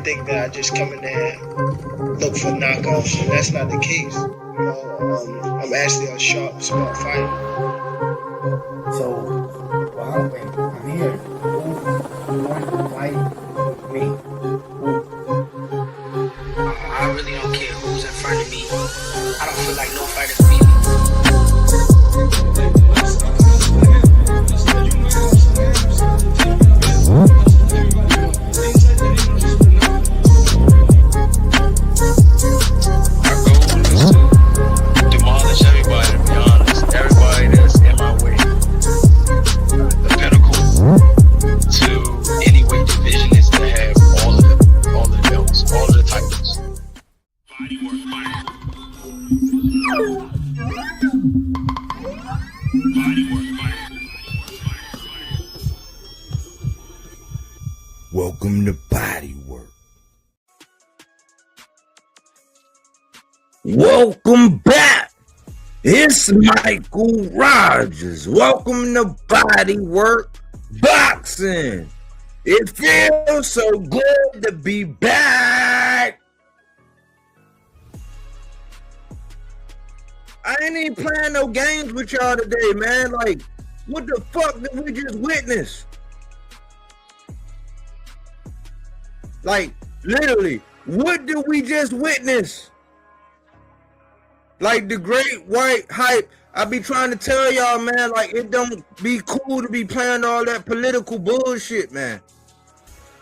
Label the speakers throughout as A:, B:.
A: think that I just come in there and look for knockoffs, and that's not the case. You know, I'm actually a sharp, smart fighter.
B: So, well, I'm here. Who wants to fight me?
C: I really don't care who's in front of me. I don't feel like no fighter beat me.
D: Demolish everybody, to be honest. Everybody that's in my way. The pinnacle to any weight division is to have all the belts, all of the titles.
E: Welcome to Body Work. Welcome back. It's Michael Rogers. Welcome to Body Work Boxing. It feels so good to be back. I ain't even playing no games with y'all today, man. Like, what the fuck did we just witness? Like, literally, what did we just witness? Like, the great white hype. I be trying to tell y'all, man, like, it don't be cool to be playing all that political bullshit, man.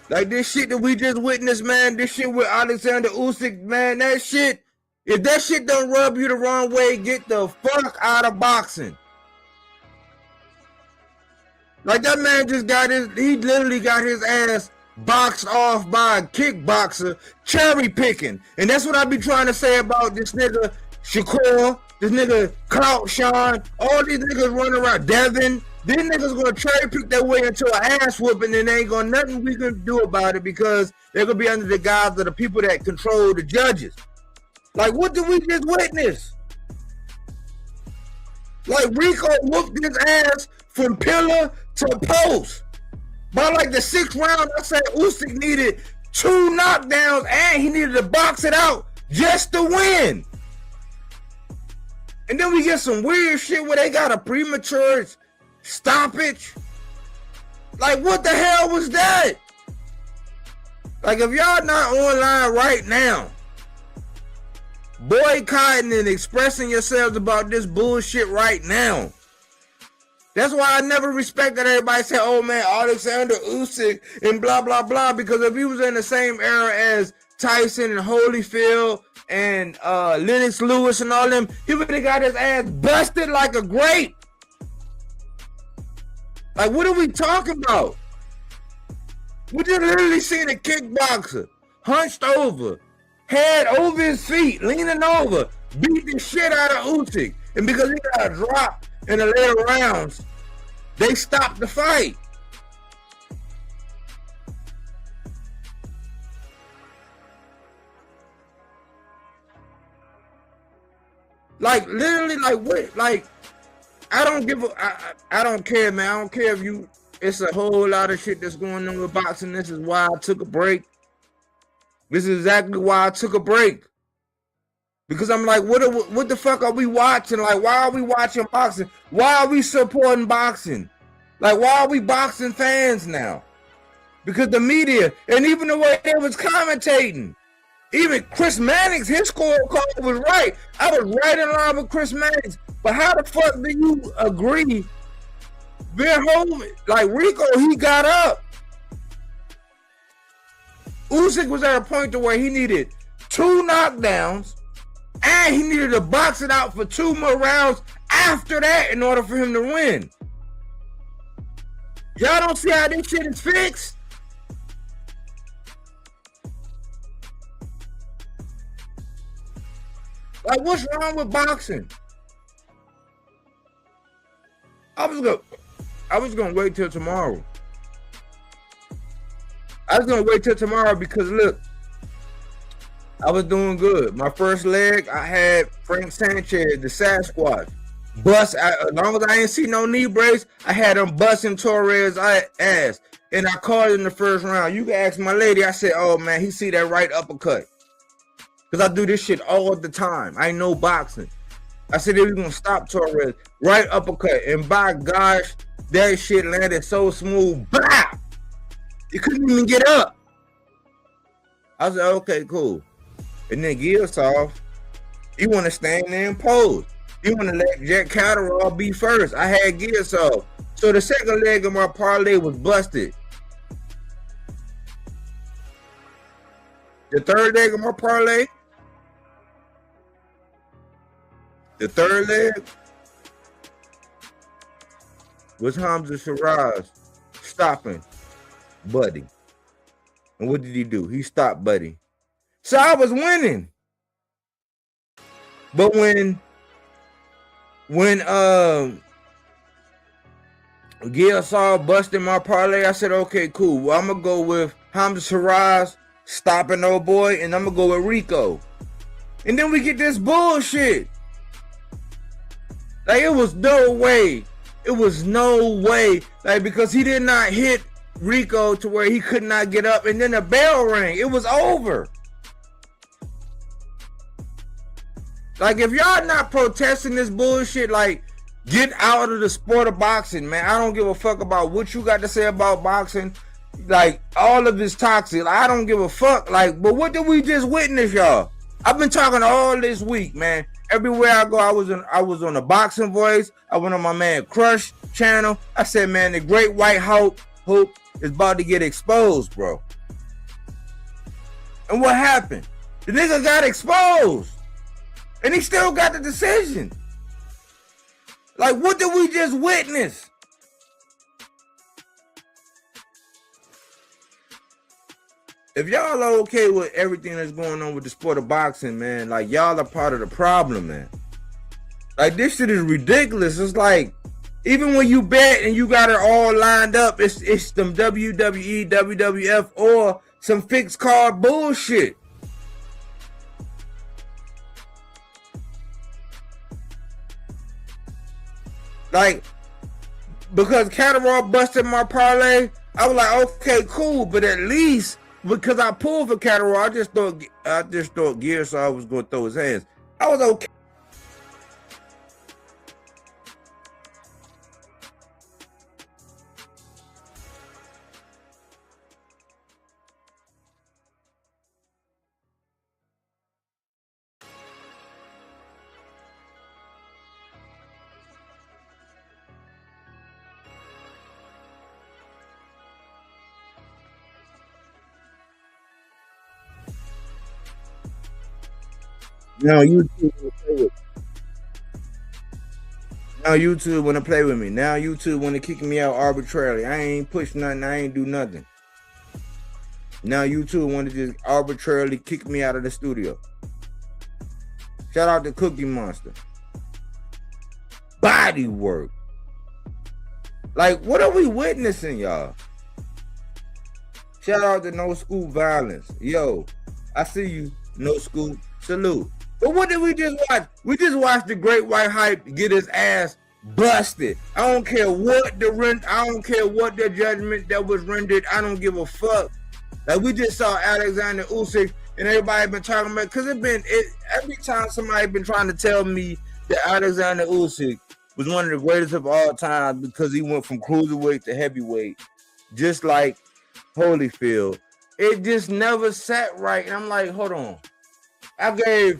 E: Like, this shit that we just witnessed, man, this shit with Alexander Usyk, man, that shit, if that shit don't rub you the wrong way, get the fuck out of boxing. Like, that man just got he literally got his ass boxed off by a kickboxer, cherry picking. And that's what I be trying to say about this nigga Shakur, this nigga Clout Sean, all these niggas running around, Devin. These niggas gonna cherry pick their way into an ass whooping, and there ain't gonna nothing we can do about it because they're gonna be under the guise of the people that control the judges. Like, what did we just witness? Like, Rico whooped his ass from pillar to post. By like the 6th round, I said Usyk needed 2 knockdowns and he needed to box it out just to win. And then we get some weird shit where they got a premature stoppage. Like, what the hell was that? Like, if y'all not online right now, boycotting and expressing yourselves about this bullshit right now. That's why I never respected everybody say, oh man, Alexander Usyk and blah, blah, blah. Because if he was in the same era as Tyson and Holyfield and Lennox Lewis and all them, he would have got his ass busted like a grape. Like, what are we talking about? We just literally seen a kickboxer hunched over, head over his feet, leaning over, beat the shit out of Usyk. And because he got a drop in the later rounds, they stopped the fight. Like, literally, like, what? Like, I don't give a, I don't care, man. I don't care if you, it's a whole lot of shit that's going on with boxing. This is why I took a break. This is exactly why I took a break. Because I'm like, what the fuck are we watching? Like, why are we watching boxing? Why are we supporting boxing? Like, why are we boxing fans now? Because the media, and even the way they was commentating, even Chris Mannix, his scorecard was right. I was right in line with Chris Mannix. But how the fuck do you agree? Like, Rico, he got up. Usyk was at a point to where he needed 2 knockdowns, and he needed to box it out for 2 more rounds after that in order for him to win. Y'all don't see how this shit is fixed? Like, what's wrong with boxing? I was gonna wait till tomorrow. I was gonna wait till tomorrow because look, I was doing good. My first leg, I had Frank Sanchez, the Sasquatch. As long as I ain't see no knee brace, I had him busting Torres' ass. and I called in the first round. You can ask my lady. I said, oh man, he see that right uppercut. Because I do this shit all the time. I know boxing. I said, if you gonna stop Torres, right uppercut. And by gosh, that shit landed so smooth. Blah! You couldn't even get up. I said, okay, cool. And then Gilsoft, he want to stand there and pose. He want to let Jack Catterall be first. I had Gilsoft. So the second leg of my parlay was busted. The third leg of my parlay, the third leg was Hamza Shiraz stopping Buddy. And what did he do? He stopped Buddy. So I was winning. But when Gil saw busting my parlay, I said, okay, cool. Well, I'm going to go with Hamza Shiraz stopping old boy, and I'm going to go with Rico. And then we get this bullshit. Like, it was no way. It was no way. Like, because he did not hit Rico to where he could not get up, and then the bell rang. It was over. Like, if y'all not protesting this bullshit, like, get out of the sport of boxing, man. I don't give a fuck about what you got to say about boxing. Like, all of it's toxic. Like, I don't give a fuck. Like, but what did we just witness, y'all? I've been talking all this week, man. Everywhere I go, I was on the Boxing Voice. I went on my man Crush channel. I said, man, the Great White Hope is about to get exposed, bro. And what happened? The nigga got exposed. And he still got the decision. Like, what did we just witness? If y'all are okay with everything that's going on with the sport of boxing, man, like, y'all are part of the problem, man. Like, this shit is ridiculous. It's like, even when you bet and you got it all lined up, it's some WWE, WWF, or some fixed card bullshit. Like, because Catterall busted my parlay, I was like, okay, cool, but at least because I pulled for Catterall, I just thought Gearsaw was going to throw his hands. I was okay. Now YouTube want to play with me. Now YouTube want to play with me. Now YouTube want to kick me out arbitrarily. I ain't push nothing. I ain't do nothing. Now YouTube want to just arbitrarily kick me out of the studio. Shout out to Cookie Monster. Body work. Like, what are we witnessing, y'all? Shout out to No School Violence. Yo, I see you, No School. Salute. But what did we just watch? We just watched the Great White Hype get his ass busted. I don't care what the judgment that was rendered. I don't give a fuck. Like, we just saw Alexander Usyk, and everybody been talking about, because every time somebody been trying to tell me that Alexander Usyk was one of the greatest of all time because he went from cruiserweight to heavyweight, just like Holyfield. It just never sat right. And I'm like, hold on. I gave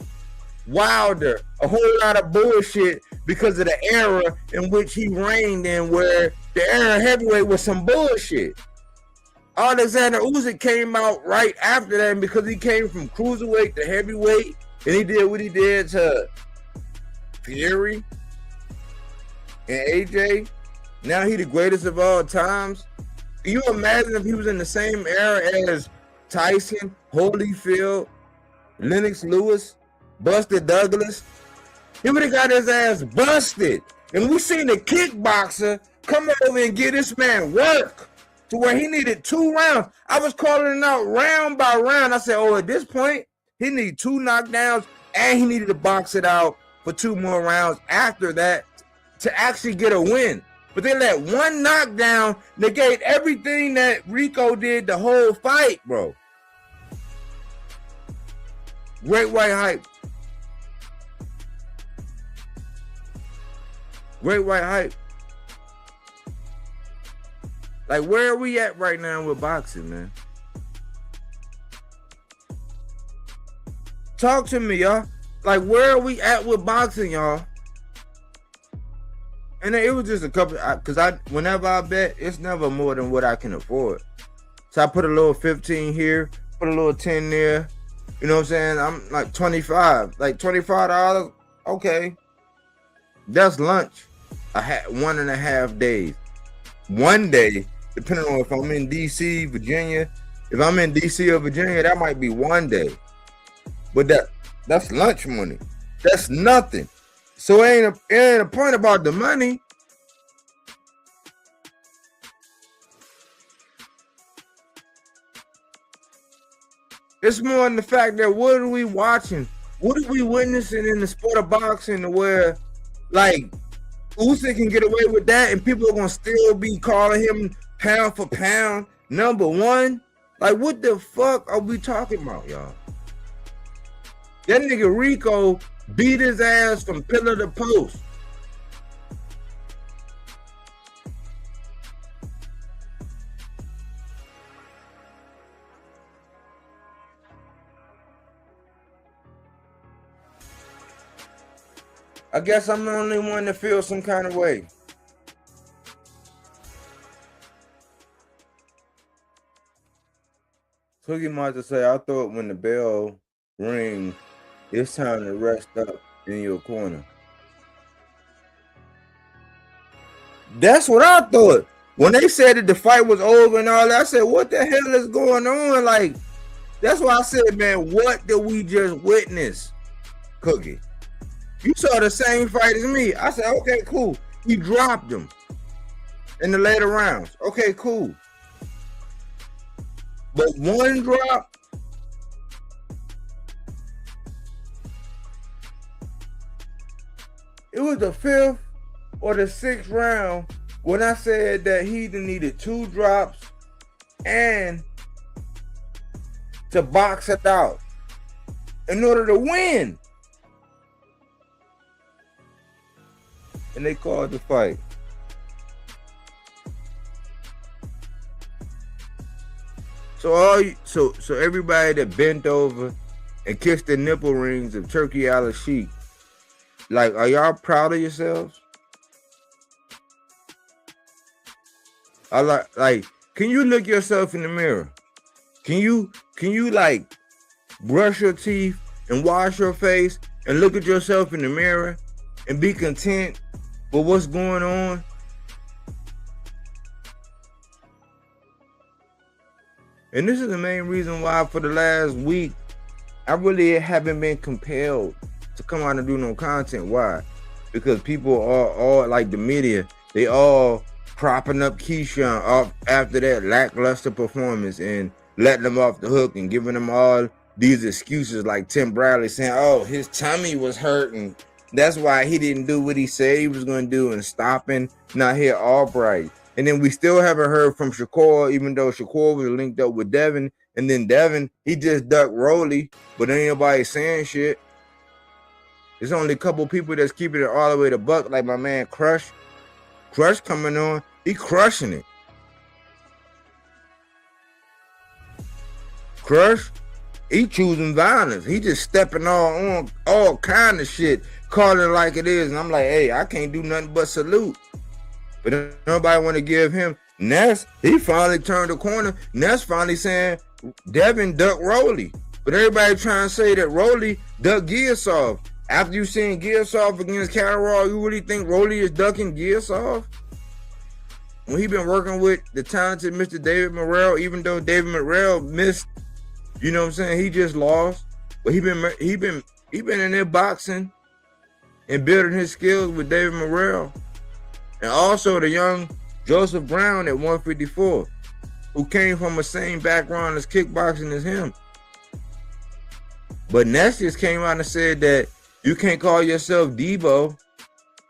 E: Wilder a whole lot of bullshit because of the era in which he reigned in, where the era heavyweight was some bullshit. Alexander Usyk came out right after that, and because he came from cruiserweight to heavyweight, and he did what he did to Fury and AJ, now he the greatest of all times. Can you imagine if he was in the same era as Tyson, Holyfield, Lennox Lewis, Buster Douglas? He would have got his ass busted. And we seen the kickboxer come over and get this man work to where he needed 2 rounds. I was calling it out round by round. I said, oh, at this point, he needed 2 knockdowns, and he needed to box it out for 2 more rounds after that to actually get a win. But they let one knockdown negate everything that Rico did the whole fight, bro. Great white hype. Great white hype. Like, where are we at right now with boxing, man? Talk to me, y'all. Like, where are we at with boxing, y'all? And it was just a couple, because whenever I bet, it's never more than what I can afford. So I put a little 15 here, put a little 10 there. You know what I'm saying? I'm like 25. Like $25, okay. That's lunch. 1.5 days. One day, depending on if I'm in DC, Virginia. If I'm in DC or Virginia, that might be one day. But that's lunch money. That's nothing. So it ain't a point about the money. It's more in the fact that what are we watching? What are we witnessing in the sport of boxing where, like, Usyk can get away with that and people are going to still be calling him pound for pound #1? Like, what the fuck are we talking about, y'all? That nigga Rico beat his ass from pillar to post. I guess I'm the only one that feels some kind of way. Cookie Monster say, I thought when the bell rings, it's time to rest up in your corner. That's what I thought. When they said that the fight was over and all that, I said, what the hell is going on? Like, that's why I said, man, what did we just witness? Cookie, you saw the same fight as me. I said, okay, cool. He dropped him in the later rounds. Okay, cool. But one drop, it was the 5th or the 6th round when I said that he needed 2 drops and to box it out in order to win. And they called the fight. So everybody that bent over and kissed the nipple rings of Turkey Al-Sheikh, like, are y'all proud of yourselves? I like, can you look yourself in the mirror? Can you like brush your teeth and wash your face and look at yourself in the mirror and be content with what's going on? And this is the main reason why for the last week, I really haven't been compelled to come out and do no content. Why? Because people are all like the media, they all propping up Keyshawn off after that lackluster performance and letting them off the hook and giving them all these excuses like Tim Bradley saying, oh, his tummy was hurting. That's why he didn't do what he said he was going to do and stopping Nahir Albright. And then we still haven't heard from Shakur, even though Shakur was linked up with Devin. And then Devin, he just ducked Rolly, but ain't nobody saying shit. There's only a couple people that's keeping it all the way to buck, like my man Crush. Crush coming on, he crushing it. Crush, he choosing violence. He just stepping all kind of shit, calling it like it is. And I'm like, hey, I can't do nothing but salute. But nobody want to give him Ness. He finally turned the corner. Ness finally saying Devin ducked Rolly. But everybody trying to say that Rolly ducked Gearsoft. After you seen Gearsoft against Catterall, you really think Rolly is ducking Gearsoft? When he been working with the talented Mr. David Morrell, even though David Morrell missed, you know what I'm saying, he just lost. But he been in there boxing and building his skills with David Morrell. And also the young Joseph Brown at 154, who came from the same background as kickboxing as him. But Ness just came out and said that you can't call yourself Debo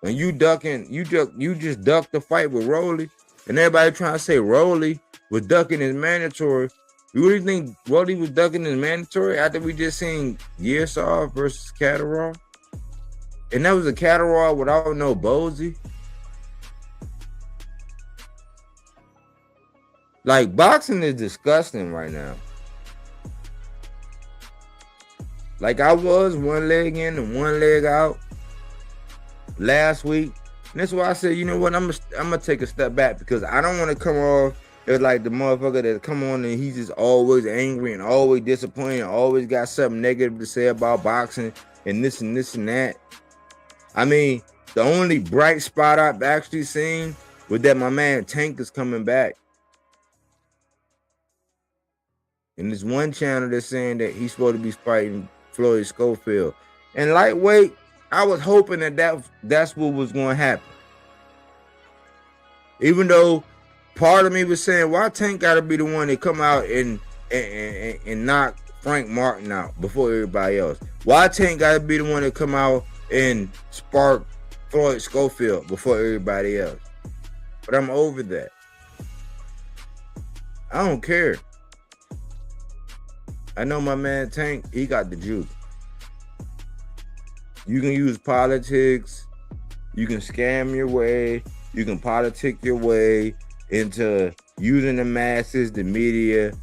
E: When you ducking, you just ducked the fight with Rolly, and everybody trying to say Rolly was ducking his mandatory. You really think Rolly was ducking his mandatory after we just seen Gearsov versus Catterall? And that was a Catterall without no Bozy. Like, boxing is disgusting right now. Like, I was one leg in and one leg out last week. And that's why I said, you know what, I'm gonna take a step back, because I don't want to come off as like the motherfucker that come on and he's just always angry and always disappointed and always got something negative to say about boxing and this and this and that. I mean, the only bright spot I've actually seen was that my man Tank is coming back. And there's one channel that's saying that he's supposed to be fighting Floyd Schofield. And lightweight, I was hoping that's what was going to happen. Even though part of me was saying, why Tank got to be the one that come out and knock Frank Martin out before everybody else? Why Tank got to be the one that come out and spark Floyd Schofield before everybody else? But I'm over that. I don't care. I know my man Tank, he got the juice. You can use politics, you can scam your way, you can politic your way into using the masses, the media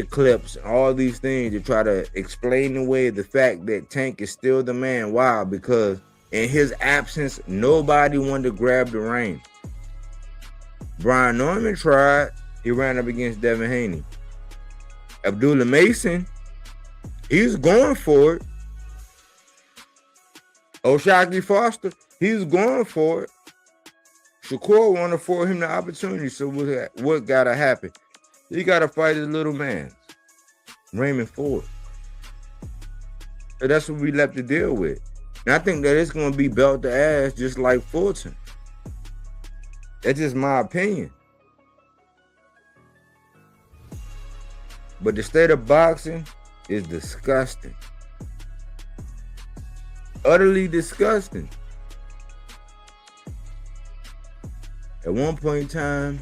E: clips, all these things to try to explain away the fact that Tank is still the man. Why? Because in his absence, nobody wanted to grab the reins. Brian Norman tried, he ran up against Devin Haney. Abdullah Mason, he was going for it. O'Shaquie Foster, he was going for it. Shakur wanted to afford him the opportunity, so what gotta happen? He gotta fight his little man, Raymond Ford. So that's what we left to deal with. And I think that it's gonna be belt to ass just like Fulton. That's just my opinion. But the state of boxing is disgusting. Utterly disgusting. At one point in time,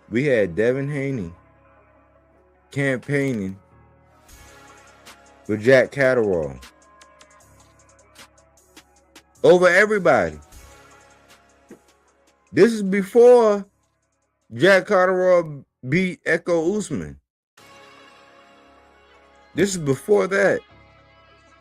E: we had Devin Haney campaigning with Jack Catterall over everybody. This is before Jack Catterall beat Echo Usman. This is before that.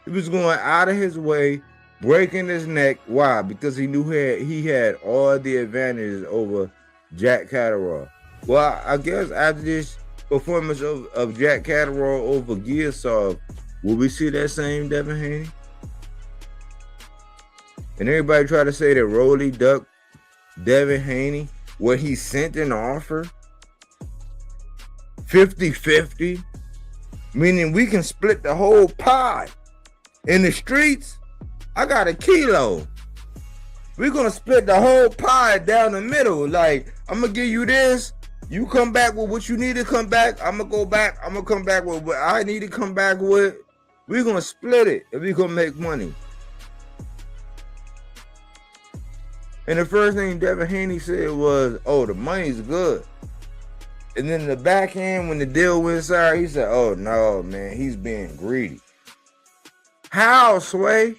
E: He was going out of his way, breaking his neck. Why? Because he knew he had all the advantages over Jack Catterall. Well, I guess after this performance of Jack Catterall over Gearsov, will we see that same Devin Haney? And everybody try to say that Rolly ducked Devin Haney when he sent an offer 50-50, meaning we can split the whole pie. In the streets, I got a kilo. We're gonna split the whole pie down the middle. Like, I'm gonna give you this. You come back with what you need to come back. I'm gonna go back. I'm gonna come back with what I need to come back with. We're gonna split it and we're gonna make money. And the first thing Devin Haney said was, oh, the money's good. And then in the back end, when the deal went sour, he said, oh, no, man, he's being greedy. How, Sway?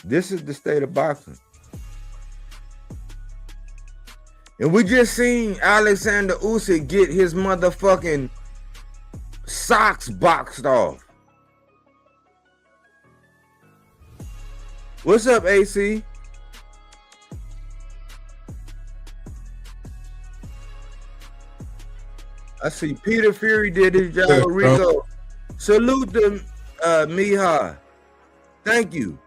E: This is the state of boxing. And we just seen Alexander Usyk get his motherfucking socks boxed off. What's up, AC? I see Peter Fury did his job with Rico. Salute to Mihai. Thank you.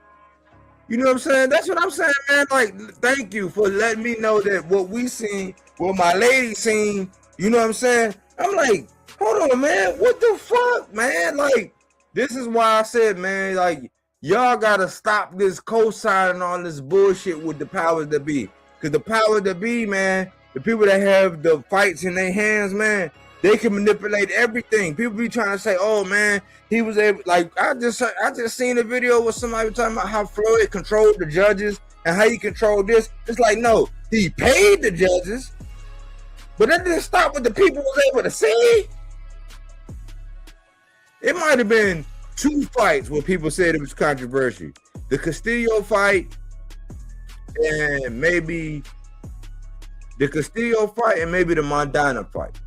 E: You know what I'm saying? That's what I'm saying, man. Like, thank you for letting me know that what we seen, what my lady seen, you know what I'm saying? I'm like, hold on, man. What the fuck, man? Like, this is why I said, man, like, y'all gotta stop this co-signing on this bullshit with the powers that be. Because the powers that be, man, the people that have the fights in their hands, man, They can manipulate everything. People be trying to say, "Oh man, he was able." Like I just seen a video where somebody was talking about how Floyd controlled the judges and how he controlled this. It's like, no, he paid the judges, but that didn't stop what the people was able to see. It might have been 2 fights where people said it was controversial: the Castillo fight, and maybe the Mondana fight.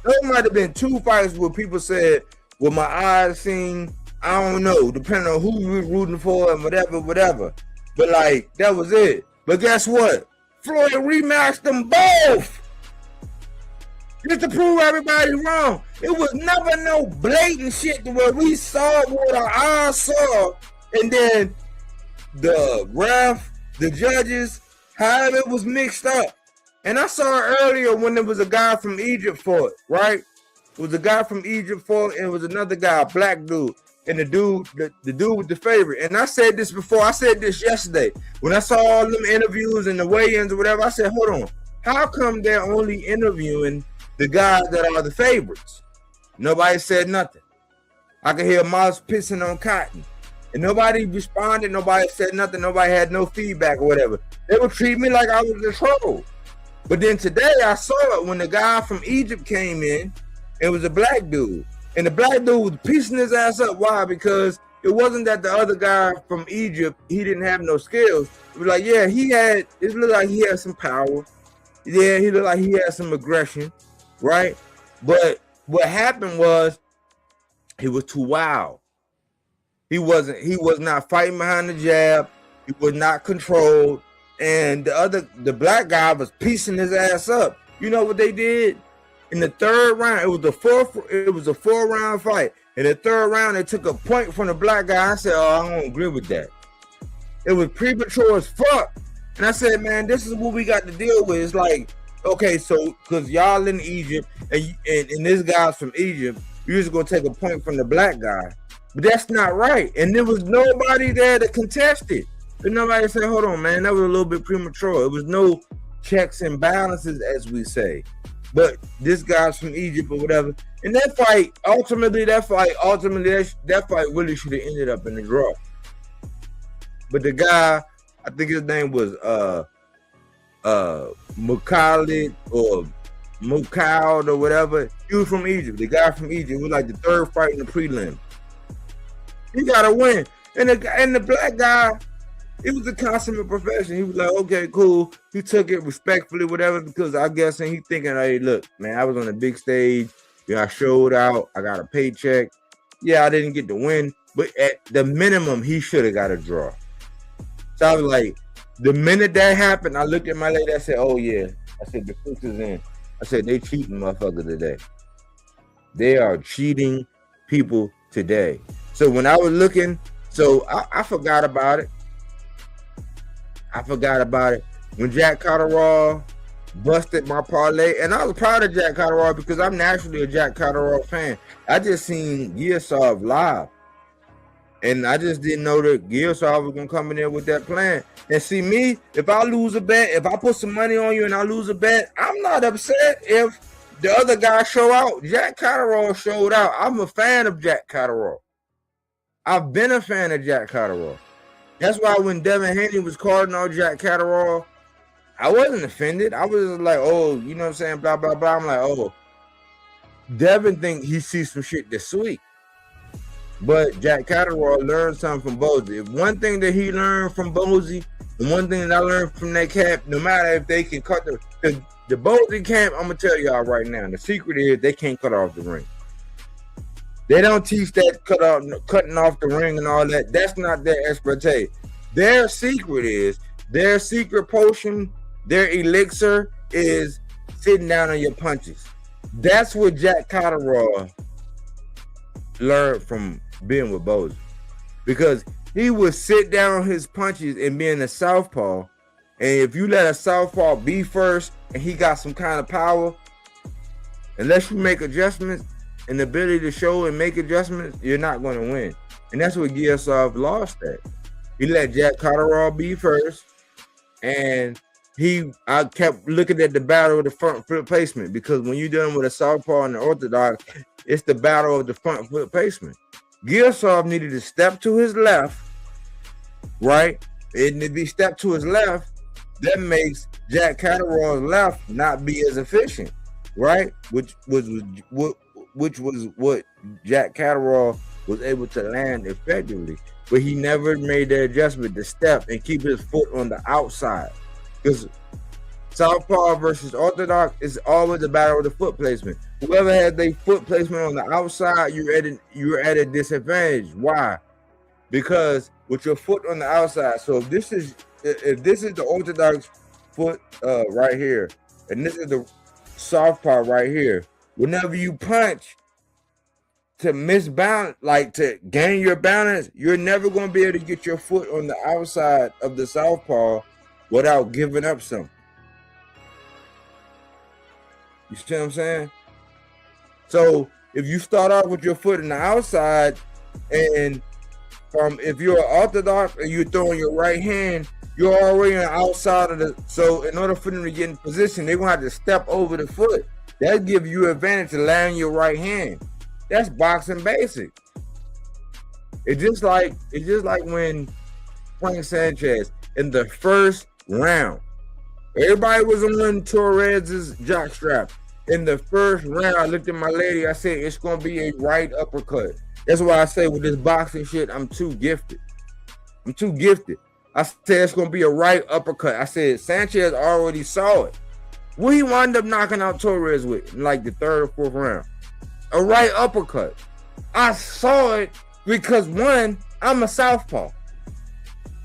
E: There might have been 2 fights where people said, "With my eyes seen," I don't know, depending on who you were rooting for and whatever. But like, that was it. But guess what? Floyd rematched them both. Just to prove everybody wrong. It was never no blatant shit to where we saw what our eyes saw, and then the ref, the judges, however it was mixed up. And I saw it earlier when there was a guy from Egypt fought, right? It was a guy from Egypt fought, and it was another guy, a black dude, and the dude with the favorite. And I said this before. I said this yesterday when I saw all them interviews and the weigh-ins or whatever. I said, hold on, how come they're only interviewing the guys that are the favorites? Nobody said nothing. I could hear Miles pissing on cotton, and nobody responded. Nobody said nothing. Nobody had no feedback or whatever. They would treat me like I was a troll. But then today I saw it when the guy from Egypt came in. It was a black dude, and the black dude was piecing his ass up. Why? Because it wasn't that the other guy from Egypt, he didn't have no skills. It was like, yeah, it looked like he had some power. Yeah, he looked like he had some aggression, right? But what happened was he was too wild. He was not fighting behind the jab. He was not controlled. And the black guy was piecing his ass up. You know what they did? In the 3rd round, it was a 4-round fight. In the 3rd round, they took a point from the black guy. I said, oh, I don't agree with that. It was premature as fuck. And I said, man, this is what we got to deal with. It's like, okay, so because y'all in Egypt and this guy's from Egypt, you're just gonna take a point from the black guy. But that's not right. And there was nobody there to contest it. And nobody said, hold on, man, that was a little bit premature. It was no checks and balances, as we say. But this guy's from Egypt or whatever. And that fight really should have ended up in the draw. But the guy, I think his name was Mukhalid or Mukhaud or whatever. He was from Egypt. The guy from Egypt was like the 3rd fight in the prelim. He got to win. And the black guy, it was a consummate profession. He was like, okay, cool. He took it respectfully, whatever, because I guess he thinking, hey, look, man, I was on a big stage. I showed out. I got a paycheck. Yeah, I didn't get to win, but at the minimum, he should have got a draw. So I was like, the minute that happened, I looked at my lady. I said, oh, yeah. I said, the fix is in. I said, they cheating motherfuckers today. They are cheating people today. So when I was looking, I forgot about it. When Jack Catterall busted my parlay, and I was proud of Jack Catterall because I'm naturally a Jack Catterall fan. I just seen Gearsov live, and I just didn't know that Gearsov was gonna come in there with that plan. And see me, if I lose a bet, if I put some money on you and I lose a bet, I'm not upset if the other guy show out. Jack Catterall showed out. I'm a fan of Jack Catterall. I've been a fan of Jack Catterall. That's why when Devin Haney was calling out Jack Catterall, I wasn't offended. I was like, oh, you know what I'm saying? Blah, blah, blah. I'm like, oh, Devin think he sees some shit that's sweet. But Jack Catterall learned something from Bozy. If one thing that he learned from Bozy, and one thing that I learned from that camp, no matter if they can cut the Bozy camp, I'm going to tell y'all right now, the secret is they can't cut off the ring. They don't teach that cutting off the ring and all that. That's not their expertise. Their secret potion, their elixir is sitting down on your punches. That's what Jack Catterall learned from being with Bozy. Because he would sit down on his punches and being a southpaw. And if you let a southpaw be first and he got some kind of power, unless you make adjustments, and the ability to show and make adjustments, you're not going to win. And that's what Gearsov lost at. He let Jack Catterall be first, and I kept looking at the battle of the front foot placement, because when you're dealing with a southpaw and the orthodox, it's the battle of the front foot placement. Gilsov needed to step to his left, right? And if he stepped to his left, that makes Jack Catterall's left not be as efficient, right? Which was what Jack Catterall was able to land effectively, but he never made the adjustment to step and keep his foot on the outside. Because southpaw versus orthodox is always a battle of the foot placement. Whoever had their foot placement on the outside, you're at a disadvantage. Why? Because with your foot on the outside, so if this is the orthodox foot right here, and this is the southpaw right here, whenever you punch to misbalance, like to gain your balance, you're never going to be able to get your foot on the outside of the southpaw without giving up something. You see what I'm saying? So if you start off with your foot on the outside, and if you're orthodox and you're throwing your right hand, you're already on the outside of the. So in order for them to get in position, they're gonna have to step over the foot. That gives you advantage to land your right hand. That's boxing basic. It's just like when Frank Sanchez in the first round, everybody was on Torres's jockstrap. In the first round, I looked at my lady. I said, it's going to be a right uppercut. That's why I say with this boxing shit, I'm too gifted. I said, it's going to be a right uppercut. I said, Sanchez already saw it. What he wound up knocking out Torres with in like the third or fourth round? A right uppercut. I saw it because, one, I'm a southpaw.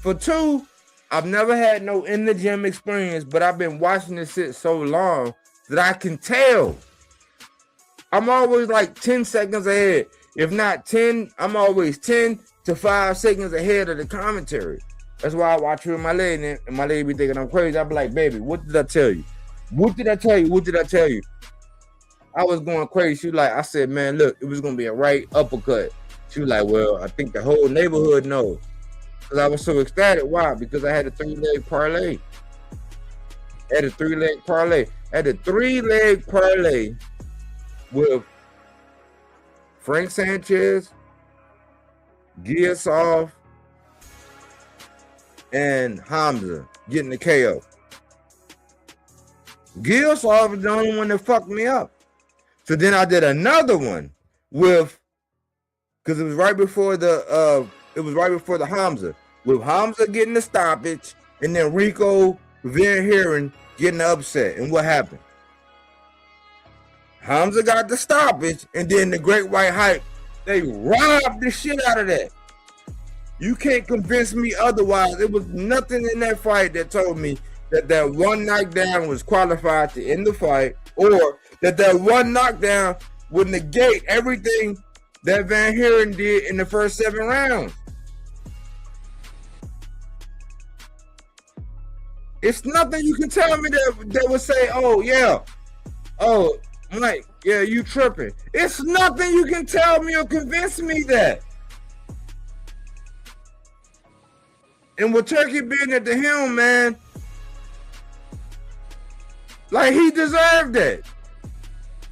E: For two, I've never had no in the gym experience, but I've been watching this shit so long that I can tell. I'm always like 10 seconds ahead. If not 10, I'm always 10 to 5 seconds ahead of the commentary. That's why I watch with my lady, and my lady be thinking I'm crazy. I be like, baby, what did I tell you? What did I tell you? What did I tell you? I was going crazy. She was like, I said, man, look, it was going to be a right uppercut. She was like, well, I think the whole neighborhood knows. Because I was so ecstatic. Why? Because I had a 3-leg parlay. Had a three-leg parlay with Frank Sanchez, Gilsov, and Hamza getting the KO. Gilsov is the only one that fucked me up. So then I did another one with, because it was right before the Hamza, with Hamza getting the stoppage, and then Rico Van Heeren getting the upset. And what happened? Hamza got the stoppage, and then the Great White Hype, they robbed the shit out of that. You can't convince me otherwise. It was nothing in that fight that told me that one knockdown was qualified to end the fight, or that one knockdown would negate everything that Van Heeren did in the first 7 rounds. It's nothing you can tell me that would say, oh, yeah. Oh, Mike, yeah, you tripping. It's nothing you can tell me or convince me that. And with Turkey being at the helm, man, like, he deserved that.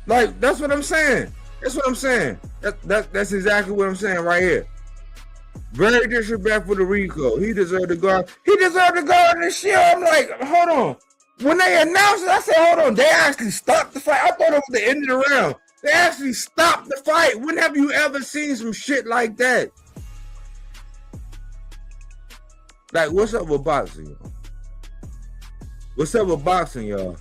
E: Like, that's what I'm saying. That's exactly what I'm saying right here. Very disrespectful to Rico. He deserved to go. He deserved to go in this shit. I'm like, hold on. When they announced it, I said, hold on. They actually stopped the fight. I thought it was the end of the round. They actually stopped the fight. When have you ever seen some shit like that? Like, what's up with boxing, y'all? What's up with boxing, y'all?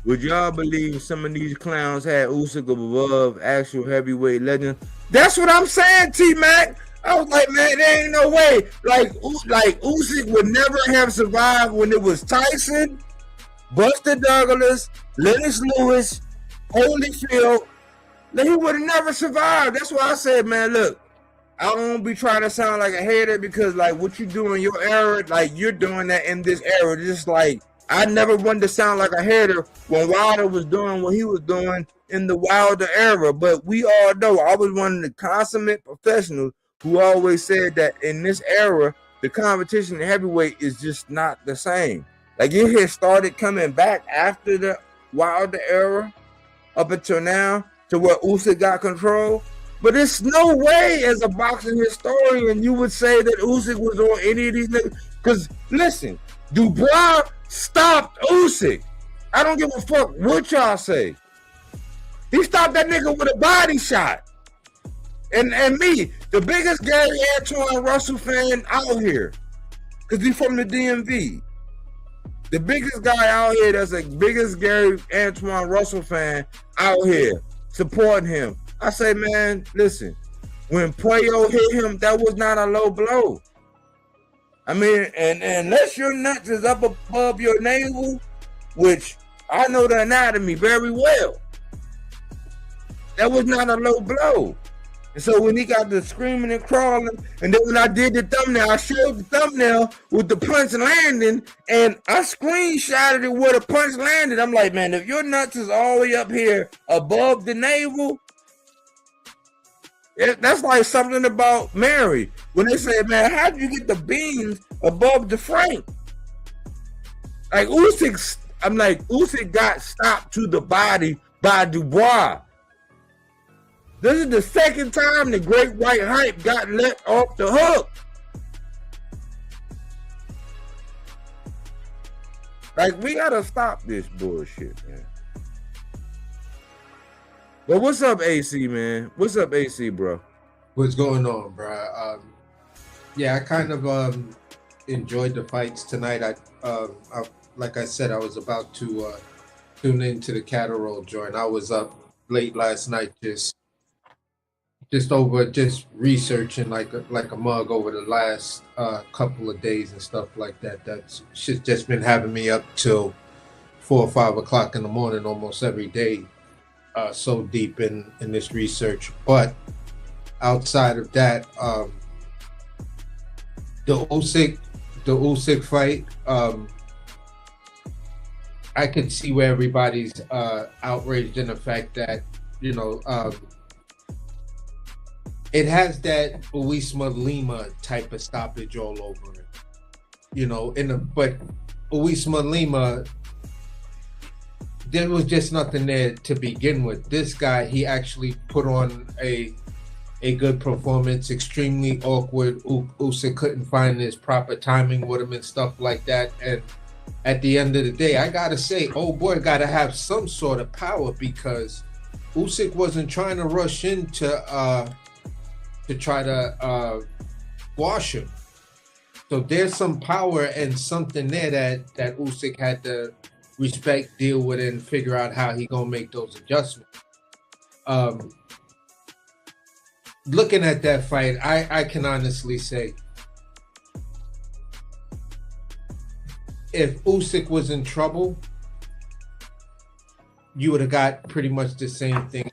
E: Would y'all believe some of these clowns had Usyk above actual heavyweight legend? That's what I'm saying, T-Mac. I was like, man, there ain't no way. Like Usyk would never have survived when it was Tyson, Buster Douglas, Lennox Lewis, Holyfield. Like, he would have never survived. That's why I said, man, look, I don't be trying to sound like a hater, because like what you do in your era, like you're doing that in this era. Just like I never wanted to sound like a hater when Wilder was doing what he was doing in the Wilder era. But we all know I was one of the consummate professionals who always said that in this era, the competition in heavyweight is just not the same. Like it had started coming back after the Wilder era up until now to where Usyk got control. But there's no way as a boxing historian you would say that Usyk was on any of these niggas. Because listen, Dubois stopped Usyk. I don't give a fuck what y'all say. He stopped that nigga with a body shot. And me, the biggest Gary Antoine Russell fan out here. Because he's from the DMV. The biggest guy out here that's the biggest Gary Antoine Russell fan out here supporting him. I say, man, listen, when Puello hit him, that was not a low blow. I mean, and unless your nuts is up above your navel, which I know the anatomy very well, that was not a low blow. And so when he got the screaming and crawling, and then when I did the thumbnail, I showed the thumbnail with the punch landing, and I screenshotted it where the punch landed. I'm like, man, if your nuts is all the way up here above the navel, that's like something about Mary. When they say, man, how do you get the beans above the frame? Like Usyk, I'm like, Usyk got stopped to the body by Dubois. This is the second time the Great White Hype got let off the hook. Like, we gotta stop this bullshit, man. But what's up, AC, man? What's up, AC, bro?
F: What's going on, bro? Yeah, I kind of enjoyed the fights tonight. I like I said, I was about to tune into the cattle roll joint. I was up late last night, just researching like a mug over the last couple of days and stuff like that. That shit's just been having me up till 4 or 5 o'clock in the morning almost every day. So deep in this research. But outside of that, the Usyk fight, I could see where everybody's outraged in the fact that, you know, it has that Uysma Lima type of stoppage all over it, you know. But Uysma Lima, there was just nothing there to begin with. This guy, he actually put on a good performance. Extremely awkward. Usyk couldn't find his proper timing with him and stuff like that. And at the end of the day, I gotta say, old boy gotta have some sort of power, because Usyk wasn't trying to rush in to try to squash him. So there's some power and something there that Usyk had to respect, deal with it, and figure out how he gonna make those adjustments. Looking at that fight, I can honestly say, if Usyk was in trouble, you would have got pretty much the same thing.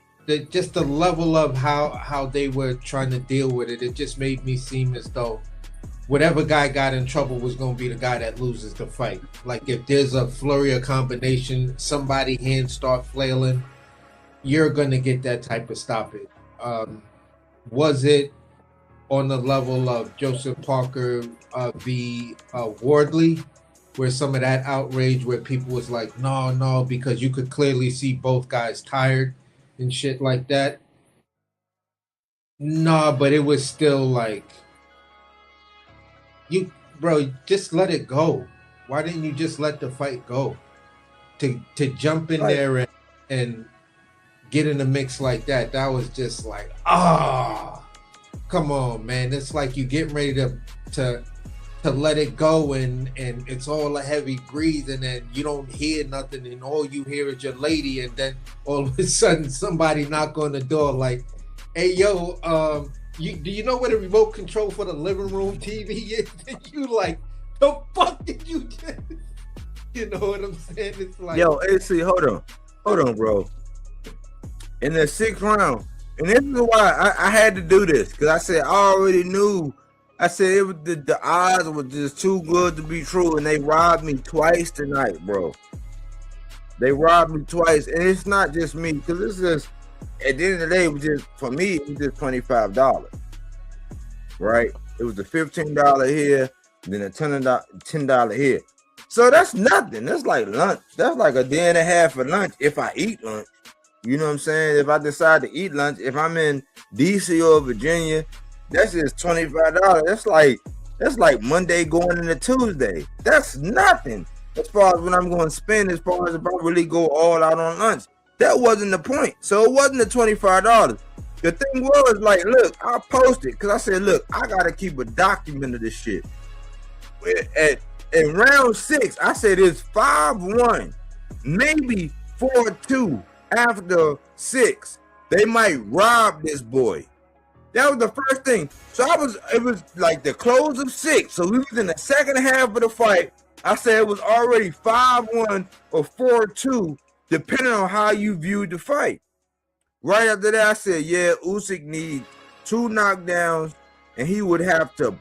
F: Just the level of how they were trying to deal with it, it just made me seem as though whatever guy got in trouble was going to be the guy that loses the fight. Like, if there's a flurry of combination, somebody hands start flailing, you're going to get that type of stoppage. Was it on the level of Joseph Parker v. Wardley, where some of that outrage, where people was like, no, because you could clearly see both guys tired and shit like that? No, but it was still like, bro, just let it go. Why didn't you just let the fight go? To jump in there and get in the mix like that, that was just like, come on, man. It's like you getting ready to let it go, and it's all a heavy breathe, and then you don't hear nothing, and all you hear is your lady, and then all of a sudden somebody knock on the door like, hey, yo, do you know where the remote control for the living room TV is? And you like, the fuck did you do? You know what I'm saying? It's like,
E: yo, AC, hold on, bro. In the 6th round, and this is why I had to do this, because I said I already knew. I said it was the odds were just too good to be true, and they robbed me twice tonight, bro. They robbed me twice, and it's not just me, because it's just, at the end of the day, it was just, for me, it was just $25, right? It was the $15 here, then a $10 here. So that's nothing. That's like lunch. That's like a day and a half for lunch if I eat lunch. You know what I'm saying? If I decide to eat lunch, if I'm in DC or Virginia, that's just $25. That's like Monday going into Tuesday. That's nothing as far as when I'm going to spend. As far as if I really go all out on lunch, that wasn't the point. So it wasn't the $25. The thing was like, look, I posted because I said, look, I gotta keep a document of this shit. In round 6, I said it's 5-1, maybe 4-2. After 6, they might rob this boy. That was the first thing. So it was like the close of 6. So we was in the second half of the fight. I said it was already 5-1 or 4-2, depending on how you viewed the fight. Right after that, I said, yeah, Usyk needs 2 knockdowns, and he would have to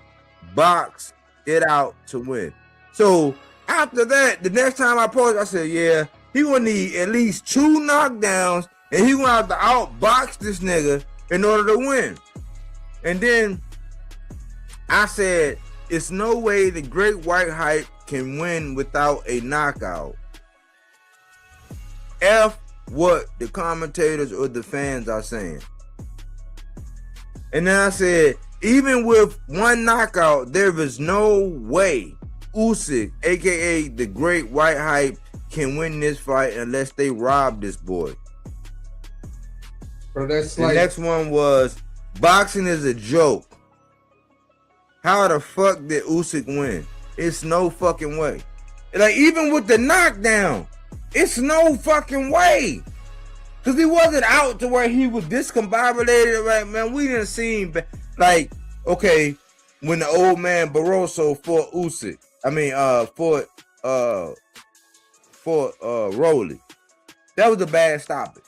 E: box it out to win. So after that, the next time I posted, I said, yeah, he gonna need at least 2 knockdowns, and he gonna have to outbox this nigga in order to win. And then I said, it's no way the Great White Hype can win without a knockout. F what the commentators or the fans are saying. And then I said, even with 1 knockout, there is no way Usyk, aka the Great White Hype, can win this fight unless they rob this boy.
F: Bro, that's
E: the
F: like...
E: next one was, boxing is a joke. How the fuck did Usyk win? It's no fucking way. Like, even with the knockdown, it's no fucking way. Because he wasn't out to where he was discombobulated. Right, man, we didn't see him. Like, okay, when the old man Barroso fought Usyk. For Rolly. That was a bad stoppage.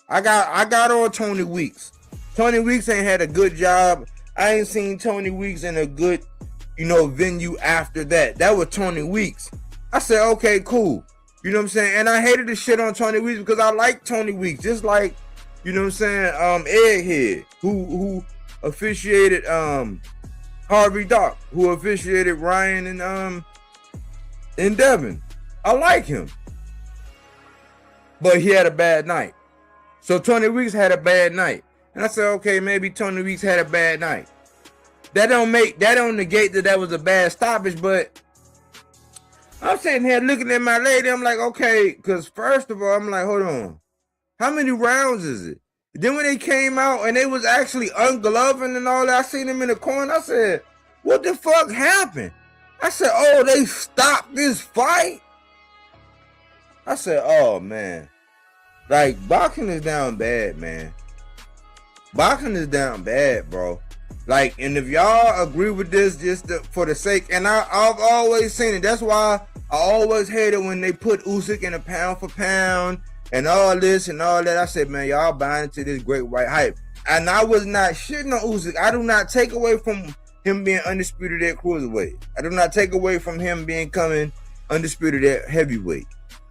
E: I got on Tony Weeks. Tony Weeks ain't had a good job. I ain't seen Tony Weeks in a good, venue after that. That was Tony Weeks. I said, okay, cool. You know what I'm saying? And I hated the shit on Tony Weeks because I like Tony Weeks. Just like, Egghead, who officiated Harvey Dock, who officiated Ryan and Devin. I like him. But he had a bad night. So Tony Weeks had a bad night. And I said, okay, maybe Tony Weeks had a bad night. That don't negate that was a bad stoppage, but I'm sitting here looking at my lady, I'm like, okay, because first of all, I'm like, hold on. How many rounds is it? Then when they came out and they was actually ungloving and all that, I seen them in the corner, I said, what the fuck happened? I said, oh, they stopped this fight? I said, oh, man. Like, boxing is down bad, man. Boxing is down bad, bro. Like, and if y'all agree with this for the sake, and I've always seen it. That's why I always hated when they put Usyk in a pound for pound and all this and all that. I said, man, y'all buying into this Great White Hype. And I was not shitting on Usyk. I do not take away from him being undisputed at cruiserweight. I do not take away from him coming undisputed at heavyweight.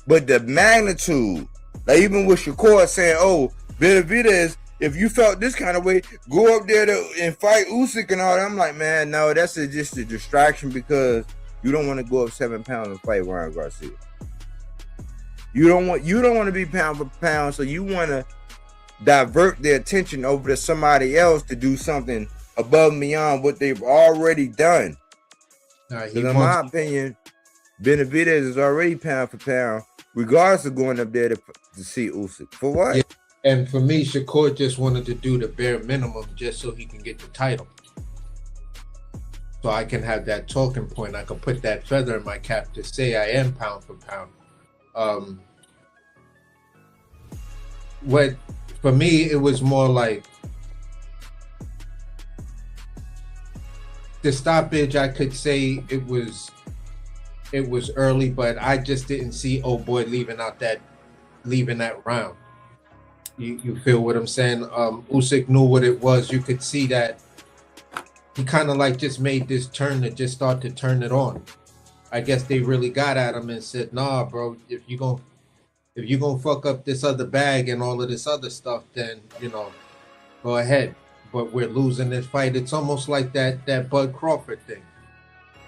E: But the magnitude, like even with Shakur saying, oh, Benavidez, if you felt this kind of way, go up there and fight Usyk and all that. I'm like, man, no, that's just a distraction because you don't want to go up 7 pounds and fight Ryan Garcia. You don't want to be pound for pound, so you want to divert their attention over to somebody else to do something above and beyond what they've already done. Because in my opinion, Benavidez is already pound for pound, regardless of going up there to see Usyk. For what?
F: Yeah. And for me, Shakur just wanted to do the bare minimum just so he can get the title. So I can have that talking point. I can put that feather in my cap to say I am pound for pound. For me, it was more like the stoppage. I could say it was early, but I just didn't see old boy leaving that round. You feel what I'm saying? Usyk knew what it was. You could see that he kind of like just made this turn to just start to turn it on. I guess they really got at him and said, nah, bro, if you're gonna fuck up this other bag and all of this other stuff, then, go ahead. But we're losing this fight. It's almost like that Bud Crawford thing.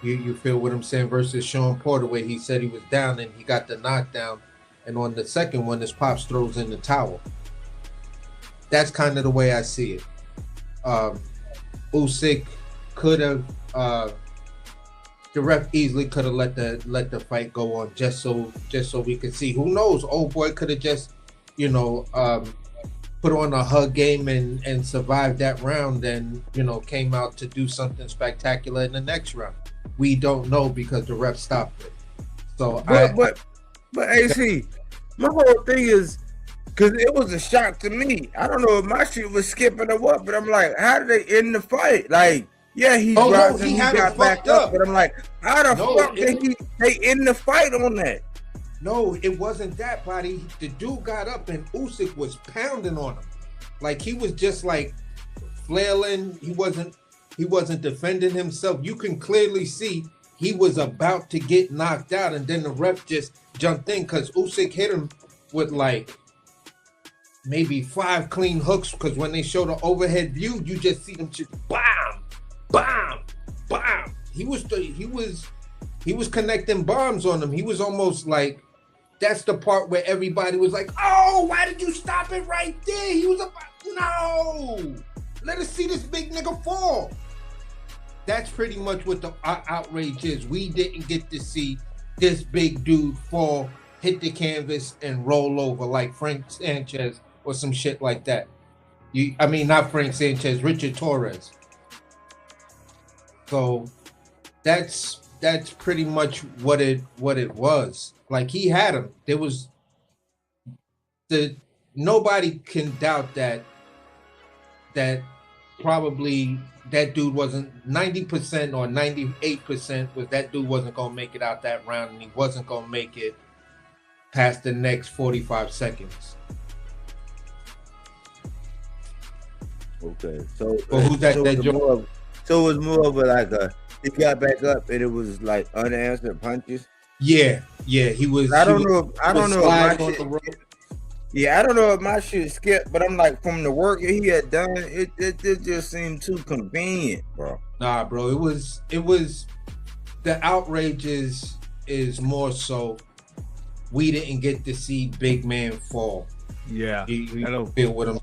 F: You feel what I'm saying? Versus Sean Porter, where he said he was down and he got the knockdown, and on the second one, his pops throws in the towel. That's kind of the way I see it. Usyk could have, the ref easily could have let the fight go on just so we could see. Who knows? Old boy could have just, put on a hug game and survived that round, and came out to do something spectacular in the next round. We don't know because the ref stopped it. So
E: but AC, my whole thing is, because it was a shock to me. I don't know if my shit was skipping or what, but I'm like, how did they end the fight? Like, yeah, he dropped and he got back up, but I'm like, how the fuck did they end the fight on that?
F: No, it wasn't that, buddy. The dude got up and Usyk was pounding on him. Like, he was just like flailing. He wasn't defending himself. You can clearly see he was about to get knocked out, and then the ref just jumped in because Usyk hit him with like maybe 5 clean hooks, because when they show the overhead view, you just see them just bam, bam, bam. He was connecting bombs on them. He was almost like, that's the part where everybody was like, oh, why did you stop it right there? He was about, no, let us see this big nigga fall. That's pretty much what the outrage is. We didn't get to see this big dude fall, hit the canvas, and roll over like Frank Sanchez or some shit like that. Not Frank Sanchez, Richard Torres. So that's pretty much what it was. Like, he had him. There was nobody can doubt that probably that dude wasn't 90% or 98% was that dude wasn't gonna make it out that round, and he wasn't gonna make it past the next 45 seconds.
E: Okay, so
F: who's that?
E: So it was more of a like a, he got back up and it was like unanswered punches.
F: Yeah, he was.
E: I don't know if my shit skipped, but I'm like, from the work he had done, it just seemed too convenient, bro.
F: Nah, bro, it was the outrage is more so we didn't get to see big man fall.
G: Yeah.
F: Hello. Feel what I'm.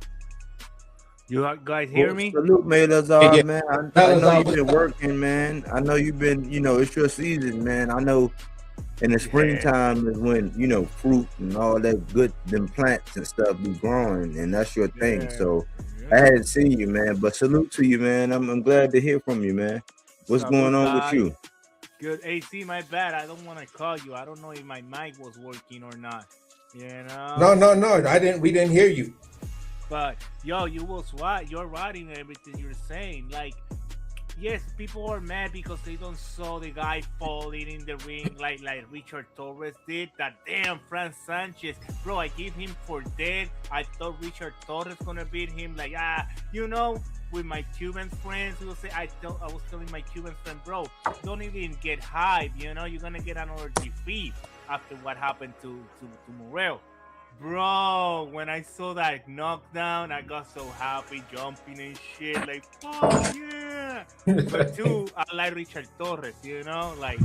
G: You guys hear me?
E: Salute, man. That's all, man. I know you've been working, man. I know you've been, it's your season, man. I know in the springtime is when, fruit and all that good, them plants and stuff be growing, and that's your thing. So I hadn't seen you, man, but salute to you, man. I'm glad to hear from you, man. What's going on with you?
G: Good. AC, my bad. I don't want to call you. I don't know if my mic was working or not.
F: No. We didn't hear you.
G: But yo, you're writing everything you're saying. Like, yes, people are mad because they don't saw the guy falling in the ring like Richard Torres did. That damn Frank Sanchez, bro. I give him for dead. I thought Richard Torres gonna beat him. Like, with my Cuban friends, we will say I was telling my Cuban friend, bro, don't even get hype. You're gonna get another defeat after what happened to Morel. Bro, when I saw that knockdown, I got so happy, jumping and shit, like, oh yeah. But too, I like Richard Torres, like,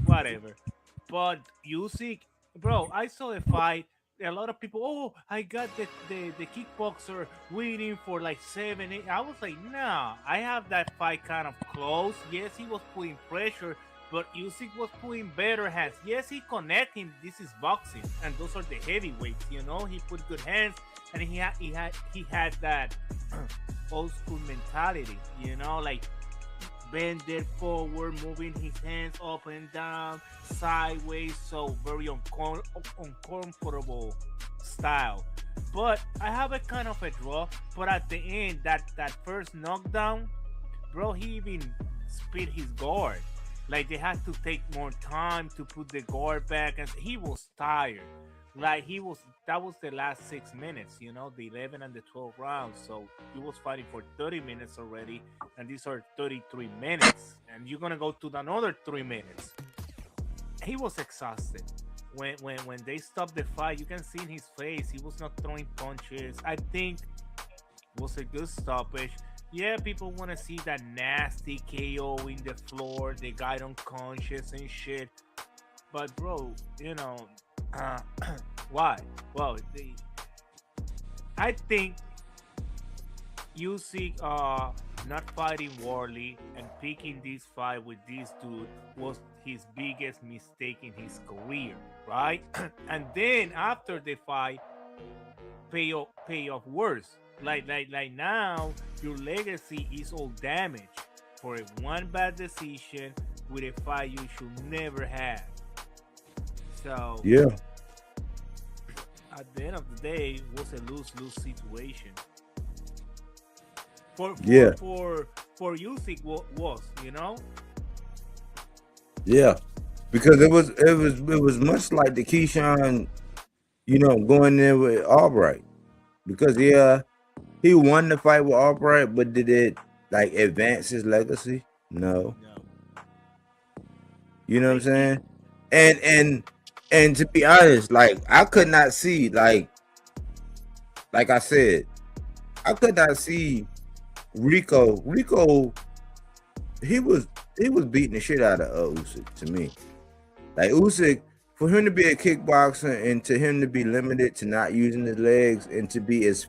G: whatever. But Usyk, bro, I saw the fight. A lot of people, I got the kickboxer winning for like 7, 8. I was like, nah, I have that fight kind of close. Yes, he was putting pressure, but Usyk was putting better hands. Yes, he connecting. This is boxing, and those are the heavyweights. He put good hands, and he had that old school mentality. Like bended forward, moving his hands up and down, sideways. So very uncomfortable style. But I have a kind of a draw. But at the end, that first knockdown, bro, he even spit his guard. Like, they had to take more time to put the guard back, and he was tired. Like, that was the last 6 minutes, the 11 and the 12 rounds. So he was fighting for 30 minutes already, and these are 33 minutes, and you're gonna go to another 3 minutes. He was exhausted. When they stopped the fight, you can see in his face he was not throwing punches. I think it was a good stoppage. Yeah, people want to see that nasty KO in the floor, the guy unconscious and shit. But bro, uh, why? Well, I think Usyk not fighting Warley and picking this fight with this dude was his biggest mistake in his career, right? And then after the fight, pay off worse. Like now, your legacy is all damaged for a one bad decision with a fight you should never have. So
E: Yeah,
G: at the end of the day, it was a lose-lose situation. For
E: yeah,
G: for Usyk was,
E: yeah. Because it was much like the Keyshawn, going there with Albright. Because yeah, he won the fight with Albright, but did it like advance his legacy? No.
G: no.
E: You know what I'm
G: They,
E: saying? And to be honest, like I could not see, like I said, I could not see Rico. Rico, he was beating the shit out of Usyk to me. Like Usyk, for him to be a kickboxer and to him to be limited to not using his legs and to be as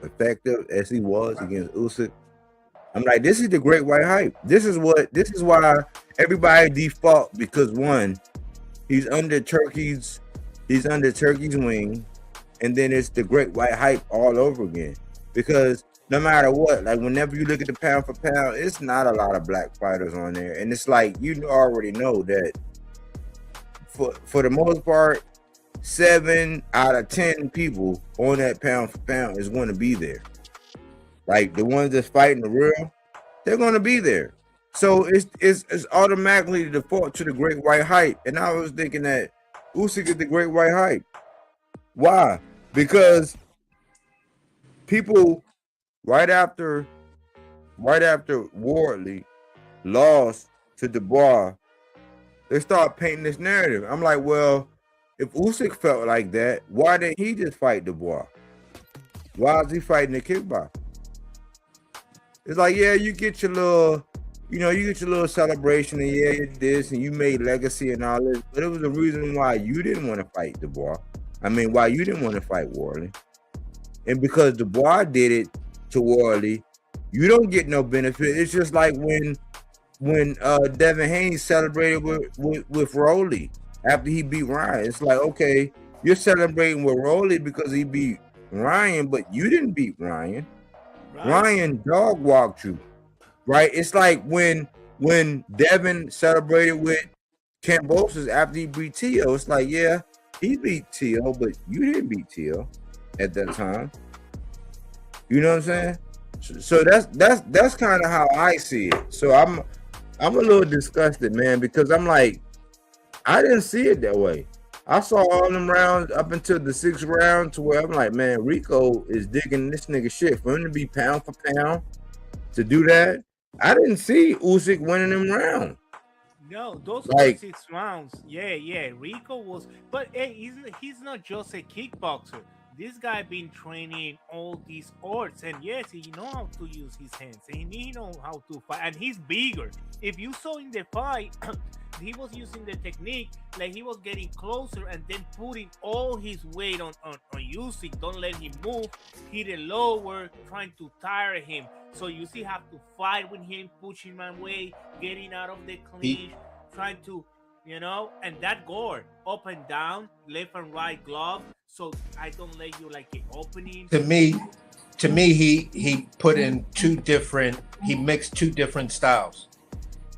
E: effective as he was against Usyk, I'm like, this is the great white hype. This is why everybody default, because one, he's under Turkey's wing, and then it's the great white hype all over again. Because no matter what, like whenever you look at the pound for pound, it's not a lot of black fighters on there, and it's like you already know that for the most part, 7 out of 10 people on that pound for pound is going to be there. Like the ones that's fighting the real, they're going to be there. So it's automatically the default to the great white hype. And I was thinking that Usyk is the great white hype. Why? Because people right after Wardley lost to Dubois, they start painting this narrative. I'm like, well, if Usyk felt like that, why didn't he just fight Dubois? Why is he fighting the kickboxer? It's like, yeah, you get your little celebration, and yeah, you did this, and you made legacy and all this, but it was the reason why you didn't want to fight Dubois. I mean, why you didn't want to fight Warley. And because Dubois did it to Warley, you don't get no benefit. It's just like when Devin Haney celebrated with Rowley after he beat Ryan. It's like, okay, you're celebrating with Rowley because he beat Ryan, but you didn't beat Ryan.
G: right?
E: Ryan dog walked you, right? It's like when Devin celebrated with Cambosis after he beat Tio. It's like, yeah, he beat Tio, but you didn't beat Tio at that time. You know what I'm saying? So that's kind of how I see it. So I'm a little disgusted, man, because I'm like, I didn't see it that way. I saw all them rounds up until the 6th round to where I'm like, man, Rico is digging this nigga shit. For him to be pound for pound, to do that, I didn't see Usyk winning them rounds.
G: No, those
E: Like,
G: were 6 rounds. Yeah. Rico was, but hey, he's not just a kickboxer. This guy been training all these arts, and yes, he know how to use his hands, and he know how to fight, and he's bigger. If you saw in the fight, he was using the technique, like he was getting closer and then putting all his weight on Usyk. Don't let him move. Hit it lower, trying to tire him. So Usyk have to fight with him, pushing him away, getting out of the clinch, trying to, and that guard up and down, left and right glove. So I don't let you like an opening.
F: To me, he put in he mixed 2 different styles.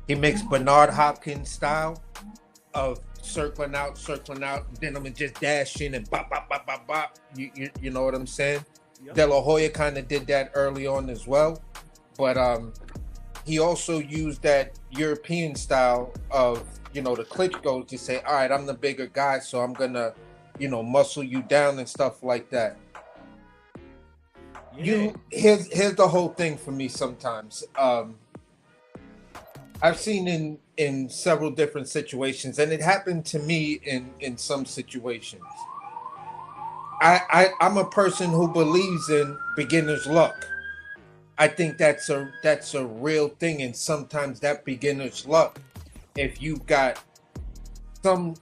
F: He mixed Bernard Hopkins' style of circling out, then I'm just dashing and bop, bop, bop, bop, bop. You know what I'm saying? Yep. De La Hoya kind of did that early on as well. But he also used that European style of, the Klitschko to say, all right, I'm the bigger guy, so I'm going to, muscle you down and stuff like that. Yeah. Here's the whole thing for me sometimes. I've seen in several different situations, and it happened to me in some situations. I'm a person who believes in beginner's luck. I think that's a real thing, and sometimes that beginner's luck. If you've got some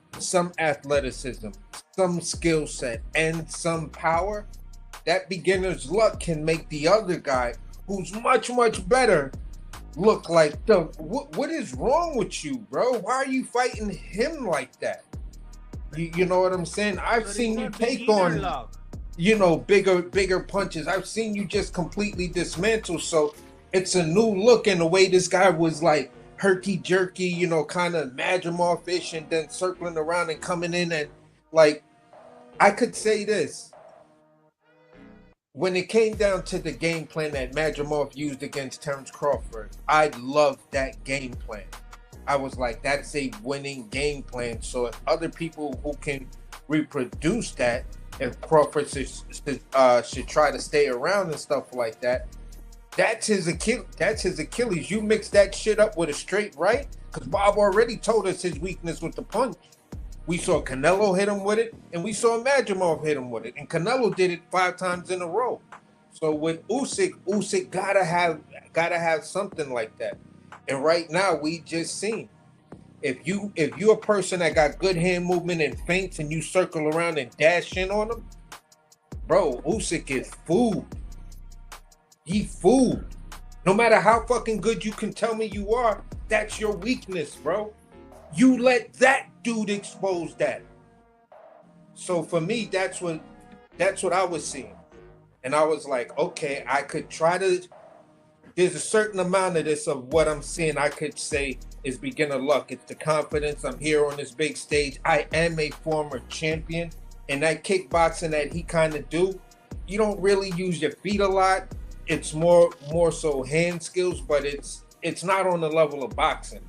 F: athleticism, some skill set, and some power, that beginner's luck can make the other guy, who's much better, look like the what is wrong with you, bro? Why are you fighting him like that? You know what I'm saying? I've seen you take on, bigger punches. I've seen you just completely dismantle. So it's a new look in the way this guy was like herky jerky, kind of Madrimov-ish, and then circling around and coming in, and like, I could say this. When it came down to the game plan that Madrimov used against Terence Crawford, I loved that game plan. I was like, that's a winning game plan. So if other people who can reproduce that, if Crawford should try to stay around and stuff like that, that's his Achilles. You mix that shit up with a straight right, because Bob already told us his weakness with the punch. We saw Canelo hit him with it, and we saw Madrimov hit him with it, and Canelo did it 5 times in a row. So with Usyk gotta have something like that. And right now we just seen, if you're a person that got good hand movement and feints, and you circle around and dash in on him, bro, Usyk is food. He food. No matter how fucking good you can tell me you are, that's your weakness, bro. You let that dude expose that. So for me, that's what I was seeing. And I was like, okay, I could try to, there's a certain amount of this of what I'm seeing I could say is beginner luck. It's the confidence. I'm here on this big stage. I am a former champion. And that kickboxing that he kind of do, you don't really use your feet a lot. It's more so hand skills, but it's not on the level of boxing.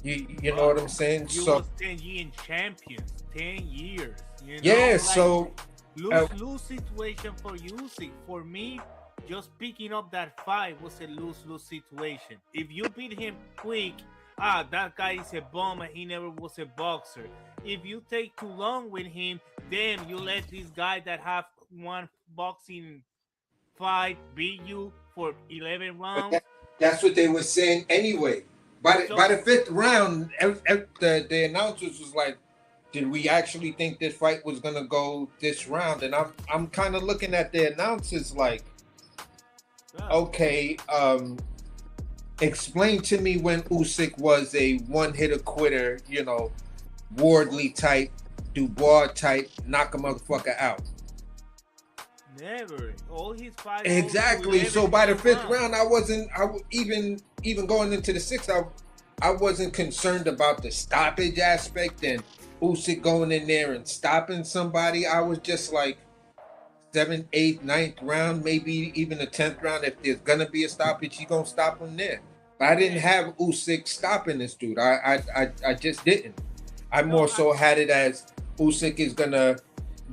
F: You know what I'm saying?
G: You
F: So
G: was 10 years champions, 10 years.
F: Yeah, so
G: lose situation for Usyk. For me, just picking up that fight was a lose situation. If you beat him quick, that guy is a bum and he never was a boxer. If you take too long with him, then you let this guy that have one boxing fight beat you for 11 rounds.
F: That's what they were saying anyway. By the 5th round, the announcers was like, did we actually think this fight was gonna go this round? And I'm kind of looking at the announcers like, okay, explain to me when Usyk was a one-hitter quitter, Wardley type, Dubois type, knock a motherfucker out.
G: Never. All his fights.
F: Exactly. So by the 5th round, even going into the 6th, I wasn't concerned about the stoppage aspect and Usyk going in there and stopping somebody. I was just like 7th, 8th, 9th round, maybe even the 10th round. If there's gonna be a stoppage, he gonna stop him there. But I didn't have Usyk stopping this dude. I just didn't. I more so had it as Usyk is gonna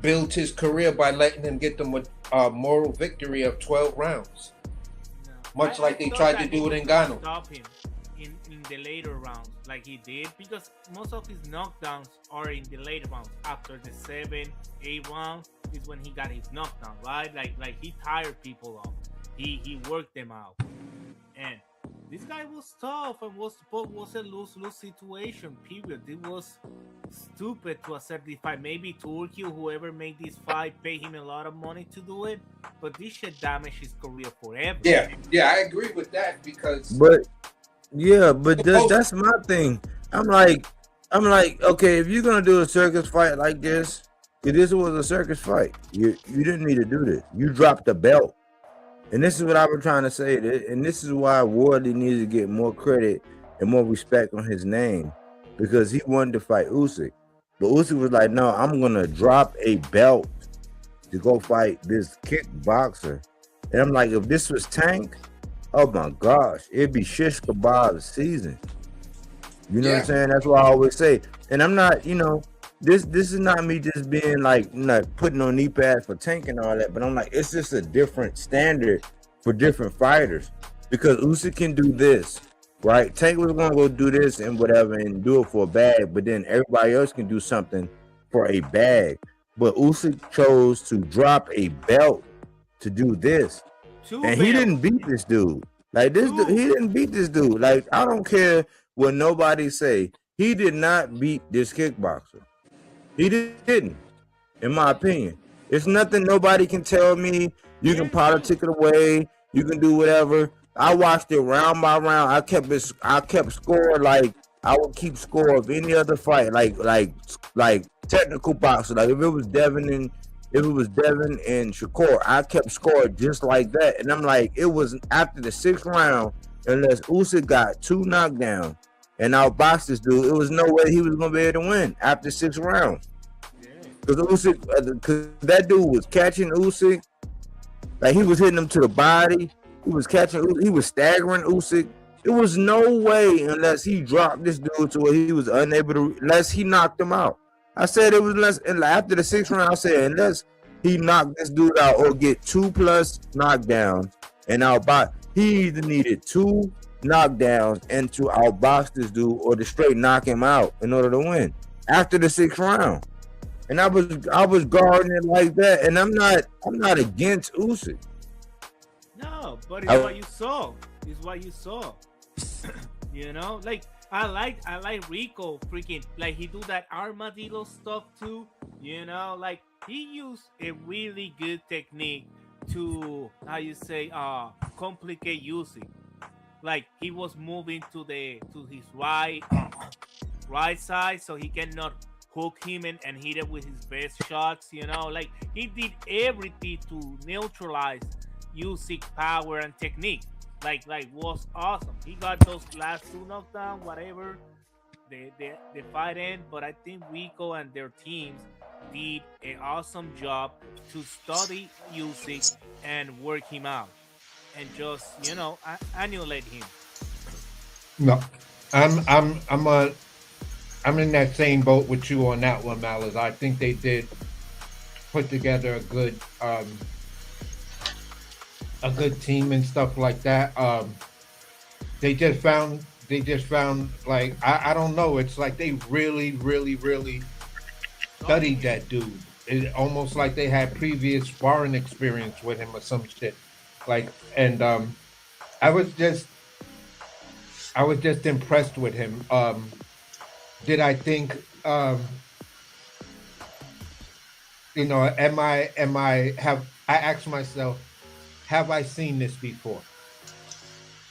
F: build his career by letting him get the moral victory of 12 rounds. Much like they tried to do it in Ghana.
G: Stop him in the later rounds, like he did, because most of his knockdowns are in the later rounds. After the 7, 8 rounds is when he got his knockdown, right? Like he tired people off. He worked them out, and this guy was tough and was a lose-lose situation, period. It was stupid to accept this fight. Maybe Turkey, whoever made this fight, pay him a lot of money to do it, but this shit damaged his career forever.
F: Yeah, I agree with that because.
E: But that's my thing. I'm like, okay, if you're gonna do a circus fight like this, if this was a circus fight, you didn't need to do this. You dropped the belt. And this is what I was trying to say. And this is why Wardley needs to get more credit and more respect on his name, because he wanted to fight Usyk. But Usyk was like, no, I'm going to drop a belt to go fight this kickboxer. And I'm like, if this was Tank, oh my gosh, it'd be shish kebab season. You know what I'm saying? That's what I always say. And I'm not, this is not me just being like, not putting on knee pads for Tank and all that, but I'm like, it's just a different standard for different fighters, because Usyk can do this, right? Tank was gonna go do this and whatever and do it for a bag, but then everybody else can do something for a bag. But Usyk chose to drop a belt to do this. and he didn't beat this dude. Like this, dude, he didn't beat this dude. Like I don't care what nobody say. He did not beat this kickboxer. He didn't, in my opinion. It's nothing nobody can tell me. You can politic it away. You can do whatever. I watched it round by round. I kept score like I would keep score of any other fight. Like technical boxing. Like if it was Devin and Shakur, I kept score just like that. And I'm like, it was after the 6th round, unless Usyk got 2 knockdowns and outboxed this dude, it was no way he was gonna be able to win after 6 rounds. Because that dude was catching Usyk, like he was hitting him to the body. He was staggering Usyk. It was no way unless he dropped this dude to where he was unable to, unless he knocked him out. I said it was after the 6th round. I said unless he knocked this dude out or get 2+ knockdowns and outbox, he either needed 2 knockdowns and to outbox this dude or to straight knock him out in order to win after the 6th round. And I was guarding it like that, and I'm not against Usyk.
G: No, but it's what you saw. It's what you saw. You know, like I like Rico freaking, like he do that armadillo stuff too. You know, like he used a really good technique to complicate Usyk. Like he was moving to his right side so he cannot hook him and hit it with his best shots. You know, like he did everything to neutralize Usyk's power and technique. Like was awesome. He got those last 2 knockdowns, whatever the fight end. But I think Rico and their teams did an awesome job to study Usyk and work him out and just annihilate him.
F: No, I'm in that same boat with you on that one, Malice. I think they did put together a good team and stuff like that. They just found like I don't know. It's like they really studied that dude. It almost like they had previous sparring experience with him or some shit. Like, and I was just impressed with him. Did I think I asked myself, have I seen this before?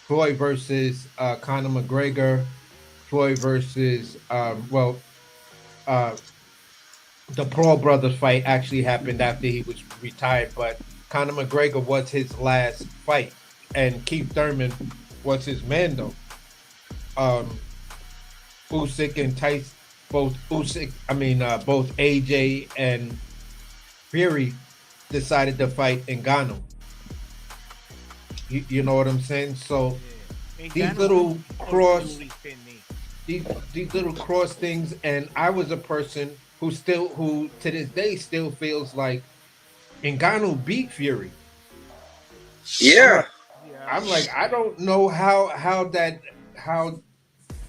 F: Floyd versus Conor McGregor, Floyd versus the Paul brothers fight actually happened after he was retired, but Conor McGregor was his last fight, and Keith Thurman was his man though. Usyk and Tyson, both AJ and Fury decided to fight Ngannou. You know what I'm saying? So these little cross things, and I was a person who to this day still feels like Ngannou beat Fury.
E: Yeah.
F: I'm like, I don't know how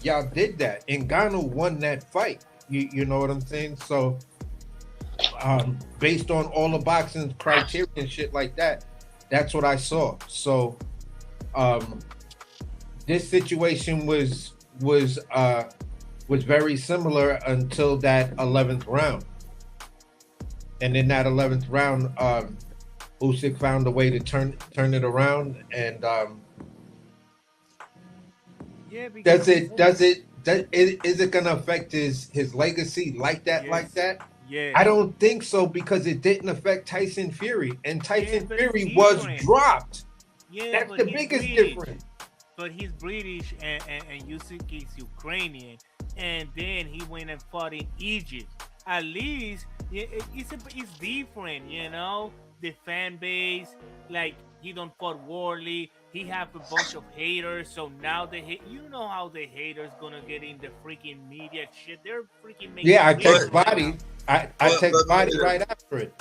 F: y'all did that. Ngannou won that fight. You know what I'm saying? So based on all the boxing criteria and shit like that, that's what I saw. So this situation was very similar until that 11th round. And in that 11th round, Usyk found a way to turn it around, and is it gonna affect his legacy like that? Yes. Like that?
G: Yeah.
F: I don't think so, because it didn't affect Tyson Fury, and Tyson Fury was dropped.
G: Yeah,
F: that's the biggest difference.
G: But he's British and Usyk is Ukrainian, and then he went and fought in Egypt. At least it's different, you know. The fan base, like he don't fought Warley. He have a bunch of haters, so now you know how the haters gonna get in the freaking media shit. They're freaking making.
F: Yeah, I text Body. I text Body right after it.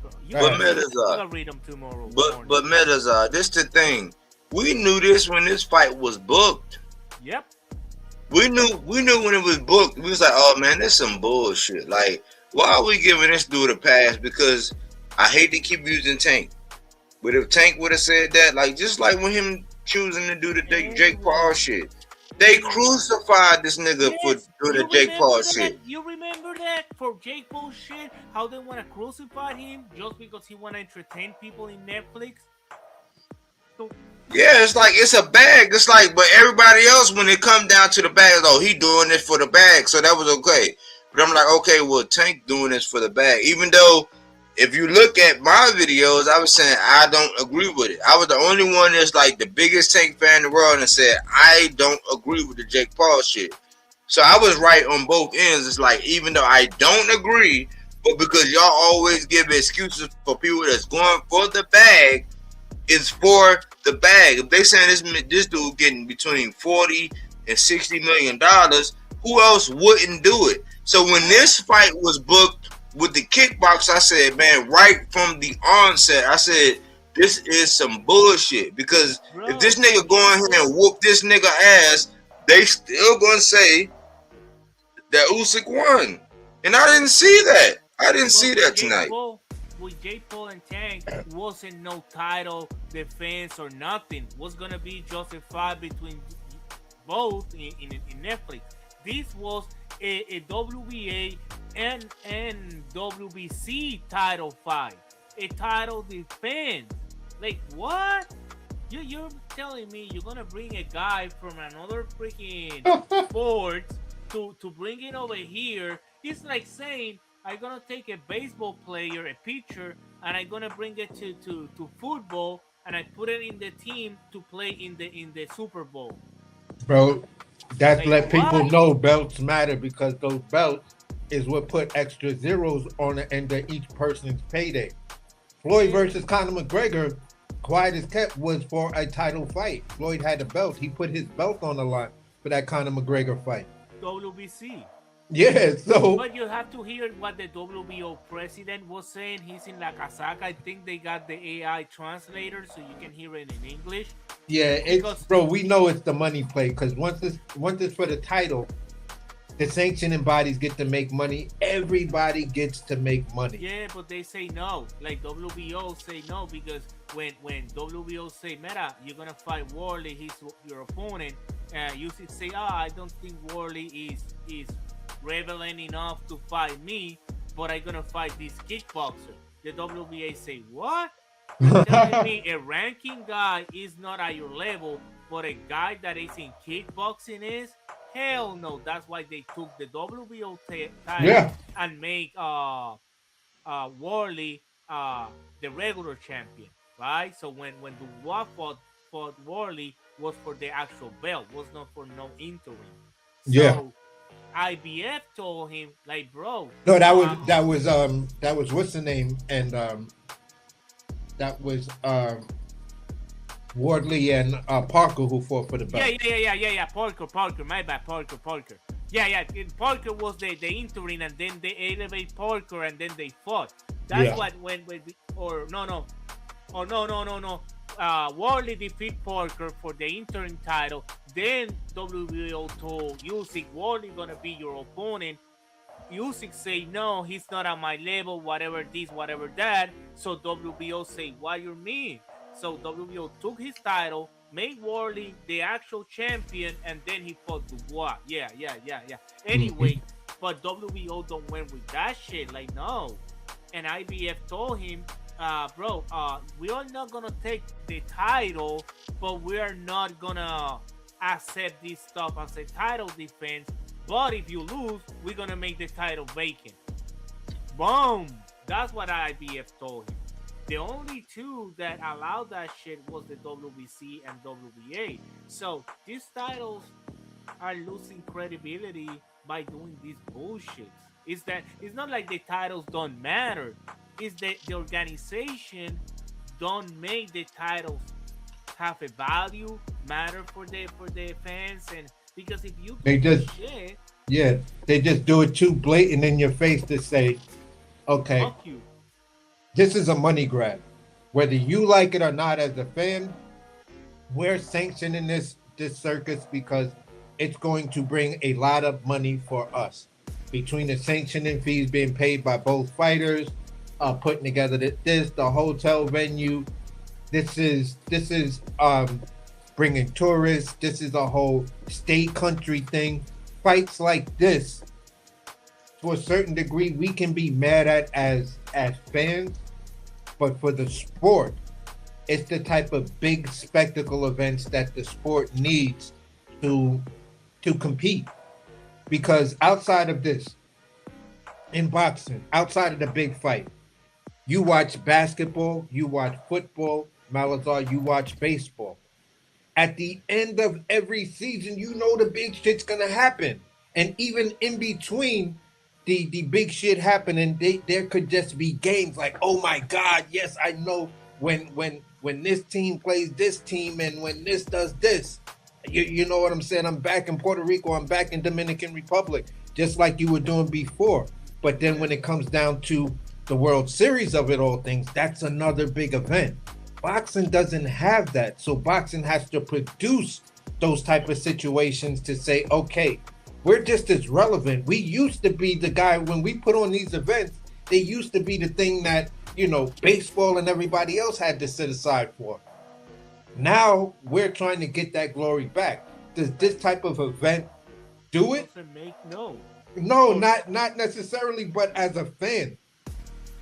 A: But Metazar,
G: read them tomorrow.
A: But Metazar, this the thing. We knew this when this fight was booked.
G: Yep.
A: We knew when it was booked. We was like, oh man, that's some bullshit. Like, why are we giving this dude a pass? Because I hate to keep using Tank.
E: But if Tank would have said that, like just like when him choosing to do the Jake Paul shit, they crucified this nigga for doing the Jake Paul shit.
G: You remember that for Jake Paul shit? How they want to crucify him just because he want to entertain people in Netflix? So,
E: Yeah, it's like it's a bag. It's like, but everybody else, when it come down to the bag, oh, he doing this for the bag, so that was okay. But I'm like, okay, well, Tank doing this for the bag. Even though, if you look at my videos, I was saying I don't agree with it. I was the only one that's like the biggest Tank fan in the world and said I don't agree with the Jake Paul shit. So I was right on both ends. It's like, even though I don't agree, but because y'all always give excuses for people that's going for the bag, it's for the bag. If they saying this dude getting between $40 and $60 million, who else wouldn't do it? So when this fight was booked with the kickbox, I said, man, right from the onset, I said, this is some bullshit. Because if this nigga go in here and whoop this nigga ass, they still gonna say that Usyk won. And I didn't see that. I didn't see that tonight.
G: With Jake Paul and Tank, wasn't no title defense or nothing. Was gonna be just a fight between both in Netflix. This was a WBA and WBC title fight, a title defense. Like what? You're telling me you're gonna bring a guy from another freaking sport to bring it over here? It's like saying, I'm gonna take a baseball player, a pitcher, and I'm gonna bring it to football, and I put it in the team to play in the Super Bowl.
F: Bro, that's
G: like,
F: let people know belts matter, because those belts is what put extra zeros on the end of each person's payday. Floyd versus Conor McGregor, quiet as kept, was for a title fight. Floyd had a belt. He put his belt on the line for that Conor McGregor fight.
G: WBC.
F: Yeah, so.
G: But you have to hear what the WBO president was saying. He's in La Casaca. I think they got the AI translator so you can hear it in English.
F: Yeah, bro, we know it's the money play, because once it's for the title, the sanctioning bodies get to make money. Everybody gets to make money.
G: Yeah, but they say no. Like WBO say no, because when WBO say, Meta, you're gonna fight Worley, he's your opponent. You say, I don't think Worley is relevant enough to fight me, but I'm gonna fight this kickboxer. The WBA say, what? You're telling me a ranking guy is not at your level, but a guy that is in kickboxing is? Hell no. That's why they took the WBO title and make Worley the regular champion, right? So when Dubois fought Worley, was for the actual belt, was not for no interim. So IBF told him, like, bro.
F: No, that was what's the name? And that was Wardley and Parker who fought for the belt.
G: Yeah. Parker. My bad, Parker. Yeah. Parker was the interim, and then they elevate Parker, and then they fought. That's what no. Wardley defeat Parker for the interim title. Then WBO told Usyk, Wardley gonna be your opponent. Usyk say, no, he's not at my level, whatever this, whatever that. So WBO say, what you mean? So WBO took his title, made Wardley the actual champion, and then he fought Dubois. Yeah. Anyway, but WBO don't went with that shit. Like, no. And IBF told him, bro, we are not gonna take the title, but we are not gonna accept this stuff as a title defense. But if you lose, we're gonna make the title vacant. Boom. That's what IBF told him. The only two that allowed that shit was the WBC and WBA. So these titles are losing credibility by doing these bullshits. It's not like the titles don't matter. It's that the organization don't make the titles have a value, matter for the fans, and because if you
F: they just do it too blatant in your face to say, okay,
G: fuck you.
F: This is a money grab. Whether you like it or not as a fan, we're sanctioning this circus because it's going to bring a lot of money for us. Between the sanctioning fees being paid by both fighters, putting together the hotel venue, This is bringing tourists. This is a whole state country thing. Fights like this, to a certain degree, we can be mad at as fans, but for the sport, it's the type of big spectacle events that the sport needs to compete. Because outside of this, in boxing, outside of the big fight, you watch basketball, you watch football, Malazar, you watch baseball. At the end of every season, you know the big shit's gonna happen. And even in between the big shit happening, there could just be games like, oh my God, yes, I know when this team plays this team and when this does this. You know what I'm saying? I'm back in Puerto Rico, I'm back in Dominican Republic, just like you were doing before. But then when it comes down to the World Series of it all things, that's another big event. Boxing doesn't have that. So boxing has to produce those type of situations to say, okay, we're just as relevant. We used to be the guy when we put on these events, they used to be the thing that, you know, baseball and everybody else had to sit aside for. Now we're trying to get that glory back. Does this type of event do it?
G: No.
F: No, not necessarily, but as a fan,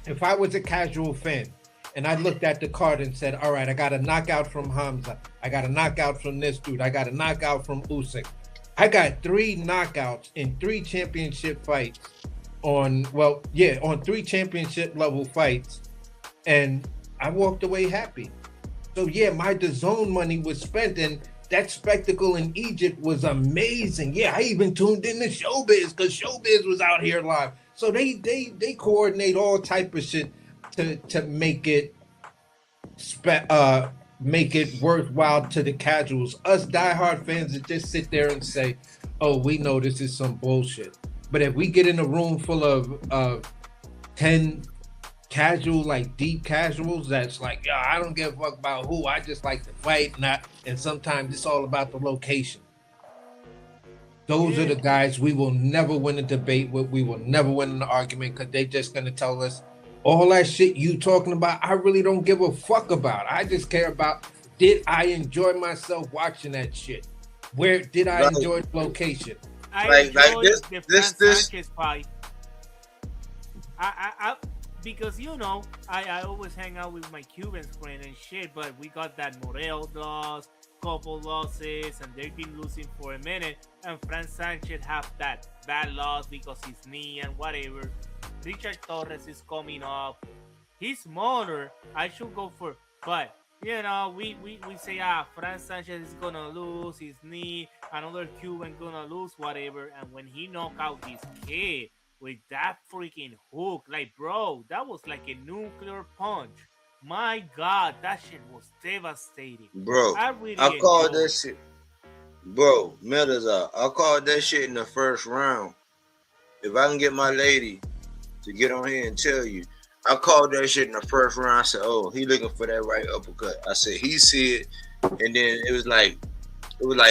F: if I was a casual fan and I looked at the card and said, all right, I got a knockout from Hamza, I got a knockout from this dude, I got a knockout from Usyk. I got 3 knockouts in 3 championship fights on 3 championship level fights, and I walked away happy. So yeah, my DAZN money was spent, and that spectacle in Egypt was amazing. Yeah, I even tuned in to Showbiz because Showbiz was out here live. So they coordinate all type of shit to make it worthwhile to the casuals. Us diehard fans that just sit there and say, "Oh, we know this is some bullshit." But if we get in a room full of 10 casual, like deep casuals, that's like, yo, I don't give a fuck about who, I just like to fight, and sometimes it's all about the location. Those are the guys we will never win a debate with, we will never win an argument, because they just gonna tell us all that shit you talking about, I really don't give a fuck about. I just care about, did I enjoy myself watching that shit? Where did I enjoy the location?
G: I enjoyed the Fran Sanchez fight. I because you know I always hang out with my Cuban friend and shit, but we got that Morel loss, couple losses, and they've been losing for a minute. And Fran Sanchez have that bad loss because his knee and whatever. Richard Torres is coming up. He's smaller. I should go for, but you know we say Fran Sanchez is gonna lose his knee, another Cuban gonna lose whatever, and when he knock out this kid with that freaking hook, like, bro, that was like a nuclear punch. My God, that shit was devastating.
H: Bro,
G: I
H: called that shit. Bro, I called that shit in the first round. If I can get my lady to get on here and tell you, I called that shit in the first round. I said, oh, he looking for that right uppercut. I said, he see it. And then it was like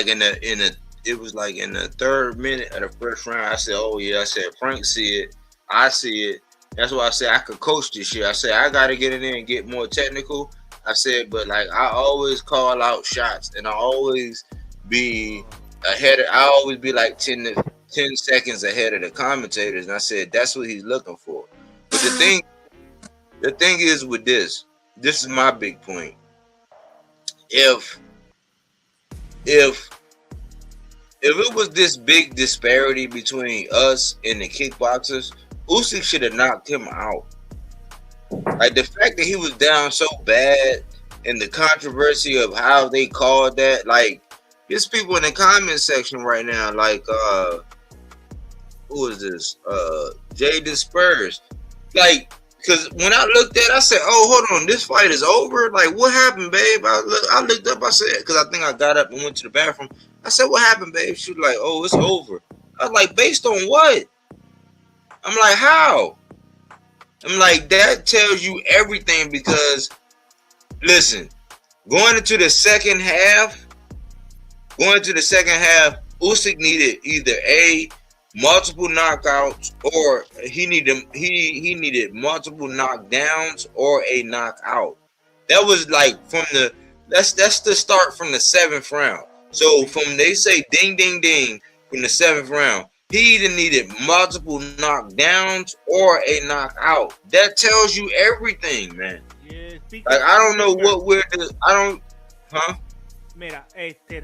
H: in the 3rd minute of the first round. I said, oh yeah. I said, Frank see it. I see it. That's why I said I could coach this shit. I said, I got to get in there and get more technical. I said, but like, I always call out shots, and I always be I always be like 10 seconds ahead of the commentators. And I said, that's what he's looking for. But the thing is with this is my big point. If it was this big disparity between us and the kickboxers, Usyk should have knocked him out. Like, the fact that he was down so bad and the controversy of how they called that, like, there's people in the comment section right now, like, who is this? Jaden Spurs. Like, because when I looked at it, I said, oh, hold on, this fight is over? Like, what happened, babe? I looked up, I said, because I think I got up and went to the bathroom. I said, what happened, babe? She was like, oh, it's over. I was like, based on what? I'm like, how? I'm like, that tells you everything, because, listen, going into the second half, Usyk needed either multiple knockouts, or he needed multiple knockdowns or a knockout. That was like from the that's the start from the 7th round. So from they say ding ding ding from the 7th round, he either needed multiple knockdowns or a knockout. That tells you everything, man.
G: Yes,
H: Like
G: because
H: I don't know
G: remember,
H: what we're I don't huh?
G: mira,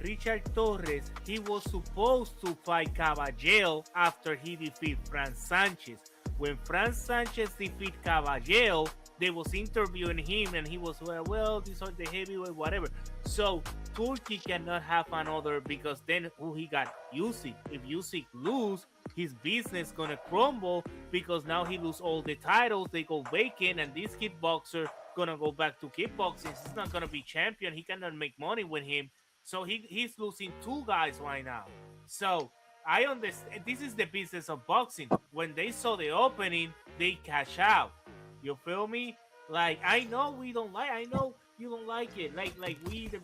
G: Richard Torres, he was supposed to fight Caballero after he defeat Frank Sanchez. When Frank Sanchez defeat Caballero, they was interviewing him and he was, well, these are the heavyweight, whatever. So Turkey cannot have another because then he got Usyk. If Usyk lose, his business gonna crumble because now he lose all the titles, they go vacant, and this kickboxer gonna go back to kickboxing. He's not gonna be champion. He cannot make money with him. So he's losing two guys right now. So I understand this is the business of boxing. When they saw the opening, they cash out. You feel me? Like I know we don't like. I know you don't like it. Like we the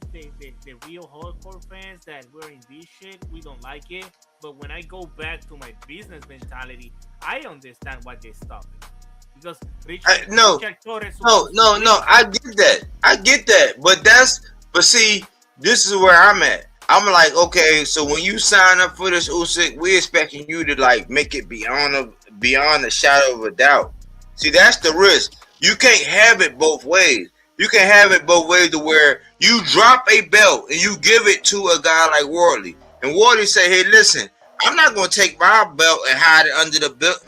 G: real hardcore fans that we're in this shit, we don't like it. But when I go back to my business mentality, I understand why they stop it. Because
H: No,
G: Richard Torres
H: no. I get that. I get that. But see, this is where I'm at. I'm like, okay, so when you sign up for this Usyk, we expecting you to like make it beyond a shadow of a doubt. See, that's the risk. You can't have it both ways. You can have it both ways to where you drop a belt and you give it to a guy like Wardley, and Wardley say, "Hey, listen, I'm not going to take my belt and hide it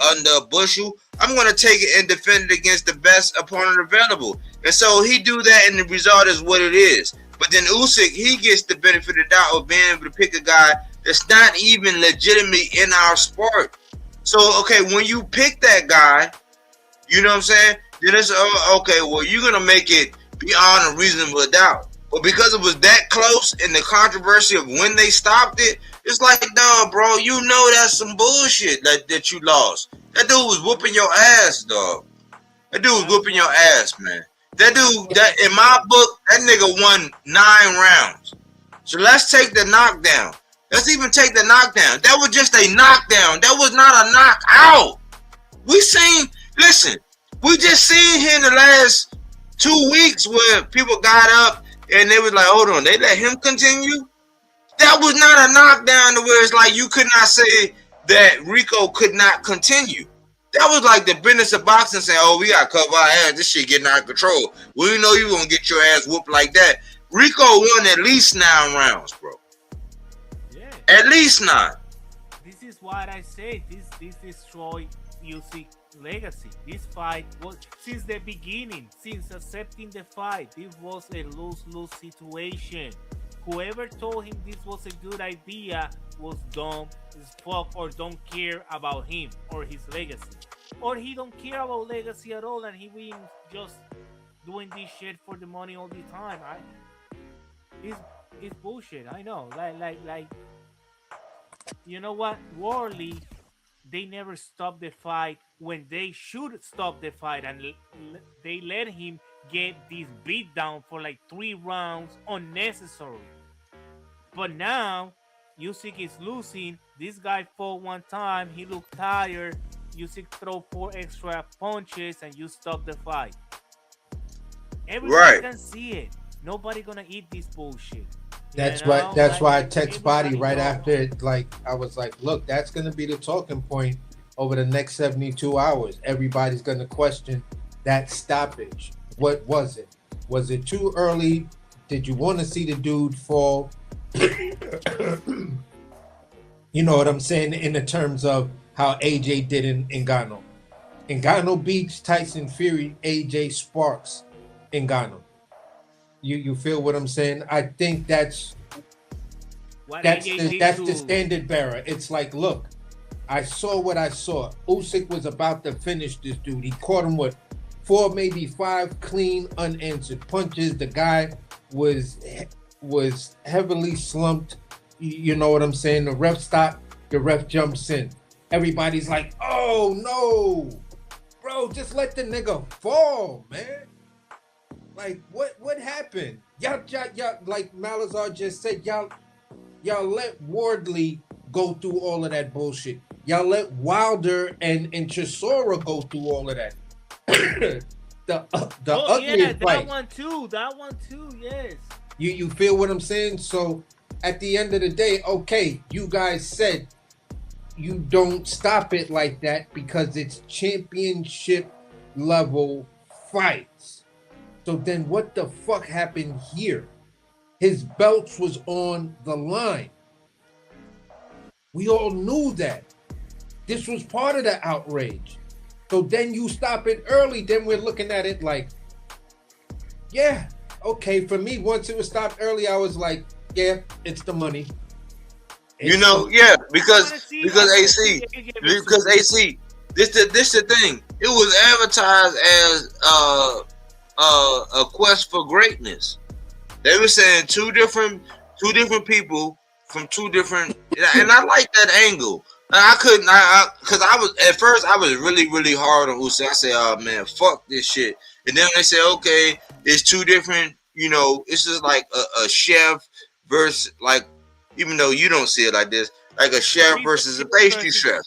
H: under a bushel. I'm going to take it and defend it against the best opponent available." And so he do that, and the result is what it is. But then Usyk, he gets the benefit of the doubt of being able to pick a guy that's not even legitimately in our sport. So, okay, when you pick that guy, you know what I'm saying? Then it's, okay, well, you're going to make it beyond a reasonable doubt. But because it was that close in the controversy of when they stopped it, it's like, no, bro, you know that's some bullshit that you lost. That dude was whooping your ass, dog. That dude was whooping your ass, man. That dude, that in my book, that nigga won 9 rounds. So let's take the knockdown. Let's even take the knockdown. That was just a knockdown. That was not a knockout. We just seen here in the last 2 weeks where people got up and they was like, hold on, they let him continue? That was not a knockdown to where it's like you could not say that Rico could not continue. That was like the business of boxing saying, oh, we got to cover our ass. This shit getting out of control. We know you going to get your ass whooped like that. Rico won at least 9 rounds, bro.
G: Yeah.
H: At least 9.
G: This is what I say. This destroyed Usyk legacy. This fight was since the beginning, since accepting the fight, this was a lose-lose situation. Whoever told him this was a good idea was dumb as fuck or don't care about him or his legacy. Or he don't care about legacy at all and he been just doing this shit for the money all the time. It's bullshit. I know. Like you know what? Worley, they never stopped the fight when they should stop the fight, and they let him get this beat down for like 3 rounds unnecessary. But now Usyk is losing. This guy fought one time. He looked tired. Usyk throw 4 extra punches and you stop the fight. Everybody can see it. Nobody gonna eat this bullshit.
F: That's why I text Body right after it. Like I was like, look, that's gonna be the talking point over the next 72 hours. Everybody's gonna question that stoppage. What was it? Was it too early? Did you want to see the dude fall? You know what I'm saying in the terms of how AJ did in Ngannou. Ngannou beats Tyson Fury, AJ sparks Ngannou. You feel what I'm saying? I think that's the standard bearer. It's like, look, I saw what I saw. Usyk was about to finish this dude. He caught him with 4, maybe 5 clean, unanswered punches. The guy was heavily slumped. You know what I'm saying? The ref stopped. The ref jumps in. Everybody's like, oh no, bro, just let the nigga fall, man. Like, what happened? Y'all, like Malazar just said, y'all let Wardley go through all of that bullshit. Y'all let Wilder and Chisora go through all of that. the
G: Oh
F: ugliest
G: yeah,
F: fight.
G: That one too. Yes.
F: You feel what I'm saying? So at the end of the day, okay, you guys said you don't stop it like that because it's championship level fights. So then what the fuck happened here? His belts was on the line. We all knew that. This was part of the outrage. So then you stop it early, then we're looking at it like, yeah, okay. For me, once it was stopped early, I was like, yeah, it's the money.
H: You know, yeah, because AC, this the thing. It was advertised as a quest for greatness. They were saying two different people from two different, and I like that angle. I couldn't, because I was at first I was really hard on Usyk. I said, oh man, fuck this shit. And then they said, okay, it's two different. You know, it's just like a chef versus like, even though you don't see it like this, like a chef versus a pastry chef.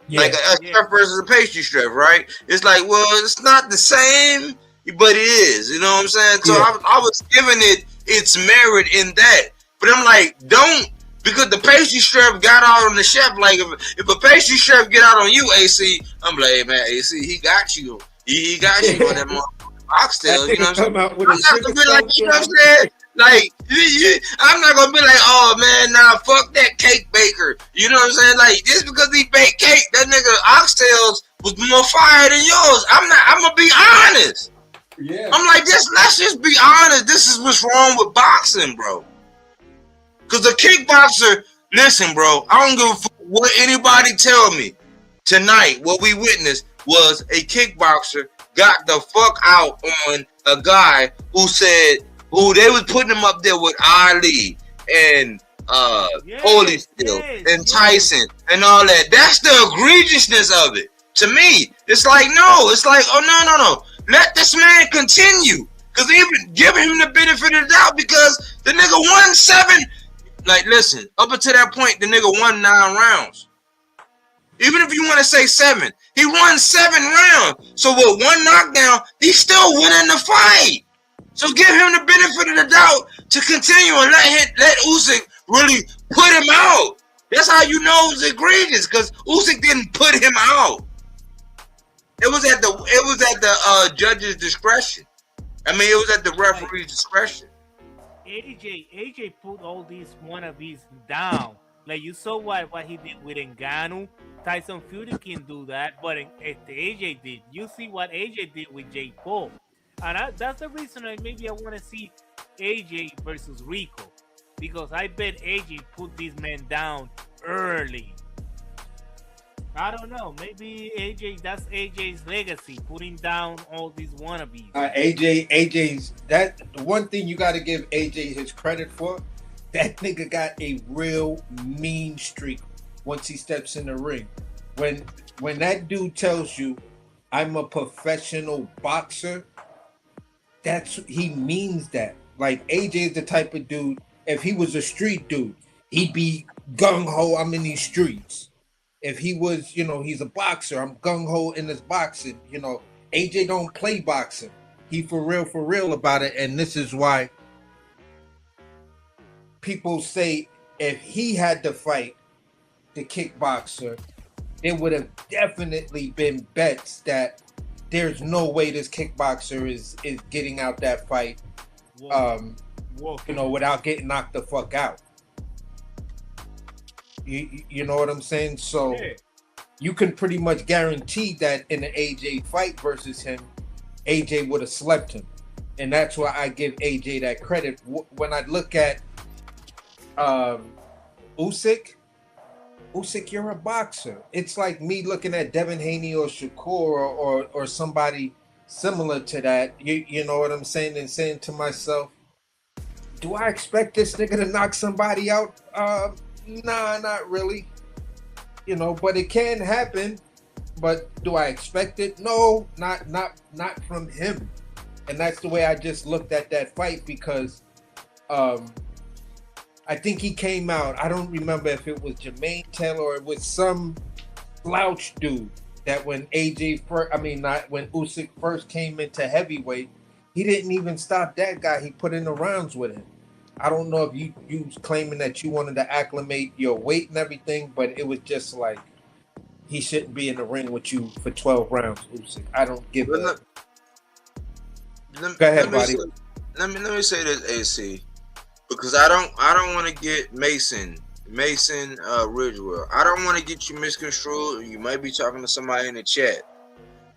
F: Yeah.
H: Like a chef versus a pastry chef, right? It's like, well, it's not the same, but it is. You know what I'm saying? So
F: Yeah.
H: I was giving it its merit in that. But I'm like, don't, because the pastry chef got out on the chef. Like, if a pastry chef get out on you, AC, I'm like, hey, man, AC, he got you. He got you on that oxtail. You know what I'm saying? I'm not gonna be like, you know what I'm saying? Like, I'm not gonna be like, oh man, nah, fuck that cake baker. You know what I'm saying? Like, just because he baked cake, that nigga oxtails was more fire than yours. I'm gonna be honest.
F: Yeah.
H: I'm like, let's just be honest. This is what's wrong with boxing, bro. Cause the kickboxer, listen, bro, I don't give a fuck what anybody tell me. Tonight, what we witnessed was a kickboxer got the fuck out on a guy who said, who they was putting him up there with Ali and Holyfield and Tyson and all that. That's the egregiousness of it. To me, it's like, no, it's like, oh no. Let this man continue. Cause even giving him the benefit of the doubt, because the nigga won 7. Like, listen, up until that point, the nigga won 9 rounds. Even if you want to say 7, he won 7 rounds. So with 1 knockdown, he's still winning the fight. So give him the benefit of the doubt to continue and let Usyk really put him out. That's how you know it's egregious, because Usyk didn't put him out. It was at the judge's discretion. I mean, it was at the referee's discretion.
G: AJ put all these wannabes down. Like, you saw what he did with Ngannou. Tyson Fury can do that, but AJ did. You see what AJ did with Jake Paul. And that's the reason maybe I want to see AJ versus Rico. Because I bet AJ put these men down early. I don't know. Maybe that's AJ's legacy, putting down all these wannabes.
F: AJ's, that the one thing you got to give AJ his credit for, that nigga got a real mean streak once he steps in the ring. When that dude tells you, I'm a professional boxer, he means that. Like, AJ is the type of dude, if he was a street dude, he'd be gung-ho, I'm in these streets. If he was, he's a boxer, I'm gung-ho in this boxing. AJ don't play boxing. He for real about it. And this is why people say if he had to fight the kickboxer, it would have definitely been bets that there's no way this kickboxer is getting out that fight, without getting knocked the fuck out. You know what I'm saying? So you can pretty much guarantee that in the AJ fight versus him, AJ would have slept him. And that's why I give AJ that credit. When I look at Usyk, you're a boxer. It's like me looking at Devin Haney or Shakur or somebody similar to that. You know what I'm saying? And saying to myself, do I expect this nigga to knock somebody out? Nah, not really. But it can happen. But do I expect it? No, not from him. And that's the way I just looked at that fight, because I think he came out, I don't remember if it was Jermaine Taylor or it was some slouch dude. that when AJ first, I mean, not when Usyk first came into heavyweight, he didn't even stop that guy. He put in the rounds with him. I don't know if you was claiming that you wanted to acclimate your weight and everything, but it was just like he shouldn't be in the ring with you for 12 rounds, Usyk. I don't give a. Go ahead, buddy.
H: Let me say this, AC, because I don't want to get Mason Ridgewell. I don't want to get you misconstrued. You might be talking to somebody in the chat,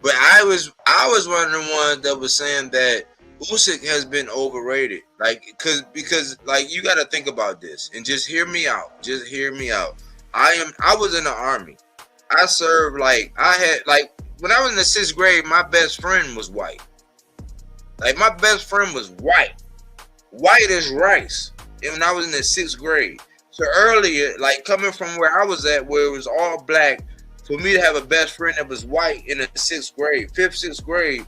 H: but I was one of the ones that was saying that Usyk has been overrated. Like, because like you got to think about this and just hear me out. Just hear me out. I was in the army. I served when I was in the 6th grade, my best friend was white. Like, my best friend was white as rice. And when I was in the 6th grade. So earlier, like coming from where I was at, where it was all black, for me to have a best friend that was white in the 6th grade, 5th, 6th grade,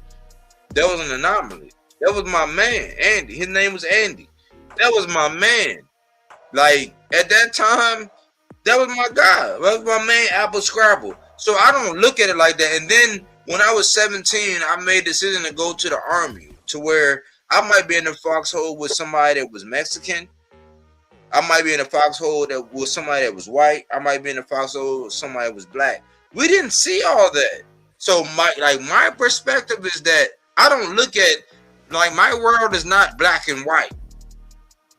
H: that was an anomaly. That was my man, Andy. His name was Andy. That was my man. Like, at that time, that was my guy. That was my man, Apple Scrabble. So I don't look at it like that. And then when I was 17, I made a decision to go to the army, to where I might be in the foxhole with somebody that was Mexican. I might be in a foxhole that was somebody that was white. I might be in a foxhole with somebody that was black. We didn't see all that. So my perspective is that I don't look at, like, my world is not black and white.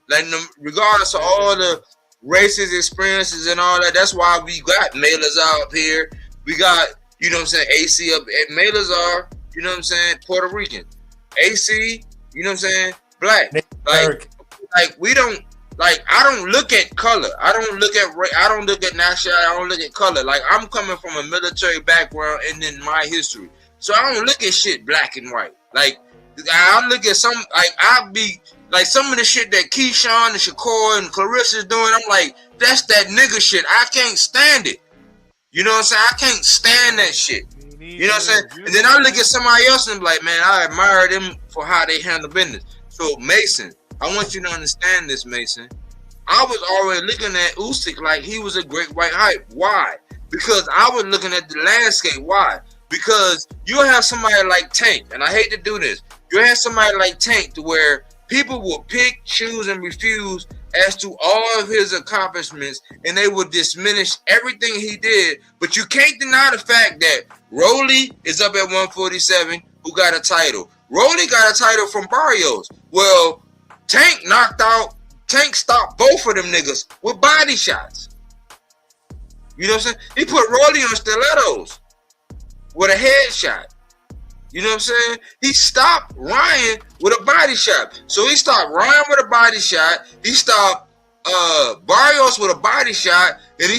H: Like, regardless of all the racist experiences and all that, that's why we got Malazar up here. We got, you know what I'm saying, AC up at Malazar, you know what I'm saying, Puerto Rican. AC, you know what I'm saying, black. Like we don't, like, I don't look at color. I don't look at nationality. I don't look at color. Like, I'm coming from a military background and then my history. So I don't look at shit black and white. Like, I look at some, like, I'll be, like, some of the shit that Keyshawn and Shakur and Clarissa's doing, I'm like, that's that nigga shit. I can't stand it. You know what I'm saying? I can't stand that shit. You know what I'm saying? And then I look at somebody else and be like, man, I admire them for how they handle business. So, Mason, I want you to understand this, Mason. I was already looking at Usyk like he was a great white hype. Why? Because I was looking at the landscape. Why? Because you'll have somebody like Tank, and I hate to do this. You'll have somebody like Tank to where people will pick, choose, and refuse as to all of his accomplishments, and they will diminish everything he did. But you can't deny the fact that Rolly is up at 147, who got a title. Rolly got a title from Barrios. Well, Tank stopped both of them niggas with body shots. You know what I'm saying? He put Rolly on stilettos with a headshot. You know what I'm saying? He stopped Ryan with a body shot. So he stopped Ryan with a body shot. He stopped Barrios with a body shot. And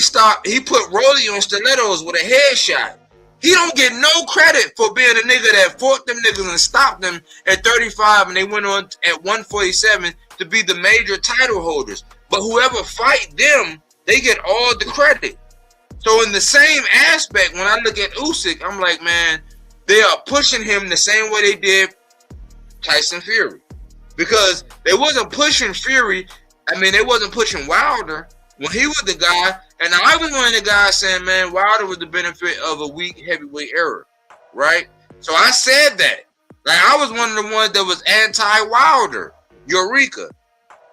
H: he put Rolly on stilettos with a headshot. He don't get no credit for being a nigga that fought them niggas and stopped them at 35 and they went on at 147 to be the major title holders. But whoever fight them, they get all the credit. So in the same aspect, when I look at Usyk, I'm like, man, they are pushing him the same way they did Tyson Fury. Because they wasn't pushing Fury. I mean, they wasn't pushing Wilder when he was the guy. And I was one of the guys saying, man, Wilder was the benefit of a weak heavyweight era, right? So I said that. Like, I was one of the ones that was anti-Wilder, Eureka,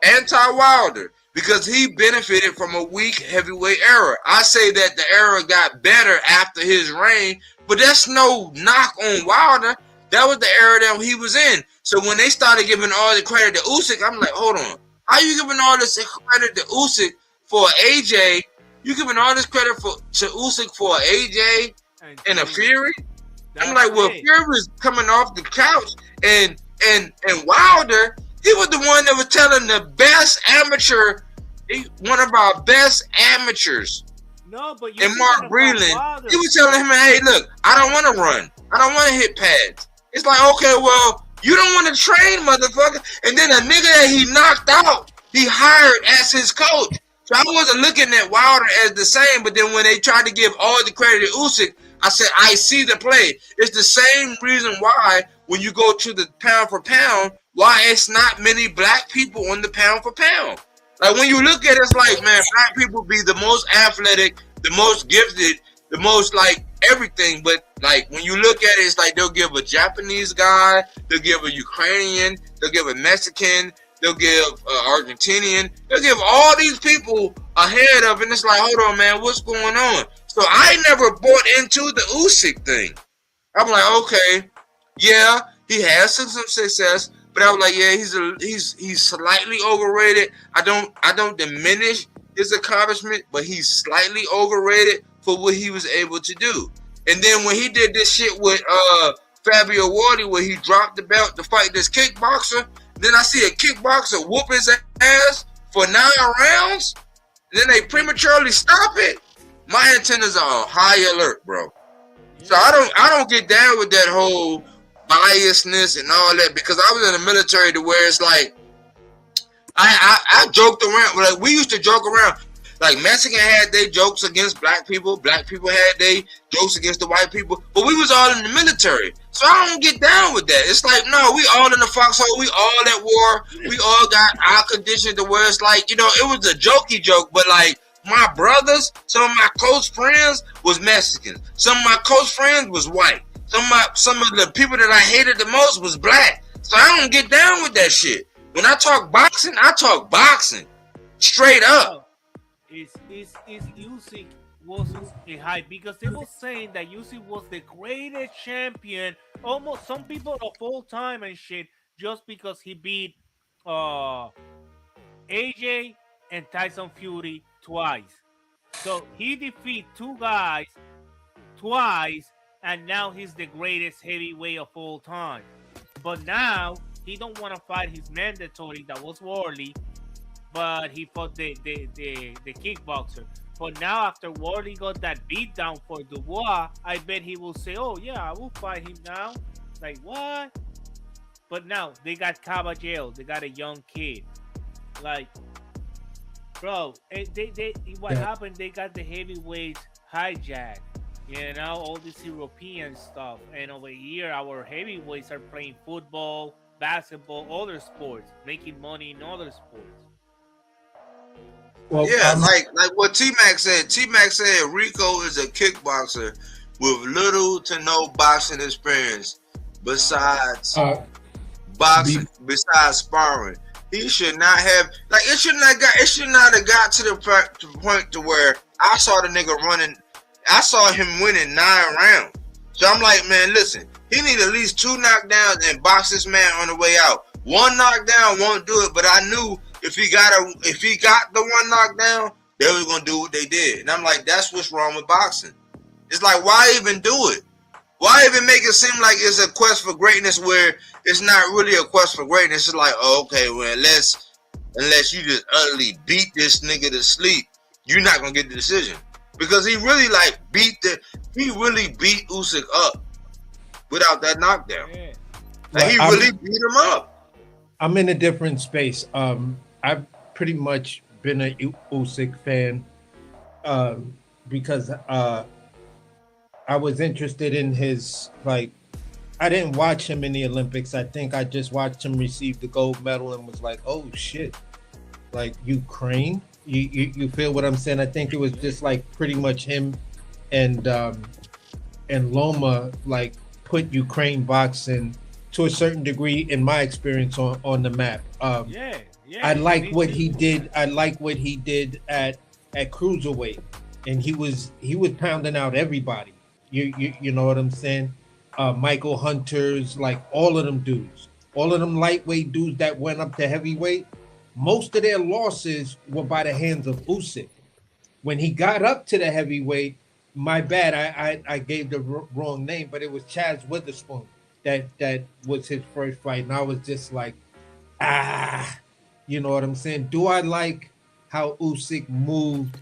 H: anti-Wilder, because he benefited from a weak heavyweight era. I say that the era got better after his reign, but that's no knock on Wilder. That was the era that he was in. So when they started giving all the credit to Usyk, I'm like, hold on. How you giving all this credit to Usyk for AJ? You giving all this credit to Usyk for AJ and a Fury? I'm like, well, Fury was coming off the couch, and Wilder, he was the one that was telling the best amateur, one of our best amateurs.
G: No, but
H: and Mark Breland, he was telling him, hey, look, I don't want to run. I don't want to hit pads. It's like, okay, well, you don't want to train, motherfucker. And then a nigga that he knocked out, he hired as his coach. So I wasn't looking at Wilder as the same, but then when they tried to give all the credit to Usyk, I said, I see the play. It's the same reason why when you go to the pound for pound, why it's not many black people on the pound for pound. Like, when you look at it, it's like, man, black people be the most athletic, the most gifted, the most, like,
E: everything. But like when you look at it, it's like they'll give a Japanese guy, they'll give a Ukrainian, they'll give a Mexican, they'll give Argentinian, they'll give all these people ahead of it. And it's like, hold on, man, what's going on? So I never bought into the Usyk thing. I'm like, okay, yeah, he has some success, but I was like, yeah, he's slightly overrated. I don't diminish his accomplishment, but he's slightly overrated for what he was able to do. And then when he did this shit with Fabio Wardy, where he dropped the belt to fight this kickboxer, then I see a kickboxer whoop his ass for 9 rounds, and then they prematurely stop it. My antennas are on high alert, bro. So I don't get down with that whole biasness and all that, because I was in the military to where it's like I joked around. Like we used to joke around. Like Mexican had their jokes against black people had their jokes against the white people, but we was all in the military. So I don't get down with that. It's like, no, we all in the foxhole, we all at war, we all got our conditions to where it's like, it was a jokey joke, but like my brothers, some of my close friends was Mexicans. Some of my close friends was white. Some of the people that I hated the most was black. So I don't get down with that shit. When I talk boxing, I talk boxing. Straight up.
G: Is Usyk was a hype, because they were saying that Usyk was the greatest champion, almost some people of all time and shit, just because he beat AJ and Tyson Fury twice. So he defeated 2 guys twice, and now he's the greatest heavyweight of all time. But now he don't want to fight his mandatory that was Warley, but he fought the kickboxer. But now after Warley got that beat down for Dubois, I bet he will say, "Oh yeah, I will fight him now." Like what? But now they got Caballero, they got a young kid. Like, bro, what happened? They got the heavyweights hijacked. All this European stuff. And over here, our heavyweights are playing football, basketball, other sports, making money in other sports.
E: Well, yeah, like what T-Mac said. T-Mac said Rico is a kickboxer with little to no boxing experience besides boxing, besides sparring. He should not have, it should not have got to the point to where I saw the nigga running. I saw him winning 9 rounds. So I'm like, man, listen, he need at least 2 knockdowns and box this man on the way out. 1 knockdown won't do it, but I knew if he got the 1 knockdown, they was gonna do what they did. And I'm like, that's what's wrong with boxing. It's like, why even do it? Why even make it seem like it's a quest for greatness where it's not really a quest for greatness? It's like, oh, okay, well, unless you just utterly beat this nigga to sleep, you're not gonna get the decision. Because he really beat Usyk up without that knockdown. Yeah. He really beat him up.
F: I'm in a different space. I've pretty much been a Usyk fan because I was interested in his, I didn't watch him in the Olympics. I think I just watched him receive the gold medal and was like, oh shit, Ukraine. You feel what I'm saying? I think it was just pretty much him and Loma put Ukraine boxing to a certain degree, in my experience, on the map. I like what he did. I like what he did at cruiserweight, and he was pounding out everybody. You know what I'm saying? Michael Hunters, all of them dudes, all of them lightweight dudes that went up to heavyweight. Most of their losses were by the hands of Usyk. When he got up to the heavyweight, my bad, I gave the wrong name, but it was Chaz Witherspoon that was his first fight, and I was just like, you know what I'm saying? Do I like how Usyk moved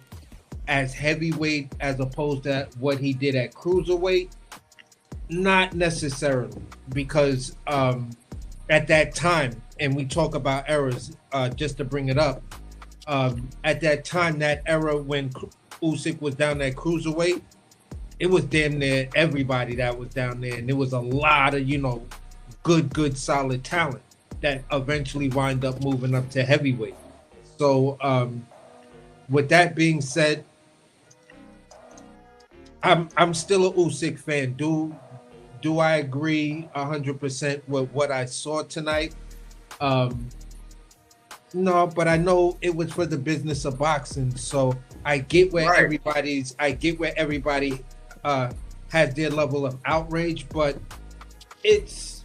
F: as heavyweight as opposed to what he did at cruiserweight? Not necessarily, because at that time, and we talk about eras, just to bring it up, at that time, that era when Usyk was down at cruiserweight, it was damn near everybody that was down there, and there was a lot of, good, solid talent that eventually wind up moving up to heavyweight. So with that being said, I'm still a Usyk fan. Do I agree 100% with what I saw tonight? No, but I know it was for the business of boxing, so I get where everybody has their level of outrage, but it's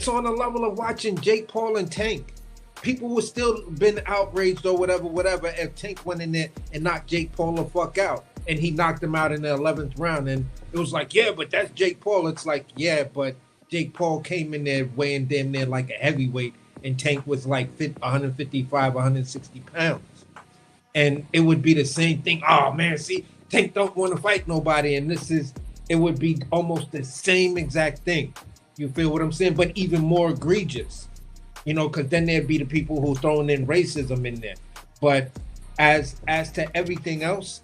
F: on a level of watching Jake Paul and Tank. People would still been outraged or whatever if Tank went in there and knocked Jake Paul the fuck out, and he knocked him out in the 11th round, and it was like, yeah, but that's Jake Paul. It's like, yeah, but Jake Paul came in there weighing damn near like a heavyweight, and Tank was like 155, 160 pounds. And it would be the same thing. Oh man, see, Tank don't want to fight nobody, and it would be almost the same exact thing. You feel what I'm saying? But even more egregious, because then there'd be the people who throwing in racism in there. But as to everything else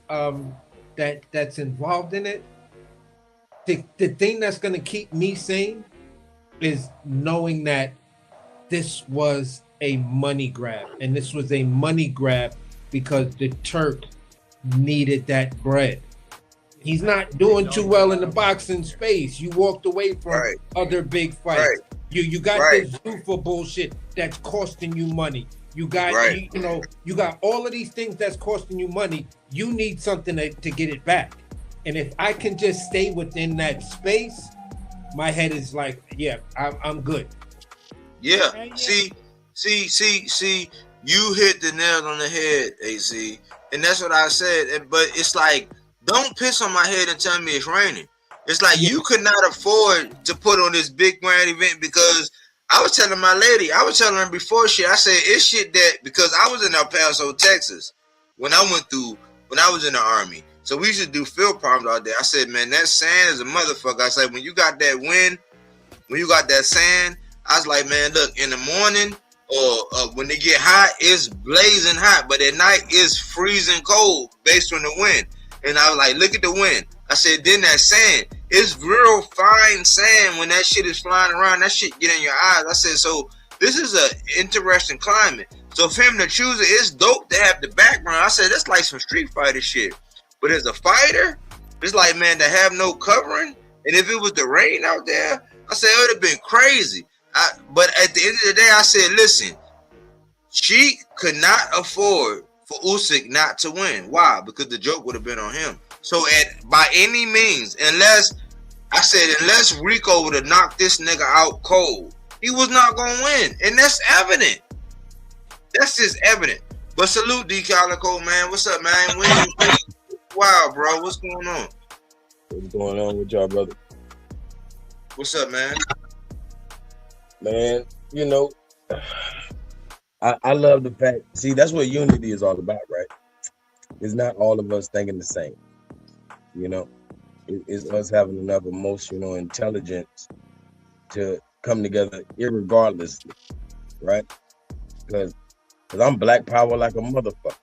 F: that's involved in it, the thing that's going to keep me sane is knowing that this was a money grab, and this was a money grab because the Turk needed that bread. He's not doing too well in the boxing space. You walked away from other big fights.
H: Right.
F: You got this Zuffa bullshit that's costing you money. You got you got all of these things that's costing you money. You need something to get it back. And if I can just stay within that space, my head is like, yeah, I'm good.
H: Yeah. See, you hit the nail on the head, AZ. And that's what I said. But it's like, don't piss on my head and tell me it's raining. It's like you could not afford to put on this big grand event, because I was telling my lady, I was telling her before shit, I said it's shit that, because I was in El Paso, Texas, when I was in the Army. So we used to do field problems out there. I said, man, that sand is a motherfucker. I said, when you got that wind, when you got that sand, I was like, man, look, in the morning or when they get hot, it's blazing hot, but at night it's freezing cold based on the wind. And I was like, look at the wind. I said, then that sand, it's real fine sand. When that shit is flying around, that shit get in your eyes. I said, so this is an interesting climate. So for him to choose it, it's dope to have the background. I said, that's like some Street Fighter shit. But as a fighter, it's like, man, to have no covering. And if it was the rain out there, I said, it would have been crazy. But at the end of the day, I said, listen, she could not afford for Usyk not to win. Why? Because the joke would have been on him. So by any means, unless Rico would have knocked this nigga out cold, he was not going to win. And that's evident. That's just evident. But salute D Calico, man. What's up, man? Wow, bro. What's going on?
I: What's going on with y'all, brother?
H: What's up, man?
I: Man, I love the fact. See, that's what unity is all about, right? It's not all of us thinking the same. It's us having enough emotional intelligence to come together irregardlessly, right? Because I'm black power like a motherfucker.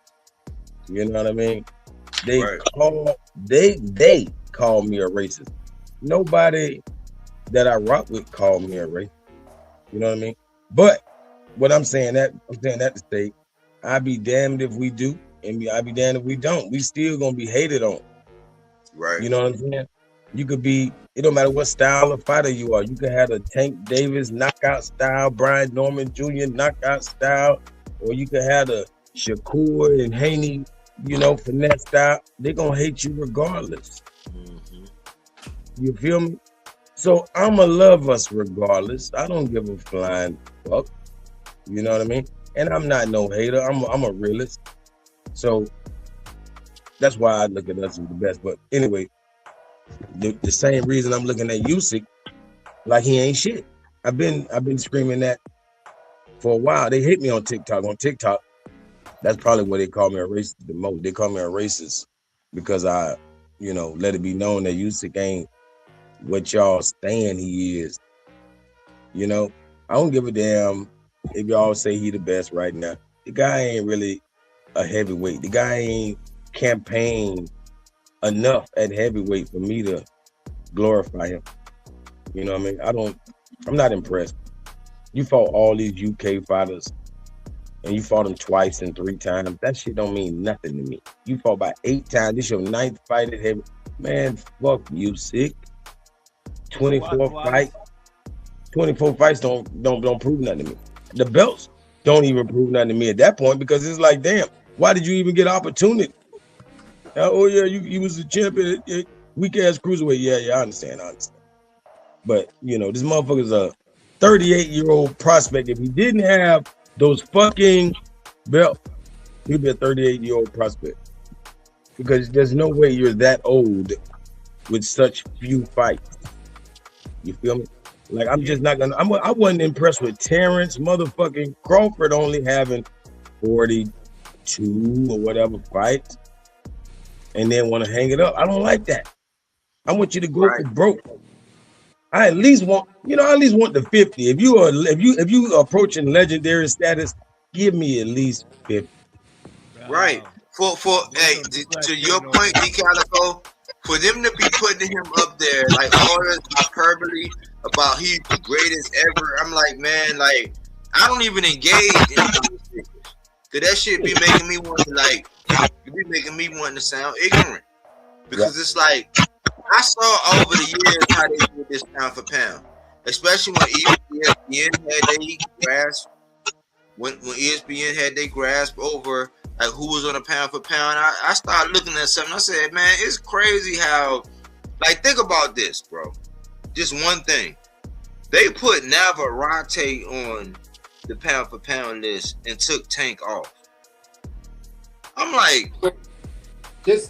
I: You know what I mean? They call me a racist. Nobody that I rock with called me a racist. You know what I mean? But what I'm saying that to say, I be damned if we do, and I be damned if we don't. We still gonna be hated on.
H: Right.
I: You know what I'm saying? You could be, it don't matter what style of fighter you are. You could have a Tank Davis knockout style, Brian Norman Jr. knockout style, or you could have a Shakur and Haney, finesse style. They're gonna hate you regardless.
H: Mm-hmm.
I: You feel me? So I'ma love us regardless. I don't give a flying fuck. You know what I mean? And I'm not no hater. I'm a realist. So that's why I look at us as the best. But anyway, the same reason I'm looking at Usyk like he ain't shit. I've been screaming that for a while. They hit me on TikTok. On TikTok, that's probably where they call me a racist the most. They call me a racist because I, let it be known that Usyk ain't what y'all saying he is. I don't give a damn if y'all say he the best right now. The guy ain't really a heavyweight. The guy ain't campaigned enough at heavyweight for me to glorify him. You know what I mean? I'm not impressed. You fought all these UK fighters and you fought them twice and 3 times. That shit don't mean nothing to me. You fought about 8 times. This your 9th fight at heavy. Man, fuck Usyk.
G: What?
I: 24
G: Why?
I: fights. 24 fights don't prove nothing to me. The belts don't even prove nothing to me at that point because it's like, damn, why did you even get opportunity? Oh yeah, you was a champion, weak ass cruiserweight. Yeah, I understand. But you know, this motherfucker's a 38-year-old prospect. If he didn't have those fucking belts, he'd be a 38-year-old prospect. Because there's no way you're that old with such few fights. You feel me? Like I'm just not gonna. I wasn't impressed with Terrence motherfucking Crawford only having 42 or whatever fights, and then want to hang it up. I don't like that. I want you to go for broke. I at least want, the 50. If you approaching legendary status, give me at least 50.
H: Right. For hey, to your point, D Calico, for them to be putting him up there, like all this hyperbole about he's the greatest ever, I'm like, man, like I don't even engage in this. Cause that shit be making me want to sound ignorant. Because it's like I saw over the years how they did this pound for pound, especially when ESPN had they grasp when ESPN had they grasp over like who was on a pound for pound. I started looking at something. I said, man, it's crazy how, like, think about this, bro. Just one thing. They put Navarrete on the pound for pound list and took Tank off. I'm like,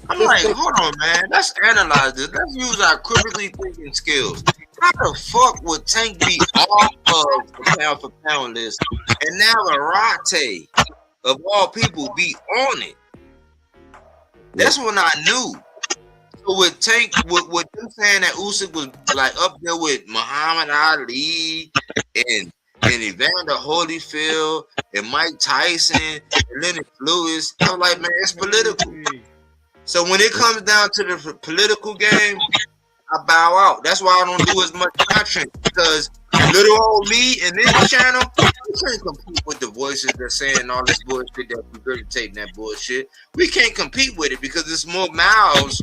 H: hold on, man. Let's analyze this. Let's use our critically thinking skills. How the fuck would Tank be off of the pound for pound list and Navarrete, of all people, be on it? That's when I knew. So with Tank, with them saying that Usyk was like up there with Muhammad Ali and Evander Holyfield and Mike Tyson and Lennox Lewis, I'm like, man, it's political. So when it comes down to the political game, I bow out. That's why I don't do as much content, because little old me and this channel, we can't compete with the voices that's saying all this bullshit, that regurgitating that bullshit. We can't compete with it because it's more mouths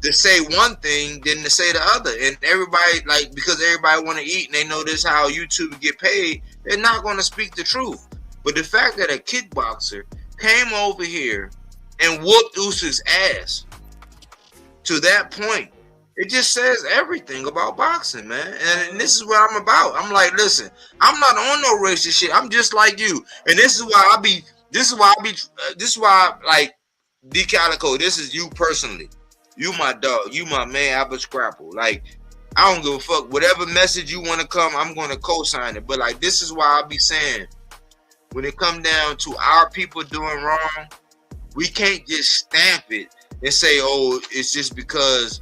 H: to say one thing than to say the other. And everybody, like, because everybody want to eat and they know this how YouTube get paid, they're not going to speak the truth. But the fact that a kickboxer came over here and whooped Usyk's ass to that point, it just says everything about boxing, man. And this is what I'm about. I'm like, listen, I'm not on no racist shit. I'm just like you. And this is why like, D Calico, this is you personally. You my dog. You my man, Albert Scrapple. Like, I don't give a fuck. Whatever message you want to come, I'm going to co-sign it. But, like, this is why I be saying, when it come down to our people doing wrong, we can't just stamp it and say, oh, it's just because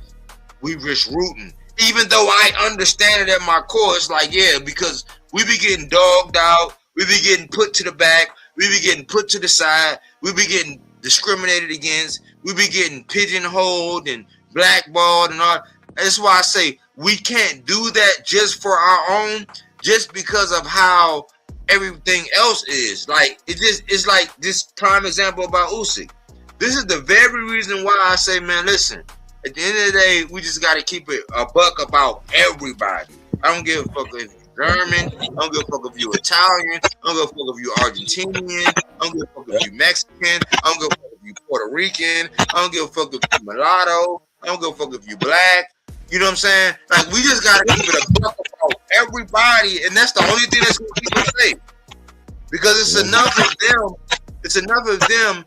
H: we just rooting. Even though I understand it at my core, it's like, yeah, because we be getting dogged out, we be getting put to the back, we be getting put to the side, we be getting discriminated against, we be getting pigeonholed and blackballed and all. That's why I say we can't do that just for our own, just because of how everything else is. Like, it's like this prime example about Usyk. This is the very reason why I say, man, listen, at the end of the day, we just got to keep it a buck about everybody. I don't give a fuck if you're German. I don't give a fuck if you're Italian. I don't give a fuck if you're Argentinian. I don't give a fuck if you're Mexican. I don't give a fuck if you're Puerto Rican. I don't give a fuck if you're mulatto. I don't give a fuck if you're black. You know what I'm saying? Like, we just got to keep it a buck about everybody, and that's the only thing that's going to keep us safe. Because it's enough of them. It's enough of them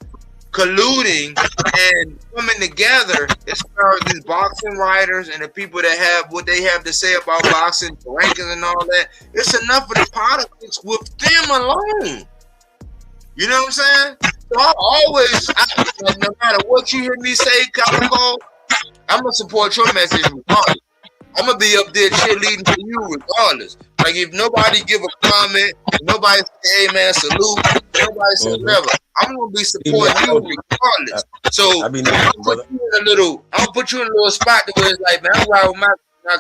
H: colluding and coming together as far as these boxing writers and the people that have what they have to say about boxing, the rankings and all that. It's enough of the politics with them alone. You know what I'm saying? So I always, no matter what you hear me say, Calico, I'm going to support your message regardless. I'm going to be up there cheerleading for you regardless. Like, if nobody give a comment, if nobody say, hey, man, salute, nobody say whatever, I'm going to be supporting you regardless. So I'm going to put you in a little spot where it's like, man, I'm right with my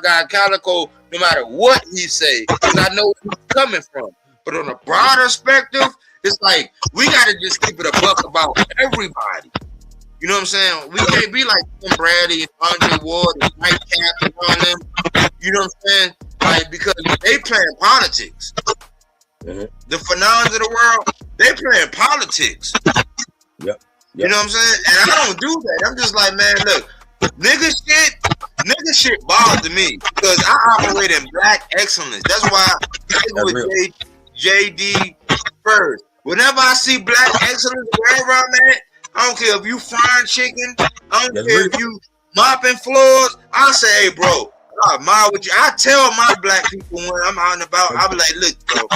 H: guy Calico no matter what he say, because I know where he's coming from. But on a broader perspective, it's like, we got to just keep it a buck about everybody. You know what I'm saying? We can't be like Tim Bradley and Andre Ward and Mike Cap and all them. You know what I'm saying? Like, because they playing politics.
I: Mhm.
H: The phenoms of the world, they playing politics.
I: Yep.
H: You know what I'm saying? And I don't do that. I'm just like, man, look, nigga shit bothers me because I operate in black excellence. That's why I go with JD first. Whenever I see black excellence wherever I'm at, I don't care if you frying chicken, I don't care if you mopping floors. I say, hey, bro, I admire what you. I tell my black people when I'm out and about, I be like, look, bro,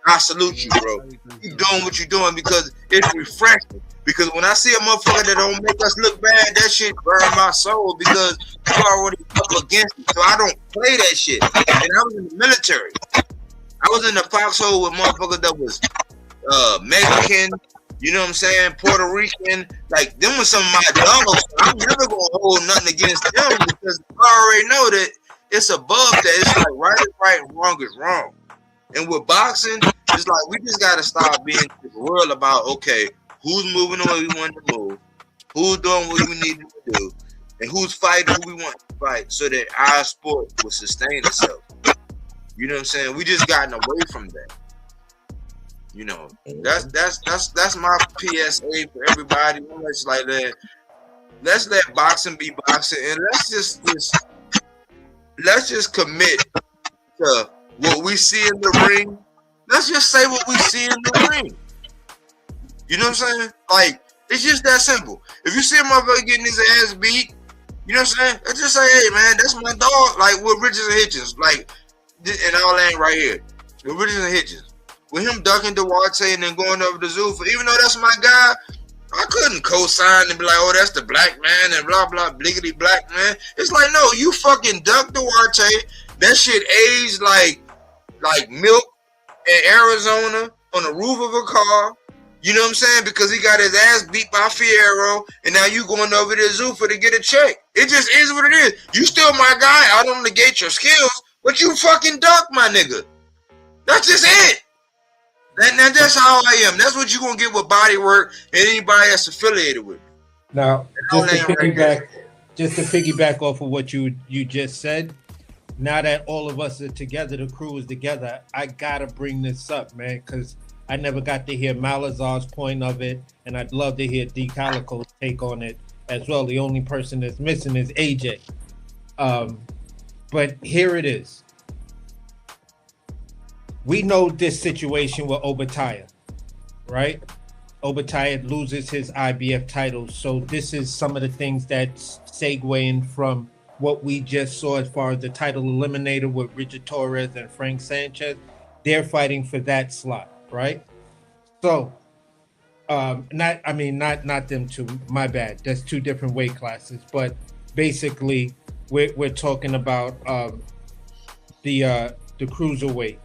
H: I salute you, bro. You doing what you're doing because it's refreshing. Because when I see a motherfucker that don't make us look bad, that shit burn my soul because I'm already up against it. So I don't play that shit. And I was in the military. I was in the foxhole with motherfuckers that was Mexican, you know what I'm saying, Puerto Rican. Like, them was some of my dogs. I'm never gonna hold nothing against them because I already know that it's above that. It's like right is right and wrong is wrong. And with boxing, it's like we just gotta stop being real about, okay, who's moving the way we want to move, who's doing what we need to do, and who's fighting who we want to fight so that our sport will sustain itself. You know what I'm saying? We just gotten away from that. You know, that's my PSA for everybody. It's like that. Let's let boxing be boxing, and let's just commit to what we see in the ring. Let's just say what we see in the ring. You know what I'm saying? Like, it's just that simple. If you see a motherfucker getting his ass beat, you know what I'm saying? Let's just say, hey, man, that's my dog. Like, with Richards and Hitchens. Like, and all that right here. With Richards and Hitchens. With him ducking Duarte and then going over to Zuffa, even though that's my guy, I couldn't co-sign and be like, oh, that's the black man and blah, blah, bliggity black man. It's like, no, you fucking duck Duarte. That shit aged like milk in Arizona on the roof of a car. You know what I'm saying? Because he got his ass beat by Fierro, and now you going over to Zuffa to get a check. It just is what it is. You still my guy. I don't negate your skills, but you fucking duck, my nigga. That's just it. That's how I am. That's what you're going to get with body work and anybody that's affiliated with.
F: Now, just to piggyback off of what you just said, now that all of us are together, the crew is together, I got to bring this up, man, because I never got to hear Malazar's point of it, and I'd love to hear D. Calico's take on it as well. The only person that's missing is AJ. But here it is. We know this situation with Obetaya, right? Obetaya loses his IBF title. So this is some of the things that's segueing from what we just saw as far as the title eliminator with Richard Torres and Frank Sanchez. They're fighting for that slot, right? So, not them two. My bad. That's two different weight classes. But basically, we're talking about the cruiserweight.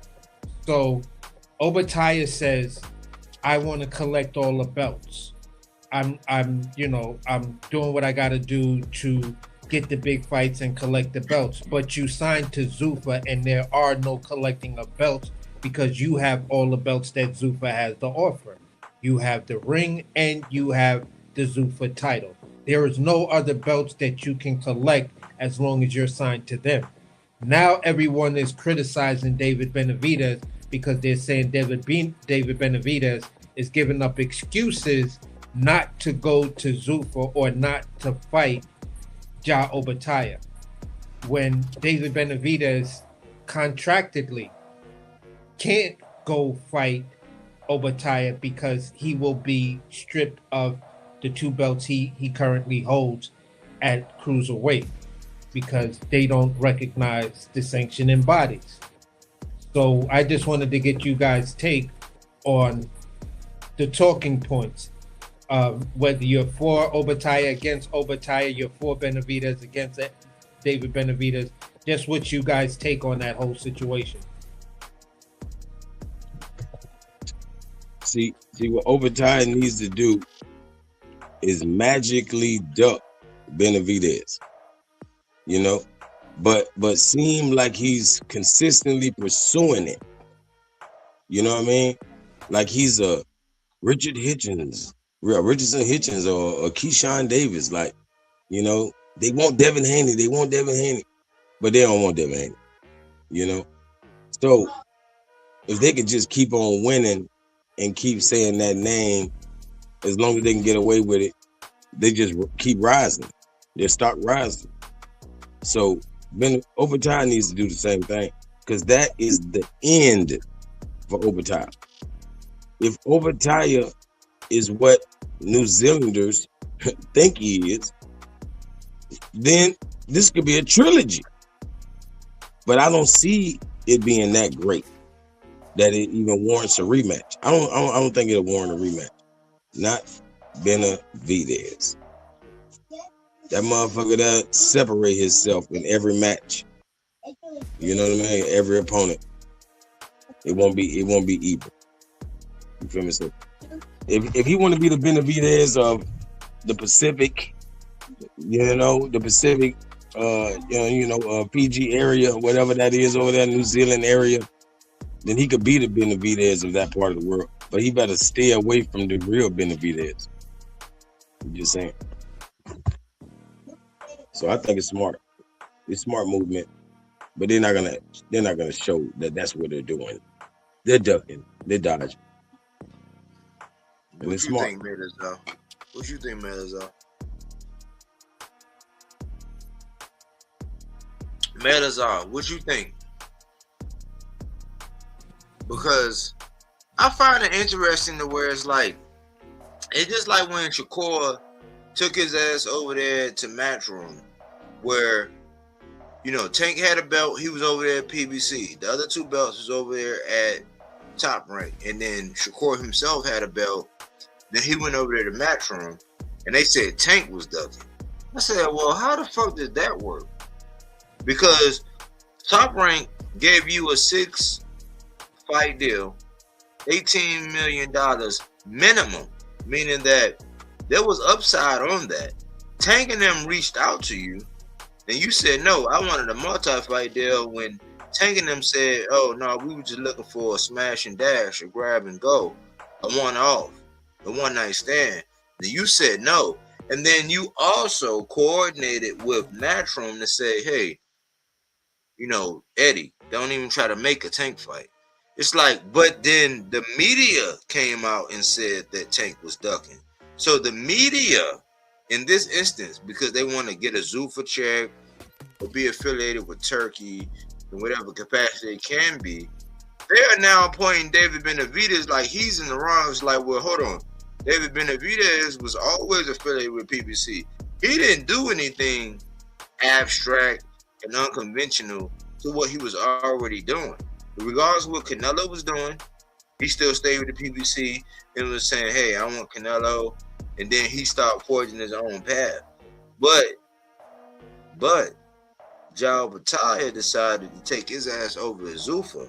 F: So Obetaya says, I want to collect all the belts. I'm doing what I got to do to get the big fights and collect the belts. But you signed to Zuffa and there are no collecting of belts because you have all the belts that Zuffa has to offer. You have the ring and you have the Zuffa title. There is no other belts that you can collect as long as you're signed to them. Now everyone is criticizing David Benavidez because they're saying David Benavidez is giving up excuses not to go to Zuffa or not to fight Ja Obetaya, when David Benavidez contractedly can't go fight Obetaya because he will be stripped of the two belts he currently holds at cruiserweight because they don't recognize the sanctioning bodies. So I just wanted to get you guys' take on the talking points. Whether you're for Obetaya, against Obetaya, you're for Benavidez, against David Benavidez, just what you guys take on that whole situation.
I: See what Obetaya needs to do is magically duck Benavidez, you know, but seem like he's consistently pursuing it. You know what I mean? Like he's a Richard Hitchens Richardson Hitchens or Keyshawn Davis. Like, you know, they want Devin Haney. They want Devin Haney, but they don't want Devin Haney. You know, so if they could just keep on winning and keep saying that name, as long as they can get away with it, they just keep rising. Their stock rising. So Overtime needs to do the same thing, because that is the end for Overtime. If Overtime is what New Zealanders think he is, then this could be a trilogy. But I don't see it being that great that it even warrants a rematch. I don't think it'll warrant a rematch. Not Benavidez. That motherfucker that separate himself in every match. You know what I mean? Every opponent. It won't be even. You feel me? So if he want to be the Benavidez of the Pacific, the Pacific, Fiji area, whatever that is over there, New Zealand area, then he could be the Benavidez of that part of the world. But he better stay away from the real Benavidez. I'm just saying. So I think it's smart. It's smart movement, but they're not gonna show that that's what they're doing. They're ducking. They're dodging. And it's smart.
H: What you think, Melazar? Melazar, what you think? Because I find it interesting to where it's just like when Shakur took his ass over there to Matchroom, where, Tank had a belt, he was over there at PBC. The other two belts was over there at Top Rank. And then Shakur himself had a belt. Then he went over there to Matchroom, and they said Tank was ducking. I said, well, how the fuck did that work? Because Top Rank gave you a 6-fight deal, $18 million minimum, meaning that there was upside on that. Tank and them reached out to you, and you said, no, I wanted a multi-fight deal, when Tank and them said, oh, no, we were just looking for a smash and dash, a grab and go, a one-off, a one-night stand. Then you said no. And then you also coordinated with Matchroom to say, hey, Eddie, don't even try to make a Tank fight. It's like, but then the media came out and said that Tank was ducking. So the media, in this instance, because they want to get a Zuffa check or be affiliated with Turkey in whatever capacity it can be, they are now appointing David Benavidez like he's in the wrong. It's like, well, hold on. David Benavidez was always affiliated with PBC. He didn't do anything abstract and unconventional to what he was already doing. Regardless of what Canelo was doing, he still stayed with the PBC and was saying, hey, I want Canelo. And then he started forging his own path. But Jao Battaglia decided to take his ass over to Zuffa.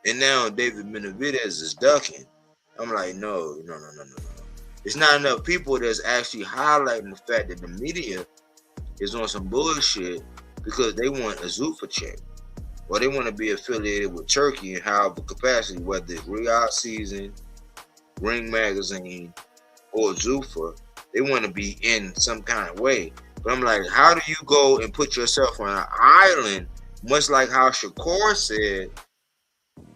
H: And now David Benavidez is ducking. I'm like, no. It's not enough people that's actually highlighting the fact that the media is on some bullshit because they want a Zuffa check. Or they want to be affiliated with Turkey in however capacity, whether it's Riyadh Season, Ring Magazine, or Zuffa. They want to be in some kind of way. But I'm like, how do you go and put yourself on an island, much like how Shakur said,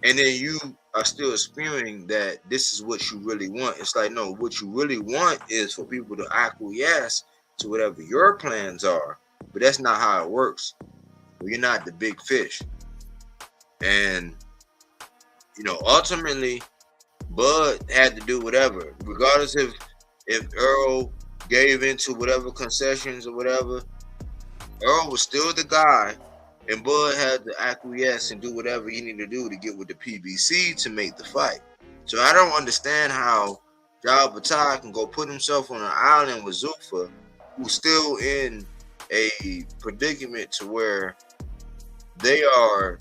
H: and then you are still spewing that this is what you really want? It's like, no, what you really want is for people to acquiesce to whatever your plans are. But that's not how it works. You're not the big fish. And, ultimately, Bud had to do whatever. Regardless if Earl gave into whatever concessions or whatever, Earl was still the guy. And Bud had to acquiesce and do whatever he needed to do to get with the PBC to make the fight. So I don't understand how Jao Battaglia can go put himself on an island with Zuffa, who's still in a predicament to where they are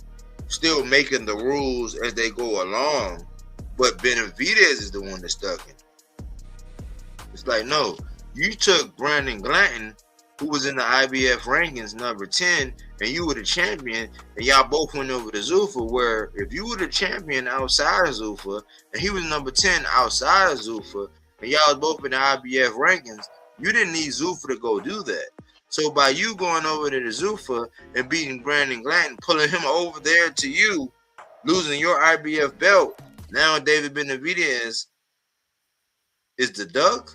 H: still making the rules as they go along, but Benavidez is the one that's stuck in. It's like, no, you took Brandon Glanton, who was in the IBF rankings number 10, and you were the champion, and y'all both went over to Zuffa, where if you were the champion outside of Zuffa, and he was number 10 outside of Zuffa, and y'all was both in the IBF rankings, you didn't need Zuffa to go do that. So by you going over to the Zuffa and beating Brandon Glanton, pulling him over there to you, losing your IBF belt, now David Benavidez is the Doug?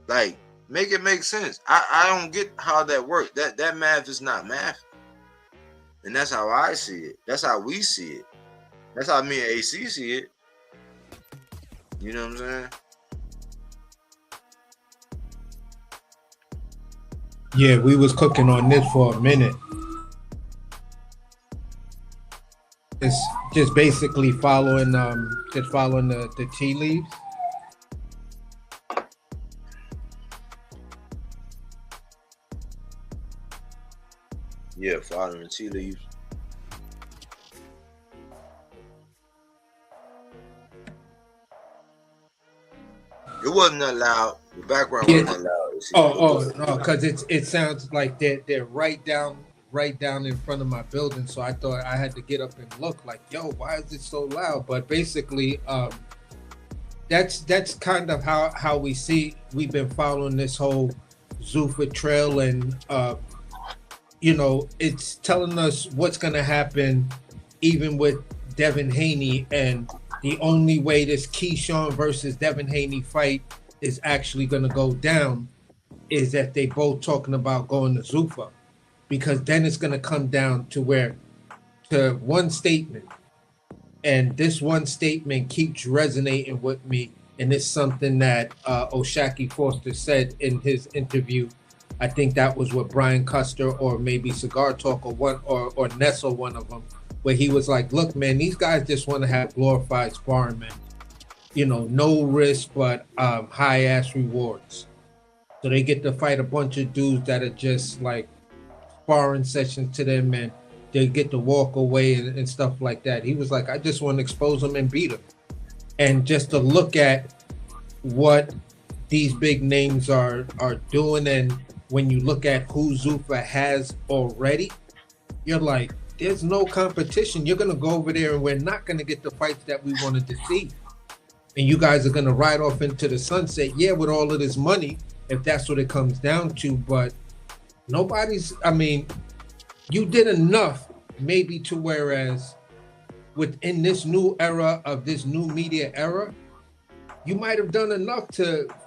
H: Like, make it make sense. I don't get how that works. That math is not math. And that's how I see it. That's how we see it. That's how me and AC see it. You know what I'm saying?
F: Yeah, we was cooking on this for a minute. It's just basically following the tea leaves.
H: Yeah, following the tea leaves. It wasn't that loud. The background wasn't that loud.
F: No, because it sounds like they're right down in front of my building. So I thought I had to get up and look like, yo, why is it so loud? But basically, that's kind of how we see. We've been following this whole Zuffa trail, and you know, it's telling us what's gonna happen, even with Devin Haney. And the only way this Keyshawn versus Devin Haney fight is actually gonna go down is that they both talking about going to Zuffa, because then it's gonna come down to one statement, and this one statement keeps resonating with me, and it's something that O'Shaquie Foster said in his interview. I think that was with Brian Custer or maybe Cigar Talk or Nessel, one of them, where he was like, look, man, these guys just want to have glorified sparring, man. You know, no risk, but high ass rewards. So they get to fight a bunch of dudes that are just like sparring sessions to them, and they get to walk away and stuff like that. He was like, I just want to expose them and beat them. And just to look at what these big names are doing, and when you look at who Zuffa has already, you're like, there's no competition. You're going to go over there and we're not going to get the fights that we wanted to see. And you guys are going to ride off into the sunset, yeah, with all of this money, if that's what it comes down to. But you did enough maybe to whereas within this new era of this new media era, you might have done enough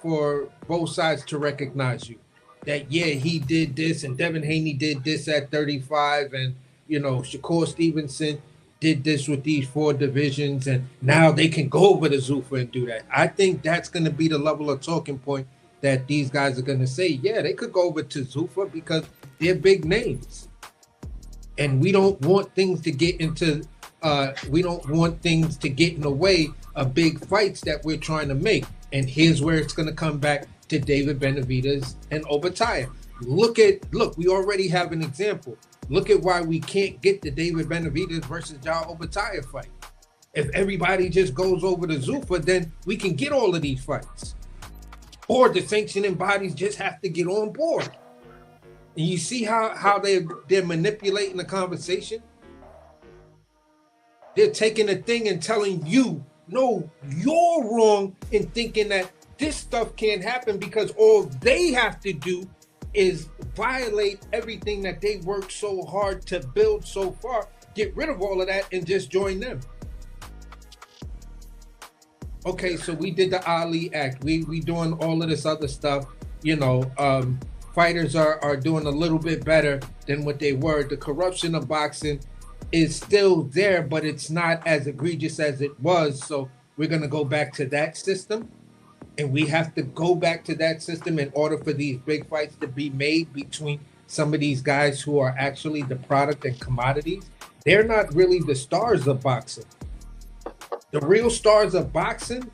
F: for both sides to recognize you. That, yeah, he did this, and Devin Haney did this at 35, and, you know, Shakur Stevenson did this with these 4 divisions, and now they can go over to Zuffa and do that. I think that's going to be the level of talking point that these guys are going to say, yeah, they could go over to Zuffa because they're big names. And we don't want things to get in the way of big fights that we're trying to make. And here's where it's going to come back to David Benavidez and Obataia. Look, we already have an example. Look at why we can't get the David Benavidez versus João Obataia fight. If everybody just goes over to Zuffa, then we can get all of these fights. Or the sanctioning bodies just have to get on board. And you see how they're manipulating the conversation? They're taking a thing and telling you, no, you're wrong in thinking that this stuff can't happen, because all they have to do is violate everything that they worked so hard to build so far, get rid of all of that and just join them. Okay, so we did the Ali Act. We doing all of this other stuff. You know, fighters are doing a little bit better than what they were. The corruption of boxing is still there, but it's not as egregious as it was. So we're going to go back to that system. And we have to go back to that system in order for these big fights to be made between some of these guys who are actually the product and commodities. They're not really the stars of boxing. The real stars of boxing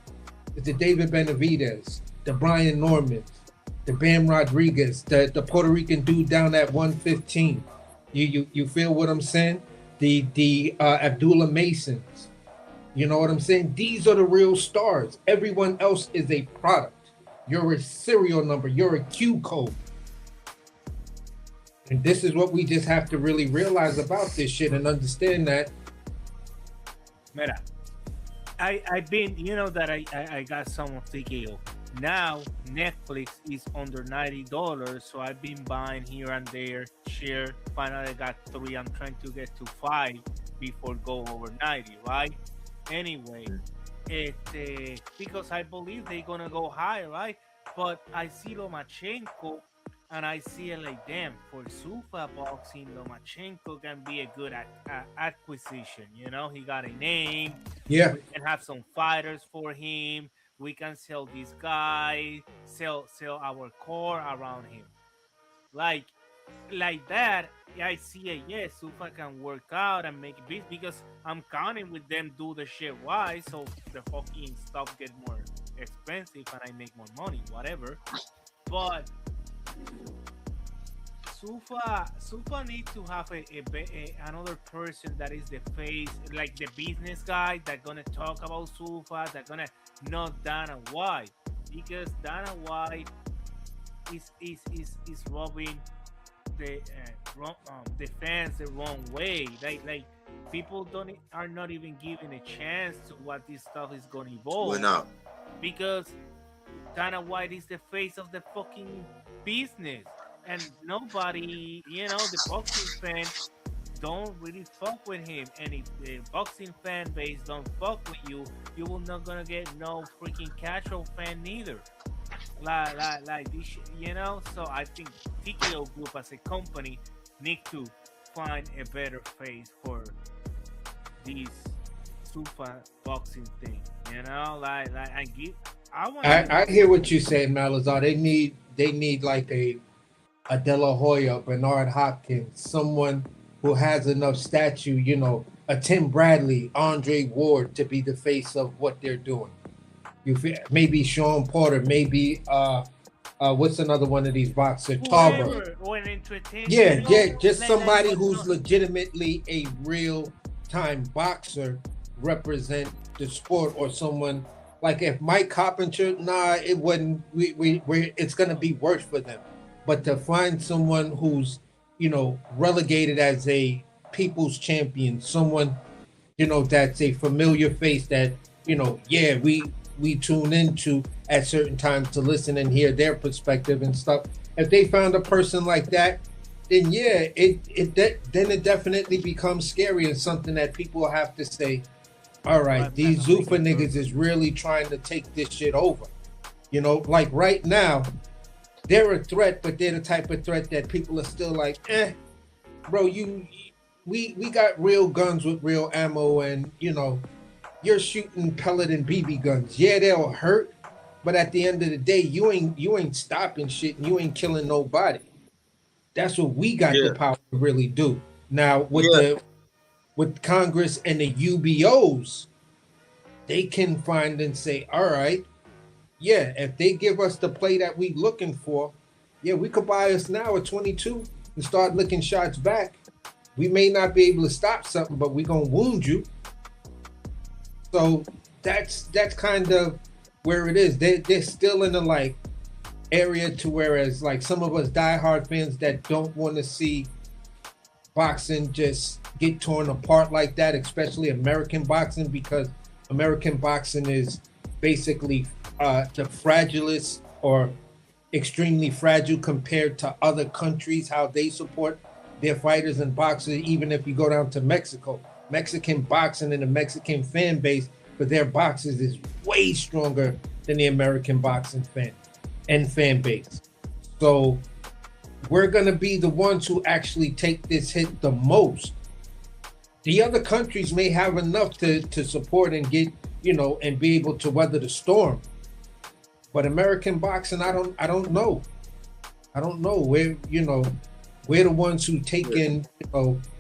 F: is the David Benavidez, the Brian Normans, the Bam Rodriguez, the Puerto Rican dude down at 115. You feel what I'm saying? The Abdullah Masons. You know what I'm saying? These are the real stars. Everyone else is a product. You're a serial number. You're a Q code. And this is what we just have to really realize about this shit and understand that.
G: Mira, I've been, you know, that I got some of TKO. Now Netflix is under $90, so I've been buying here and there. Share. Finally, I got three. I'm trying to get to five before go over 90. Right? Anyway, because I believe they're gonna go high, right? But I see Lomachenko, and I see it like, damn, for Sufa boxing, Lomachenko can be a good acquisition. You know, he got a name.
F: Yeah.
G: We can have some fighters for him. We can sell this guy, sell our core around him, like that. Yeah, I see it. Yes, Sufa can work out and make this because I'm counting with them do the shit wise, so the fucking stuff get more expensive and I make more money, whatever. But Sufa needs to have another person that is the face, like the business guy that gonna talk about Sufa, that gonna not Dana White, because Dana White is rubbing the fans the wrong way. Like people are not even giving a chance to what this stuff is gonna evolve.
H: We're not.
G: Because Dana White is the face of the fucking business, and nobody, the boxing fan don't really fuck with him. And if the boxing fan base don't fuck with you, you will not gonna get no freaking casual fan neither. Like this, So I think TKO Group as a company need to find a better face for these super boxing thing. I give.
F: I hear what you're saying, Malazar. They need like a De La Hoya, Bernard Hopkins, someone who has enough stature, a Tim Bradley, Andre Ward to be the face of what they're doing. You feel, maybe Sean Porter, maybe what's another one of these boxers? Tarver. Yeah, just somebody who's legitimately a real time boxer represent the sport, or someone like if Mike Carpenter, it wouldn't. It's gonna be worse for them. But to find someone who's relegated as a people's champion, someone that's a familiar face that we tune into at certain times to listen and hear their perspective and stuff. If they found a person like that, then it definitely becomes scary and something that people have to say, all right, these Zuffa niggas is really trying to take this shit over. Like right now, they're a threat, but they're the type of threat that people are still like, bro, we got real guns with real ammo, and you're shooting pellet and BB guns. Yeah, they'll hurt, but at the end of the day, you ain't stopping shit, and you ain't killing nobody. That's what we got the power to really do. Now with Congress and the UBOs, they can find and say, all right, if they give us the play that we looking for, we could buy us now at 22 and start looking shots back. We may not be able to stop something, but we're gonna wound you. So that's kind of where it is. They're still in the area to whereas like some of us diehard fans that don't want to see boxing just get torn apart like that, especially American boxing, because American boxing is basically the fragilest or extremely fragile compared to other countries, how they support their fighters and boxers. Even if you go down to Mexico, Mexican boxing and the Mexican fan base for their boxers is way stronger than the American boxing fan base. So we're going to be the ones who actually take this hit the most. The other countries may have enough to support and get, and be able to weather the storm. But American boxing, I don't know. We're the ones who take in,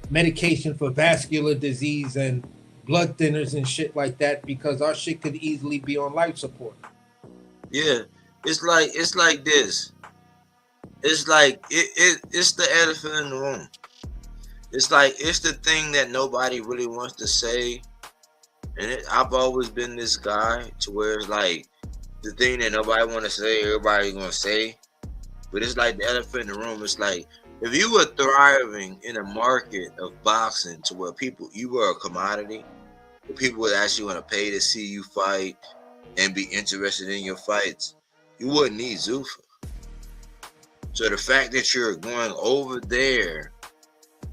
F: medication for vascular disease and blood thinners and shit like that, because our shit could easily be on life support.
H: Yeah, it's like this. It's like it's the elephant in the room. It's like it's the thing that nobody really wants to say, and I've always been this guy to where it's like the thing that nobody want to say, everybody gonna say, but it's like the elephant in the room. It's like if you were thriving in a market of boxing to where you were a commodity, where people would actually want to pay to see you fight and be interested in your fights, you wouldn't need Zuffa. So the fact that you're going over there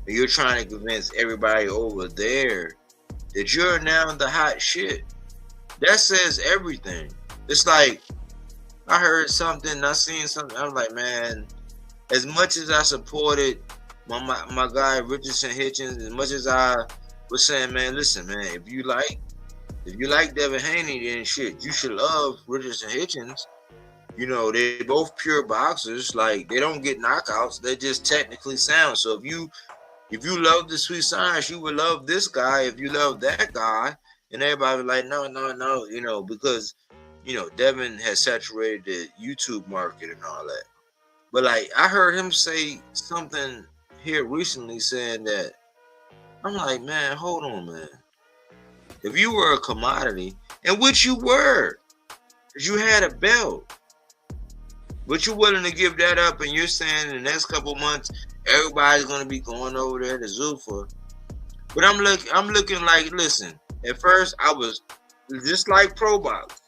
H: and you're trying to convince everybody over there that you're now the hot shit, that says everything. It's like, I heard something, I seen something, I was like, man, as much as I supported my guy Richardson Hitchens, as much as I was saying, man, listen, man, if you like Devin Haney, then shit, you should love Richardson Hitchens. You know, they're both pure boxers. Like, they don't get knockouts. They're just technically sound. So if you love the sweet science, you would love this guy. If you love that guy, and everybody was like, no, you know, because, you know, Devin has saturated the YouTube market and all that. But like, I heard him say something here recently saying that, I'm like, man, hold on, man. If you were a commodity, and which you were, because you had a belt, but you're willing to give that up, and you're saying in the next couple months, everybody's going to be going over there to Zuffa. But I'm looking like, listen, at first I was just like pro box.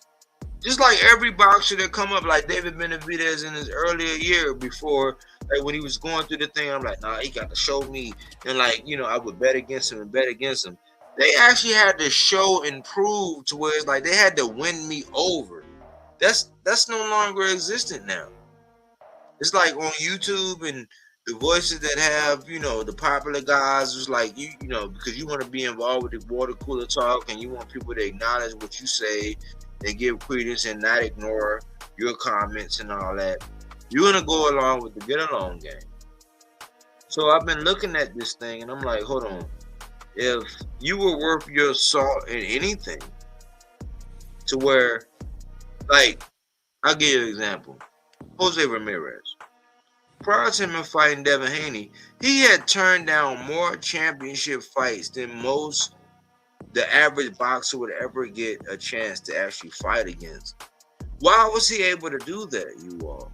H: Just like every boxer that come up, like David Benavidez in his earlier year before, like when he was going through the thing, I'm like, nah, he got to show me. And like, you know, I would bet against him and bet against him. They actually had to show and prove to where it's like they had to win me over. That's no longer existent now. It's like on YouTube and the voices that have, you know, the popular guys, it's like, you know, because you want to be involved with the water cooler talk and you want people to acknowledge what you say and give credence and not ignore your comments and all that. You're going to go along with the get along game. So I've been looking at this thing and I'm like, hold on. If you were worth your salt in anything, to where, like, I'll give you an example. Jose Ramirez. Prior to him fighting Devin Haney, he had turned down more championship fights than most the average boxer would ever get a chance to actually fight against. Why was he able to do that, you all?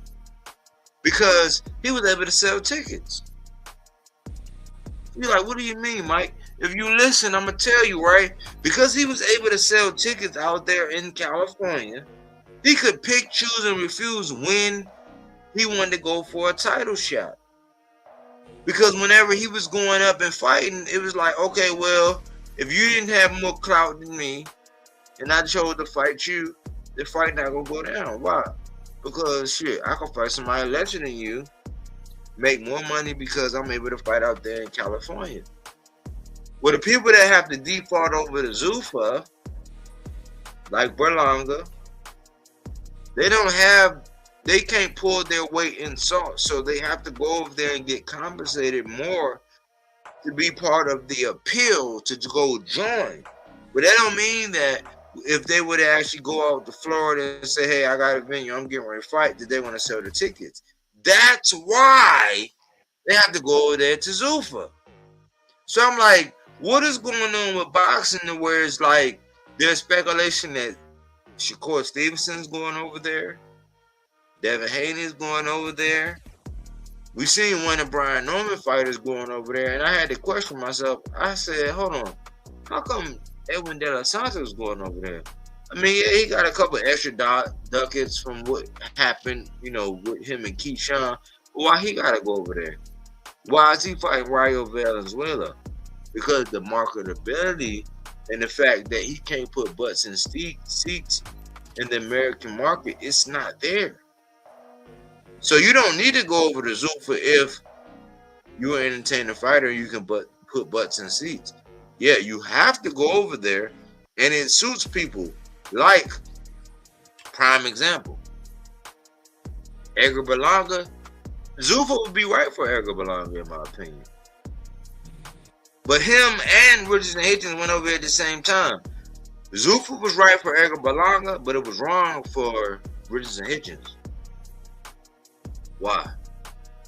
H: Because he was able to sell tickets. You're like, what do you mean, Mike? If you listen, I'm going to tell you, right? Because he was able to sell tickets out there in California, he could pick, choose, and refuse when he wanted to go for a title shot. Because whenever he was going up and fighting, it was like, okay, well, if you didn't have more clout than me, and I chose to fight you, the fight not going to go down. Why? Because, shit, I can fight somebody lesser than you, make more money because I'm able to fight out there in California. Well, the people that have to default over to Zuffa, like Berlanga, they can't pull their weight in salt, so they have to go over there and get compensated more to be part of the appeal to go join. But that don't mean that if they would actually go out to Florida and say, hey, I got a venue, I'm getting ready to fight, that they want to sell the tickets. That's why they have to go over there to Zuffa. So I'm like, what is going on with boxing where it's like there's speculation that Shakur Stevenson's going over there, Devin Haney's going over there. We seen one of Brian Norman fighters going over there, and I had to question myself. I said, hold on, how come Edwin De Los Santos going over there? I mean, yeah, he got a couple extra ducats from what happened, you know, with him and Keyshawn. Why he got to go over there? Why is he fighting Rayo Valenzuela? Because the marketability and the fact that he can't put butts in seats in the American market, it's not there. So you don't need to go over to Zuffa if you're an entertaining fighter and you can put butts in seats. Yeah, you have to go over there, and it suits people. Like, prime example, Edgar Berlanga. Zuffa would be right for Edgar Berlanga, in my opinion. But him and Richardson Hitchens went over at the same time. Zuffa was right for Edgar Berlanga, but it was wrong for Richardson Hitchens. Why?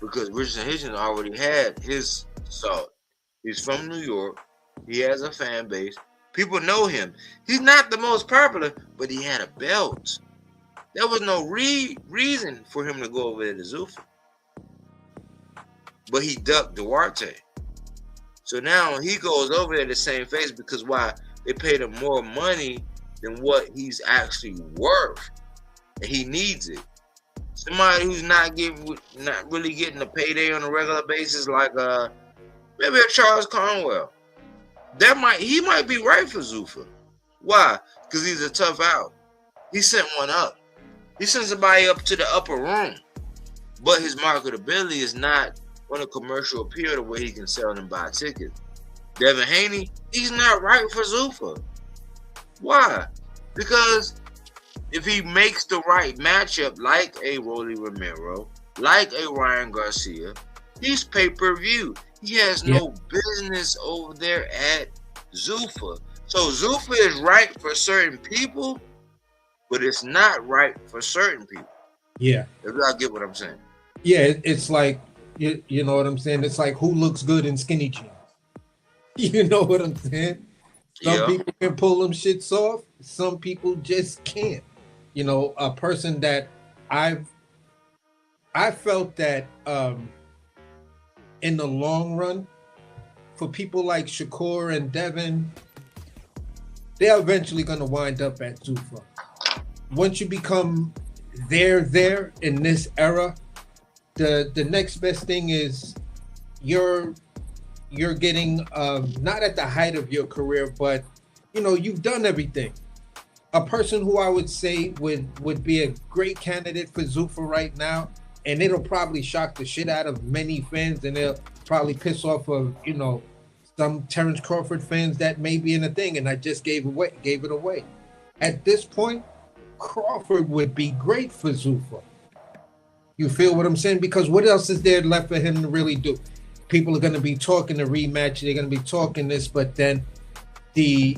H: Because Richardson Hitchens already had his salt. He's from New York. He has a fan base. People know him. He's not the most popular, but he had a belt. There was no reason for him to go over there to Zuffa. But he ducked Duarte. So now he goes over there the same face because why? They paid him more money than what he's actually worth. And he needs it. Somebody who's not really getting a payday on a regular basis, like maybe a Charles Conwell. He might be right for Zuffa. Why? Because he's a tough out. He sent one up. He sent somebody up to the upper room. But his marketability is not on a commercial appeal the way he can sell and buy tickets. Devin Haney, he's not right for Zuffa. Why? Because if he makes the right matchup, like a Rolly Romero, like a Ryan Garcia, he's pay-per-view. He has no business over there at Zuffa. So Zuffa is right for certain people, but it's not right for certain people.
F: Yeah.
H: If y'all get what I'm saying.
F: Yeah, it's like, you know what I'm saying? It's like who looks good in skinny jeans. You know what I'm saying? Some people can pull them shits off. Some people just can't. You know, a person that I felt that in the long run, for people like Shakur and Devin, they're eventually going to wind up at Zuffa. Once you become there in this era, the next best thing is you're getting not at the height of your career, but you know, you've done everything. A person who I would say would be a great candidate for Zuffa right now, and it'll probably shock the shit out of many fans, and they'll probably piss off of, you know, some Terrence Crawford fans that may be in a thing, and I just gave it away. At this point, Crawford would be great for Zuffa. You feel what I'm saying? Because what else is there left for him to really do? People are going to be talking the rematch. They're going to be talking this, but then the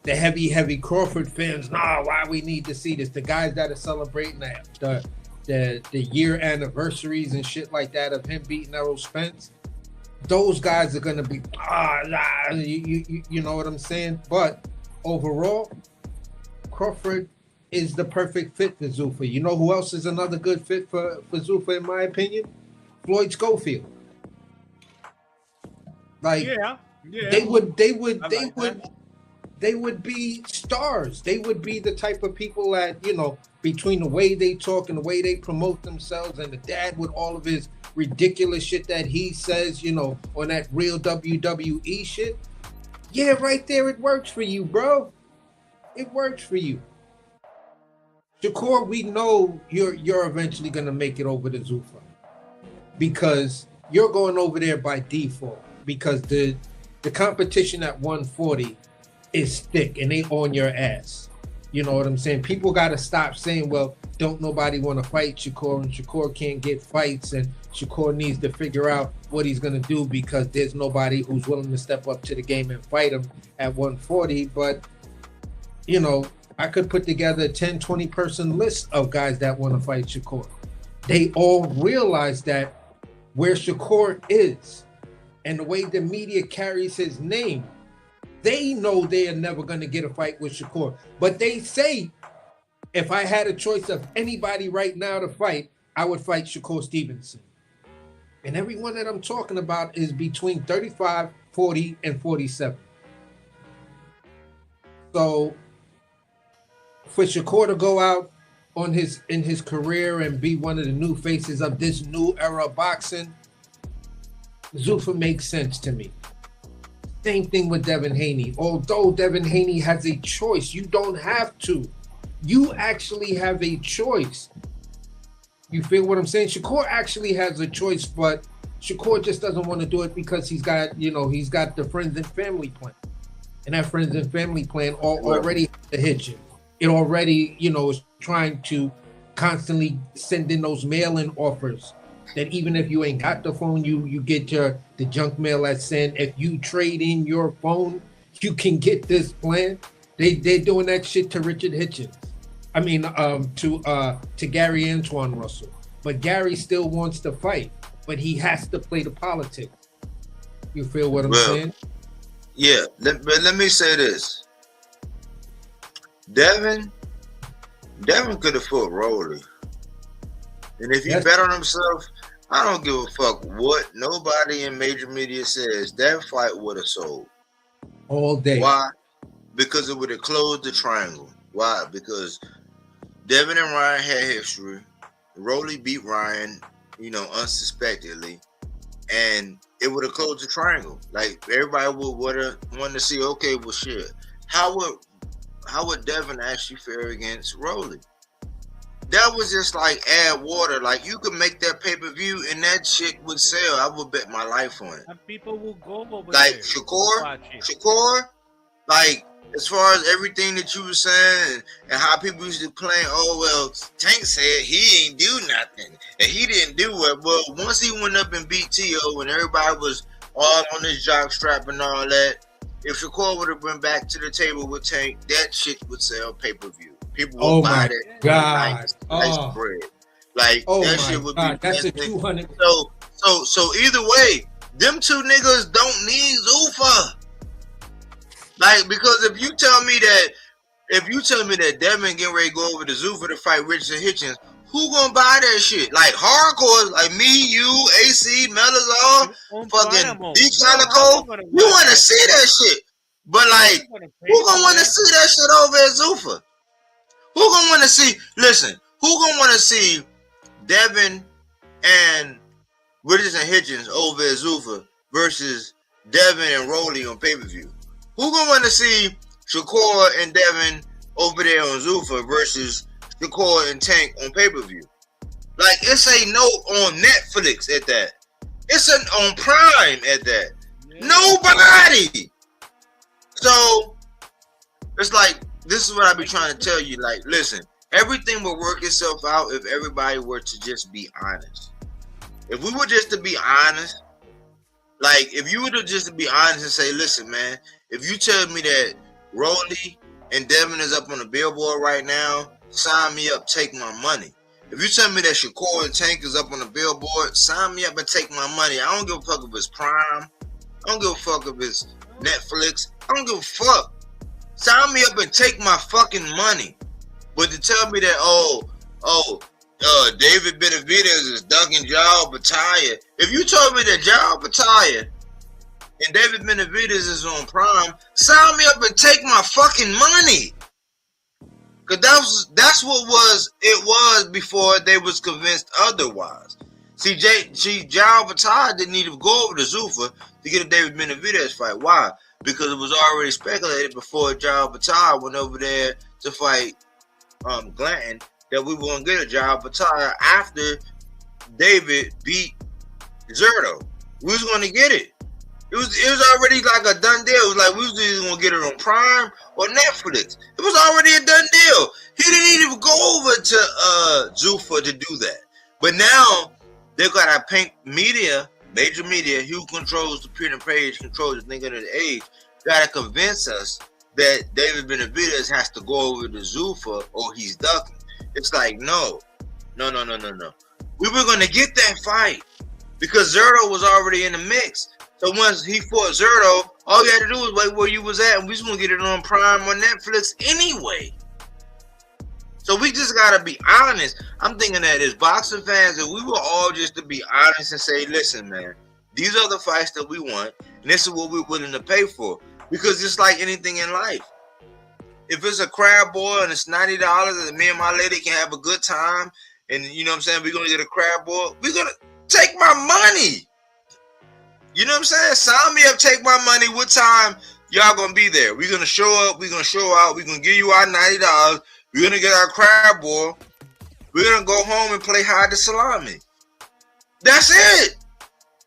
F: heavy Crawford fans, why we need to see this? The guys that are celebrating the year anniversaries and shit like that of him beating Errol Spence, those guys are going to be, you know what I'm saying? But overall, Crawford is the perfect fit for Zuffa. You know who else is another good fit for Zuffa, in my opinion? Floyd Schofield. Like, they would be stars. They would be the type of people that, you know, between the way they talk and the way they promote themselves, and the dad with all of his ridiculous shit that he says, you know, on that real WWE shit. Yeah, right there, it works for you, bro. It works for you. Shakur, we know you're eventually gonna make it over to Zuffa because you're going over there by default, because the competition at 140 is thick and they on your ass. You know what I'm saying? People got to stop saying, well, don't nobody want to fight Shakur, and Shakur can't get fights, and Shakur needs to figure out what he's going to do because there's nobody who's willing to step up to the game and fight him at 140. But, you know, I could put together a 10, 20 person list of guys that want to fight Shakur. They all realize that where Shakur is and the way the media carries his name, they know they are never going to get a fight with Shakur. But they say, if I had a choice of anybody right now to fight, I would fight Shakur Stevenson. And everyone that I'm talking about is between 35, 40, and 47. So for Shakur to go out in his career and be one of the new faces of this new era of boxing, Zuffa makes sense to me. Same thing with Devin Haney. Although Devin Haney has a choice, you don't have to. You actually have a choice. You feel what I'm saying? Shakur actually has a choice, but Shakur just doesn't want to do it because he's got the friends and family plan. And that friends and family plan already has to hit you. It already, is trying to constantly send in those mail-in offers that even if you ain't got the phone, you get the junk mail that's sent. If you trade in your phone, you can get this plan. They're doing that shit to Richard Hitchens. I mean, to Gary Antoine Russell. But Gary still wants to fight, but he has to play the politics. You feel what I'm saying?
H: Yeah, but let me say this. Devin could have fought Rolly. And if he bet on himself, I don't give a fuck what nobody in major media says. That fight would have sold.
F: All day.
H: Why? Because it would have closed the triangle. Why? Because Devin and Ryan had history. Rolly beat Ryan, unsuspectedly, and it would have closed the triangle. Like everybody would have wanted to see, okay, well, shit, how would Devin actually fare against Rolly? That was just like add water. Like you could make that pay-per-view and that shit would sell. I would bet my life on it.
G: And people will go over
H: Like
G: there.
H: Shakur, like as far as everything that you were saying and how people used to play, oh well, Tank said he ain't do nothing and he didn't do it. Well, once he went up and beat T.O. and everybody was all on his jock strap and all that, if Shakur would have went back to the table with Tank, that shit would sell pay-per-view. People will buy that.
F: God.
H: Nice bread. Like that shit would be.
F: That's a 200.
H: So either way, them two niggas don't need Zuffa. Like because if you tell me that Devin getting ready to go over to Zuffa to fight Richard Hitchens, who gonna buy that shit? Like hardcore, like me, you, AC, Melazar, fucking D Calico. We want to see that shit, but like, who gonna want to see that shit over at Zuffa? Who gonna want to see? Listen, who gonna want to see Devin and Richardson Hitchens over at Zuffa versus Devin and Rolly on pay-per-view? Who gonna want to see Shakur and Devin over there on Zuffa versus Shakur and Tank on pay-per-view? Like it's a note on Netflix at that. It's on Prime at that. Nobody. So it's like this is what I be trying to tell you. Like, listen, everything will work itself out if everybody were to just be honest. If we were just to be honest, like if you were to just to be honest and say, listen, man, if you tell me that Rolly and Devin is up on the billboard right now, sign me up, take my money. If you tell me that Shakur and Tank is up on the billboard, sign me up and take my money. I don't give a fuck if it's Prime. I don't give a fuck if it's Netflix. I don't give a fuck. Sign me up and take my fucking money. But to tell me that, David Benavidez is ducking Jao Battaglia. If you told me that Jao Battaglia and David Benavidez is on Prime, sign me up and take my fucking money. Cause that's what it was before they was convinced otherwise. See, Jao Battaglia didn't need to go over to Zuffa to get a David Benavidez fight. Why? Because it was already speculated before Jao Battaglia went over there to fight Glanton that we were gonna get a Jao Battaglia after David beat Zerto. We was gonna get it. It was already like a done deal. It was like we was either gonna get it on Prime or Netflix. It was already a done deal. He didn't even go over to Zuffa to do that. But now they got our pink media, major media, who controls the print and page, controls the thinking of the age, gotta convince us that David Benavidez has to go over to Zuffa or he's ducking. It's like no. We were gonna get that fight because Zerto was already in the mix. So once he fought Zerto, all you had to do was wait where you was at, and we just gonna get it on Prime or Netflix anyway. So we just gotta be honest. I'm thinking that as boxing fans, if we were all just to be honest and say, listen, man, these are the fights that we want, and this is what we're willing to pay for. Because it's like anything in life. If it's a crab boil and it's $90 and me and my lady can have a good time, and you know what I'm saying, we're gonna get a crab boil, we're gonna take my money. You know what I'm saying? Sign me up, take my money. What time y'all gonna be there? We're gonna show up, we're gonna show out, we're gonna give you our $90, we're gonna get our crab boil, we're gonna go home and play hide the salami. That's it.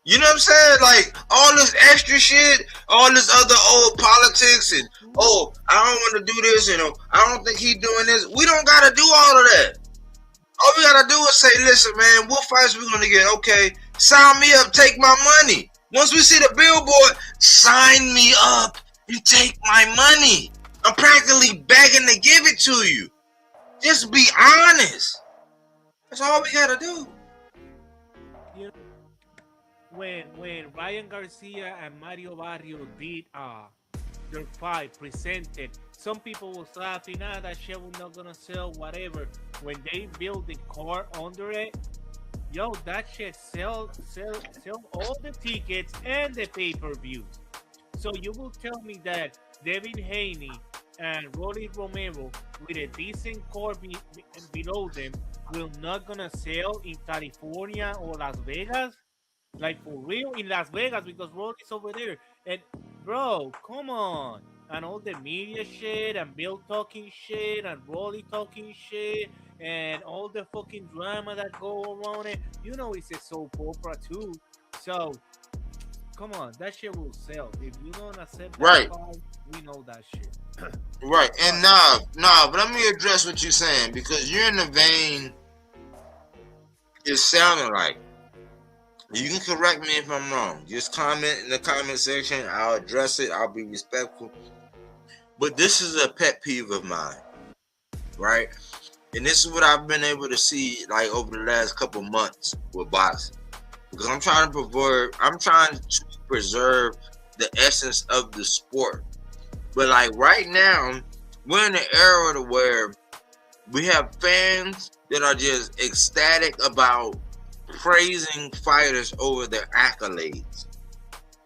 H: You know what I'm saying? Like all this extra shit, all this other old politics and I don't want to do this and I don't think he doing this. We don't gotta do all of that. All we gotta do is say, listen, man, what fights we gonna get? Okay, sign me up, take my money. Once we see the billboard, sign me up and take my money. I'm practically begging to give it to you. Just be honest. That's all we gotta do.
G: When Ryan Garcia and Mario Barrio did their fight presented, some people was laughing, that shit was not gonna sell, whatever. When they build the car under it, yo, that shit sell all the tickets and the pay-per-views. So you will tell me that Devin Haney and Rolly Romero with a decent core below them will not gonna sell in California or Las Vegas, like for real in Las Vegas because Rolly's over there. And bro, come on. And all the media shit and Bill talking shit and Rolly talking shit and all the fucking drama that go around it. You know it's a soap opera too. So come on, that shit will sell. If you don't accept that
H: Right.
G: part, we know that shit.
H: Right. And nah, but let me address what you're saying because you're in the vein it's sounding like. You can correct me if I'm wrong. Just comment in the comment section. I'll address it. I'll be respectful. But this is a pet peeve of mine, right? And this is what I've been able to see like over the last couple months with boxing. Because I'm trying to preserve the essence of the sport. But like right now, we're in an era to where we have fans that are just ecstatic about praising fighters over their accolades.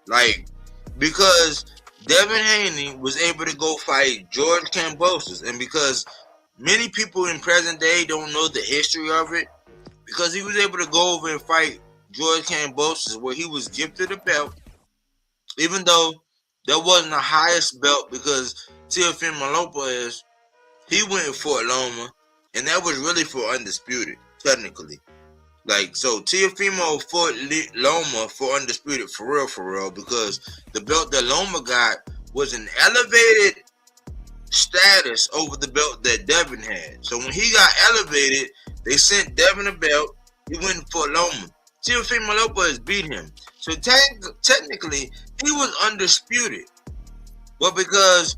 H: Like, because Devin Haney was able to go fight George Kambosos, and because many people in present day don't know the history of it, because he was able to go over and fight George Kambosos where he was gifted a belt, even though that wasn't the highest belt because Teofimo Lopez, he went and fought Loma, and that was really for undisputed, technically. Like, so Teofimo fought Loma for undisputed for real, because the belt that Loma got was an elevated status over the belt that Devin had. So when he got elevated, they sent Devin a belt. He went and fought Loma. Teofimo Lopez beat him. So technically, he was undisputed. But because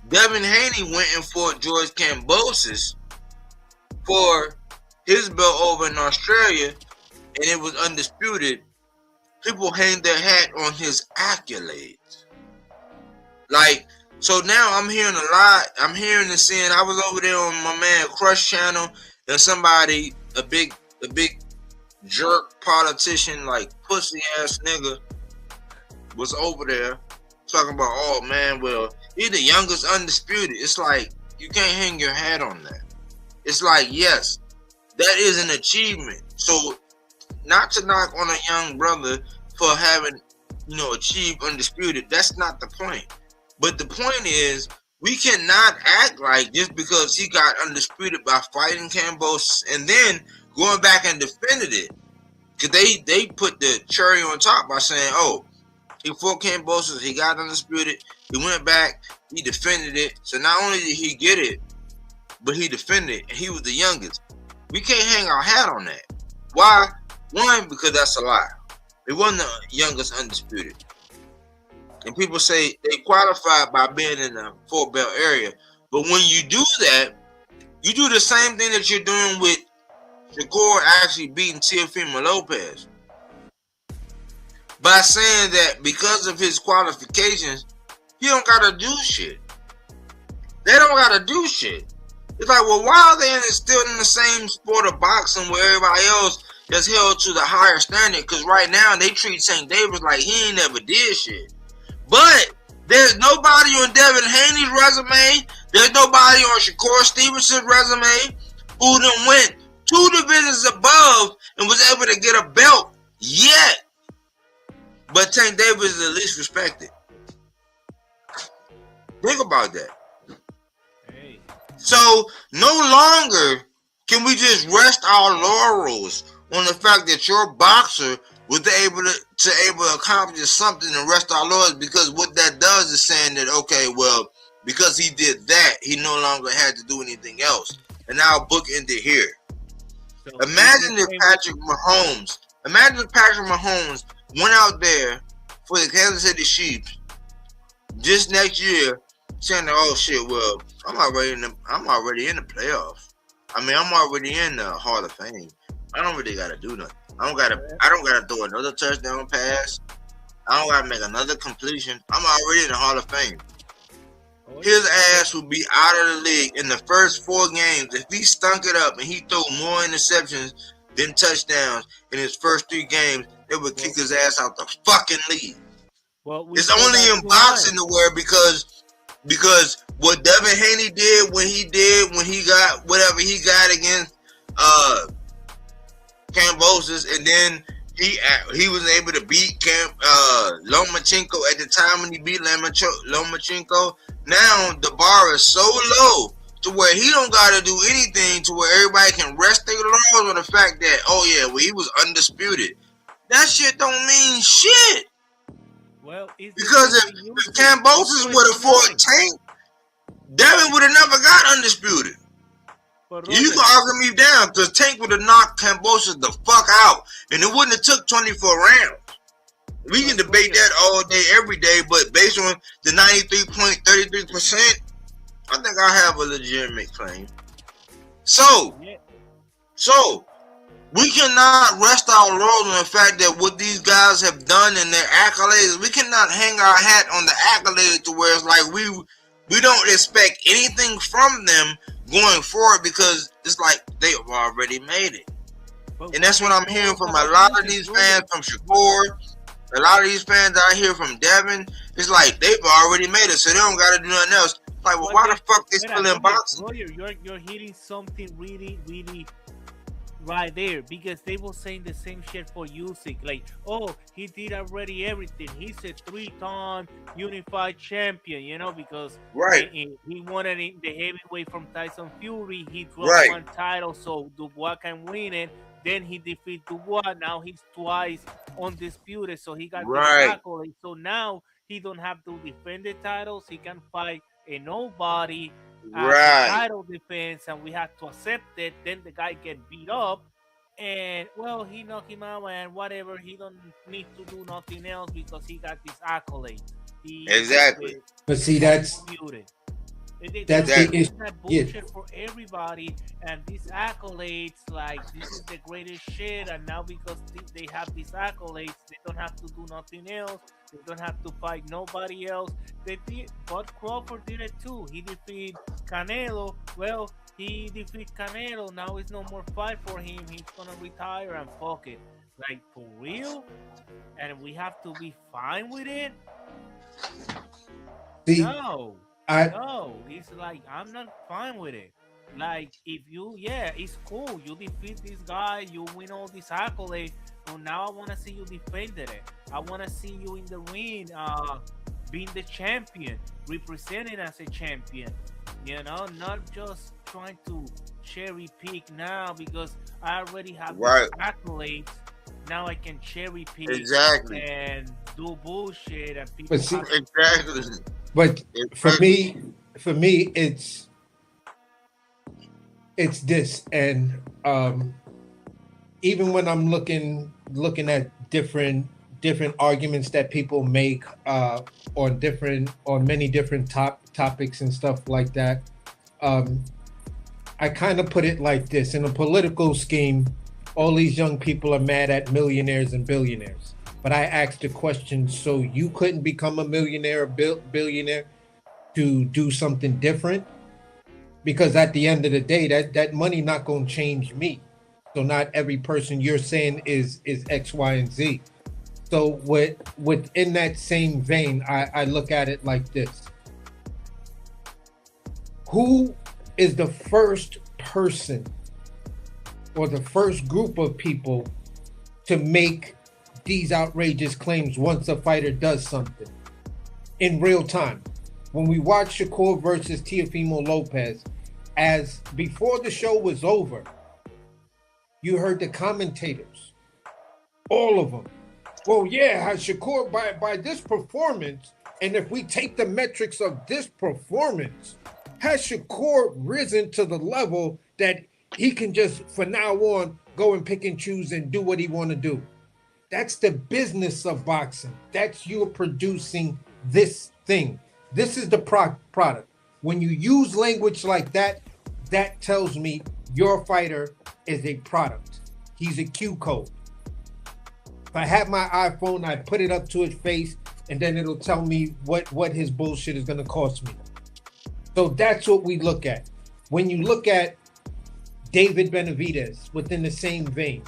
H: Devin Haney went and fought George Kambosos for his belt over in Australia, and it was undisputed, people hang their hat on his accolades. Like, so now I'm hearing a lot. I'm hearing and seeing. I was over there on my man Crush channel, and somebody, a big jerk politician, like pussy ass nigga, was over there talking about, oh man, well, he's the youngest undisputed. It's like, you can't hang your hat on that. It's like, yes, that is an achievement. So, not to knock on a young brother for having, achieved undisputed. That's not the point. But the point is, we cannot act like just because he got undisputed by fighting Kambosos and then going back and defended it. Because they put the cherry on top by saying, oh, he fought Kambosos, he got undisputed, he went back, he defended it. So not only did he get it, but he defended it, and he was the youngest. We can't hang our hat on that. Why? One, because that's a lie. It wasn't the youngest undisputed. And people say they qualified by being in the 4-belt area. But when you do that, you do the same thing that you're doing with Shakur actually beating Teofimo Lopez. By saying that because of his qualifications, he don't gotta do shit. They don't gotta do shit. It's like, well, why are they still in the same sport of boxing where everybody else is held to the higher standard? Because right now they treat St. Davis like he ain't never did shit. But there's nobody on Devin Haney's resume. There's nobody on Shakur Stevenson's resume who done went 2 divisions above and was able to get a belt yet. But Tank Davis is the least respected. Think about that.
G: Hey.
H: So no longer can we just rest our laurels on the fact that your boxer was able to accomplish something and rest our laurels, because what that does is saying that, okay, well, because he did that, he no longer had to do anything else. And now book ended here.
G: So
H: Imagine if Patrick Mahomes went out there for the Kansas City Chiefs just next year saying, oh shit, well, I'm already in the playoffs. I mean, I'm already in the Hall of Fame. I don't really gotta do nothing. I don't gotta throw another touchdown pass. I don't gotta make another completion. I'm already in the Hall of Fame. His ass would be out of the league in the first 4 games. If he stunk it up and he threw more interceptions than touchdowns in his first 3 games, they would kick his ass out the fucking league.
G: Well,
H: it's only in boxing to where because what Devin Haney did when he got whatever he got against Kambosos, and then he was able to beat Lomachenko at the time when he beat Lomachenko. Now the bar is so low to where he don't got to do anything to where everybody can rest their laurels on the fact that, oh yeah, well, he was undisputed. That shit don't mean shit.
G: Well,
H: because if Kambosos would have fought Tank, Devin would have never got undisputed. You can argue me down because Tank would have knocked Kambosos the fuck out, and it wouldn't have took 24 rounds. We can debate that all day, every day, but based on the 93.33%, I think I have a legitimate claim. So we cannot rest our laurels on the fact that what these guys have done and their accolades. We cannot hang our hat on the accolades to where it's like we don't expect anything from them going forward because it's like they've already made it. And that's what I'm hearing from a lot of these fans, from Shakur, a lot of these fans I hear from Devin. It's like they've already made it, so they don't got to do nothing else. Like, well, why the fuck they still in boxing?
G: You're hitting something really, really right there, because they were saying the same shit for Usyk. Like, oh, he did already everything. He's a 3-time unified champion, you know, because he won it in the heavyweight from Tyson Fury. He dropped one title, so Dubois can win it. Then he defeated Dubois. Now he's twice undisputed, so he got the accolade. So now he don't have to defend the titles. He can fight a nobody title defense, and we have to accept it. Then the guy get beat up, and well, he knocked him out, and whatever. He don't need to do nothing else because he got this accolade.
F: But see, that's the issue.
G: That bullshit for everybody, and these accolades, like, this is the greatest shit, and now because they have these accolades, they don't have to do nothing else. They don't have to fight nobody else. Bud Crawford did it too. He defeated Canelo. Well, he defeated Canelo. Now it's no more fight for him. He's gonna retire and fuck it. Like, for real? And we have to be fine with it? No, it's like, I'm not fine with it. Like, if you, it's cool. You defeat this guy, you win all these accolades. So now I want to see you defended it. I want to see you in the ring, being the champion, representing as a champion. You know, not just trying to cherry pick now because I already have accolades. Now I can cherry pick and do bullshit and people.
F: But for me, it's this, and even when I'm looking at different arguments that people make on many different topics and stuff like that, I kind of put it like this: in a political scheme, all these young people are mad at millionaires and billionaires. But I asked the question: so you couldn't become a millionaire or billionaire to do something different? Because at the end of the day, that money not going to change me. So not every person you're saying is X, Y, and Z. So within that same vein, I look at it like this. Who is the first person or the first group of people to make these outrageous claims once a fighter does something in real time? When we watch Shakur versus Teofimo Lopez, as before the show was over, you heard the commentators, all of them. Well, yeah, Shakur, by this performance, and if we take the metrics of this performance, has Shakur risen to the level that he can just, for now on, go and pick and choose and do what he want to do? That's the business of boxing. That's you producing this thing. This is the product. When you use language like that, that tells me your fighter is a product. He's a Q code. If I have my iPhone, I put it up to his face, and then it'll tell me what his bullshit is going to cost me. So that's what we look at. When you look at David Benavidez within the same vein,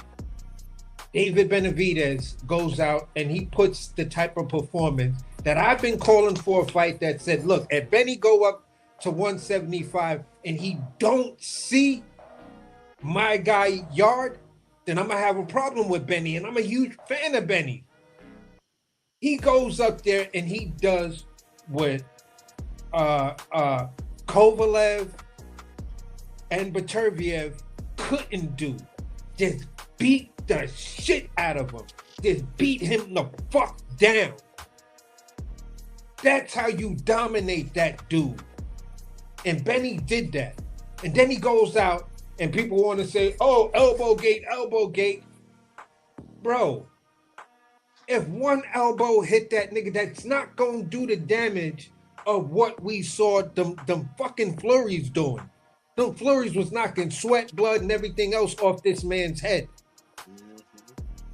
F: David Benavidez goes out and he puts the type of performance that I've been calling for a fight that said, look, if Benny go up to 175 and he don't see my guy Yard, then I'm gonna have a problem with Benny, and I'm a huge fan of Benny. He goes up there and he does what Kovalev and Baturviev couldn't do. Just beat the shit out of him. Just beat him the fuck down. That's how you dominate that dude. And Benny did that. And then he goes out and people want to say, oh, elbow gate, elbow gate. Bro, if one elbow hit that nigga, that's not going to do the damage of what we saw them fucking flurries doing. Them flurries was knocking sweat, blood, and everything else off this man's head.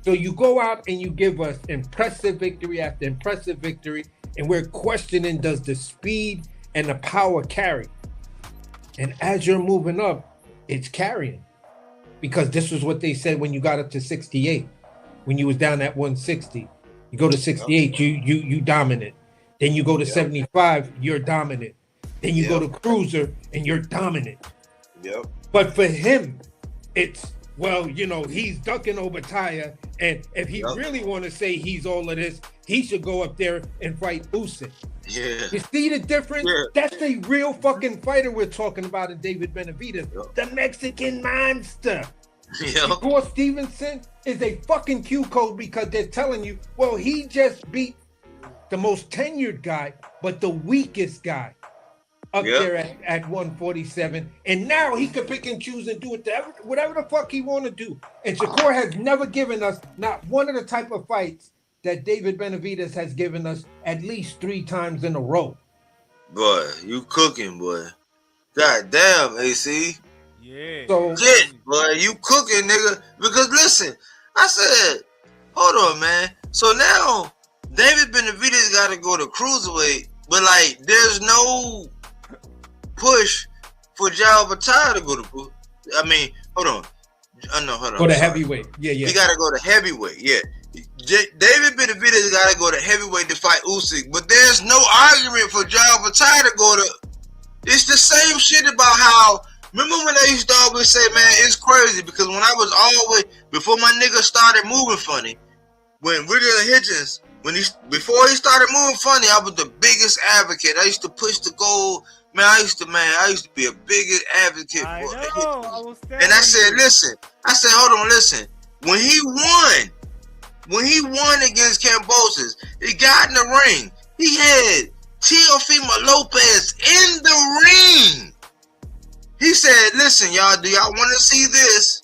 F: So you go out and you give us impressive victory after impressive victory, and we're questioning, does the speed and the power carry? And as you're moving up, it's carrying. Because this was what they said when you got up to 68. When you was down at 160. You go to 68, you dominant. Then you go to 75, you're dominant. Then you go to cruiser and you're dominant.
H: Yep.
F: But for him, it's, well, you know, he's ducking Obitaya, and if he really want to say he's all of this, he should go up there and fight Usyk.
H: Yeah.
F: You see the difference?
H: Yeah.
F: That's a real fucking fighter we're talking about in David Benavidez, the Mexican monster. Gore Stevenson is a fucking Q code because they're telling you, well, he just beat the most tenured guy, but the weakest guy up there at 147. And now he can pick and choose and do it whatever the fuck he want to do. And Shakur has never given us not one of the type of fights that David Benavidez has given us at least 3 times in a row.
H: Boy, you cooking, boy. God damn, AC.
G: Yeah.
F: So,
H: shit, boy, you cooking, nigga. Because listen, I said, hold on, man. So now David Benavidez got to go to cruiserweight, but like, there's no push for Jao Batai to go to. I mean, hold on. Hold on.
F: Go to heavyweight. Yeah.
H: He got to go to heavyweight. Yeah. David Benavidez got to go to heavyweight to fight Usyk, but there's no argument for Jao Batai to go to. It's the same shit about how. Remember when they used to always say, man, it's crazy because when I was always before my nigga started moving funny, when Richard Hitchens, before he started moving funny, I was the biggest advocate. I used to push the goal. Man, I used to be a biggest advocate for it. And I said, listen, hold on, listen. When he won against Cambosis, he got in the ring. He had Teofimo Lopez in the ring. He said, listen, y'all, do y'all want to see this?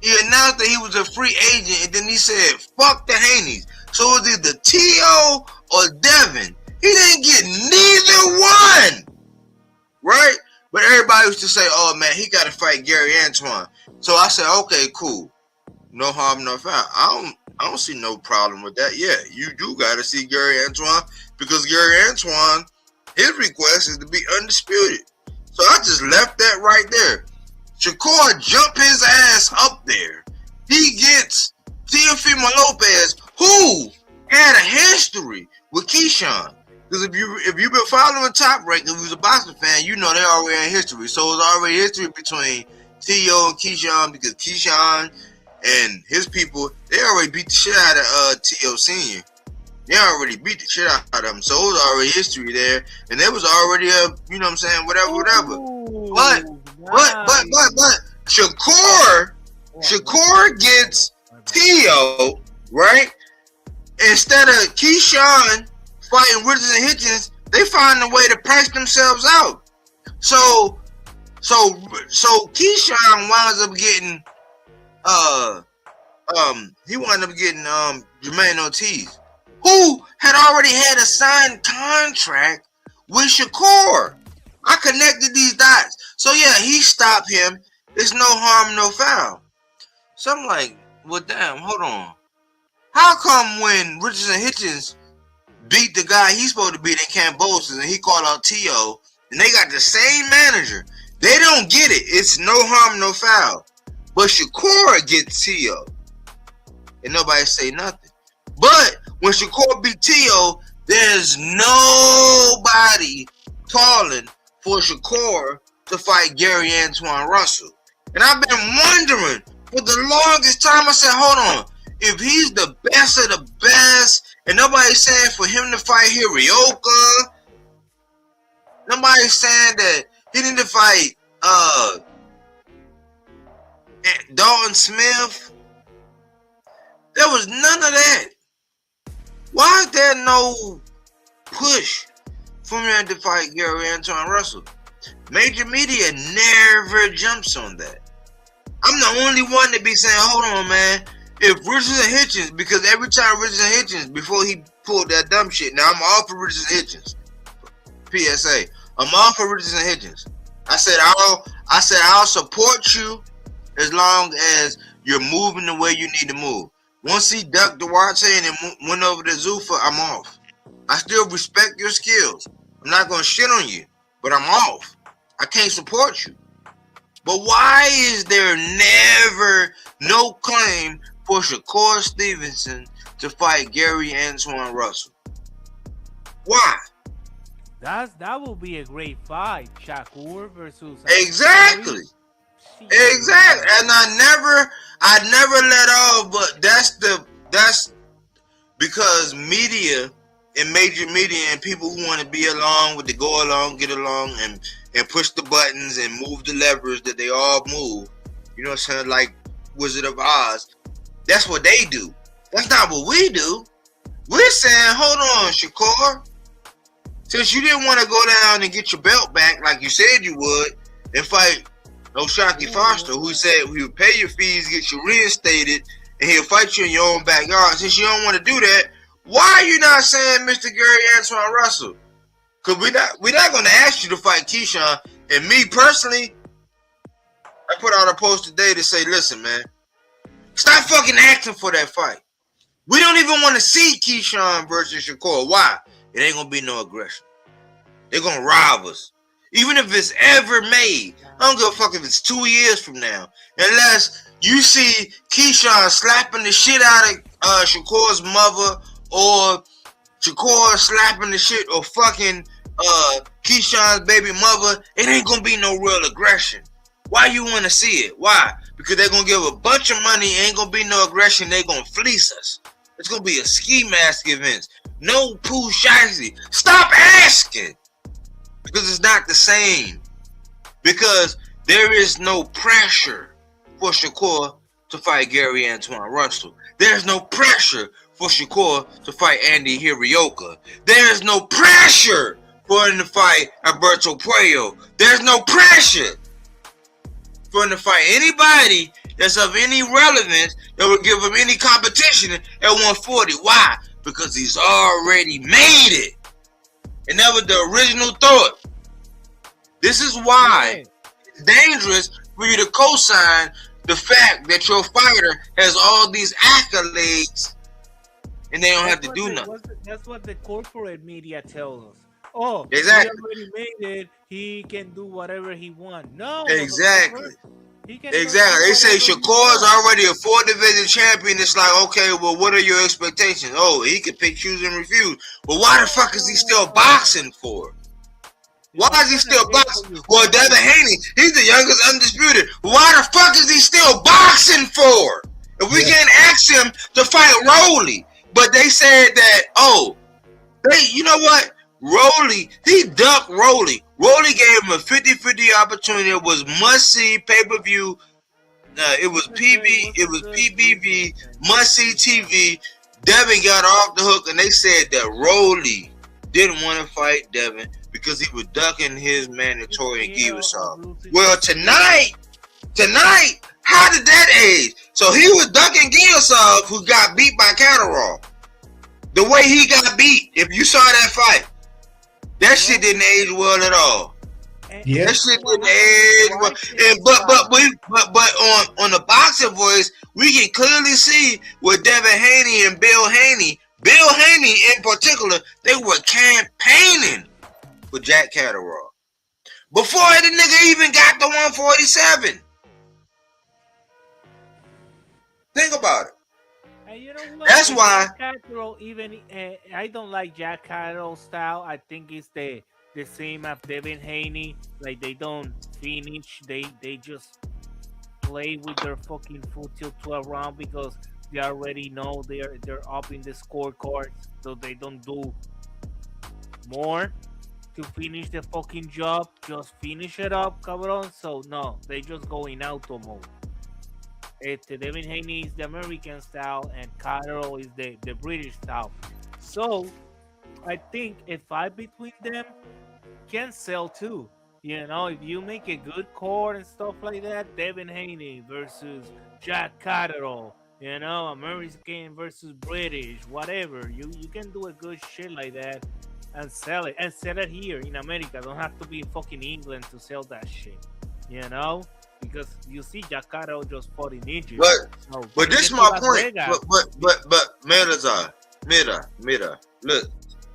H: He announced that he was a free agent, and then he said, fuck the Haneys. So it was either T.O. or Devin. He didn't get neither one. Right? But everybody used to say, oh, man, he got to fight Gary Antoine. So I said, okay, cool. No harm, no foul. I don't see no problem with that. Yeah, you do got to see Gary Antoine because Gary Antoine, his request is to be undisputed. So I just left that right there. Shakur jumped his ass up there. He gets Teofimo Lopez, who had a history with Keyshawn. Because if you've been following Top Rank, if you was a boxing fan, you know they already had history. So it was already history between T.O. and Keyshawn because Keyshawn and his people, they already beat the shit out of T.O. Sr. They already beat the shit out of him. So it was already history there. And there was already you know what I'm saying, whatever.
G: Ooh,
H: But Shakur gets T.O., right? Instead of Keyshawn fighting Richards and Hitchens, they find a way to price themselves out. So Keyshawn winds up getting Jermaine Ortiz, who had already had a signed contract with Shakur. I connected these dots. So yeah, he stopped him. It's no harm, no foul. So I'm like, well, damn, hold on. How come when Richards and Hitchens beat the guy he's supposed to beat in Cambosis and he called out T.O. and they got the same manager, they don't get it. It's no harm, no foul. But Shakur gets T.O. and nobody say nothing. But when Shakur beat T.O., there's nobody calling for Shakur to fight Gary Antoine Russell. And I've been wondering for the longest time. I said, hold on. If he's the best of the best, and nobody's saying for him to fight Hirioka, nobody's saying that he need to fight Dalton Smith. There was none of that. Why is there no push for him to fight Gary Antoine Russell? Major media never jumps on that. I'm the only one to be saying, hold on, man. If Richardson Hitchens, because every time Richardson Hitchens, before he pulled that dumb shit, now I'm all for Richardson Hitchens. PSA. I'm all for Richardson Hitchens. I said I'll support you as long as you're moving the way you need to move. Once he ducked Duarte and went over to Zuffa, I'm off. I still respect your skills. I'm not gonna shit on you, but I'm off. I can't support you. But why is there never no claim for Shakur Stevenson to fight Gary Antoine Russell? Why?
G: That will be a great fight. Shakur versus
H: Exactly. Exactly. And I never let off, but that's because media and major media and people who want to be along with the go along, get along and push the buttons and move the levers that they all move. You know what I'm saying? Like Wizard of Oz. That's what they do. That's not what we do. We're saying, hold on, Shakur. Since you didn't want to go down and get your belt back like you said you would and fight O'Shaquie Foster, who said he would pay your fees, get you reinstated, and he'll fight you in your own backyard. Since you don't want to do that, why are you not saying Mr. Gary Antoine Russell? Because we're not going to ask you to fight Keyshawn. And me personally, I put out a post today to say, listen, man, stop fucking asking for that fight. We don't even want to see Keyshawn versus Shakur. Why? It ain't going to be no aggression. They're going to rob us. Even if it's ever made. I don't give a fuck if it's 2 years from now. Unless you see Keyshawn slapping the shit out of Shakur's mother, or Shakur slapping the shit or fucking Keyshawn's baby mother, it ain't going to be no real aggression. Why you want to see it? Why? Because they're going to give a bunch of money, ain't going to be no aggression, they're going to fleece us. It's going to be a ski mask event. No poo shicey. Stop asking. Because it's not the same. Because there is no pressure for Shakur to fight Gary Antoine Russell. There's no pressure for Shakur to fight Andy Hirioka. There's no pressure for him to fight Alberto Puello. There's no pressure for him to fight anybody that's of any relevance that would give him any competition at 140. Why? Because he's already made it. And that was the original thought. This is why it's dangerous for you to co-sign the fact that your fighter has all these accolades and they don't have to do nothing.
G: That's what the corporate media tells us. Oh,
H: exactly.
G: He already made it. He can do whatever he wants. No.
H: Exactly.
G: He can
H: exactly. They say Shakur's already a 4-division champion. It's like, okay, well, what are your expectations? Oh, he can pick, choose, and refuse. Well, why the fuck is he still boxing for? Why is he still boxing? Well, Devin Haney, he's the youngest undisputed. Why the fuck is he still boxing for? If we can't ask him to fight Rolly. But they said that, you know what? Rolly, he ducked Rolly. Rolly gave him a 50-50 opportunity. It was must-see pay-per-view. It was PBV, must-see TV. Devin got off the hook, and they said that Rolly didn't want to fight Devin because he was ducking his mandatory and Givasov. Well, tonight, how did that age? So he was ducking Givasov, who got beat by Catterall. The way he got beat, if you saw that fight, that shit didn't age well at all. Yeah. That shit didn't age well. But on the boxing voice, we can clearly see with Devin Haney and Bill Haney in particular, they were campaigning for Jack Catterall before the nigga even got to 147. Think about it.
G: And you know what?
H: That's why
G: Catterall, even I don't like Jack Catterall's style. I think it's the same as Devin Haney. Like they don't finish. They just play with their fucking foot till 12 round because they already know they're up in the scorecards, so they don't do more to finish the fucking job. Just finish it up, cabron. So no, they just go in auto mode. Devin Haney is the American style, and Carroll is the British style. So I think a fight between them can sell too. You know, if you make a good core and stuff like that, Devin Haney versus Jack Catterall, you know, American versus British, whatever. You can do a good shit like that and sell it here in America. Don't have to be in fucking England to sell that shit, you know, because you see Jack Catterall just fought in Egypt.
H: But
G: So
H: but
G: bring
H: this
G: it to
H: my
G: Las
H: point.
G: Vegas.
H: But Mira,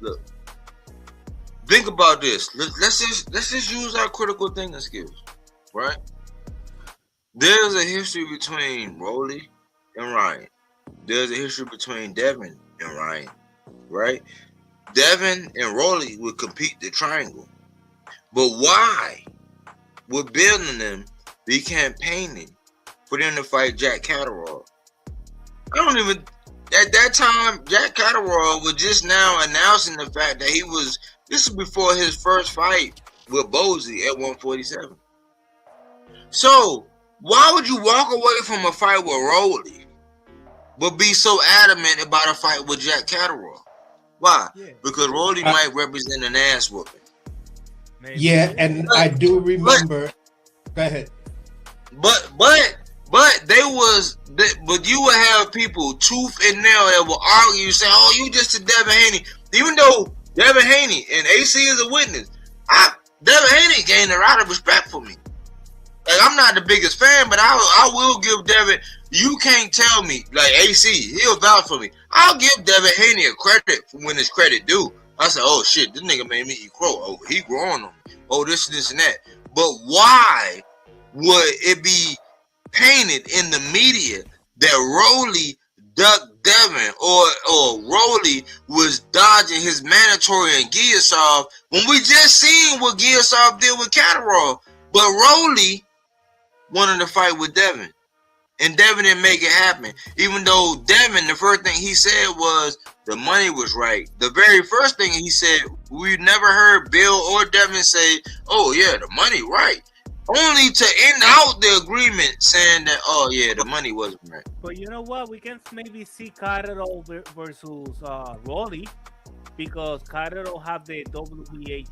H: look. Think about this. Let's just use our critical thinking skills, right? There's a history between Rolly and Ryan. There's a history between Devin and Ryan, right? Devin and Rolly would compete the triangle. But why would Bill and them be campaigning for them to fight Jack Catterall? I don't even... At that time, Jack Catterall was just now announcing the fact that he was... This is before his first fight with Bozy at 147. So, why would you walk away from a fight with Rolly, but be so adamant about a fight with Jack Catterall? Why? Yeah. Because Rolly might represent an ass whooping.
F: Yeah, and I do remember. Go ahead.
H: But you would have people tooth and nail that will argue, say, "Oh, you just a Devin Haney," even though Devin Haney and AC is a witness. Devin Haney gained a lot of respect for me. Like, I'm not the biggest fan, but I will give Devin. You can't tell me, like, AC, he'll vouch for me. I'll give Devin Haney a credit for when his credit due. I said, oh shit, this nigga made me eat crow. Oh, he growing on me. Oh, this and that. But why would it be painted in the media that Rolly ducked Devin or Rolly was dodging his mandatory and Giasov when we just seen what Giasov did with Catterall? But Rolly wanted to fight with Devin, and Devin didn't make it happen. Even though Devin, the first thing he said was the money was right. The very first thing he said, we never heard Bill or Devin say, "Oh yeah, the money right." Only to end out the agreement saying that, "Oh yeah, the money wasn't right."
G: But you know what? We can maybe see Carrero versus Rolly, because Carrero have the WBA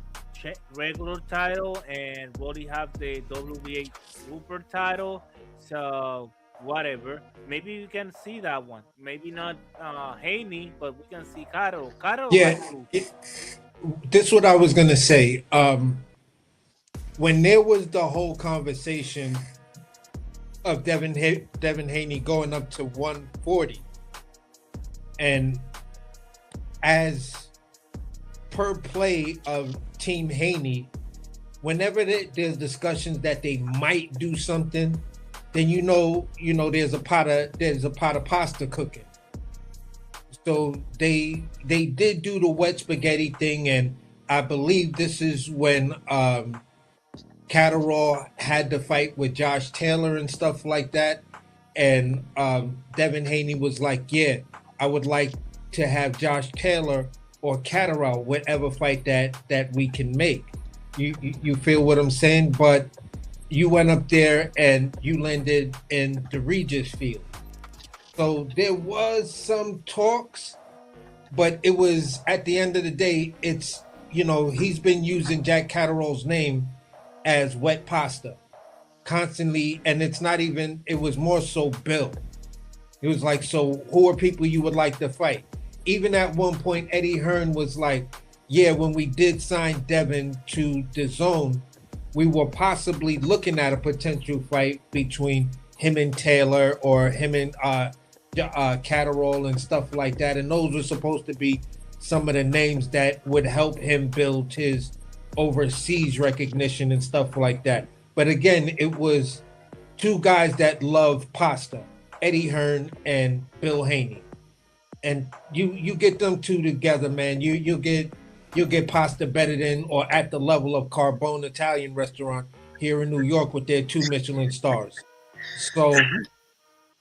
G: regular title and Rolly have the WBA super title. So whatever. Maybe we can see that one. Maybe not Haney, but we can see Carrero.
F: Yeah, this is what I was gonna say. When there was the whole conversation of Devin Haney going up to 140, and as per play of Team Haney, whenever there's discussions that they might do something, then you know there's a pot of pasta cooking. So they did do the wet spaghetti thing, and I believe this is when Catterall had to fight with Josh Taylor and stuff like that, and Devin Haney was like, "Yeah, I would like to have Josh Taylor or Catterall, whatever fight that we can make." You feel what I'm saying? But you went up there and you landed in the Regis field, so there was some talks, but it was, at the end of the day, it's, he's been using Jack Catterall's name as wet pasta constantly, and it's not even, it was more so Bill. It was like, so who are people you would like to fight? Even at one point, Eddie Hearn was like, yeah, when we did sign Devin to the Zone, we were possibly looking at a potential fight between him and Taylor, or him and Catterall and stuff like that. And those were supposed to be some of the names that would help him build his overseas recognition and stuff like that. But again, it was two guys that love pasta, Eddie Hearn and Bill Haney. And you get them two together, man, you'll get pasta better than or at the level of Carbone Italian restaurant here in New York with their 2 Michelin stars. So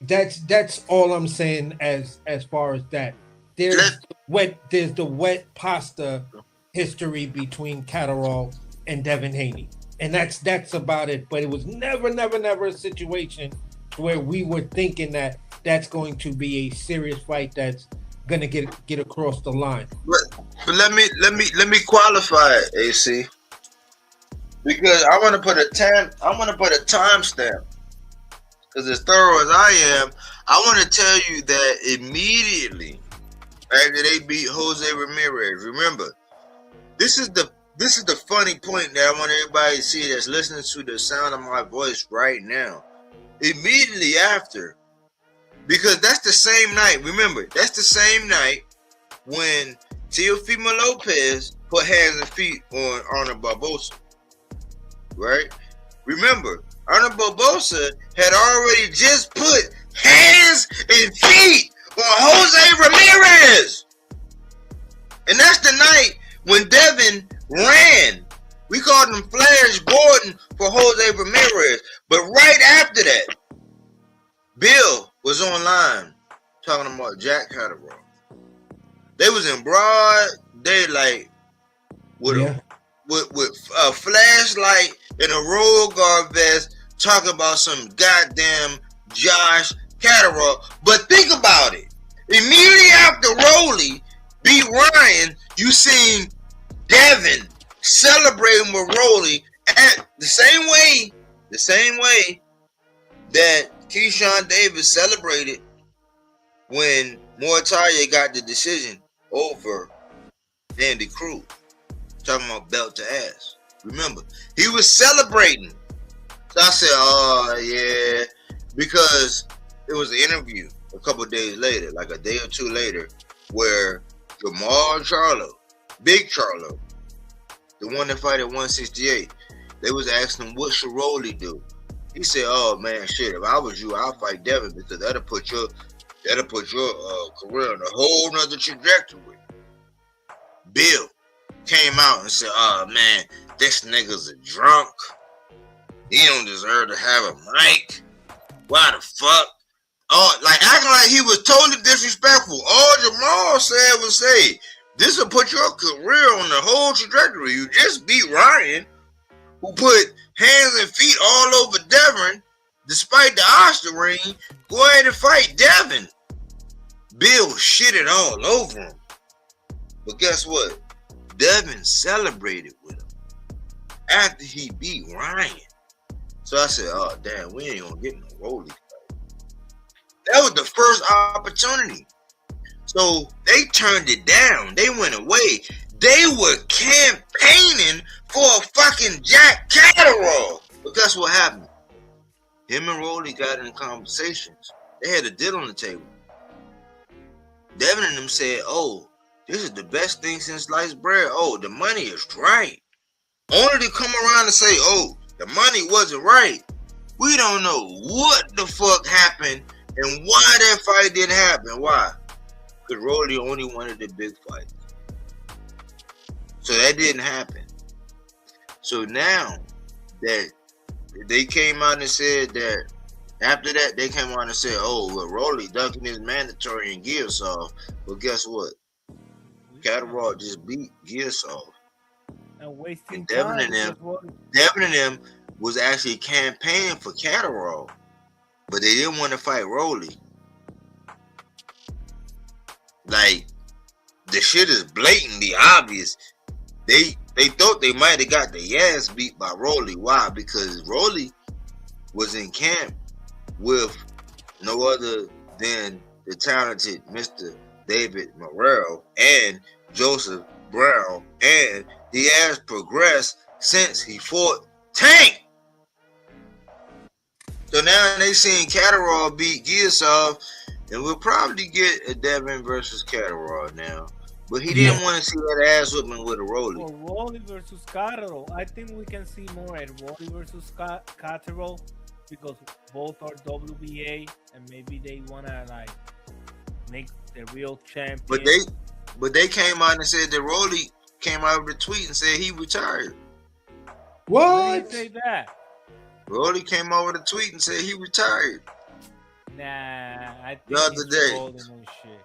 F: that's all I'm saying as far as that. There's the wet pasta history between Catterall and Devin Haney. And that's about it. But it was never a situation where we were thinking that that's going to be a serious fight that's gonna get across the line.
H: But let me qualify it, AC, because I want to put a timestamp. Because as thorough as I am, I want to tell you that immediately after they beat Jose Ramirez, remember, this is the funny point that I want everybody to see that's listening to the sound of my voice right now. Immediately after, because that's the same night. Remember, that's the same night when Teofimo Lopez put hands and feet on Arnold Barbosa. Right? Remember, Arnold Barbosa had already just put hands and feet on Jose Ramirez. And that's the night when Devin ran. We called him Flash Gordon for Jose Ramirez. But right after that, Bill was online talking about Jack Catterall. They was in broad daylight with a flashlight and a roll guard vest talking about some goddamn Josh Catterall. But think about it. Immediately after Rolly beat Ryan, you seen Devin celebrating with Rolly at the same way that Keyshawn Davis celebrated when Mortalia got the decision over Andy Cruz. Talking about belt to ass. Remember, he was celebrating. So I said, oh yeah, because it was an interview a couple of days later, like a day or two later, where Jamal Charlo, Big Charlo, the one that fight at 168, they was asking him, what should Rolly do? He said, oh man, shit, if I was you, I'll fight Devin because that'll put your career on a whole nother trajectory. Bill came out and said, oh man, this nigga's a drunk. He don't deserve to have a mic. Why the fuck? Oh, like acting like he was totally disrespectful. All Jamal said was say, this will put your career on the whole trajectory. You just beat Ryan, who put hands and feet all over Devin, despite the Oscar ring. Go ahead and fight Devin. Bill shitted all over him. But guess what? Devin celebrated with him after he beat Ryan. So I said, oh damn, we ain't gonna get no Rolly fight. That was the first opportunity. So they turned it down. They went away. They were campaigning for a fucking Jack Catterall. But guess what happened? Him and Rolly got in conversations. They had a deal on the table. Devin and them said, oh, this is the best thing since sliced bread. Oh, the money is right. Only to come around and say, oh, the money wasn't right. We don't know what the fuck happened and why that fight didn't happen. Why? Because Rolly only wanted the big fight. So that didn't happen. So now that they came out and said that, after that, they came out and said, oh, well, Rolly dunking his mandatory and Gearsoft. But guess what? Catterall just beat Gearsoft.
G: And wasting
H: and Devin and them was actually campaigning for Catterall, but they didn't want to fight Rolly. Like, the shit is blatantly obvious. They thought they might have got their ass beat by Rolly. Why? Because Rolly was in camp with no other than the talented Mr. David Morrell and Joseph Brown, and he has progressed since he fought Tank. So now they seeing Catterall beat Gearsoft, and we'll probably get a Devin versus Catterall now. But he didn't want to see that ass whooping with a Rolly.
G: Or Rolly versus Catterall. I think we can see more at Rolly versus Catterall because both are WBA, and maybe they wanna like make the real champion.
H: But they came out and said that Rolly came out with a tweet and said he retired.
F: What?
G: Did he say that?
H: Rolly came over to tweet and said he retired
G: Nah, I
H: the
G: think
H: other
G: he's
H: day.
G: trolling and shit.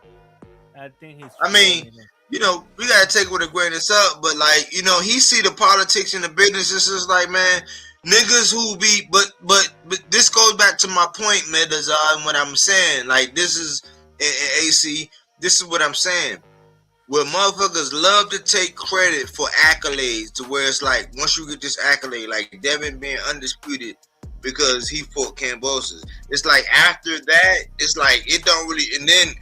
G: I think he's.
H: I mean,
G: trolling.
H: you know, we gotta take it with a grain of salt, but like, you know, he see the politics and the business. It's just like, man, niggas who be, but this goes back to my point, man. What I'm saying, like, this is AC. This is what I'm saying. Where motherfuckers love to take credit for accolades, to where it's like, once you get this accolade, like Devin being undisputed because he fought Cambosis. It's like after that, it's like it don't really. And then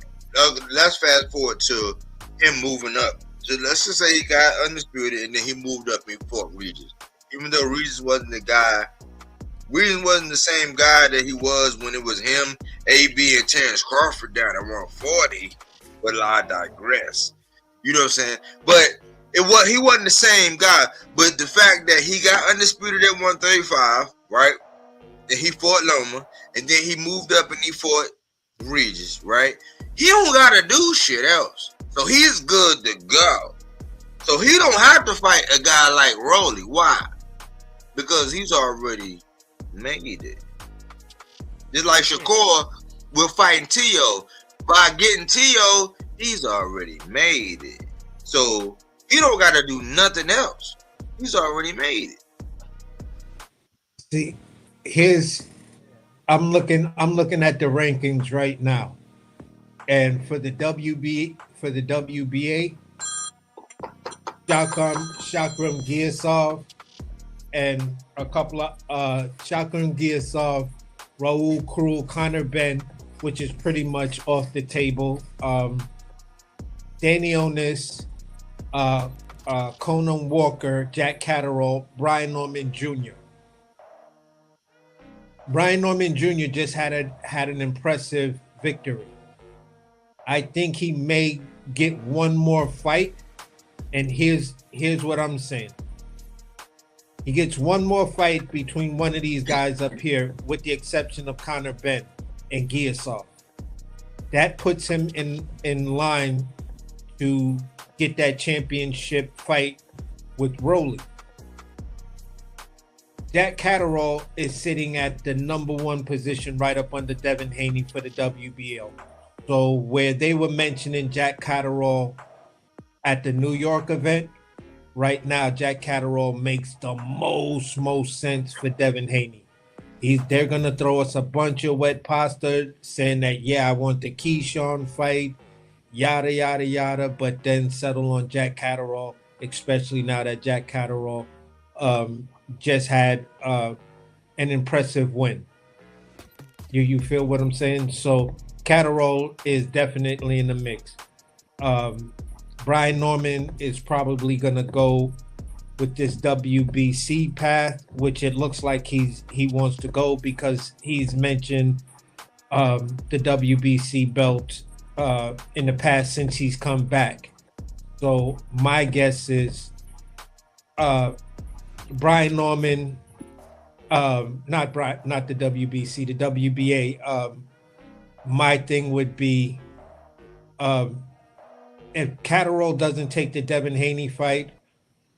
H: let's fast forward to him moving up. So let's just say he got undisputed, and then he moved up and fought Regis. Even though Regis wasn't the guy, Regis wasn't the same guy that he was when it was him, AB, and Terrence Crawford down at 140. But I digress. You know what I'm saying? But he wasn't the same guy. But the fact that he got undisputed at 135, right? And he fought Loma, and then he moved up and he fought Regis, right? He don't gotta do shit else. So he's good to go. So he don't have to fight a guy like Rolly. Why? Because he's already made it. Just like Shakur, we're fighting Tio. By getting Tio, he's already made it. So he don't gotta do nothing else. He's already made it.
F: See, I'm looking at the rankings right now. And for the WBA, Shakram Giasov and a couple of Shakram Giasov, Raul Krul, Connor Ben, which is pretty much off the table. Danny Onis, Conan Walker, Jack Catterall, Brian Norman Jr. Brian Norman Jr. just had an impressive victory. I think he may get one more fight, and here's what I'm saying. He gets one more fight between one of these guys up here, with the exception of Connor Ben and Giasov. That puts him in line to get that championship fight with Rolly. Jack Catterall is sitting at the number one position right up under Devin Haney for the WBO. So where they were mentioning Jack Catterall at the New York event, right now Jack Catterall makes the most sense for Devin Haney. They're gonna throw us a bunch of wet pasta saying that, yeah, I want the Keyshawn fight, yada yada yada, but then settle on Jack Catterall, especially now that Jack Catterall just had an impressive win. You feel what I'm saying? So Catterall is definitely in the mix. Brian Norman is probably gonna go with this WBC path, which it looks like he wants to go, because he's mentioned the WBC belt in the past since he's come back. So my guess is Brian Norman, not the WBC, the WBA. My thing would be, if Catterall doesn't take the Devin Haney fight,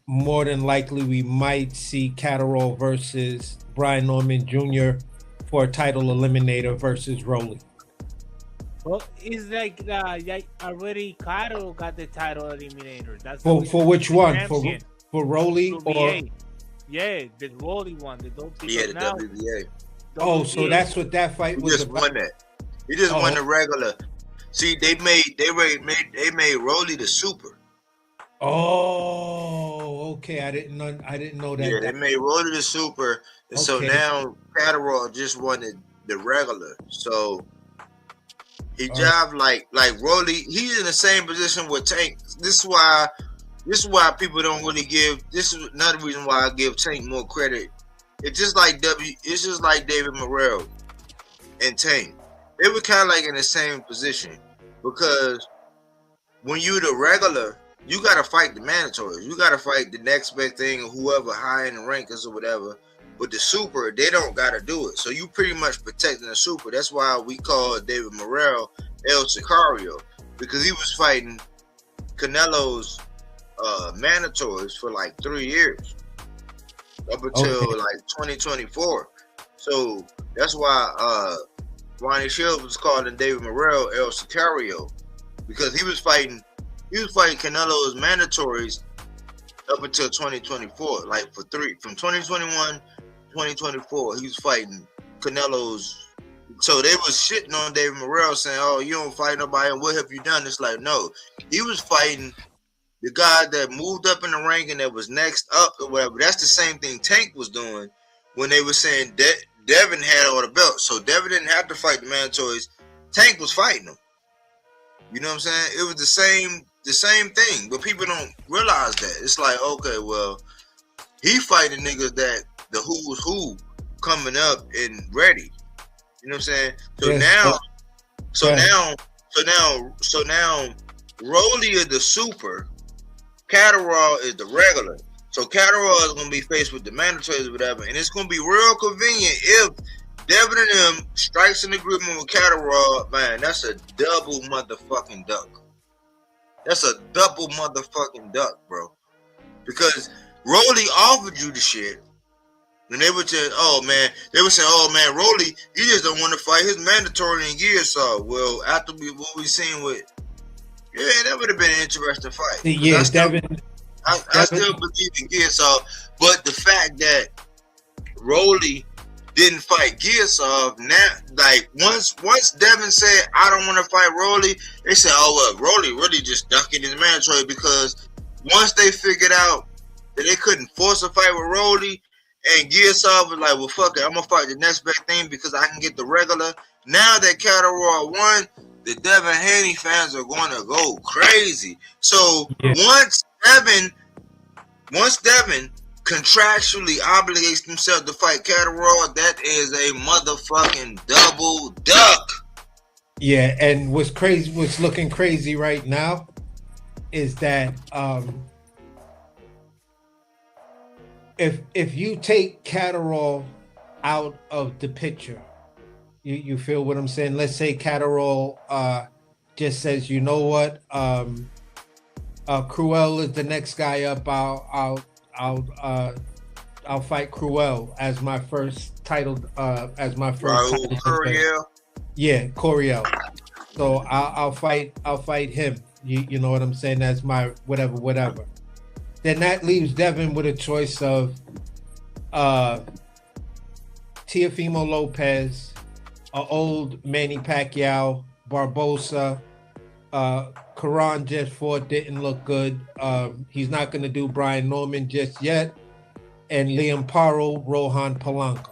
F: more than likely we might see Catterall versus Brian Norman Jr. for a title eliminator versus Rolly.
G: Well, it's like already Catterall got the title eliminator. That's
F: for which one? For Rolly or?
G: Yeah, the Rolly one. The
H: WBA.
F: Oh, so that's what that fight was
H: just
F: about.
H: Won that. He just won the regular. See, they made Rolly the super.
F: Oh, okay. I didn't know that.
H: Yeah, they made Rolly the super, and so now Catterall just won the regular. So he jived like Rolly. He's in the same position with Tank. This is why people don't really give. This is another reason why I give Tank more credit. It's just like David Morrell and Tank. They were kind of like in the same position, because when you're the regular, you got to fight the mandatories. You got to fight the next best thing, or whoever high in the rankings or whatever. But the super, they don't got to do it. So you pretty much protecting the super. That's why we call David Morrell El Sicario, because he was fighting Canelo's mandatories for like 3 years, up until like 2024. So that's why Ronnie Shields was calling David Morrell El Sicario, because he was fighting Canelo's mandatories up until 2024. Like from 2021 to 2024, he was fighting Canelo's. So they was shitting on David Morrell, saying, "Oh, you don't fight nobody, and what have you done?" It's like, no, he was fighting the guy that moved up in the rank and that was next up or whatever. That's the same thing Tank was doing when they were saying Devin had all the belts. So Devin didn't have to fight the mandatories. Tank was fighting them. You know what I'm saying? It was the same thing, but people don't realize that. It's like, okay, well, he fighting niggas that the who's who coming up and ready. You know what I'm saying? So now Rolly is the super, Catterall is the regular. So Catterall is gonna be faced with the mandatories or whatever, and it's gonna be real convenient if Devin and them strikes an agreement with Catterall. Man, that's a double motherfucking duck. That's a double motherfucking duck, bro. Because Rolly offered you the shit. And they were saying, oh man, Rolly, you just don't want to fight his mandatory in years. So, well, after what we seen with, yeah, that would have been an interesting fight.
F: Yeah,
H: I still believe in Gearsov, but the fact that Rolly didn't fight Gearsov, now, like once Devin said, I don't want to fight Rolly, they said, oh well, Rolly really just ducking his mandatory, because once they figured out that they couldn't force a fight with Rolly, and Gearsov was like, well, fuck it, I'm gonna fight the next best thing because I can get the regular. Now that Catterall won, the Devin Haney fans are going to go crazy. So once Devin contractually obligates himself to fight Catterall, that is a motherfucking double duck.
F: Yeah, and what's looking crazy right now is that if you take Catterall out of the picture, you feel what I'm saying? Let's say Catterall just says, you know what, Cruel is the next guy up. I'll fight Cruel as my first title.
H: Coriel.
F: Yeah, Coriel. So I'll fight him. You know what I'm saying? That's my whatever. Then that leaves Devin with a choice of Teofimo Lopez, old Manny Pacquiao, Barbosa. Karan just fought, didn't look good. He's not going to do Brian Norman just yet. And Liam Paro, Rohan Polanco.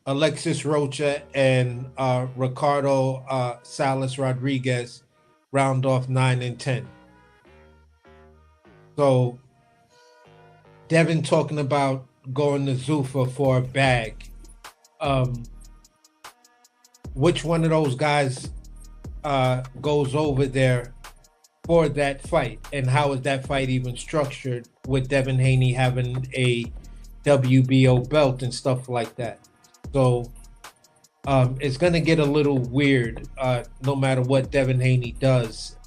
F: Alexis Rocha and Ricardo Salas Rodriguez round off 9 and 10. So Devin talking about going to Zuffa for a bag. Which one of those guys goes over there for that fight, and how is that fight even structured with Devin Haney having a WBO belt and stuff like that? So it's going to get a little weird no matter what Devin Haney does,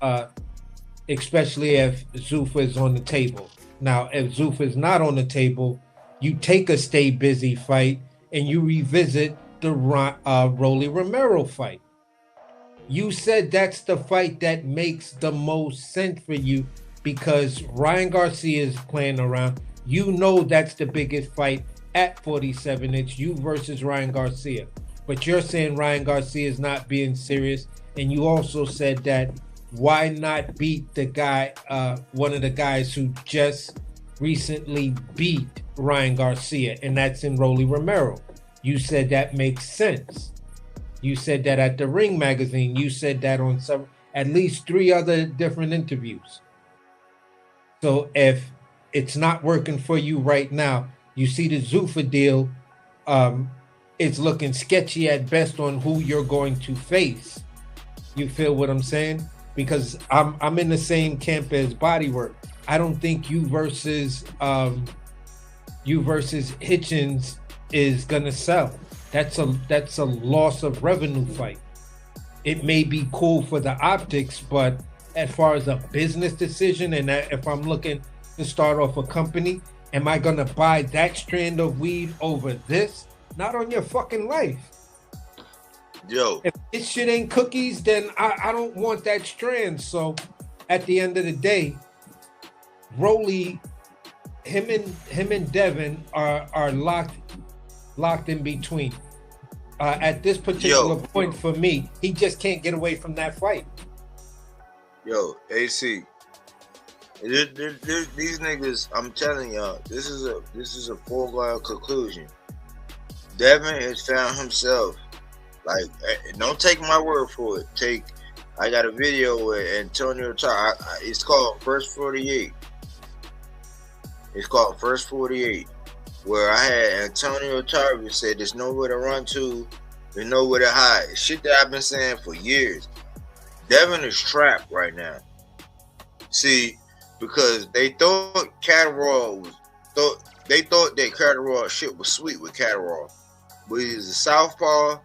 F: especially if Zuffa is on the table. Now, if Zuffa is not on the table, you take a stay busy fight and you revisit the Rolly Romero fight. You said that's the fight that makes the most sense for you because Ryan Garcia is playing around. You know that's the biggest fight at 47. It's you versus Ryan Garcia. But you're saying Ryan Garcia is not being serious. And you also said that why not beat the guy, one of the guys who just recently beat Ryan Garcia, and that's in Rolly Romero. You said that makes sense. You said that at the Ring magazine. You said that on at least 3 other different interviews. So if it's not working for you right now, you see the Zuffa deal, it's looking sketchy at best on who you're going to face. You feel what I'm saying? Because I'm in the same camp as Bodywork. I don't think you versus Hitchens is gonna sell. That's a loss of revenue fight. It may be cool for the optics, but as far as a business decision, and if I'm looking to start off a company, Am I gonna buy that strand of weed over this? Not on your fucking life.
H: Yo,
F: If this shit ain't cookies, then I don't want that strand. So at the end of the day, Rolly, him and Devin are locked in between. At this particular point for me, he just can't get away from that fight.
H: Yo, AC. These niggas, I'm telling y'all, this is a foregone conclusion. Devin has found himself. Like, don't take my word for it. I got a video with Antonio Tar. It's called First 48. It's called First 48, where I had Antonio Tarver say there's nowhere to run to, there's nowhere to hide. Shit that I've been saying for years. Devin is trapped right now. See, because they thought Catterall they thought that Catterall shit was sweet with Catterall, but he's a southpaw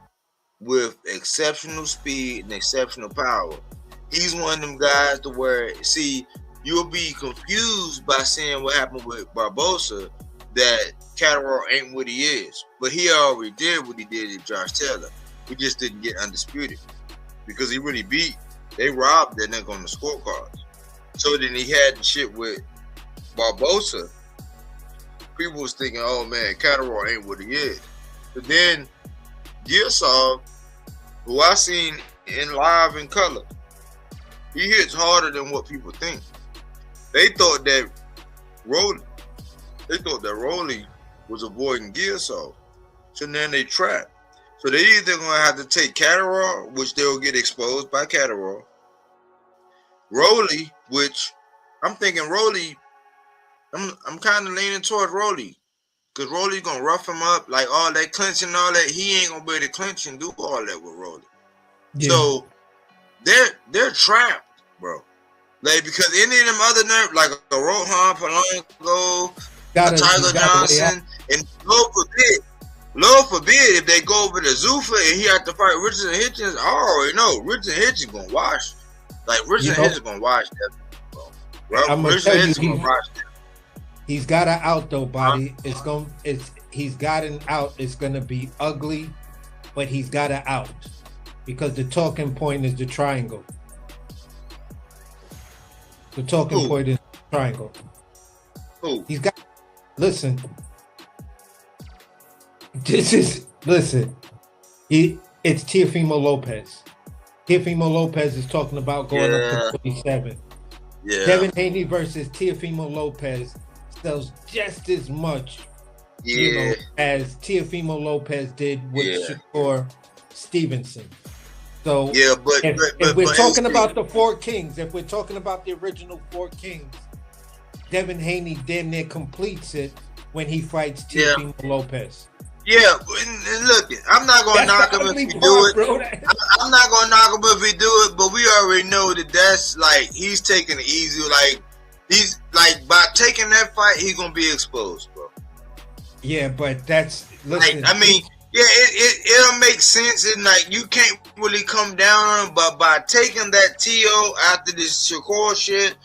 H: with exceptional speed and exceptional power. He's one of them guys to where, see, you'll be confused by seeing what happened with Barbosa, that Catterall ain't what he is. But he already did what he did to Josh Taylor. He just didn't get undisputed because he really they robbed that nigga on the scorecards. So then he had the shit with Barbosa. People was thinking, oh man, Catterall ain't what he is. But then Gilsall, who I seen in live in color, he hits harder than what people think. They thought that Rolly was avoiding Gilsall. So then they trapped. So they either gonna have to take Catterall, which they'll get exposed by Catterall. Rolly, which I'm thinking Rolly, I'm kind of leaning towards Rolly. Because Rolly's gonna rough him up, like all that clinching and all that. He ain't gonna be able to clinch and do all that with Rolly. Yeah. So they're trapped, bro. Like, because any of them other nerds, like a Rohan Polanco, a Tiger Johnson, and Lord forbid if they go over to Zuffa and he have to fight Richardson Hitchens, I already know Richardson Hitchens gonna watch. Like, Richardson Hitchens gonna watch that, bro.
F: I'm gonna tell you, he's got an out though, body. He's got an out. It's gonna be ugly, but he's got an out because the talking point is the triangle. The talking point is the triangle. He's got. Listen. It's Teofimo Lopez. Teofimo Lopez is talking about going up to 27. Yeah. Devin Haney versus Teofimo Lopez sells just as much, as Teofimo Lopez did with Shakur Stevenson. So if we're talking about the Four Kings, if we're talking about the original Four Kings, Devin Haney damn near completes it when he fights Teofimo Lopez.
H: Yeah, and look, I'm not gonna knock him if he do it. I'm not gonna knock him if he do it, but we already know that's like he's taking it easy. Like he's like by taking that fight, he's gonna be exposed, bro.
F: Yeah, but that's listen.
H: Like, I mean, it'll make sense, and like you can't really come down on him, but by taking that TO after this Shakur shit,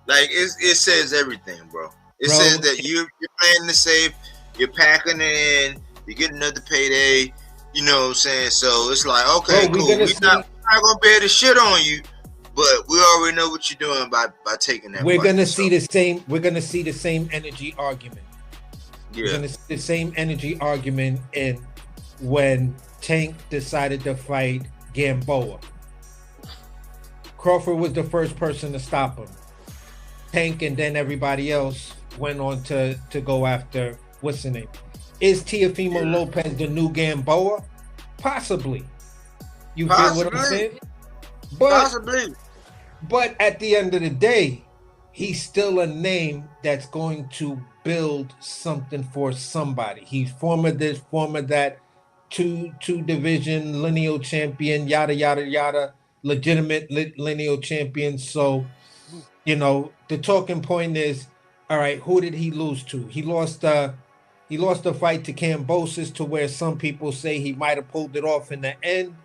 H: like it says everything, bro. It says that you're playing the safe, you're packing it in. You get another payday, you know what I'm saying? So it's like, okay, cool. We're not gonna be able to shit on you, but we already know what you're doing by taking that.
F: We're gonna see the same. We're gonna see the same energy argument. Yeah. We're gonna see the same energy argument in when Tank decided to fight Gamboa. Crawford was the first person to stop him. Tank and then everybody else went on to go after what's the name. Is Teofimo Lopez the new Gamboa? Possibly. You feel what I'm saying?
H: Possibly.
F: But at the end of the day, he's still a name that's going to build something for somebody. He's former this, former that, two division lineal champion, yada yada yada, legitimate lineal champion. So, the talking point is, all right, who did he lose to? He lost the fight to Kambosos, to where some people say he might have pulled it off in the end.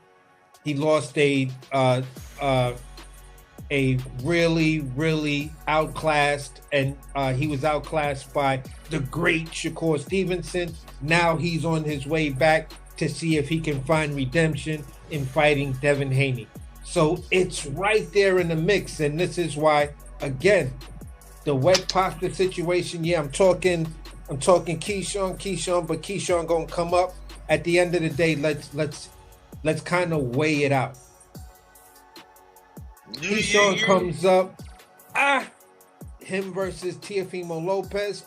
F: He lost a a really, really outclassed, and he was outclassed by the great Shakur Stevenson. Now he's on his way back to see if he can find redemption in fighting Devin Haney. So it's right there in the mix, and this is why, again, the wet pasta situation. Yeah, I'm talking Keyshawn, but Keyshawn gonna come up. At the end of the day, let's kind of weigh it out. Keyshawn comes up, him versus Teofimo Lopez.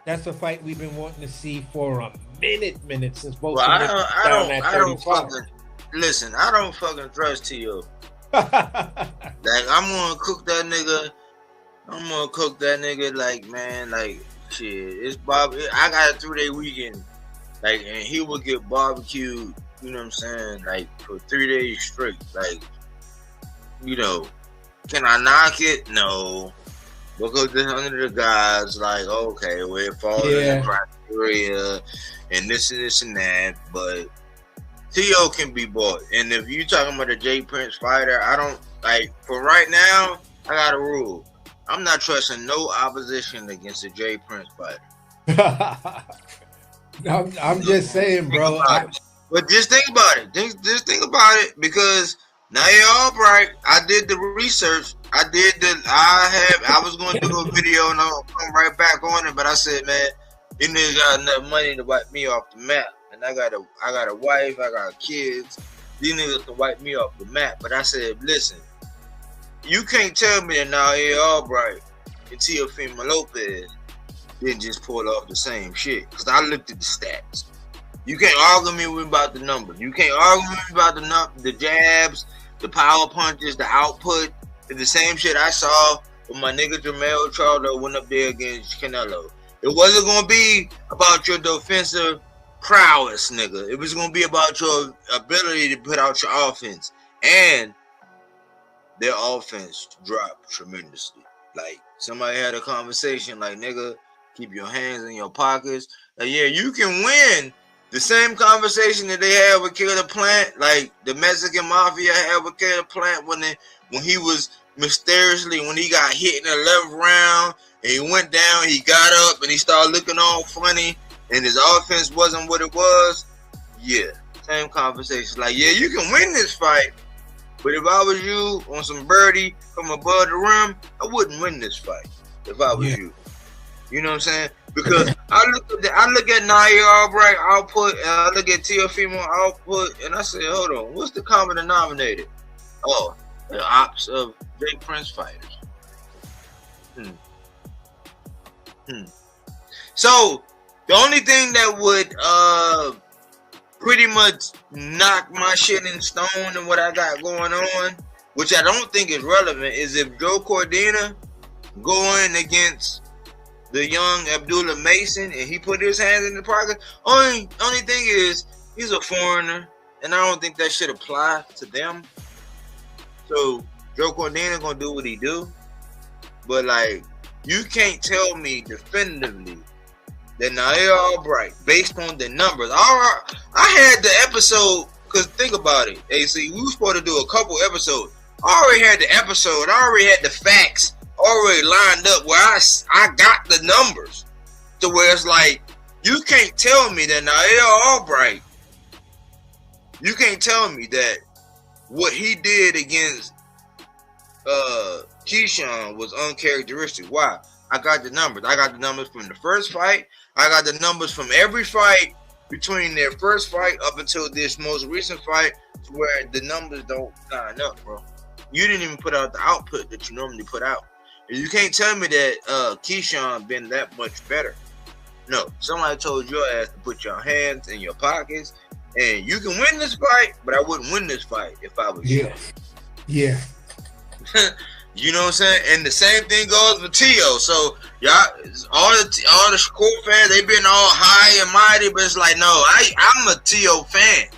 F: That's a fight we've been wanting to see for a minute since both.
H: Well, I don't fucking listen. I don't fucking trust Tio. Like I'm gonna cook that nigga. Like, man, like shit. It's Bob. I got a 3-day weekend. Like, and he would get barbecued. You know what I'm saying? Like for 3 days straight. Like, you know, can I knock it? No. Because there's under the guys, like, okay, well, it falls in the criteria and this and that, but T.O. can be bought. And if you talking about a Jay Prince fighter, I don't, like, for right now, I got a rule. I'm not trusting no opposition against a Jay Prince fighter.
F: I'm just saying, bro.
H: But just think about it. Just think about it, because now you're all right. I did the research. I was going to do a video and I'll come right back on it. But I said, man, you niggas got enough money to wipe me off the map. And I got a wife, I got kids. These niggas can wipe me off the map. But I said, listen, you can't tell me that Nair Albright and Teofimo Lopez didn't just pull off the same shit. Because I looked at the stats. You can't argue me with about the numbers. You can't argue me about the jabs, the power punches, the output. It's the same shit I saw when my nigga Jermell Charlo went up there against Canelo. It wasn't going to be about your defensive prowess, nigga. It was going to be about your ability to put out your offense. And their offense dropped tremendously. Like, somebody had a conversation like, nigga, keep your hands in your pockets. Like, yeah, you can win. The same conversation that they had with Killer Plant, like the Mexican Mafia had with Killer Plant when he was mysteriously, when he got hit in the 11th round and he went down, he got up and he started looking all funny and his offense wasn't what it was. Yeah, same conversation. Like, yeah, you can win this fight, but if I was you on some birdie from above the rim, I wouldn't win this fight if I was you. You know what I'm saying? Because I look at Nair Albright output and I look at Teofimo output and I say, hold on, what's the common denominator? Oh, the ops of Jay Prince fighters. So the only thing that would pretty much knock my shit in stone and what I got going on, which I don't think is relevant, is if Joe Cordina going against the young Abdullah Mason and he put his hands in the pocket. Only thing is he's a foreigner and I don't think that should apply to them. So Joe Cordina gonna do what he do, but like, you can't tell me definitively that Nair Albright, based on the numbers. I had the episode, because think about it, AC, we were supposed to do a couple episodes. I already had the episode, I already had the facts already lined up where I got the numbers to where it's like, you can't tell me that Nair Albright, you can't tell me that what he did against Keyshawn was uncharacteristic. Why? I got the numbers. I got the numbers from the first fight. I got the numbers from every fight between their first fight up until this most recent fight, to where the numbers don't line up, bro. You didn't even put out the output that you normally put out. You can't tell me that Keyshawn been that much better. No, somebody told your ass to put your hands in your pockets, and you can win this fight, but I wouldn't win this fight if I was you.
F: Yeah.
H: You know what I'm saying? And the same thing goes with Tio. So y'all, all the Shakur fans, they been all high and mighty, but it's like, no, I'm a Tio fan.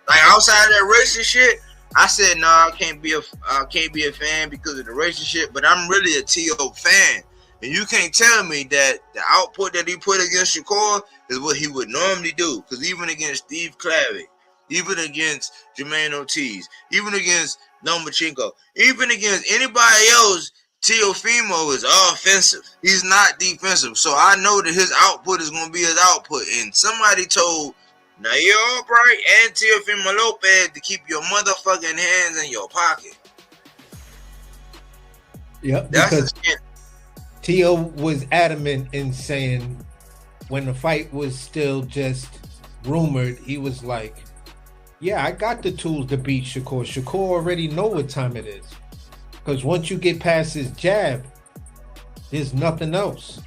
H: Like, outside of that racist shit, I said, no, I can't be a fan because of the relationship, but I'm really a T.O. fan. And you can't tell me that the output that he put against Shakur is what he would normally do. Because even against Steve Clavitt, even against Jermaine Ortiz, even against Lomachenko. Even against anybody else, Teofimo is offensive. He's not defensive. So I know that his output is going to be his output. And somebody told Nair Albright and Teofimo Lopez to keep your motherfucking hands in your pocket.
F: Yep,
H: That's
F: because
H: the shit.
F: Tio was adamant in saying when the fight was still just rumored, he was like, yeah, I got the tools to beat Shakur. Shakur already know what time it is. Because once you get past his jab, there's nothing else.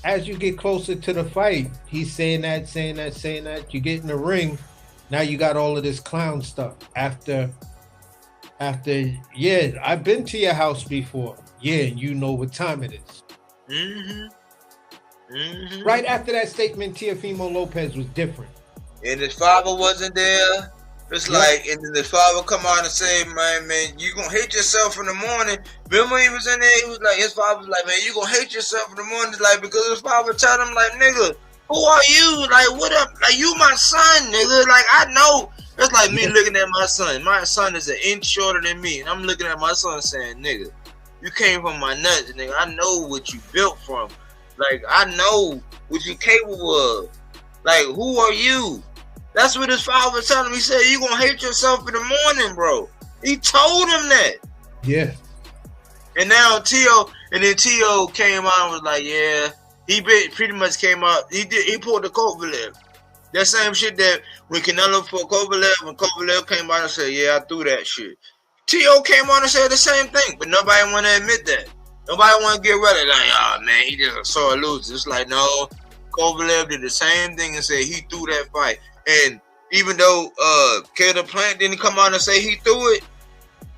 F: As you get closer to the fight, he's saying that. You get in the ring, now you got all of this clown stuff. After, yeah, I've been to your house before. Yeah, you know what time it is. Right after that statement, Teofimo Lopez was different.
H: And his father wasn't there. It's like, and then his father come out and say, man, you gonna hate yourself in the morning. Remember he was in there, he was like, his father was like, man, you gonna hate yourself in the morning. It's like, because his father told him, like, nigga, who are you? Like, what up? Like, you my son, nigga. Like, I know. It's like me looking at my son. My son is an inch shorter than me. And I'm looking at my son saying, nigga, you came from my nuts, nigga. I know what you built from. Like, I know what you capable of. Like, who are you? That's what his father was telling him. He said, you gonna hate yourself in the morning, bro. He told him that.
F: Yeah.
H: And now Tio came out and was like, yeah, he pretty much came out. He pulled the Kovalev. That same shit that when Canelo fought Kovalev, when Kovalev came out and said, yeah, I threw that shit. Tio came on and said the same thing, but nobody want to admit that. Nobody want to get rid of it. Like, oh, man, he just a sore loser. It's like, no, Kovalev did the same thing and said he threw that fight. And even though Caleb Plant didn't come out and say he threw it,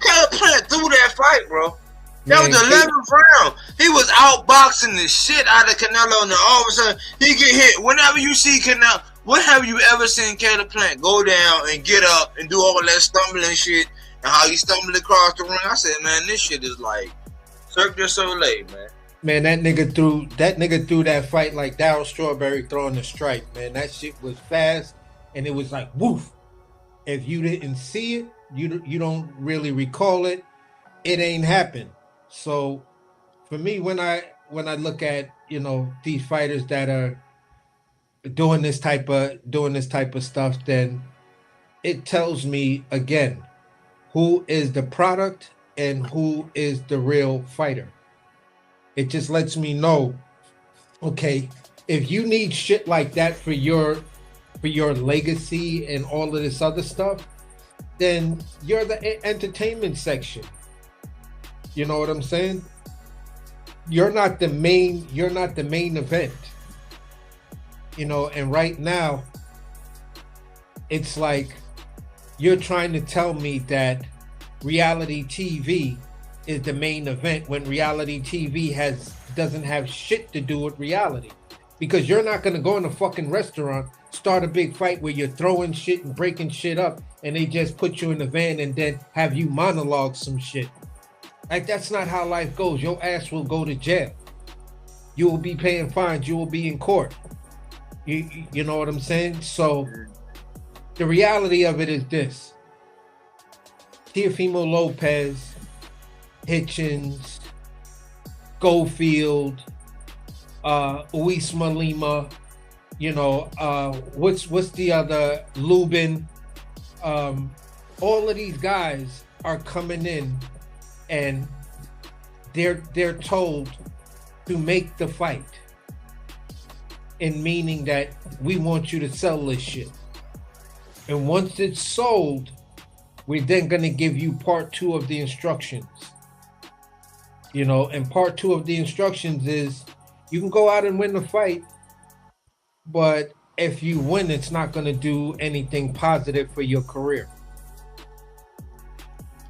H: Caleb Plant threw that fight, bro. That was the 11th round. He was outboxing the shit out of Canelo, and then all of a sudden he get hit. Whenever you see Canelo, what have you ever seen Caleb Plant go down and get up and do all that stumbling shit and how he stumbled across the ring? I said, man, this shit is like Cirque du Soleil, man.
F: Man, that nigga threw that fight like Darryl Strawberry throwing the strike, man. That shit was fast, and it was like woof. If you didn't see it, you don't really recall it. It ain't happened. So for me, when I look at, you know, these fighters that are doing this type of stuff, then it tells me again who is the product and who is the real fighter. It just lets me know, okay, if you need shit like that for your legacy and all of this other stuff, then you're the entertainment section. You know what I'm saying? You're not the main event. You know, and right now, it's like you're trying to tell me that reality TV is the main event when reality TV doesn't have shit to do with reality. Because you're not gonna go in a fucking restaurant, start a big fight where you're throwing shit and breaking shit up, and they just put you in the van and then have you monologue some shit. Like, that's not how life goes. Your ass will go to jail. You will be paying fines. You will be in court. You know what I'm saying? So the reality of it is this. Teofimo Lopez, Hitchens, Schofield, Usyk Lima, you know, what's the other, Lubin, all of these guys are coming in and they're told to make the fight, in meaning that we want you to sell this shit. And once it's sold, we're then going to give you part 2 of the instructions. You know, and part 2 of the instructions is you can go out and win the fight, but if you win, it's not going to do anything positive for your career.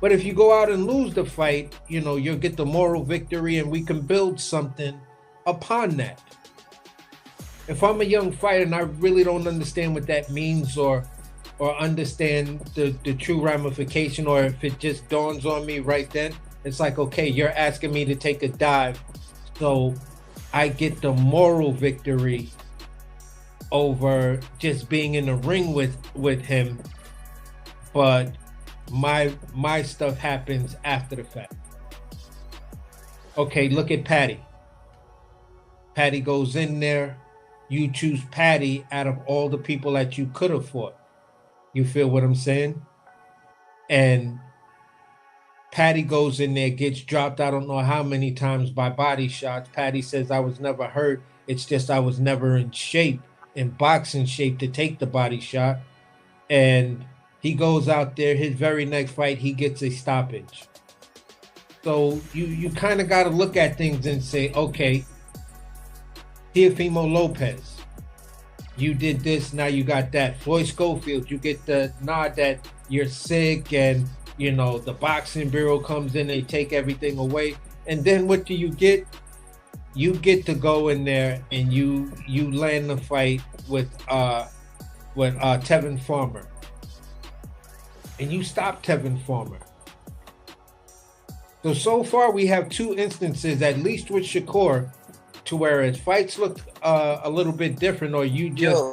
F: But if you go out and lose the fight, you know, you'll get the moral victory and we can build something upon that. If I'm a young fighter and I really don't understand what that means or understand the true ramification, or if it just dawns on me right then, it's like, okay, you're asking me to take a dive, so I get the moral victory over just being in the ring with him. But my stuff happens after the fact. Okay, look at Patty. Patty goes in there. You choose Patty out of all the people that you could have fought. You feel what I'm saying? And Patty goes in there, gets dropped I don't know how many times by body shots. Patty says, I was never hurt. It's just I was never in shape, in boxing shape to take the body shot. And he goes out there, his very next fight, he gets a stoppage. So you kind of got to look at things and say, okay, Teofimo Lopez, you did this, now you got that. Floyd Schofield, you get the nod that you're sick and, you know, the boxing bureau comes in, they take everything away. And then what do you get? You get to go in there and you land the fight with Tevin Farmer. And you stop Tevin Farmer. So far we have two instances, at least with Shakur, to where his fights looked a little bit different, or you just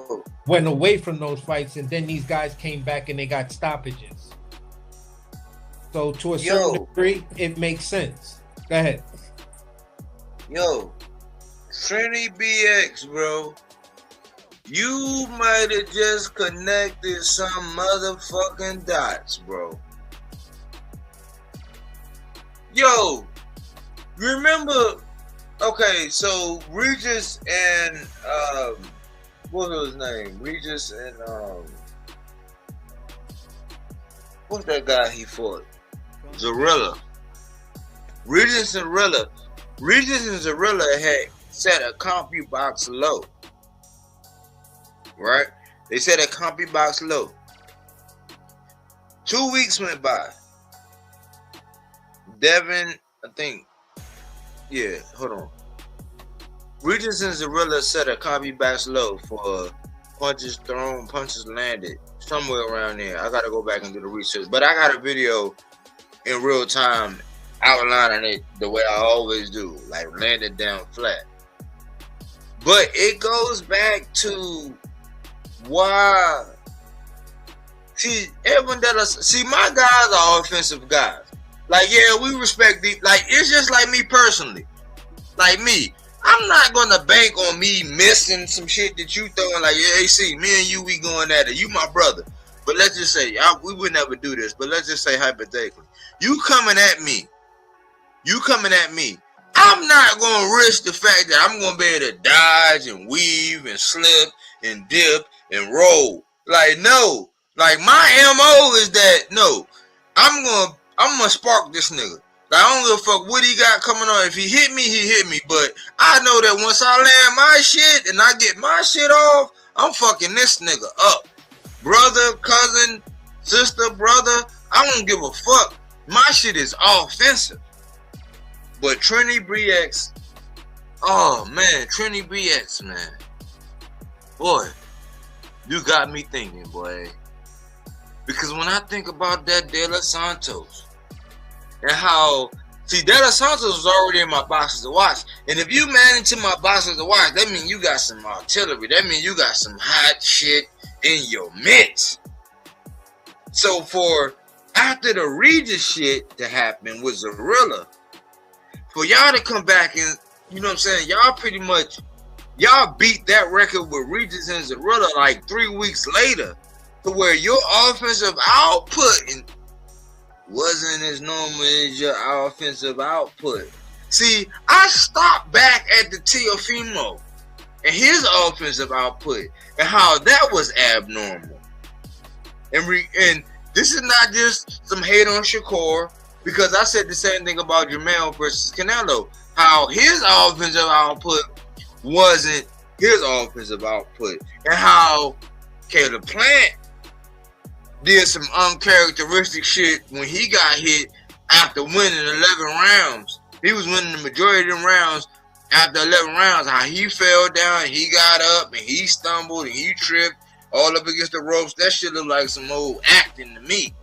F: went away from those fights and then these guys came back and they got stoppages. So to a certain degree, it makes sense. Go ahead.
H: Yo, Trini BX, bro. You might have just connected some motherfucking dots, bro. Yo, remember, okay, so Regis and, what was his name? Regis and, what's that guy he fought? Zarilla. Regis and Zarilla had set a CompuBox low. Right? They set a CompuBox low. 2 weeks went by. Devin, I think, yeah, hold on. Regis and Zarilla set a CompuBox low for punches thrown, punches landed, somewhere around there. I gotta go back and do the research. But I got a video in real time outlining it the way I always do, like landed down flat. But it goes back to why. See, everyone that see, my guys are offensive guys. Like, yeah, we respect the, like, it's just like me personally. Like me, I'm not gonna bank on me missing some shit that you throwing. Like, yeah, see, me and you, we going at it. You my brother. But let's just say, we would never do this. But let's just say hypothetically, you coming at me. I'm not gonna risk the fact that I'm gonna be able to dodge and weave and slip and dip and roll. Like, no. Like, my MO is that, no, I'm gonna spark this nigga. Like, I don't give a fuck what he got coming on. If he hit me, he hit me. But I know that once I land my shit and I get my shit off, I'm fucking this nigga up. Brother, cousin, sister, brother, I don't give a fuck. My shit is offensive. But Trini BX, oh man, Trini BX, man. Boy, you got me thinking, boy. Because when I think about that De Los Santos and how, see, De Los Santos was already in my boxes to watch. And if you manage to my boxes to watch, that means you got some artillery. That means you got some hot shit in your midst. So for after the Regis shit to happen with Zarilla, for y'all to come back and, you know what I'm saying, y'all pretty much, y'all beat that record with Regis and Zarilla like 3 weeks later, to where your offensive output wasn't as normal as your offensive output. See, I stopped back at the Teofimo and his offensive output and how that was abnormal. And this is not just some hate on Shakur, because I said the same thing about Jamel versus Canelo, how his offensive output wasn't his offensive output, and how Caleb Plant did some uncharacteristic shit when he got hit after winning 11 rounds. He was winning the majority of them rounds after 11 rounds. How he fell down, and he got up, and he stumbled, and he tripped all up against the ropes. That shit looked like some old acting to me.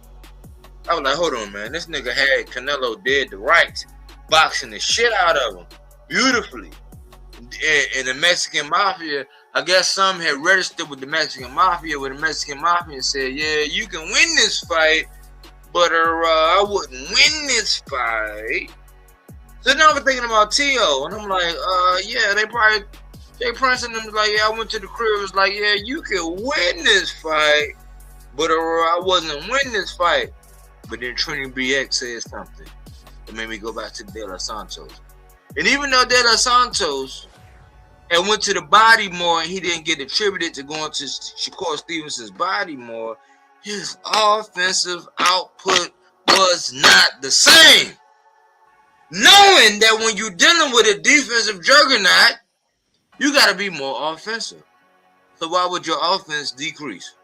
H: I was like, hold on, man. This nigga had Canelo dead to rights, boxing the shit out of him beautifully. And the Mexican Mafia, I guess some had registered with the Mexican Mafia, where the Mexican Mafia said, yeah, you can win this fight, but I wouldn't win this fight. So now I'm thinking about T.O. and I'm like, yeah, they probably Jay Prince and them was like, yeah, I went to the crib. It was like, yeah, you can win this fight, but I wasn't winning this fight. But then Trini BX said something that made me go back to De Los Santos. And even though De Los Santos and went to the body more and he didn't get attributed to going to Shakur Stevenson's body more, his offensive output was not the same. Knowing that when you're dealing with a defensive juggernaut, you got to be more offensive. So why would your offense decrease?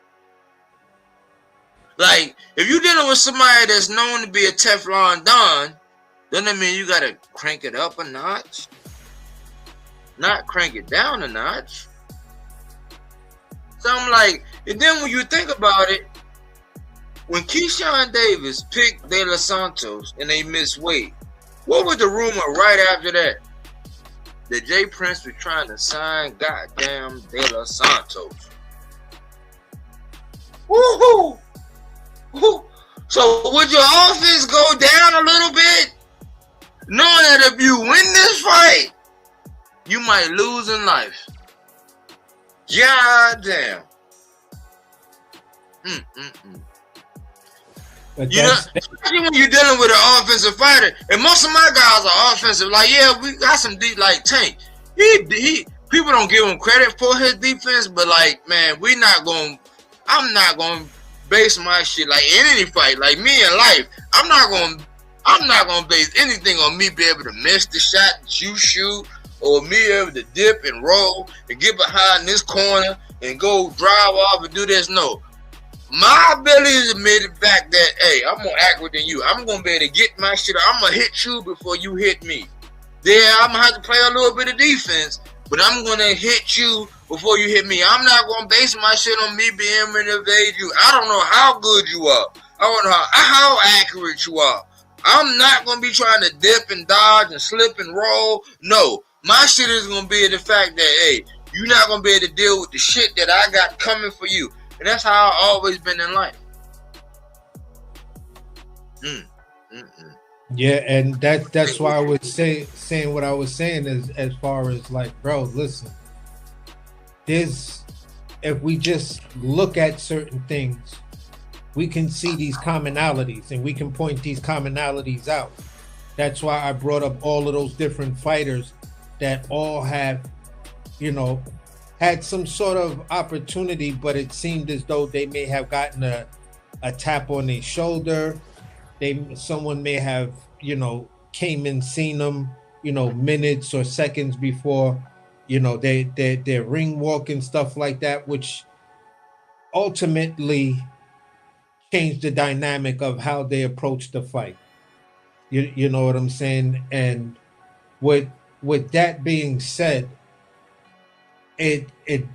H: Like, if you're dealing with somebody that's known to be a Teflon Don, doesn't that mean you got to crank it up a notch? Not crank it down a notch. So I'm like, and then when you think about it, when Keyshawn Davis picked De Los Santos and they missed weight, what was the rumor right after that? That Jay Prince was trying to sign goddamn De Los Santos. Woohoo! So would your offense go down a little bit? Knowing that if you win this fight, you might lose in life. God damn. You know, especially when you're dealing with an offensive fighter, and most of my guys are offensive. Like, yeah, we got some deep, like Tank. He people don't give him credit for his defense, but like, man, I'm not gonna base my shit like in any fight. Like me in life, I'm not gonna base anything on me being able to miss the shot that you shoot, or me able to dip and roll and get behind this corner and go drive off and do this. No. My ability is admit the fact that, hey, I'm more accurate than you. I'm going to be able to get my shit. I'm going to hit you before you hit me. Yeah, I'm going to have to play a little bit of defense, but I'm going to hit you before you hit me. I'm not going to base my shit on me being able to evade you. I don't know how good you are. I don't know how accurate you are. I'm not going to be trying to dip and dodge and slip and roll. No, my shit is going to be the fact that, hey, you're not going to be able to deal with the shit that I got coming for you. And that's how I've always been in life.
F: Yeah, and that's why I was saying what I was saying is, as far as like, bro, listen, if we just look at certain things, we can see these commonalities and we can point these commonalities out. That's why I brought up all of those different fighters that all have, had some sort of opportunity, but it seemed as though they may have gotten a tap on their shoulder. Someone may have, came and seen them, minutes or seconds before, their ring walk and stuff like that, which ultimately changed the dynamic of how they approach the fight. You know what I'm saying? And with that being said, it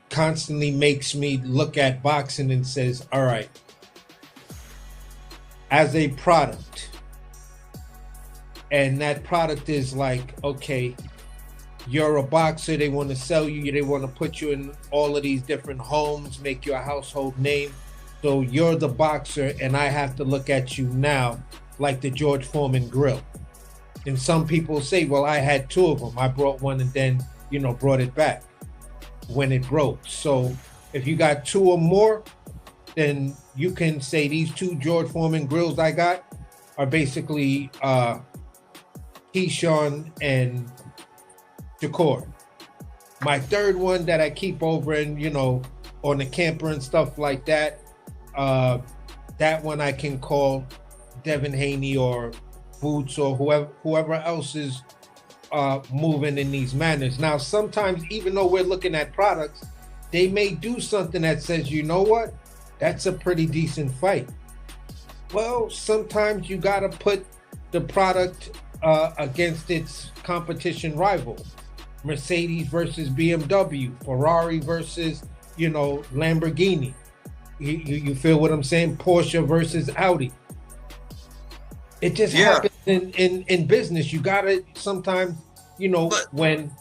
F: constantly makes me look at boxing and says, all right, as a product, and that product is like, okay, you're a boxer, they want to sell you, they want to put you in all of these different homes, make you a household name. So you're the boxer, and I have to look at you now like the George Foreman grill. And some people say, well, I had two of them. I brought one and then, brought it back when it broke. So if you got two or more, then you can say these two George Foreman grills I got are basically Keyshawn and Shakur. My third one that I keep over and, on the camper and stuff like that, that one I can call Devin Haney or Boots or whoever else is moving in these manners. Now, sometimes, even though we're looking at products, they may do something that says, you know what, that's a pretty decent fight. Well, sometimes you got to put the product against its competition rival. Mercedes versus BMW, Ferrari versus, Lamborghini. You feel what I'm saying? Porsche versus Audi. It just happens in business. You gotta sometimes, when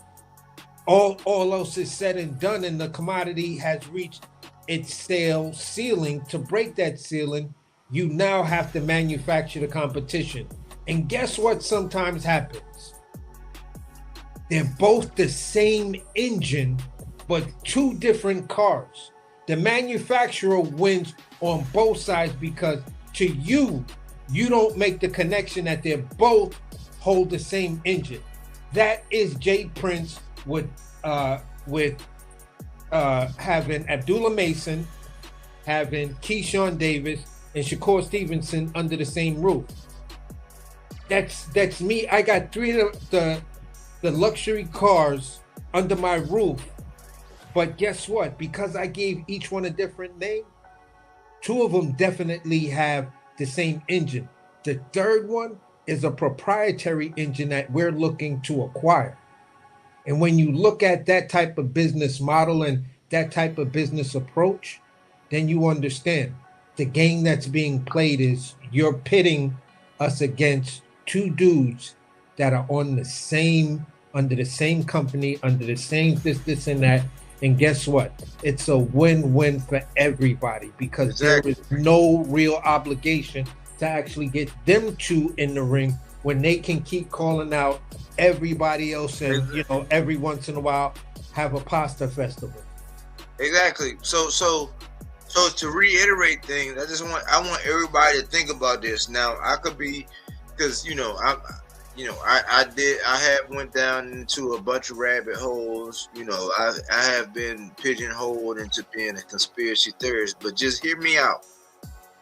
F: all else is said and done and the commodity has reached its sales ceiling, to break that ceiling, you now have to manufacture the competition. And guess what sometimes happens? They're both the same engine, but two different cars. The manufacturer wins on both sides because to you, you don't make the connection that they both hold the same engine. That is Jay Prince with having Abdullah Mason, having Keyshawn Davis, and Shakur Stevenson under the same roof. That's me. I got three of the luxury cars under my roof. But guess what? Because I gave each one a different name, two of them definitely have the same engine. The third one is a proprietary engine that we're looking to acquire. And when you look at that type of business model and that type of business approach, then you understand the game that's being played is you're pitting us against two dudes that are on the same, under the same company, under the same this and that. And guess what? It's a win-win for everybody because there is no real obligation to actually get them two in the ring when they can keep calling out everybody else and, you know, every once in a while have a pasta festival.
H: Exactly. So to reiterate things, I want everybody to think about this. Now, I could be, because I have went down into a bunch of rabbit holes. I have been pigeonholed into being a conspiracy theorist. But just hear me out.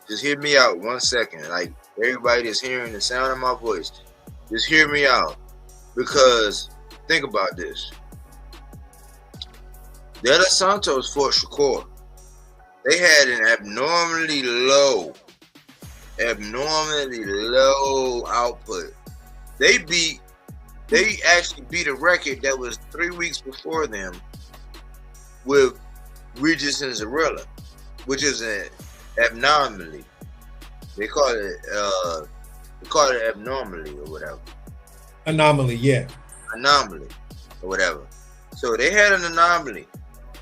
H: Just hear me out 1 second. Like everybody that's hearing the sound of my voice, just hear me out. Because think about this. De Los Santos fought Shakur. They had an abnormally low output. They actually beat a record that was 3 weeks before them with Regis and Zarilla, which is an abnormally. They call it abnormally or whatever.
F: Anomaly, yeah.
H: Anomaly or whatever. So they had an anomaly,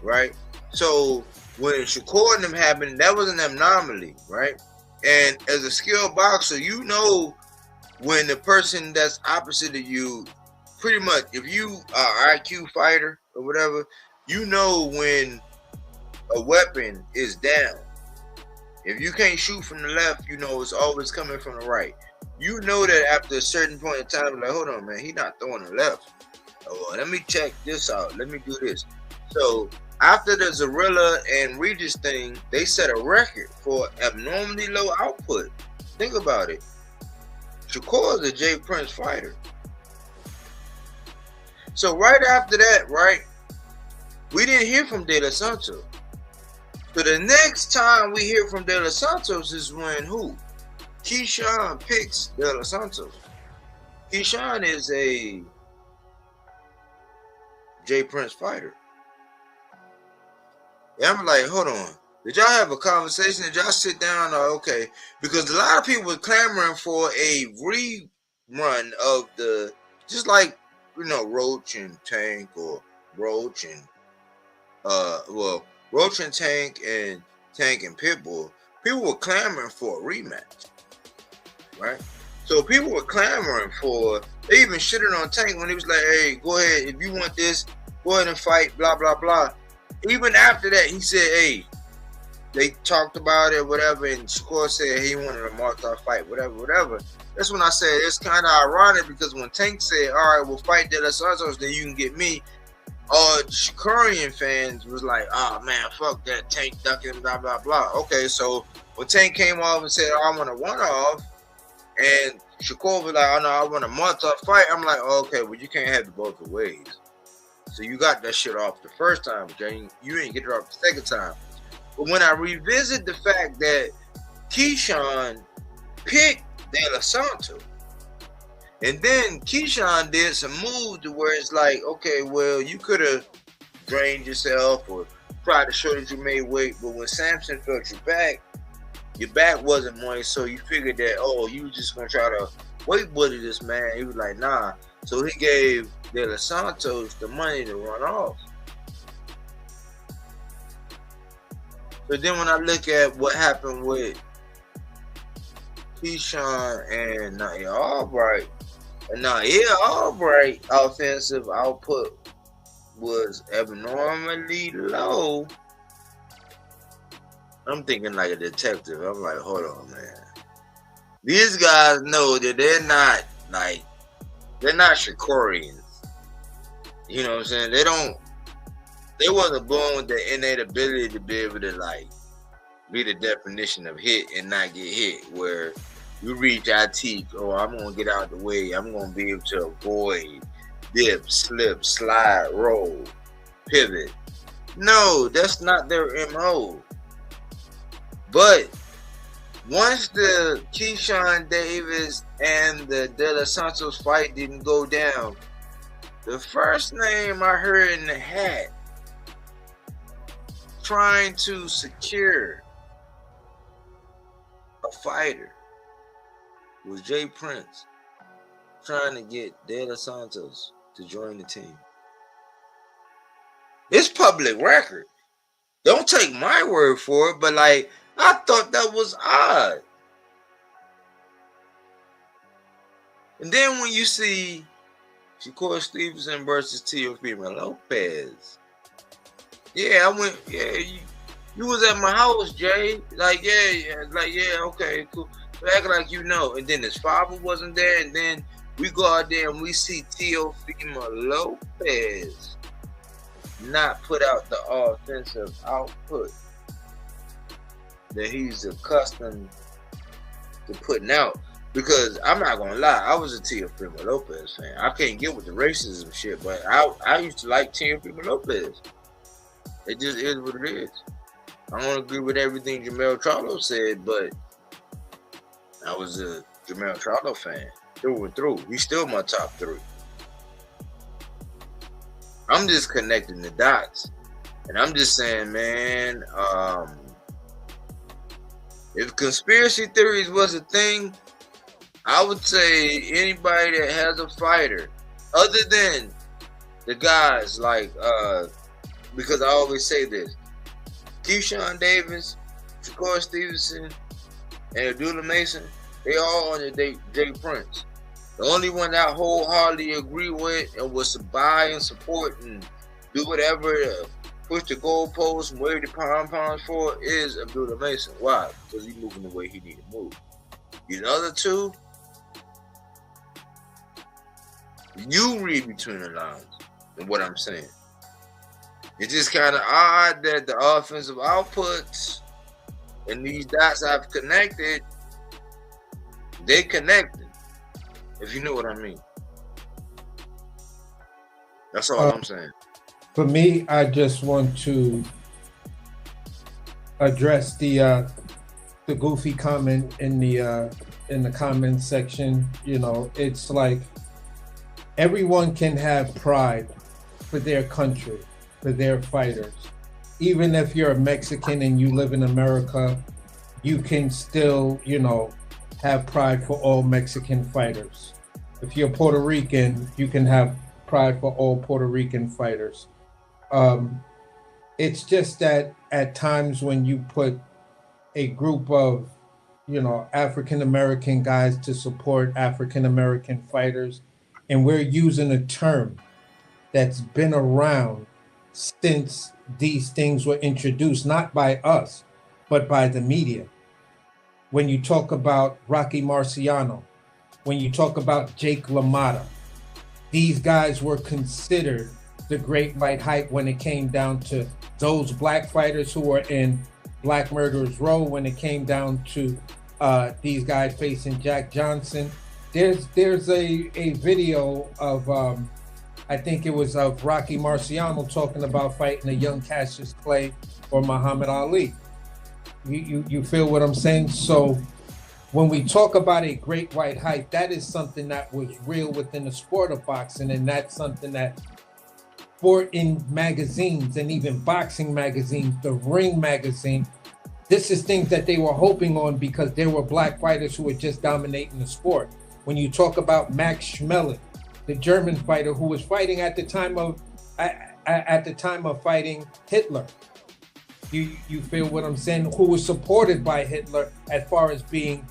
H: right? So when Shakur and them happened, that was an anomaly, right? And as a skilled boxer, you know when the person that's opposite of you, pretty much, if you are an IQ fighter or whatever, you know when a weapon is down. If you can't shoot from the left, you know it's always coming from the right. You know that after a certain point in time, like, hold on, man, he's not throwing the left. Oh, let me check this out. Let me do this. So after the Zarilla and Regis thing, they set a record for abnormally low output. Think about it. Shakur is a Jay Prince fighter. So right after that, right, we didn't hear from De Los Santos. So the next time we hear from De Los Santos is when who? Keyshawn picks De Los Santos. Keyshawn is a Jay Prince fighter. And I'm like, hold on. Did y'all have a conversation? Did y'all sit down? Okay. Because a lot of people were clamoring for a rerun of the, just like, Roach and Tank, or Roach and, Roach and Tank and Pitbull. People were clamoring for a rematch. Right? So people were clamoring for, they even shitted on Tank when he was like, hey, go ahead. If you want this, go ahead and fight, blah, blah, blah. Even after that, he said, hey, they talked about it, whatever, and Shakur said he wanted a Martha fight, whatever. That's when I said it's kind of ironic because when Tank said, all right, we'll fight De Los Santos, then you can get me, all the Shakurian fans was like, oh, man, fuck that, Tank ducking, blah, blah, blah. Okay, so when Tank came off and said, oh, I want a one-off, and Shakur was like, oh, no, I want a Martha fight, I'm like, oh, okay, well, you can't have it both ways. So you got that shit off the first time, but you ain't get it off the second time. But when I revisit the fact that Keyshawn picked De Los Santos, and then Keyshawn did some moves to where it's like, okay, well, you could have drained yourself or tried to show that you made weight, but when Samson felt your back wasn't moist, so you figured that, oh, you were just going to try to weight bully this man. He was like, nah. So he gave De Los Santos the money to run off. So then when I look at what happened with Keyshawn and Nair Albright. And Nair Albright offensive output was abnormally low. I'm thinking like a detective. I'm like, hold on, man. These guys know that they're not Shakorians. You know what I'm saying? They wasn't born with the innate ability to be able to like be the definition of hit and not get hit, where you reach IT, I'm gonna get out the way, I'm gonna be able to avoid, dip, slip, slide, roll, pivot. No, that's not their MO. But once the Keyshawn Davis and the De Los Santos fight didn't go down, the first name I heard in the hat trying to secure a fighter was Jay Prince, trying to get De Los Santos to join the team. It's public record. Don't take my word for it, but like, I thought that was odd. And then when you see Shakur Stevenson versus Teofimo Lopez, yeah, I went, yeah, you was at my house, Jay. Like, yeah, okay, cool. Act like you know. And then his father wasn't there, and then we go out there and we see Teofimo Lopez not put out the offensive output that he's accustomed to putting out. Because I'm not gonna lie, I was a Teofimo Lopez fan. I can't get with the racism shit, but I used to like Teofimo Lopez. It just is what it is. I don't agree with everything Jermell Charlo said, but I was a Jermell Charlo fan through and through. He's still my top 3. I'm just connecting the dots. And I'm just saying, man, if conspiracy theories was a thing, I would say anybody that has a fighter, other than the guys like, because I always say this, Keyshawn Davis, Shakur Stevenson, and Abdullah Mason, they all under Jay Prince. The only one that I wholeheartedly agree with and was to buy and support and do whatever to push the goalposts and wave the pom-poms for is Abdullah Mason. Why? Because he's moving the way he need to move. These other two, you read between the lines and what I'm saying. It's just kind of odd that the offensive outputs and these dots I've connected, they connected, if you know what I mean. That's all I'm saying.
F: For me, I just want to address the goofy comment in the comment section. You know, it's like everyone can have pride for their country, for their fighters. Even if you're a Mexican and you live in America, you can still, you know, have pride for all Mexican fighters. If you're Puerto Rican, you can have pride for all Puerto Rican fighters. It's just that at times when you put a group of, you know, African-American guys to support African-American fighters, and we're using a term that's been around since these things were introduced, not by us, but by the media. When you talk about Rocky Marciano, when you talk about Jake LaMotta, these guys were considered the great white hype when it came down to those black fighters who were in Black Murderers Row, when it came down to these guys facing Jack Johnson. There's a video of, I think it was of Rocky Marciano talking about fighting a young Cassius Clay or Muhammad Ali. You feel what I'm saying? So when we talk about a great white hype, that is something that was real within the sport of boxing, and that's something that sporting magazines and even boxing magazines, the Ring magazine, this is things that they were hoping on because there were black fighters who were just dominating the sport. When you talk about Max Schmeling, the German fighter who was fighting at the time of fighting Hitler, you feel what I'm saying? Who was supported by Hitler as far as being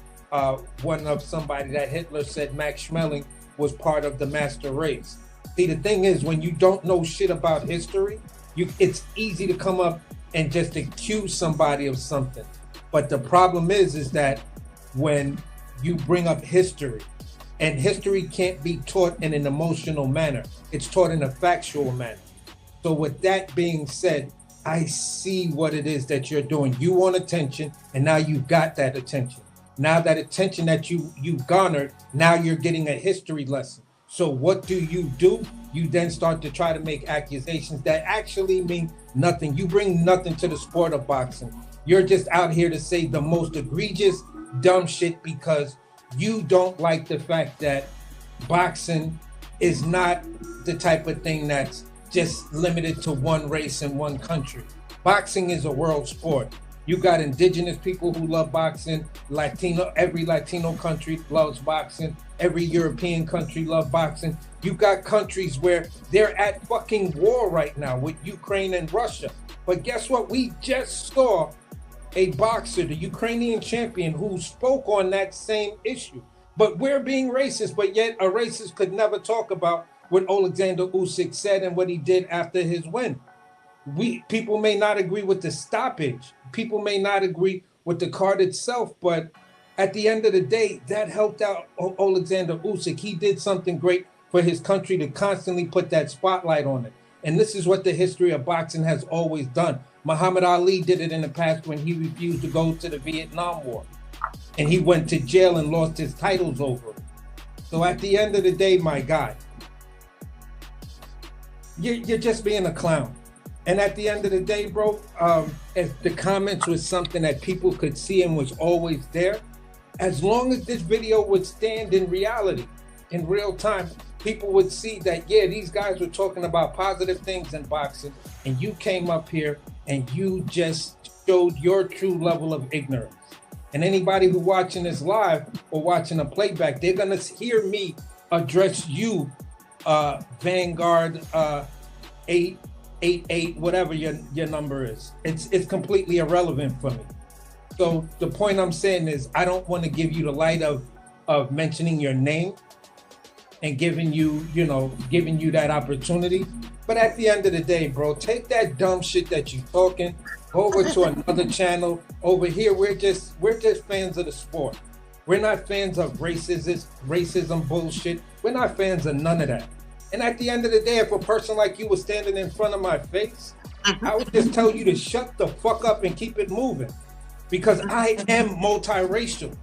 F: one of somebody that Hitler said Max Schmeling was part of the master race. See, the thing is, when you don't know shit about history, it's easy to come up and just accuse somebody of something. But the problem is that when you bring up history, and history can't be taught in an emotional manner, it's taught in a factual manner. So with that being said, I see what it is that you're doing. You want attention, and now you got that attention. Now that attention that you garnered, now you're getting a history lesson. So what do? You then start to try to make accusations that actually mean nothing. You bring nothing to the sport of boxing. You're just out here to say the most egregious, dumb shit because you don't like the fact that boxing is not the type of thing that's just limited to one race in one country. Boxing is a world sport. You got indigenous people who love boxing, every Latino country loves boxing, every European country loves boxing. You got countries where they're at fucking war right now with Ukraine and Russia. But guess what? We just saw a boxer, the Ukrainian champion, who spoke on that same issue. But we're being racist, but yet a racist could never talk about what Alexander Usyk said and what he did after his win. People may not agree with the stoppage. People may not agree with the card itself, but at the end of the day, that helped out Alexander Usyk. He did something great for his country to constantly put that spotlight on it. And this is what the history of boxing has always done. Muhammad Ali did it in the past when he refused to go to the Vietnam War. And he went to jail and lost his titles over it. So at the end of the day, my guy, you're just being a clown. And at the end of the day, bro, if the comments was something that people could see and was always there, as long as this video would stand in reality, in real time, people would see that, yeah, these guys were talking about positive things in boxing, and you came up here and you just showed your true level of ignorance. And anybody who watching this live or watching a playback, they're gonna hear me address you, Vanguard 888, whatever your number is. It's completely irrelevant for me. So the point I'm saying is I don't want to give you the light of mentioning your name and giving you that opportunity. But at the end of the day, bro, take that dumb shit that you talking over to another channel. Over here, we're just fans of the sport. We're not fans of racism bullshit. We're not fans of none of that. And at the end of the day, if a person like you was standing in front of my face, I would just tell you to shut the fuck up and keep it moving. Because I am multiracial.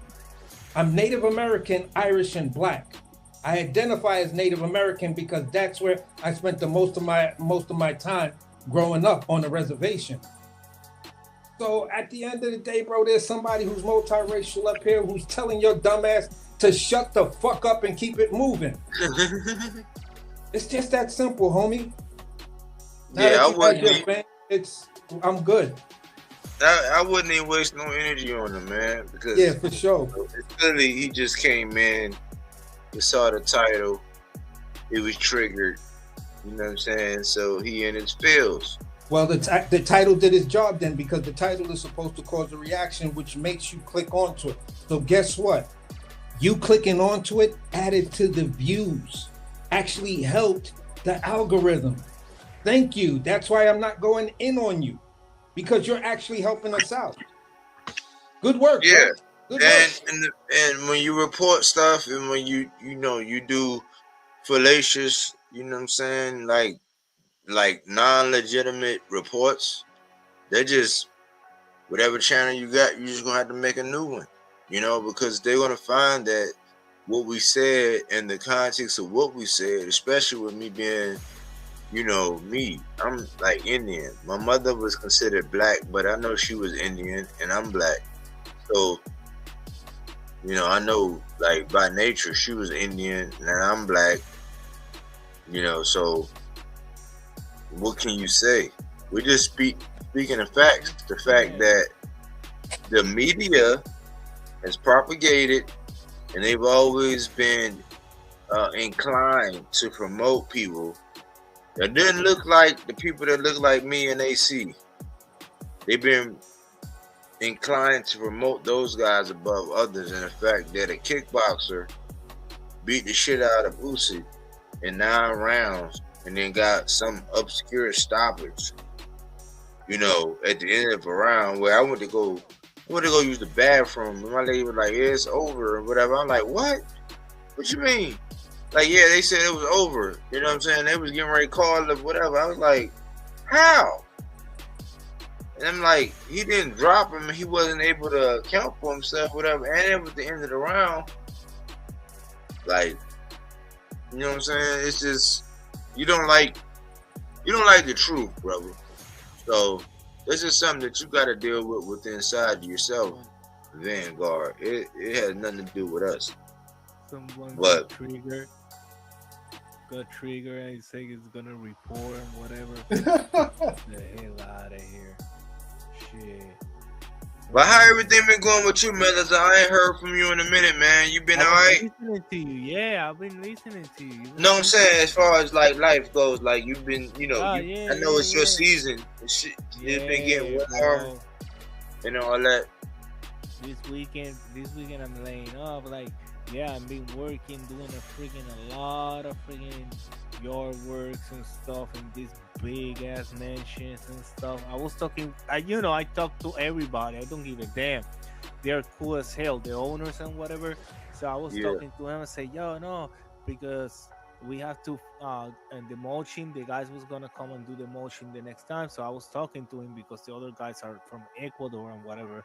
F: I'm Native American, Irish, and Black. I identify as Native American because that's where I spent the most of my time growing up on the reservation. So at the end of the day, bro, there's somebody who's multiracial up here who's telling your dumbass to shut the fuck up and keep it moving. It's just that simple, homie. Now
H: Yeah, I wouldn't.
F: I'm good.
H: I wouldn't even waste no energy on him, man. Because
F: yeah, for sure.
H: Clearly, he just came in. He saw the title. He was triggered. You know what I'm saying? So he in his feels.
F: Well, the title did its job then, because the title is supposed to cause a reaction, which makes you click onto it. So guess what? You clicking onto it added to the views. Actually helped the algorithm. Thank you. That's why I'm not going in on you, because you're actually helping us out. Good work.
H: Yeah.
F: Bro. Good work.
H: And when you report stuff and when you do fallacious, you know what I'm saying, like non-legitimate reports, they're just whatever channel you got, you're just gonna have to make a new one, because they're gonna find that what we said and the context of what we said, especially with me being, me, I'm like Indian. My mother was considered Black, but I know she was Indian and I'm Black. So, I know like by nature she was Indian and I'm Black, so what can you say? We just speaking of facts. The fact that the media has propagated and they've always been inclined to promote people that didn't look like the people that look like me and AC. They've been inclined to promote those guys above others, and the fact that a kickboxer beat the shit out of Usyk in 9 rounds and then got some obscure stoppage, you know, at the end of a round where I went to go use the bathroom and my lady was like, yeah, it's over or whatever. I'm like, what? What you mean? Like, yeah, they said it was over. You know what I'm saying? They was getting ready to call it or whatever. I was like, how? And I'm like, he didn't drop him. He wasn't able to account for himself, whatever. And it was the end of the round. Like, you know what I'm saying? It's just, you don't like the truth, brother. So this is something that you got to deal with inside yourself, Vanguard. It has nothing to do with us.
G: Someone
H: But
G: got trigger and say it's gonna report and whatever. The hell out of here. Shit.
H: But how everything been going with you, Melissa? I ain't heard from you in a minute, man. You been alright?
G: Listening to you, yeah. I've been listening to you.
H: No, I'm saying as far as like life goes, like you've been, you know, I know it's your season. Shit, it's been getting warm and all that.
G: This weekend I'm laying off. Like, yeah, I've been working, doing a lot of freaking yard works and stuff in these big ass mansions and stuff. I was talking, I talk to everybody. I don't give a damn. They're cool as hell, the owners and whatever. So I was talking to him and say, yo, no, because we have to and the mulching, the guys was gonna come and do the mulching the next time. So I was talking to him because the other guys are from Ecuador and whatever,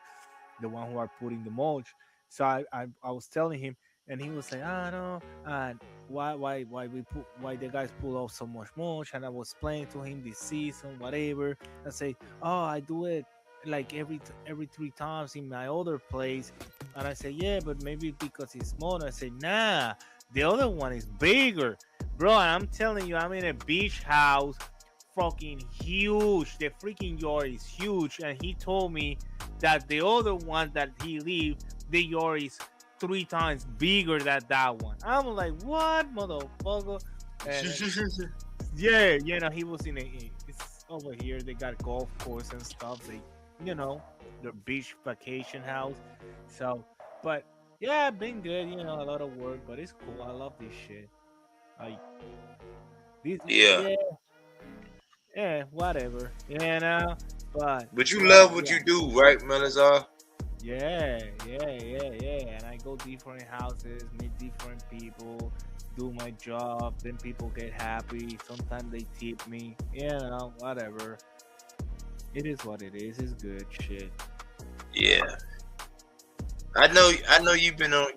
G: the one who are putting the mulch. So I was telling him, and he was saying, no, and why the guys pull off so much mulch. And I was explaining to him this season, whatever. I say, oh, I do it like every 3 times in my other place. And I say, yeah, but maybe because it's small. I say, nah, the other one is bigger, bro. And I'm telling you, I'm in a beach house, fucking huge. The freaking yard is huge. And he told me that the other one that he lived, the yard is 3 times bigger than that one. I'm like, what, motherfucker? And, yeah, he was it's over here. They got golf course and stuff. They, the beach vacation house. So, but yeah, been good. A lot of work, but it's cool. I love this shit. Like this. Yeah, whatever. But
H: you love what you do, right, Melissa?
G: Yeah. And I go different houses, meet different people, do my job. Then people get happy. Sometimes they tip me. Whatever. It is what it is. It's good shit.
H: Yeah. I know you've been on.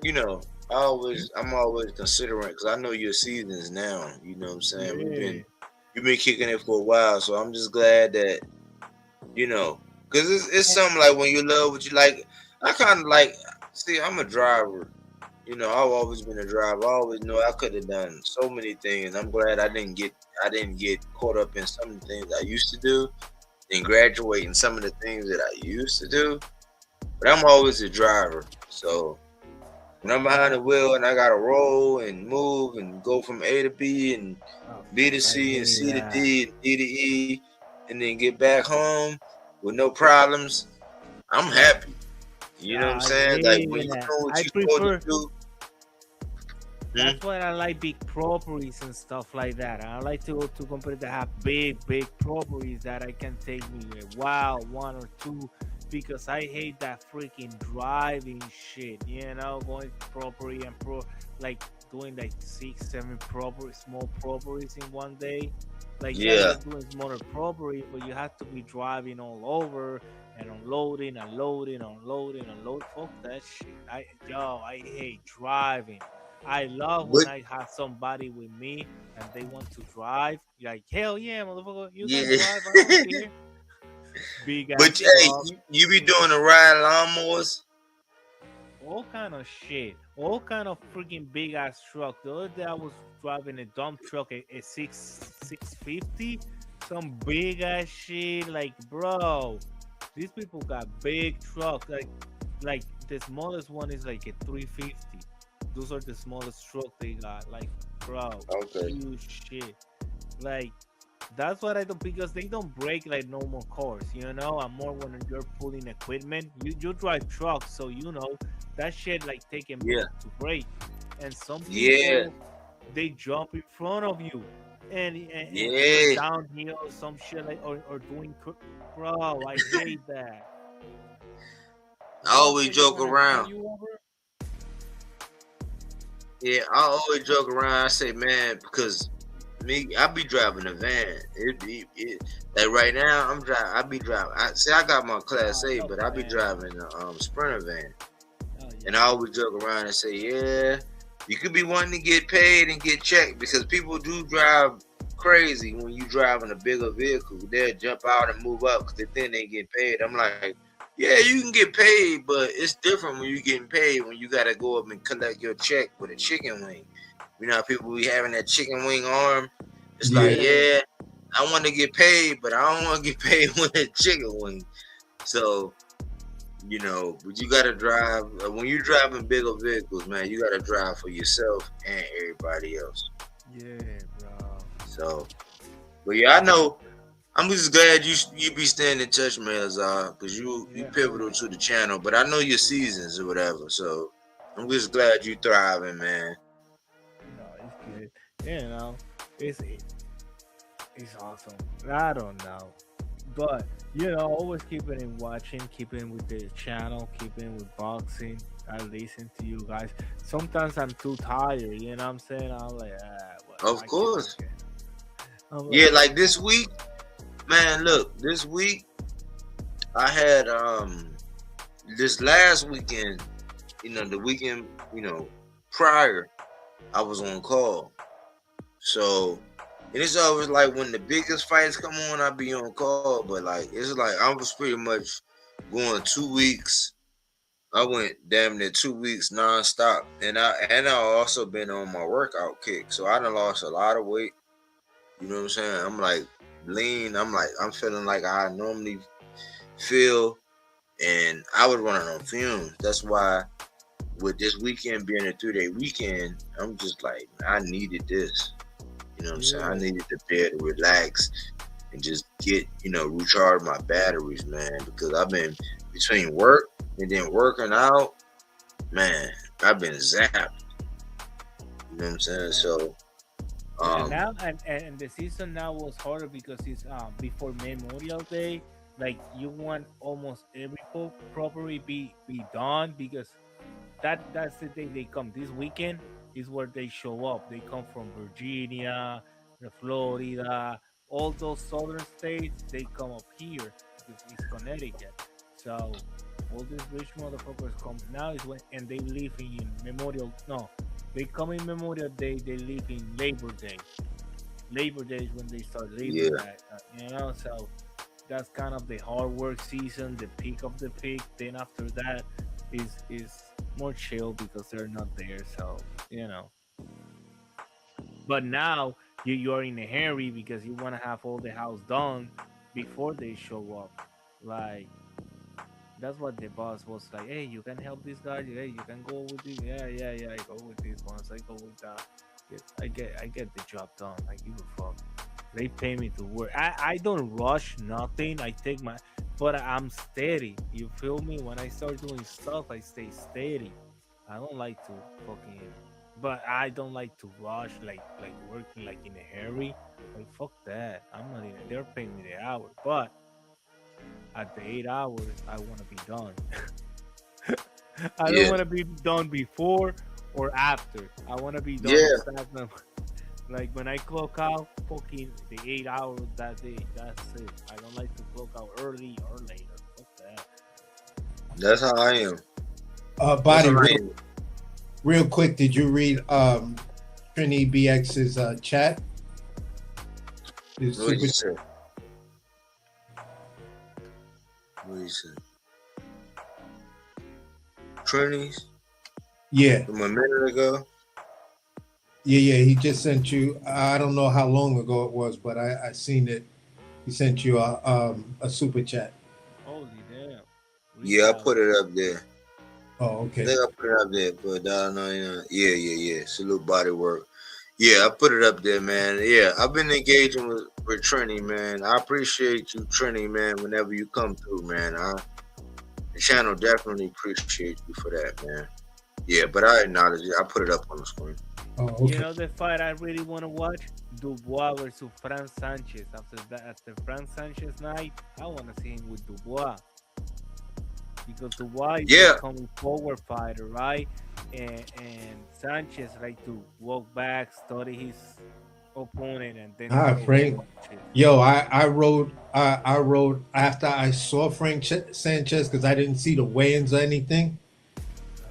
H: I'm always considering because I know your seasons now. You know what I'm saying?
G: Yeah.
H: You've been kicking it for a while, so I'm just glad that because it's something like when you love what you like. I kind of like. See, I'm a driver. I've always been a driver. I always know I could have done so many things. I'm glad I didn't get caught up in some of the things I used to do and graduate in some of the things that I used to do. But I'm always a driver. So when I'm behind the wheel and I gotta roll and move and go from A to B and B to C and C to D and D to E and then get back home with no problems, I'm happy. You know what I'm saying? Like when you know what you're supposed to do.
G: That's why I like big properties and stuff like that. I like to go to companies that have big properties that I can take me a while, 1 or 2, because I hate that freaking driving shit. Going property and like doing like 6, 7 small properties in one day. Like doing smaller property, but you have to be driving all over and unloading. Fuck that shit. I hate driving. I love when I have somebody with me and they want to drive. Like, hell yeah, motherfucker, you can drive. I don't care. Big
H: but hey, you be doing the ride lawnmowers?
G: All kind of shit. All kind of freaking big ass truck. The other day I was driving a dump truck, a 650, some big ass shit. Like, bro, these people got big trucks. Like the smallest one is like a 350. Those are the smallest truck they got. Like, bro, huge shit. Like, That's what I do because they don't break like normal cars, you know. And more when you're pulling equipment, you drive trucks, so you know that shit like taking
H: Yeah,
G: minutes to break. And some
H: yeah,
G: people they jump in front of you, and you're
H: yeah.
G: downhill, some shit like or doing, bro. I hate that.
H: I
G: Bro,
H: always
G: so you
H: joke
G: wanna run
H: around.
G: you over?
H: Yeah, I always joke around. I say, man, because me, I be driving a van. Like right now, I'm driving. I be driving. I see, I got my
G: Oh,
H: Class
G: I
H: A,
G: love
H: but
G: the
H: I be
G: van.
H: driving a Sprinter van.
G: Oh
H: And I
G: yeah.
H: always joke around and say, yeah, you could be wanting to get paid and get checked because people do drive crazy when you driving a bigger vehicle. They'll jump out and move up because they think they get paid. I'm like, yeah, you can get paid, but it's different when you getting paid when you got to go up and collect your check with a chicken wing. You know how people be having that chicken wing arm? It's like,
F: Yeah.
G: Yeah.
H: yeah, I want to get paid, but I don't want to get paid with a chicken wing. So, but you gotta drive when you're driving bigger vehicles, man. You gotta drive for yourself and everybody else.
G: Yeah, bro.
H: So, but yeah, I know. I'm just glad you be staying in touch, man, because you
G: Yeah,
H: pivotal
G: always.
H: to the channel. But I know your seasons or whatever, so I'm just glad you thriving, man.
G: No, it's good. You know, it's it's awesome. I don't know, but always keeping in watching, keeping with the channel, keeping with boxing. I listen to you guys. Sometimes I'm too tired. You know what I'm saying? I'm like, well,
H: Of
G: I can't. I
H: course,
G: can't. I'm like,
H: yeah. Like this week, man. Look, this week I had this last weekend. The weekend, prior, I was on call. So, and it's always like when the biggest fights come on, I be on call. But like, it's like I was pretty much going 2 weeks. I went damn near 2 weeks nonstop, and I also been on my workout kick. So I done lost a lot of weight. You know what I'm saying? I'm like lean. I'm feeling like I normally feel, and I was running on fumes. That's why with this weekend being a 3-day weekend, I'm just like, I needed this. You know what I'm saying? I
G: yeah,
H: needed to be able to relax and just get, recharge my batteries, man. Because I've been between work and then working out, man, I've been zapped. You know what I'm saying?
G: yeah.
H: So,
G: Yeah, and
H: um,
G: now and the season now was harder because it's before Memorial Day. Like you want almost every property be done because that's the day they come. This weekend is where they show up. They come from Virginia, the Florida, all those southern states. They come up here because it's Connecticut. So all these rich motherfuckers come now is when and they live in Memorial. No, they come in Memorial Day. They live in Labor Day. Labor Day is when they start
H: yeah,
G: living that. So that's kind of the hard work season, the peak of the peak. Then after that is more chill because they're not there. So you know. But now you're in a hurry because you want to have all the house done before they show up. Like that's what the boss was like. Hey, you can help this guy. Hey, you can go with this. Yeah, yeah, yeah. I go with this once. I go with that. Yes, I get the job done. I give a fuck. They pay me to work. I don't rush nothing. I take my, but I'm steady. You feel me? When I start doing stuff, I stay steady. I don't like to fucking, but I don't like to rush like working like in a hurry. Like fuck that. I'm not in. They're paying me the hour, but at the 8 hours, I want to be done. I don't
H: yeah,
G: want to be done before or after. I want to be done
H: yeah.
G: exactly. Like when I clock out, fucking the 8 hours that day. That's it. I don't like to clock out early or later. Fuck that.
H: That's how I am. That's
F: Body,
H: how I
F: real,
H: am.
F: real quick, did you read Trini BX's chat? His
H: What
F: super
H: you say? What you say? Trinities
F: Yeah,
H: from a minute ago.
F: yeah. He just sent you. I don't know how long ago it was, but I seen it. He sent you a super chat.
G: Holy damn. Read
H: Yeah, I
G: that
H: put
G: one.
H: it up there.
F: Oh,
H: I
F: okay.
H: think I put it up there, but no, yeah. Salute body work. Yeah, I put it up there, man. Yeah, I've been engaging with Trini, man. I appreciate you, Trini, man. Whenever you come through, man, the channel definitely appreciate you for that, man. Yeah, but I acknowledge it. I put it up on the screen.
F: Oh,
G: You
F: okay.
G: know the fight I really want to watch? Dubois versus Frank Sanchez. After Frank Sanchez night, I want to see him with Dubois because Dubois is
H: Yeah,
G: a coming forward fighter, right? And Sanchez like to walk back, study his opponent, and then
F: Ah,
G: throw
F: Frank.
G: punches.
F: Yo, I wrote after I saw Sanchez because I didn't see the weigh-ins or anything.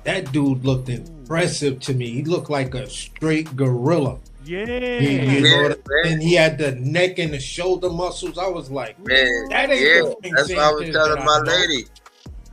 F: That dude looked
G: Ooh,
F: impressive to me. He looked like a straight gorilla. You
G: yeah.
F: know
H: yeah,
F: what I mean?
H: man,
F: He had the neck and the shoulder muscles. I was like,
H: man,
F: that ain't
H: yeah.
F: the Frank
H: That's what I was
F: Sanchez that
H: telling
F: I
H: my
F: know.
H: lady.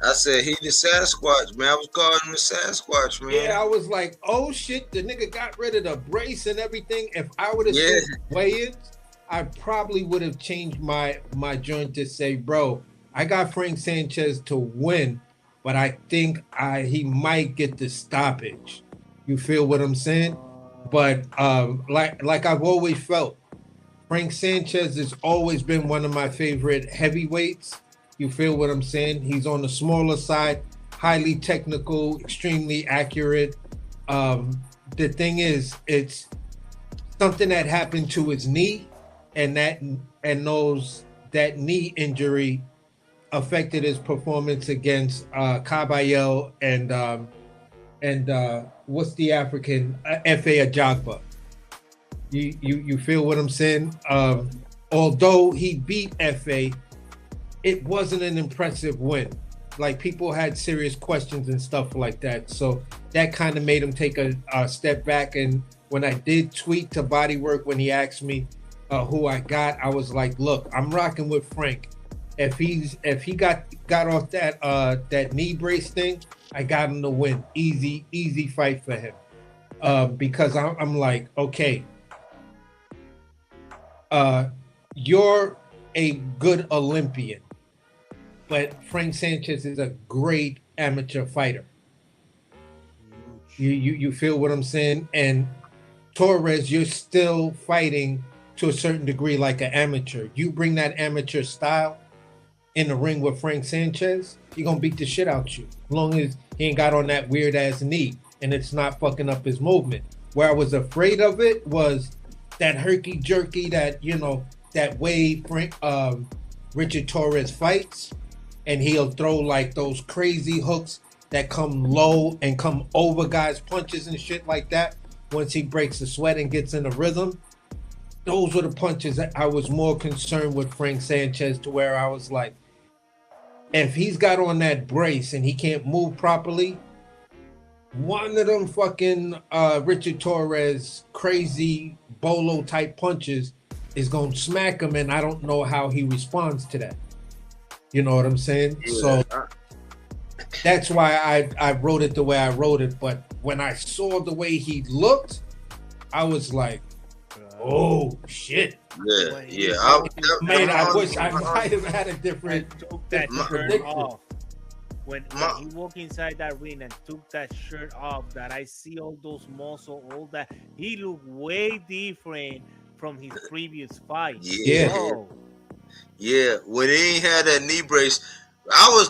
H: I said he the Sasquatch, man. I was calling him the Sasquatch,
F: Yeah,
H: man.
F: I was like, oh shit, the nigga got rid of the brace and everything. If I would have
H: Yeah,
F: seen weigh-ins, I probably would have changed my joint to say, bro, I got Frank Sanchez to win, but I think he might get the stoppage. You feel what I'm saying? But like I've always felt, Frank Sanchez has always been one of my favorite heavyweights. You feel what I'm saying? He's on the smaller side, highly technical, extremely accurate. Um, the thing is, it's something that happened to his knee, and that knee injury affected his performance against Caballero and what's the African Fa Ajagba. You feel what I'm saying? Although he beat Fa, it wasn't an impressive win. Like people had serious questions and stuff like that. So that kind of made him take a step back. And when I did tweet to Bodywork when he asked me who I got, I was like, "Look, I'm rocking with Frank. If he got off that knee brace thing, I got him to win. Easy fight for him. Because I'm like, okay, you're a good Olympian, but Frank Sanchez is a great amateur fighter. You feel what I'm saying? And Torres, you're still fighting to a certain degree like an amateur. You bring that amateur style in the ring with Frank Sanchez, he gonna beat the shit out you. As long as he ain't got on that weird ass knee and it's not fucking up his movement. Where I was afraid of it was that herky jerky that way Richard Torres fights, and he'll throw like those crazy hooks that come low and come over guys' punches and shit like that. Once he breaks the sweat and gets in a rhythm, those were the punches that I was more concerned with Frank Sanchez, to where I was like, if he's got on that brace and he can't move properly, one of them fucking Richard Torres crazy bolo type punches is gonna smack him, and I don't know how he responds to that. You know what I'm saying?
H: yeah.
F: So that's why I wrote it the way I wrote it. But when I saw the way he looked, I was like, oh shit.
H: Yeah.
F: Man, I wish I might have had a different
G: Took that shirt
F: prediction.
G: off. When he walked inside that ring and took that shirt off, that I see all those muscles, all that, he looked way different from his previous fight.
H: Yeah.
G: Bro.
H: Yeah, when he ain't had that knee brace, I was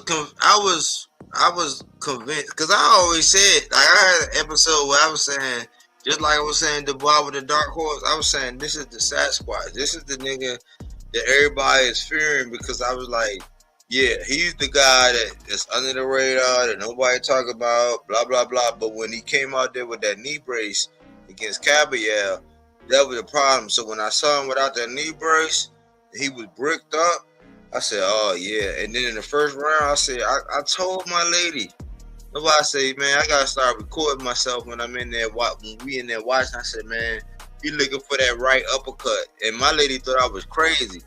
H: convinced, because I always said, like, I had an episode where I was saying, just like I was saying, the boy with the dark horse, I was saying this is the Sasquatch. This is the nigga that everybody is fearing, because I was like, yeah, he's the guy that's under the radar that nobody talk about, blah blah blah. But when he came out there with that knee brace against Caballero, that was the problem. So when I saw him without that knee brace, he was bricked up. I said, oh yeah. And then in the first round, I said, I told my lady, nobody say, man, I gotta start recording myself when I'm in there, when we in there watching. I said, man, he looking for that right uppercut. And my lady thought I was crazy.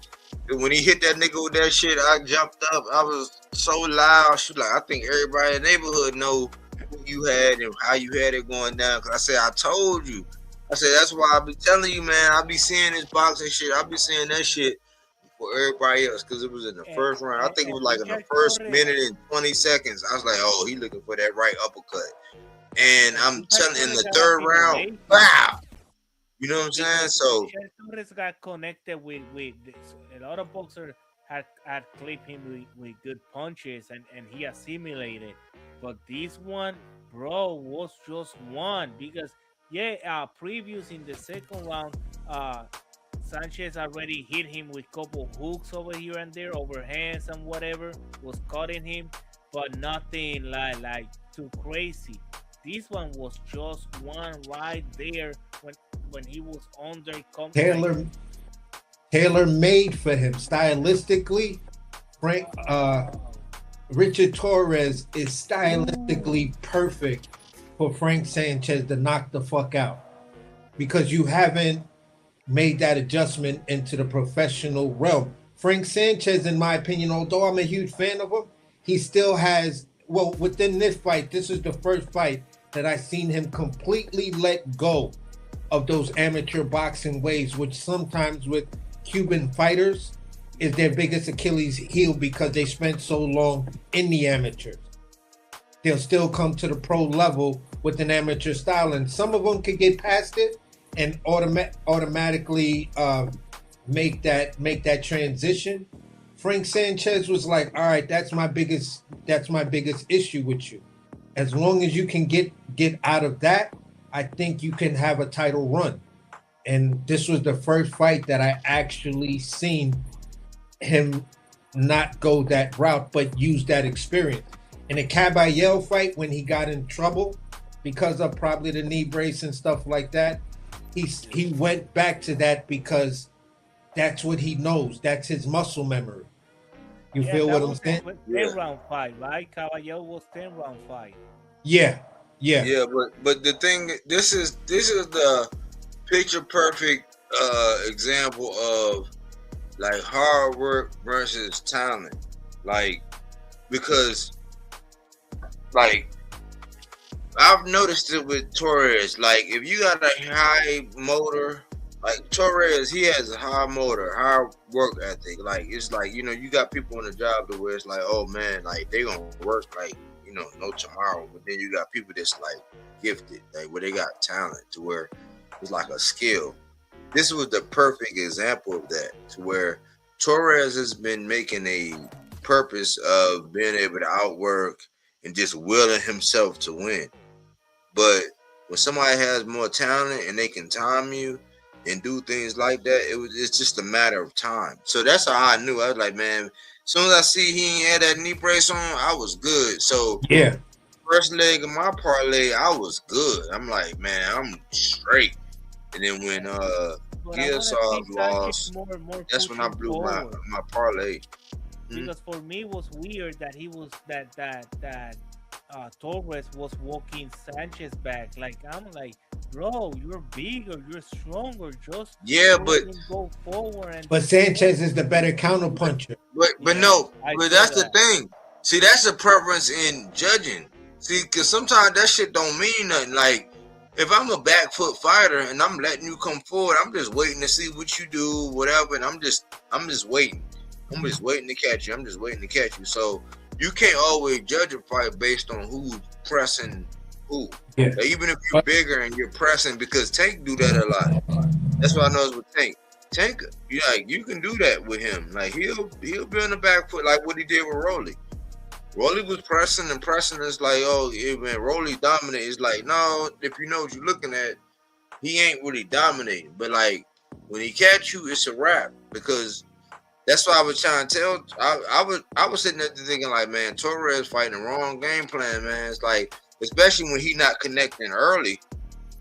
H: And when he hit that nigga with that shit, I jumped up. I was so loud. She like, I think everybody in the neighborhood know who you had and how you had it going down. Cause I said, I told you. I said, that's why I be telling you, man. I be seeing this boxing shit. I be seeing that shit for everybody else, because it was in the first round. I think it was like in the first minute and 20 seconds. I was like, oh, he looking for that right uppercut. And I'm telling, in the third round, wow. You know what I'm saying?
G: because
H: So
G: Torres got connected with this. A lot of boxers had clipped him with good punches and he assimilated. But this one, bro, was just one because yeah, previous in the second round, Sanchez already hit him with couple hooks over here and there, overhands and whatever, was cutting him, but nothing like too crazy. This one was just one right there when he was under
F: Taylor Taylor made for him stylistically. Frank Richard Torres is stylistically perfect for Frank Sanchez to knock the fuck out because you haven't made that adjustment into the professional realm. Frank Sanchez, in my opinion, although I'm a huge fan of him, he still has, well, within this fight, this is the first fight that I've seen him completely let go of those amateur boxing ways, which sometimes with Cuban fighters is their biggest Achilles heel because they spent so long in the amateurs. They'll still come to the pro level with an amateur style, and some of them can get past it and automatically make that transition. Frank Sanchez was like, all right, that's my biggest issue with you. As long as you can get out of that, I think you can have a title run. And this was the first fight that I actually seen him not go that route, but use that experience. In the Caballero fight, when he got in trouble because of probably the knee brace and stuff like that, he went back to that because that's what he knows. That's his muscle memory. You feel what I'm saying?
G: 10-round fight, right? Caballero was 10-round fight.
F: Yeah.
H: But the thing, this is the picture perfect example of like hard work versus talent. Like, because like I've noticed it with Torres. Like, if you got a high motor, like Torres, he has a high motor, high work ethic. Like, it's like, you know, you got people on the job to where it's like, oh man, like they gonna work like, you know, no tomorrow. But then you got people that's like gifted, like where they got talent to where it's like a skill. This was the perfect example of that, to where Torres has been making a purpose of being able to outwork and just willing himself to win. But when somebody has more talent and they can time you and do things like that, it's just a matter of time. So that's how I knew. I was like, man, as soon as I see he ain't had that knee brace on, I was good. So
F: yeah,
H: first leg of my parlay, I was good. I'm like, man, I'm straight. And then when Gilsov lost, that's when I blew my parlay.
G: Because for me it was weird that he was that Torres was walking Sanchez back. Like, I'm like, bro, you're bigger, you're stronger. Just go forward.
F: But Sanchez is the better counter puncher.
H: But that's the thing. See, that's a preference in judging. See, because sometimes that shit don't mean nothing. Like, if I'm a back foot fighter and I'm letting you come forward, I'm just waiting to see what you do, whatever, and I'm just waiting. I'm just waiting to catch you. So you can't always judge a fight based on who's pressing who.
F: Yeah.
H: Like, even if you're bigger and you're pressing, because Tank do that a lot. That's what I know is with Tank. Tank, you can do that with him. Like, he'll be on the back foot like what he did with Rolly. Rolly was pressing. It's like, oh, yeah, man, Rolly dominant. It's like, no, if you know what you're looking at, he ain't really dominating. But like, when he catch you, it's a wrap. Because that's what I was trying to tell. I was sitting there thinking like, man, Torres fighting the wrong game plan, man. It's like, especially when he not connecting early.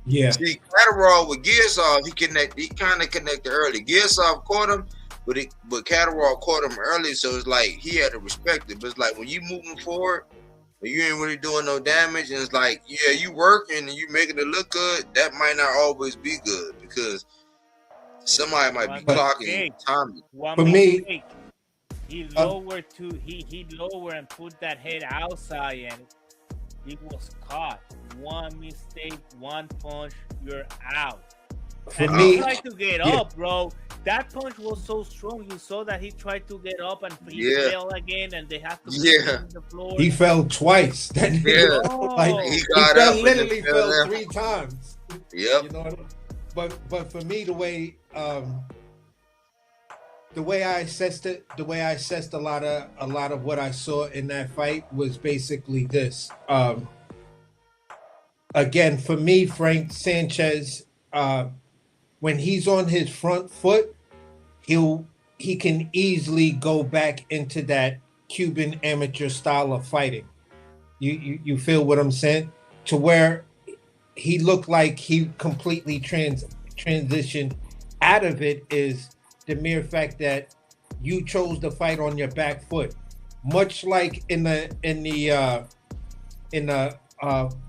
F: Yeah.
H: See, Catterall with Gilsov, he kind of connected early. Gilsov caught him, but Catterall caught him early, so it's like he had to respect it. But it's like when you moving forward, but you ain't really doing no damage, and it's like, yeah, you working and you making it look good. That might not always be good because somebody might be clocking timing.
F: For me,
G: he lowered he lowered and put that head outside, and he was caught. One mistake, one punch, you're out.
F: For me,
G: he tried to get up, bro. That punch was so strong. You saw that he tried to get up and he fell again, and they have to put him on the floor.
F: He fell twice. That nigga,
H: he
F: literally fell 3 times.
H: Yep.
F: You know what I mean? but for me, the way I assessed it, the way I assessed a lot of what I saw in that fight was basically this. Again, for me, Frank Sanchez, when he's on his front foot, he can easily go back into that Cuban amateur style of fighting. You feel what I'm saying? To where he looked like he completely transitioned out of it is the mere fact that you chose to fight on your back foot, much like in the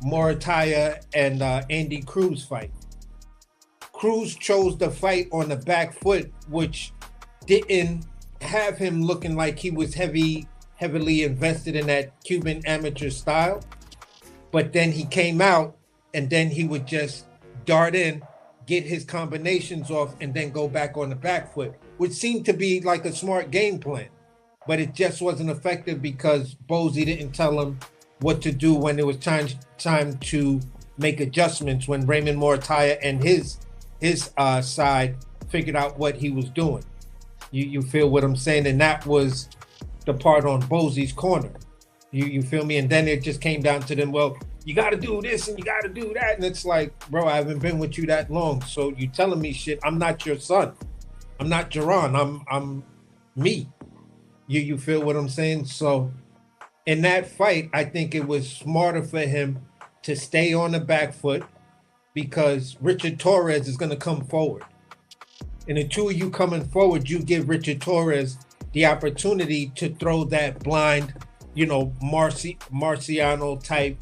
F: Morataya and Andy Cruz fight. Cruz chose to fight on the back foot, which didn't have him looking like he was heavily invested in that Cuban amateur style. But then he came out and then he would just dart in, get his combinations off, and then go back on the back foot, which seemed to be like a smart game plan. But it just wasn't effective because Bozy didn't tell him what to do when it was time to make adjustments, when Raymond Morataya and his side figured out what he was doing. You feel what I'm saying? And that was the part on Bozy's corner. You feel me? And then it just came down to them, well, you got to do this and you got to do that. And it's like, bro, I haven't been with you that long. So you telling me shit. I'm not your son. I'm not Jaron. I'm me. You feel what I'm saying? So in that fight, I think it was smarter for him to stay on the back foot because Richard Torres is going to come forward. And the two of you coming forward, you give Richard Torres the opportunity to throw that blind, Marciano type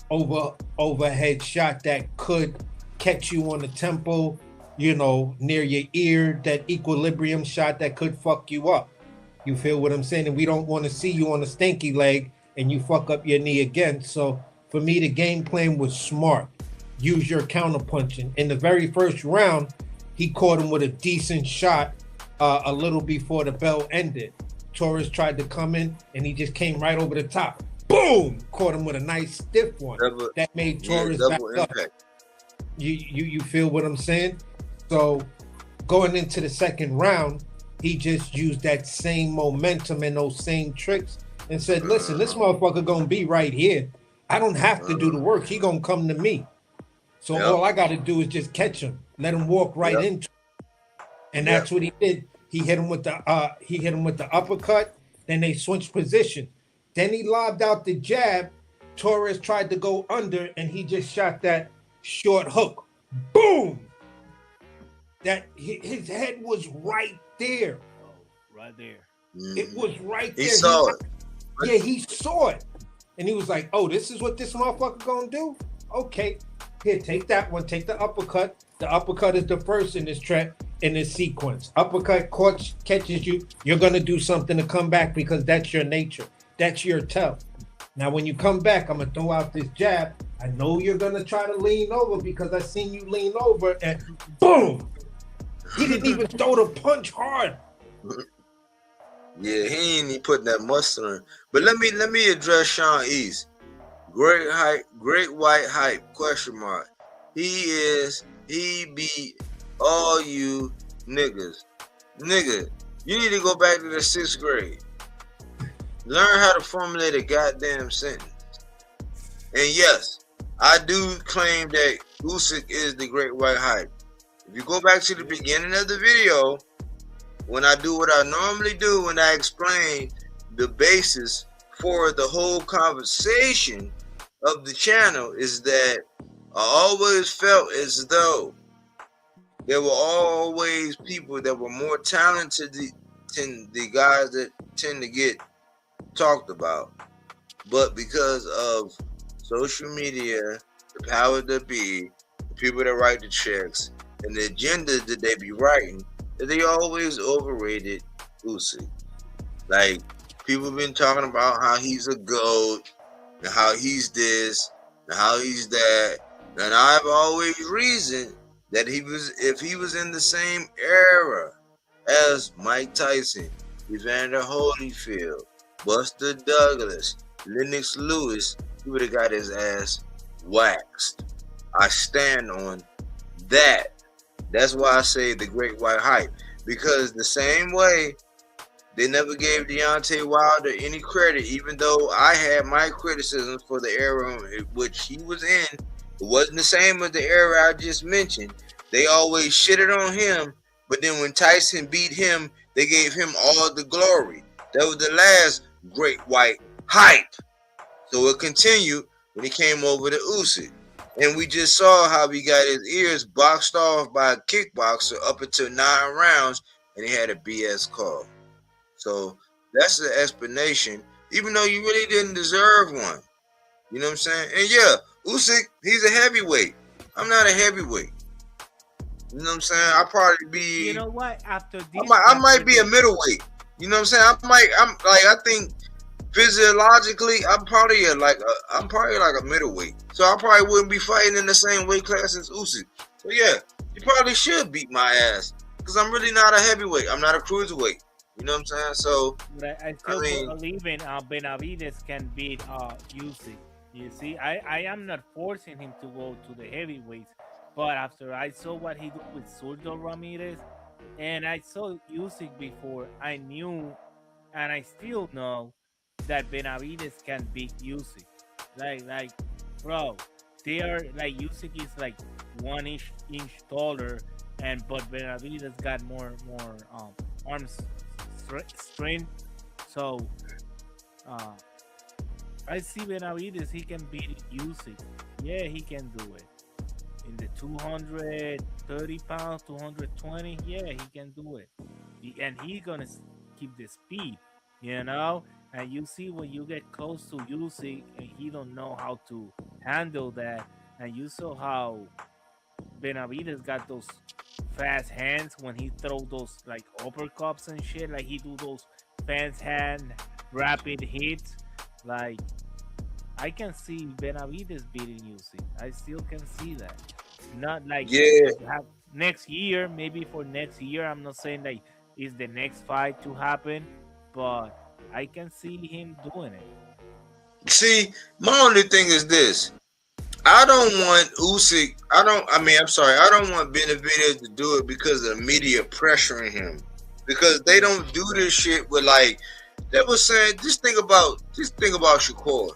F: overhead shot that could catch you on the temple, near your ear, that equilibrium shot that could fuck you up. You feel what I'm saying? And we don't want to see you on a stinky leg and you fuck up your knee again. So for me, the game plan was smart. Use your counterpunching. In the very first round, he caught him with a decent shot a little before the bell ended. Torres tried to come in and he just came right over the top. Boom! Caught him with a nice stiff one. That made Torres back up. You feel what I'm saying? So going into the second round, he just used that same momentum and those same tricks and said, listen, this motherfucker gonna be right here. I don't have to do the work. He gonna come to me. So all I gotta do is just catch him, let him walk right into it. And that's what he did. He hit him with the uppercut, then they switched position. Then he lobbed out the jab. Torres tried to go under and he just shot that short hook. Boom! That his head was right there.
G: Right there.
F: It was right there.
H: He saw it.
F: Yeah, he saw it. And he was like, oh, this is what this motherfucker gonna do? Okay. Here, take that one. Take the uppercut. The uppercut is the first in this sequence. Uppercut catches you. You're gonna do something to come back because that's your nature. That's your tell. Now, when you come back, I'm gonna throw out this jab. I know you're gonna try to lean over because I seen you lean over, and boom! He didn't even throw the punch hard.
H: Yeah, he ain't even putting that muscle in. But let me address Sean East. Great white hype, question mark. He beat all you niggas. Nigga, you need to go back to the 6th grade. Learn how to formulate a goddamn sentence. And yes, I do claim that Usyk is the great white hype. If you go back to the beginning of the video, when I do what I normally do, when I explain the basis for the whole conversation of the channel, is that I always felt as though there were always people that were more talented than the guys that tend to get talked about. But because of social media, the power that be, the people that write the checks, and the agendas that they be writing, that they always overrated Usyk. Like, people been talking about how he's a GOAT, and how he's this, and how he's that. And I've always reasoned that if he was in the same era as Mike Tyson, Evander Holyfield, Buster Douglas, Lennox Lewis, he would have got his ass waxed. I stand on that. That's why I say the great white hype. Because the same way they never gave Deontay Wilder any credit, even though I had my criticisms for the era in which he was in. It wasn't the same as the era I just mentioned. They always shitted on him, but then when Tyson beat him, they gave him all the glory. That was the last great white hype. So it continued when he came over to Usyk. And we just saw how he got his ears boxed off by a kickboxer up until 9 rounds, and he had a BS call. So that's the explanation, even though you really didn't deserve one. You know what I'm saying? And yeah, Usyk, he's a heavyweight. I'm not a heavyweight. You know what I'm saying? I'll probably be.
G: You know what? After this,
H: I might be a middleweight. You know what I'm saying? I think physiologically, I'm probably like a middleweight. So I probably wouldn't be fighting in the same weight class as Usyk. So yeah, you probably should beat my ass because I'm really not a heavyweight. I'm not a cruiserweight. You know what I'm saying? So
G: But I still believe in Benavides can beat Usyk. You see, I am not forcing him to go to the heavyweights, but after I saw what he did with Zurdo Ramirez, and I saw Usyk before, I knew, and I still know that Benavides can beat Usyk. Like, bro, they are like Usyk is like 1 inch taller, but Benavides got more arms strength. So I see Benavides, he can beat Usyk. Yeah, he can do it. In the 230 pounds, 220, yeah, he can do it. And he's gonna keep the speed, you know. And you see when you get close to Usyk and he don't know how to handle that, and you saw how Benavides got those fast hands when he throw those like uppercuts and shit, like he do those fast hand rapid hits. Like I can see Benavides beating Usyk. I still can see that. Not like next year, maybe for next year. I'm not saying that is the next fight to happen, but I can see him doing it.
H: See, my only thing is this. I don't want Usyk. I don't want Benavidez to do it because of the media pressuring him. Because they don't do this shit with like they were saying. Just think about Shakur.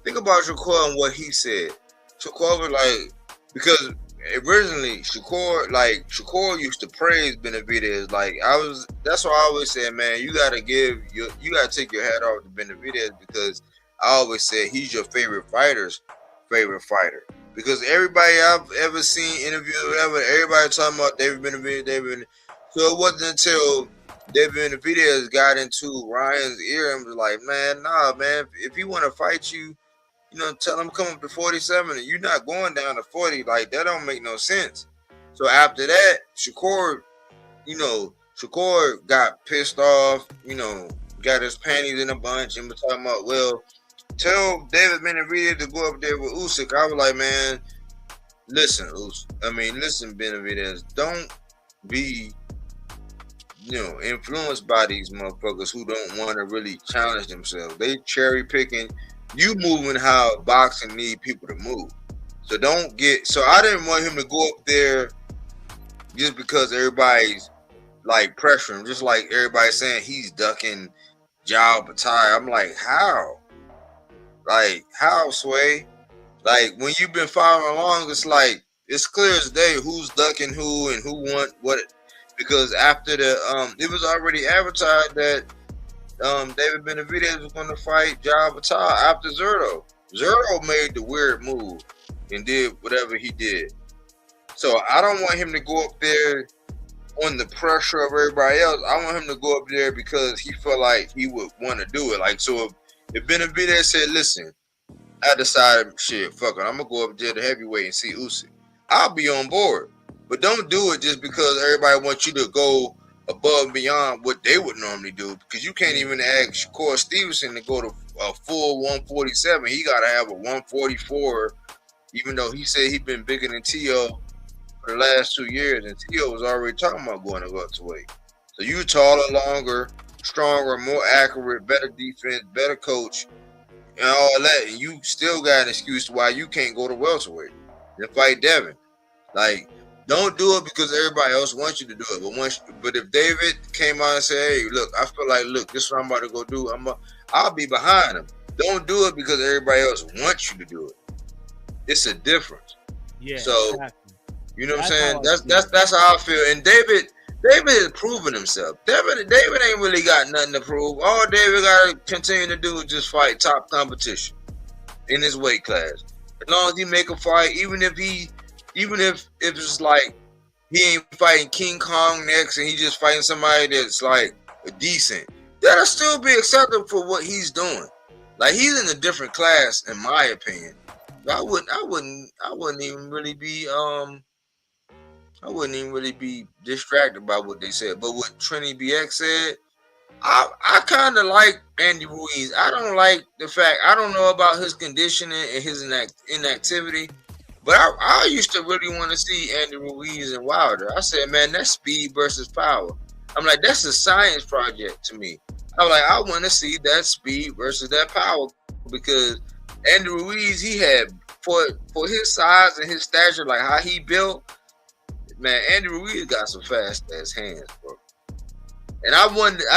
H: Think about Shakur and what he said. Shakur was like, because originally Shakur used to praise Benavidez. Like that's why I always said, man, you gotta take your hat off to Benavidez because I always said he's your favorite fighter's favorite fighter. Because everybody I've ever seen interview or whatever, everybody talking about David Benavidez. So it wasn't until David Benavidez got into Ryan's ear and was like, man, nah, man, if he want to fight you, you know, tell him come up to 47 and you're not going down to 40. Like, that don't make no sense. So after that, Shakur got pissed off, got his panties in a bunch and was talking about, well, tell David Benavidez to go up there with Usyk. I was like, man, listen, Benavidez, don't be, influenced by these motherfuckers who don't want to really challenge themselves. They cherry picking. You moving how boxing need people to move. So I didn't want him to go up there just because everybody's like pressuring, just like everybody saying he's ducking Jao Batai. I'm like, how? Like, how, Sway? Like, when you've been following along, it's like, it's clear as day who's ducking who and who want what. Because after it was already advertised that David Benavidez was going to fight Jao Batai after Zurdo. Zurdo made the weird move and did whatever he did. So I don't want him to go up there on the pressure of everybody else. I want him to go up there because he felt like he would want to do it. Like, so if Benavidez said, listen, I decided, shit, fuck it, I'm going to go up there to heavyweight and see Usyk, I'll be on board. But don't do it just because everybody wants you to go above and beyond what they would normally do. Because you can't even ask Shakur Stevenson to go to a full 147. He got to have a 144, even though he said he'd been bigger than T.O. for the last 2 years. And T.O. was already talking about going to welterweight. So you taller, longer, stronger, more accurate, better defense, better coach, and all that. And you still got an excuse why you can't go to welterweight and fight Devin. Like, Don't do it because everybody else wants you to do it. But if David came out and said, "Hey, look, I feel like, look, this is what I'm about to go do. I'll be behind him." Don't do it because everybody else wants you to do it. It's a difference.
G: Yeah.
H: So
G: Exactly.
H: you know what I'm
G: That's
H: saying?
G: how I feel.
H: That's how I feel. And David has proven himself. David ain't really got nothing to prove. All David got to continue to do is just fight top competition in his weight class. As long as he make a fight, even if it's like he ain't fighting King Kong next and he just fighting somebody that's like decent, that'll still be acceptable for what he's doing. Like, he's in a different class, in my opinion. I wouldn't even really be distracted by what they said. But what Trini BX said, I kind of like Andy Ruiz. I don't like the fact, I don't know about his conditioning and his inactivity, but I used to really want to see Andy Ruiz and Wilder. I said, man, that's speed versus power. I'm like, that's a science project to me. I'm like, I want to see that speed versus that power, because Andy Ruiz, he had, for his size and his stature, like how he built, man, Andy Ruiz got some fast ass hands, bro. And I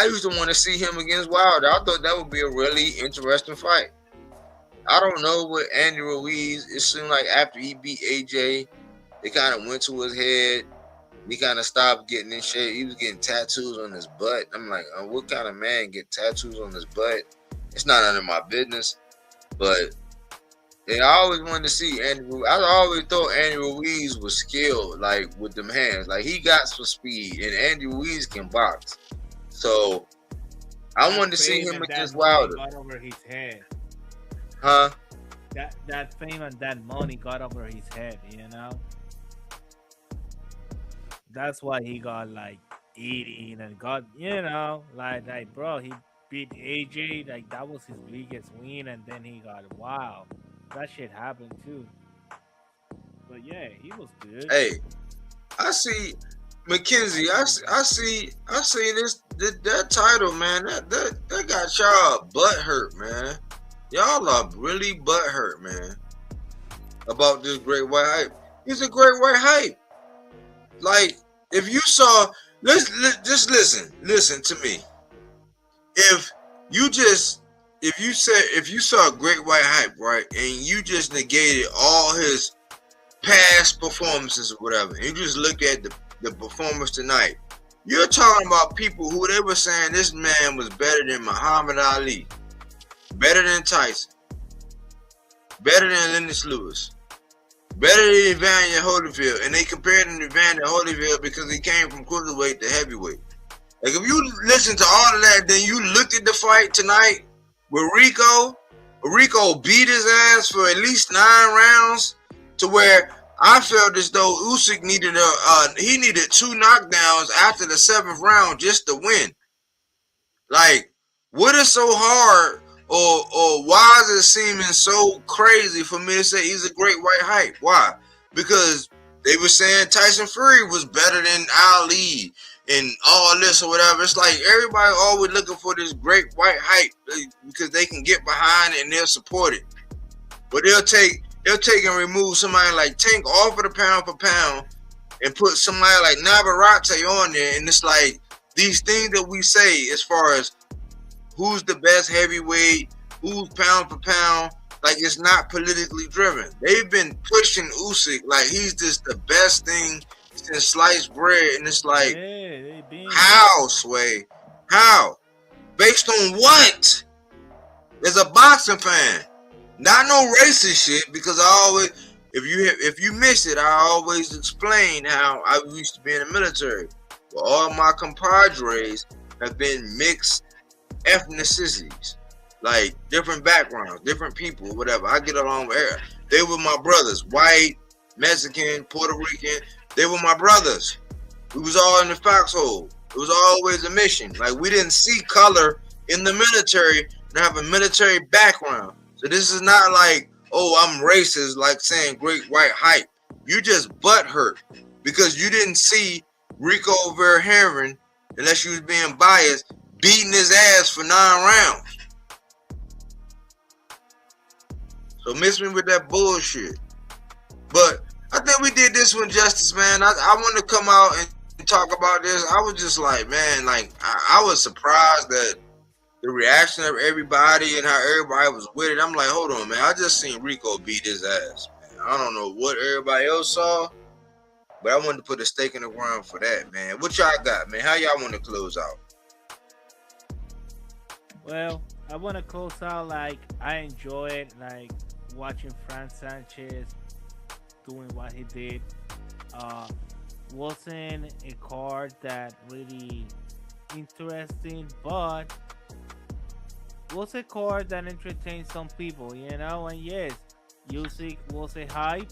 H: used to want to see him against Wilder. I thought that would be a really interesting fight. I don't know what Andy Ruiz, it seemed like after he beat AJ, it kind of went to his head. He kind of stopped getting in shape. He was getting tattoos on his butt. I'm like, what kind of man get tattoos on his butt? It's not none of my business. But I always wanted to see Andy Ruiz. I always thought Andy Ruiz was skilled, like, with them hands. Like, he got some speed, and Andy Ruiz can box. So I wanted to see him against Wilder.
G: Got over his head.
H: Huh?
G: That fame and that money got over his head, you know? That's why he got, like, eating and got, you know, like bro, he beat AJ, like, that was his biggest win, and then he got, wow, that shit happened too. But yeah, he was good.
H: Hey, I see McKenzie. I see that title, man. That got y'all butt hurt, man. Y'all are really butt hurt, man, about this great white hype. He's a great white hype. Like, if you saw, just listen to me. If you saw Great White Hype, right, and you just negated all his past performances or whatever, and you just look at the performance tonight, you're talking about people who they were saying this man was better than Muhammad Ali, better than Tyson, better than Lennox Lewis, better than Evander Holyfield, and they compared him to Evander Holyfield because he came from cruiserweight to heavyweight. Like, if you listen to all of that, then you looked at the fight tonight with Rico. Rico beat his ass for at least 9 rounds, to where I felt as though Usyk needed he needed 2 knockdowns after the 7th round just to win. Like, what is so hard, or why is it seeming so crazy for me to say he's a great white hype? Why? Because they were saying Tyson Fury was better than Ali and all this or whatever. It's like everybody always looking for this great white hype because they can get behind it and they'll support it. But they'll take and remove somebody like Tank off of the pound for pound and put somebody like Navarrete on there, and it's like these things that we say as far as who's the best heavyweight, who's pound for pound, like, it's not politically driven. They've been pushing Usyk like he's just the best thing since sliced bread, and it's like, how, Sway? How? Based on what? As a boxing fan, not no racist shit, because I always, if you miss it, I always explain how I used to be in the military. Well, all my compadres have been mixed ethnicities, like different backgrounds, different people, whatever. I get along with everyone. They were my brothers, white, Mexican, Puerto Rican. They were my brothers. We was all in the foxhole. It was always a mission. Like, we didn't see color in the military and have a military background. So this is not like, oh, I'm racist, like saying great white hype. You just butthurt because you didn't see Rico Verhoeven, unless you was being biased, beating his ass for 9 rounds. So miss me with that bullshit. But I think we did this one justice, man. I want to come out and talk about this. I was just like, man, like I was surprised that the reaction of everybody and how everybody was with it. I'm like, hold on, man. I just seen Rico beat his ass, man. I don't know what everybody else saw, but I wanted to put a stake in the ground for that, man. What y'all got, man? How y'all want to close out?
G: Well, I want to close out like I enjoyed like watching Frank Sanchez doing what he did. Uh, wasn't a card that really interesting, but was a card that entertained some people, you know. And yes, Usyk was a hype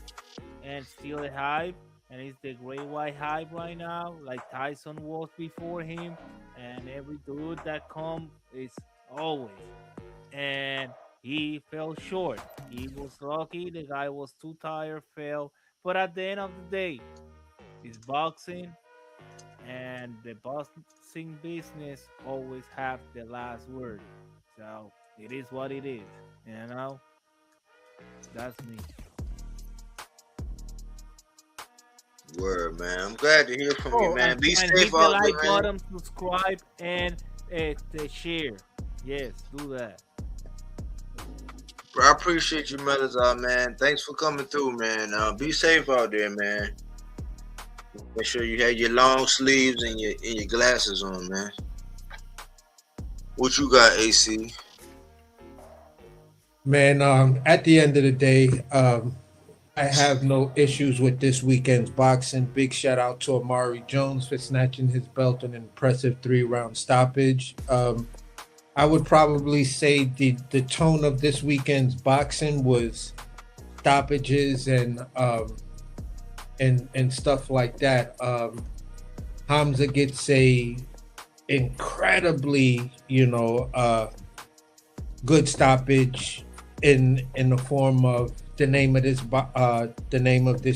G: and still a hype, and it's the great white hype right now, like Tyson was before him, and every dude that come is always. And he fell short. He was lucky. The guy was too tired, fell. But at the end of the day, it's boxing, and the boxing business always have the last word. So it is what it is. You know, that's me.
H: Word, man. I'm glad to hear from you,
G: Oh,
H: man. Be
G: and
H: safe
G: hit the
H: out
G: like
H: there, man.
G: button, subscribe, and the share. Yes, do that.
H: Bro, I appreciate you, brothers, man. Thanks for coming through, man. Be safe out there, man. Make sure you have your long sleeves and your glasses on, man. What you got, AC?
F: Man, at the end of the day, I have no issues with this weekend's boxing. Big shout out to Amari Jones for snatching his belt in an impressive 3-round stoppage. I would probably say the tone of this weekend's boxing was stoppages and stuff like that. Hamza gets a incredibly, good stoppage in the form of the name of this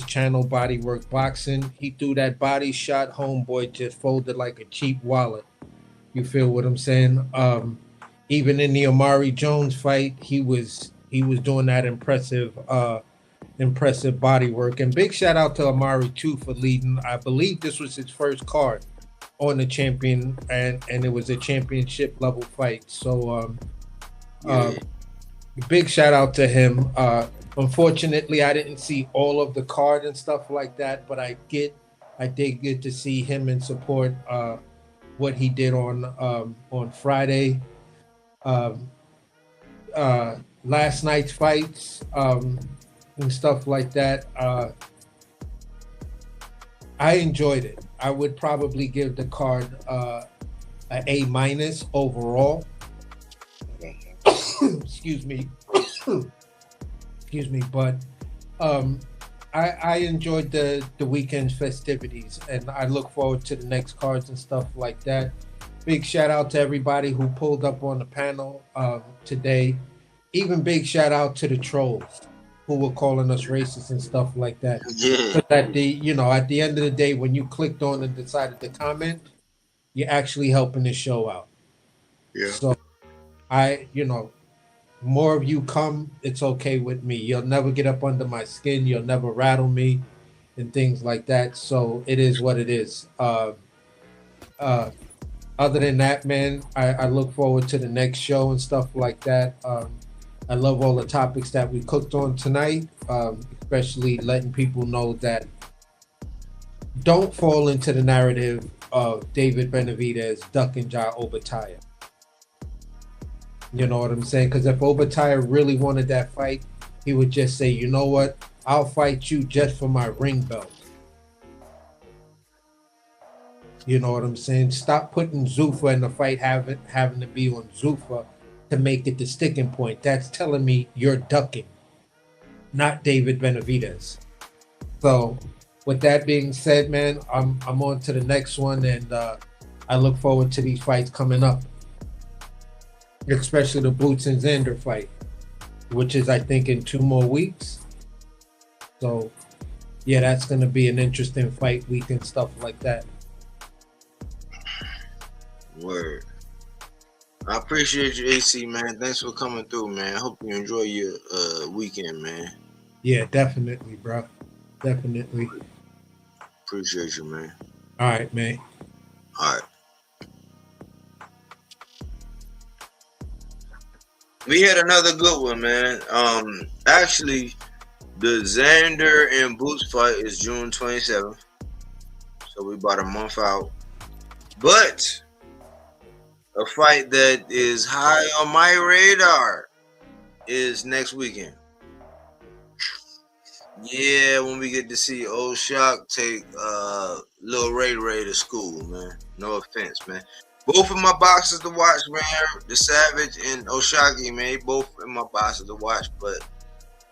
F: channel, Bodywork Boxing. He threw that body shot, homeboy just folded like a cheap wallet. You feel what I'm saying? Even in the Amari Jones fight, he was doing that impressive body work. And big shout out to Amari too for leading. I believe this was his first card on the champion, and it was a championship level fight. So big shout out to him. Unfortunately, I didn't see all of the card and stuff like that, but I did get to see him and support what he did on Friday. Last night's fights and stuff like that. I enjoyed it. I would probably give the card an A- overall. Excuse me. Excuse me, but I enjoyed the weekend's festivities, and I look forward to the next cards and stuff like that. Big shout out to everybody who pulled up on the panel today. Even big shout out to the trolls who were calling us racist and stuff like that.
H: Yeah.
F: But at the end of the day, when you clicked on and decided to comment, you're actually helping the show out.
H: Yeah.
F: So more of you come, it's okay with me. You'll never get up under my skin. You'll never rattle me and things like that. So it is what it is. Other than that, man, I look forward to the next show and stuff like that. I love all the topics that we cooked on tonight, especially letting people know that don't fall into the narrative of David Benavidez ducking Ja Obitaya. You know what I'm saying? Because if Obitaya really wanted that fight, he would just say, you know what? I'll fight you just for my ring belt. You know what I'm saying? Stop putting Zuffa in the fight having to be on Zuffa to make it the sticking point. That's telling me you're ducking, not David Benavidez. So with that being said, man, I'm on to the next one, and I look forward to these fights coming up, especially the Boots and Xander fight, which is, I think, in 2 more weeks. So yeah, that's going to be an interesting fight week and stuff like that.
H: Word. I appreciate you, AC, man. Thanks for coming through, man. I hope you enjoy your weekend, man.
F: Yeah, definitely, bro. Definitely.
H: Appreciate you, man.
F: All right, man.
H: All right. We had another good one, man. Actually, the Xander and Boots fight is June 27th. So we about a month out. But a fight that is high on my radar is next weekend. Yeah, when we get to see Old Shock take Lil Ray Ray to school, man. No offense, man. Both of my boxes to watch, man. The Savage and Oshaki, man. Both in my boxes to watch, but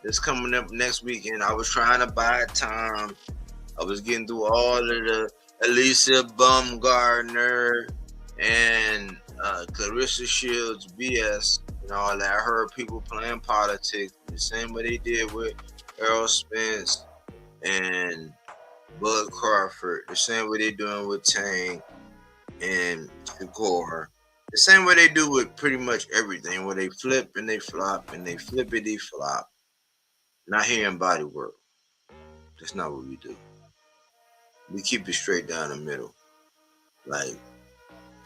H: it's coming up next weekend. I was trying to buy time. I was getting through all of the Alicia Baumgartner and Clarissa Shields BS and all that. I heard people playing politics the same way they did with Errol Spence and Bud Crawford, the same way they're doing with Tank and Shakur, the same way they do with pretty much everything, where they flip and they flop and they flippity flop. Not here in body work. That's not what we do. We keep it straight down the middle. Like,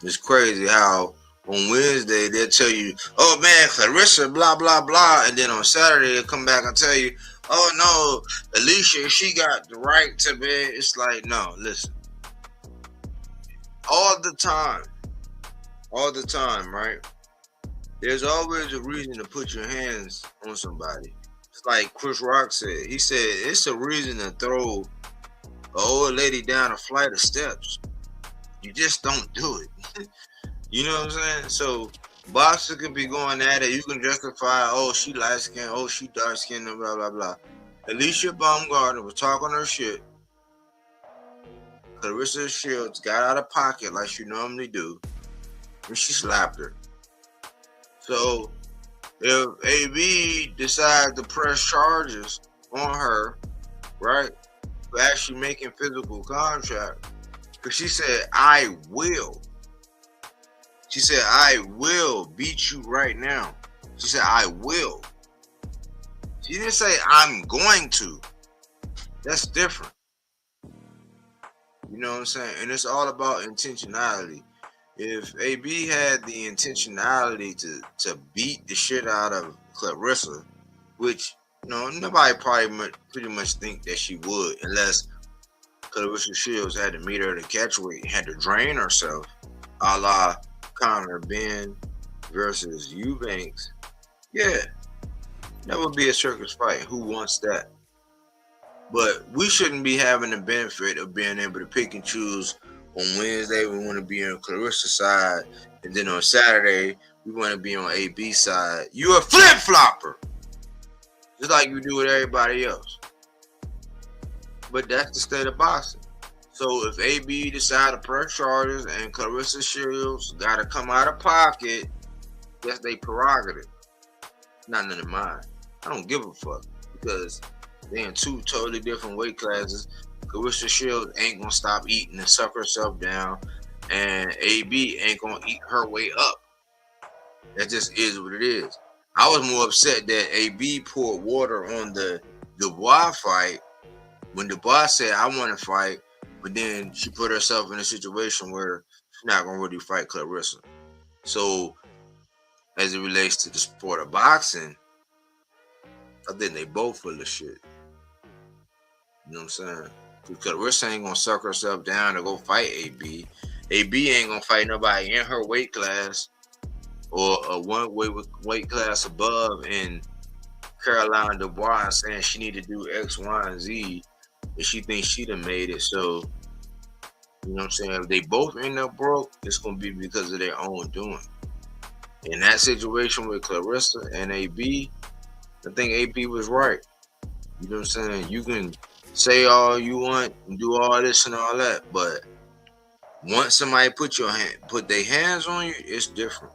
H: it's crazy how on Wednesday they'll tell you, oh man, Clarissa, blah, blah, blah. And then on Saturday they'll come back and tell you, oh no, Alicia, she got the right to be. It's like, no, listen. All the time, right? There's always a reason to put your hands on somebody. It's like Chris Rock said. He said, it's a reason to throw an old lady down a flight of steps. You just don't do it. You know what I'm saying? So boxers can be going at it. You can justify, oh, she light skinned, oh, she dark skinned, and blah, blah, blah. Alicia Baumgartner was talking her shit. Clarissa Shields got out of pocket like she normally do, and she slapped her. So if AB decides to press charges on her, right, for actually making physical contact, because she said, I will. She said, I will beat you right now. She said, I will. She didn't say, I'm going to. That's different. You know what I'm saying? And it's all about intentionality. If AB had the intentionality to beat the shit out of Clarissa, which, you know, nobody probably pretty much think that she would, unless Clarissa Shields had to meet her to catch weight and had to drain herself, a la Conor Ben versus Eubanks. Yeah, that would be a circus fight. Who wants that? But we shouldn't be having the benefit of being able to pick and choose. On Wednesday, we want to be on Clarissa's side, and then on Saturday, we want to be on AB's side. You're a flip-flopper, just like you do with everybody else. But that's the state of boxing. So if AB decide to press charges and Clarissa Shields got to come out of pocket, that's their prerogative. Not none of mine. I don't give a fuck, because they're in two totally different weight classes. Clarissa Shields ain't gonna stop eating and suck herself down, and AB ain't gonna eat her way up. That just is what it is. I was more upset that AB poured water on the Dubois fight when Dubois said, I want to fight, but then she put herself in a situation where she's not gonna really fight Clarissa. So as it relates to the sport of boxing, I think they both full of shit. You know what I'm saying? Because Clarissa ain't gonna suck herself down to go fight AB. AB ain't gonna fight nobody in her weight class or a one weight class above. And Caroline Dubois saying she need to do X, Y, and Z, and she thinks she done made it. So, you know what I'm saying? If they both end up broke, it's gonna be because of their own doing. In that situation with Clarissa and AB, I think AB was right. You know what I'm saying? You can say all you want and do all this and all that, but once somebody put their hands on you, it's different.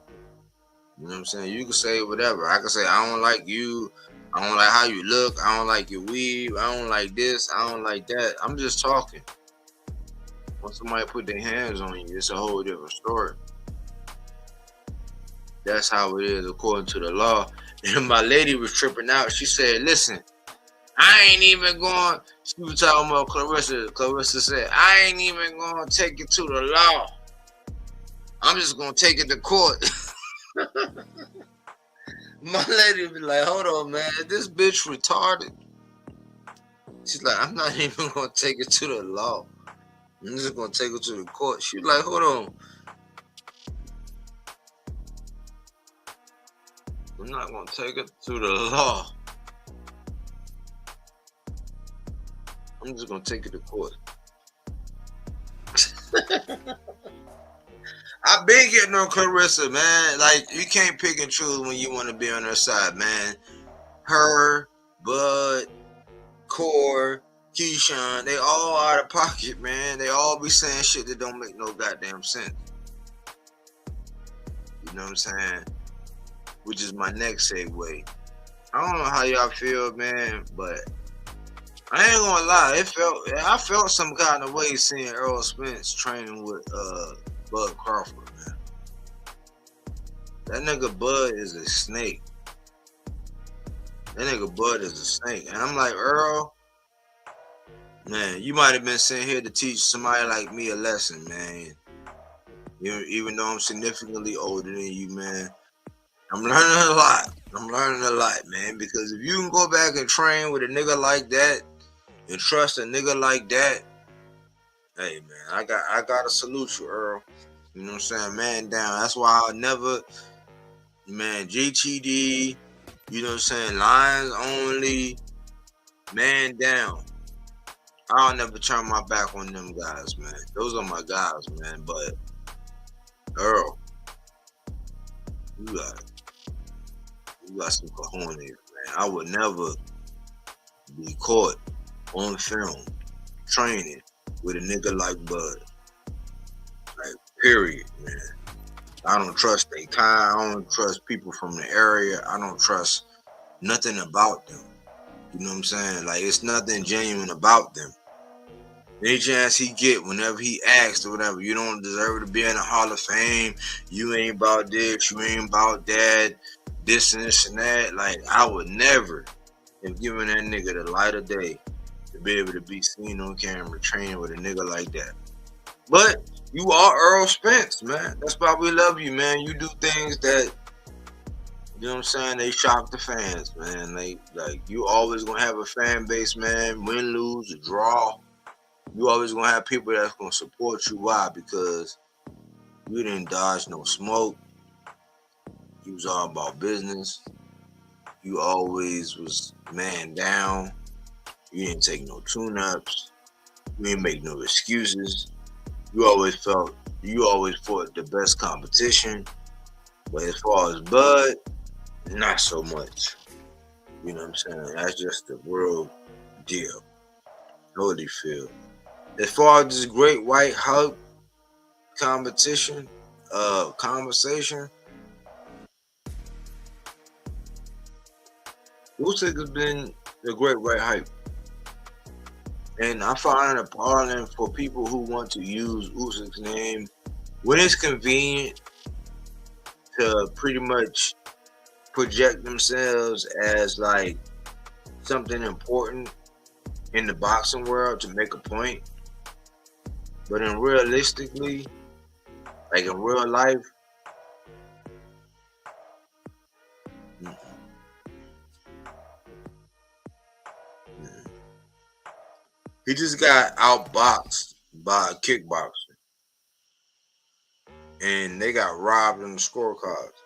H: You know what I'm saying? You can say whatever. I can say, I don't like you, I don't like how you look, I don't like your weave, I don't like this, I don't like that. I'm just talking. Once somebody put their hands on you, it's a whole different story. That's how it is according to the law. And my lady was tripping out. She said, listen, I ain't even going. She was talking about Clarissa. Clarissa said, I ain't even going to take it to the law. I'm just going to take it to court. My lady be like, hold on, man. Is this bitch retarded? She's like, I'm not even going to take it to the law. I'm just going to take it to the court. She's like, hold on. I'm not going to take it to the law. I'm just going to take it to court. I've been getting on Clarissa, man. Like, you can't pick and choose when you want to be on her side, man. Her, Bud, Core, Keyshawn, they all out of pocket, man. They all be saying shit that don't make no goddamn sense. You know what I'm saying? Which is my next segue. I don't know how y'all feel, man, but I ain't gonna lie. I felt some kind of way seeing Earl Spence training with Bud Crawford, man. That nigga Bud is a snake. That nigga Bud is a snake. And I'm like, Earl, man, you might have been sent here to teach somebody like me a lesson, man. You know, even though I'm significantly older than you, man. I'm learning a lot. I'm learning a lot, man. Because if you can go back and train with a nigga like that and trust a nigga like that, hey, man, I gotta salute you, Earl. You know what I'm saying? Man down. That's why I'll never, man, GTD, you know what I'm saying? Lions only, man down. I'll never turn my back on them guys, man. Those are my guys, man. But Earl, you got some cojones, man. I would never be caught on film training with a nigga like Bud. Like, period, man. I don't trust they kind. I don't trust people from the area. I don't trust nothing about them. You know what I'm saying? Like, it's nothing genuine about them. Any chance he get, whenever he asks or whatever, you don't deserve to be in the Hall of Fame. You ain't about this. You ain't about that. This and this and that. Like, I would never have given that nigga the light of day to be able to be seen on camera training with a nigga like that. But you are Earl Spence, man. That's why we love you, man. You do things that, you know what I'm saying, they shock the fans, man. Like you always gonna have a fan base, man. Win, lose, or draw. You always gonna have people that's gonna support you. Why? Because you didn't dodge no smoke. You was all about business. You always was man down. You didn't take no tune-ups. You didn't make no excuses. You always fought the best competition. But as far as Bud, not so much. You know what I'm saying? That's just the real deal. Holyfield. As far as this great white hug conversation, Usyk has been the great white hype. And I find it appalling for people who want to use Usyk's name when it's convenient to pretty much project themselves as like something important in the boxing world to make a point. But in realistically, like in real life, he just got outboxed by a kickboxer. And they got robbed in the scorecards.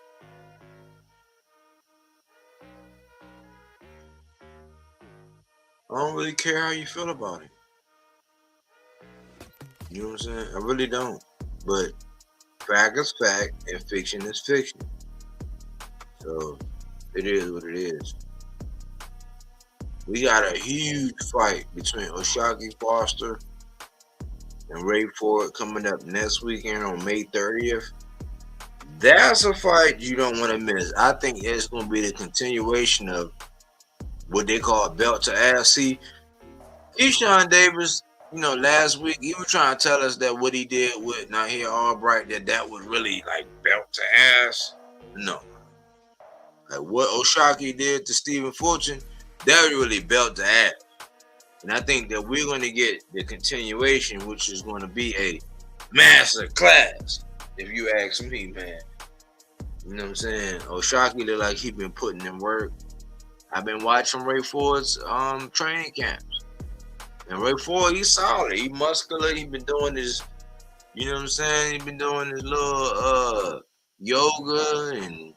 H: I don't really care how you feel about it. You know what I'm saying? I really don't. But fact is fact and fiction is fiction. So it is what it is. We got a huge fight between O'Shaquie Foster and Ray Ford coming up next weekend on May 30th. That's a fight you don't want to miss. I think it's going to be the continuation of what they call belt to ass. See, Keyshawn Davis, you know, last week he was trying to tell us that what he did with Naheer Albright, that was really like belt to ass. No. Like what O'Shaquie did to Stephen Fortune, That really belt the ass. And I think that we're going to get the continuation, which is going to be a master class, if you ask me, man. You know what I'm saying? Oshaki look like he been putting in work. I've been watching Ray Ford's training camps. And Ray Ford, he's solid. He muscular. He been doing his, you know what I'm saying? He been doing his little yoga and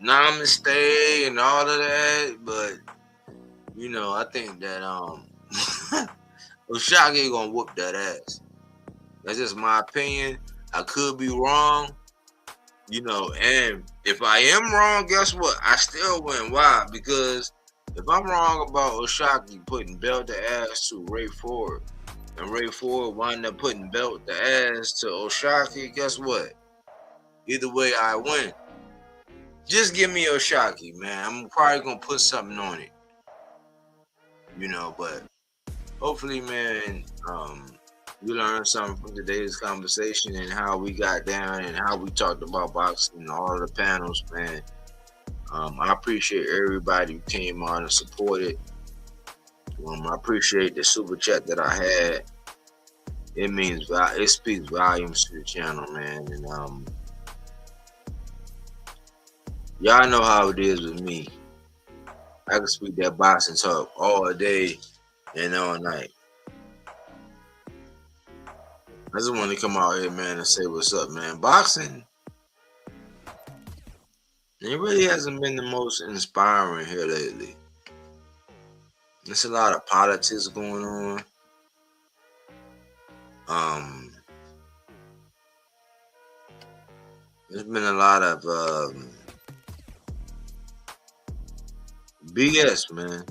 H: namaste and all of that. But, you know, I think that Oshaki gonna whoop that ass. That's just my opinion. I could be wrong. You know, and if I am wrong, guess what? I still win. Why? Because if I'm wrong about Oshaki putting belt to ass to Ray Ford, and Ray Ford wind up putting belt to ass to Oshaki, guess what? Either way, I win. Just give me Oshaki, man. I'm probably gonna put something on it. You know, but hopefully, man, we learned something from today's conversation and how we got down and how we talked about boxing and all the panels, man. I appreciate everybody who came on and supported. I appreciate the super chat that I had. It speaks volumes to the channel, man. And y'all know how it is with me. I can speak that boxing talk all day and all night. I just want to come out here, man, and say what's up, man. Boxing, it really hasn't been the most inspiring here lately. There's a lot of politics going on. There's been a lot of BS, man.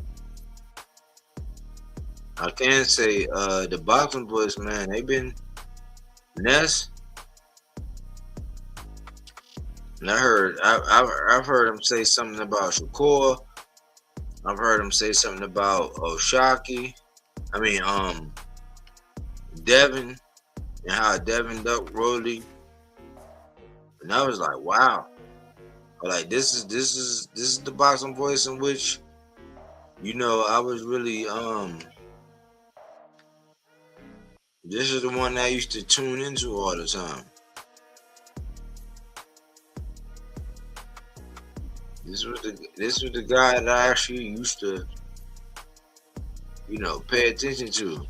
H: I can say the boxing boys, man, they've been Ness. And I've heard him say something about Shakur. I've heard him say something about Oshaki. I mean, Devin and how Devin ducked Rolly. And I was like, wow. Like this is the boxing voice in which, you know, I was really this is the one that I used to tune into all the time. This was the guy that I actually used to, you know, pay attention to.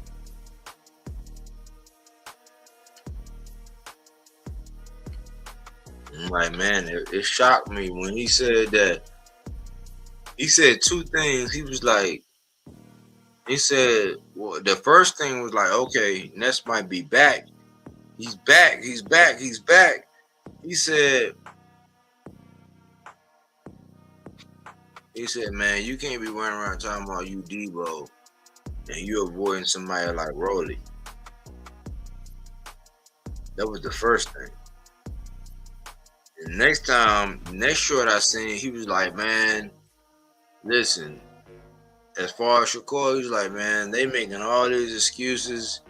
H: I'm like, man, it shocked me when he said that. He said two things. He was like, he said, well, the first thing was like, okay, Ness might be back. He's back. He's back. He's back. He said, man, you can't be running around talking about you Debo and you avoiding somebody like Rolly. That was the first thing. And next short I seen, he was like, man, listen, as far as Shakur, he was like, man, they making all these excuses.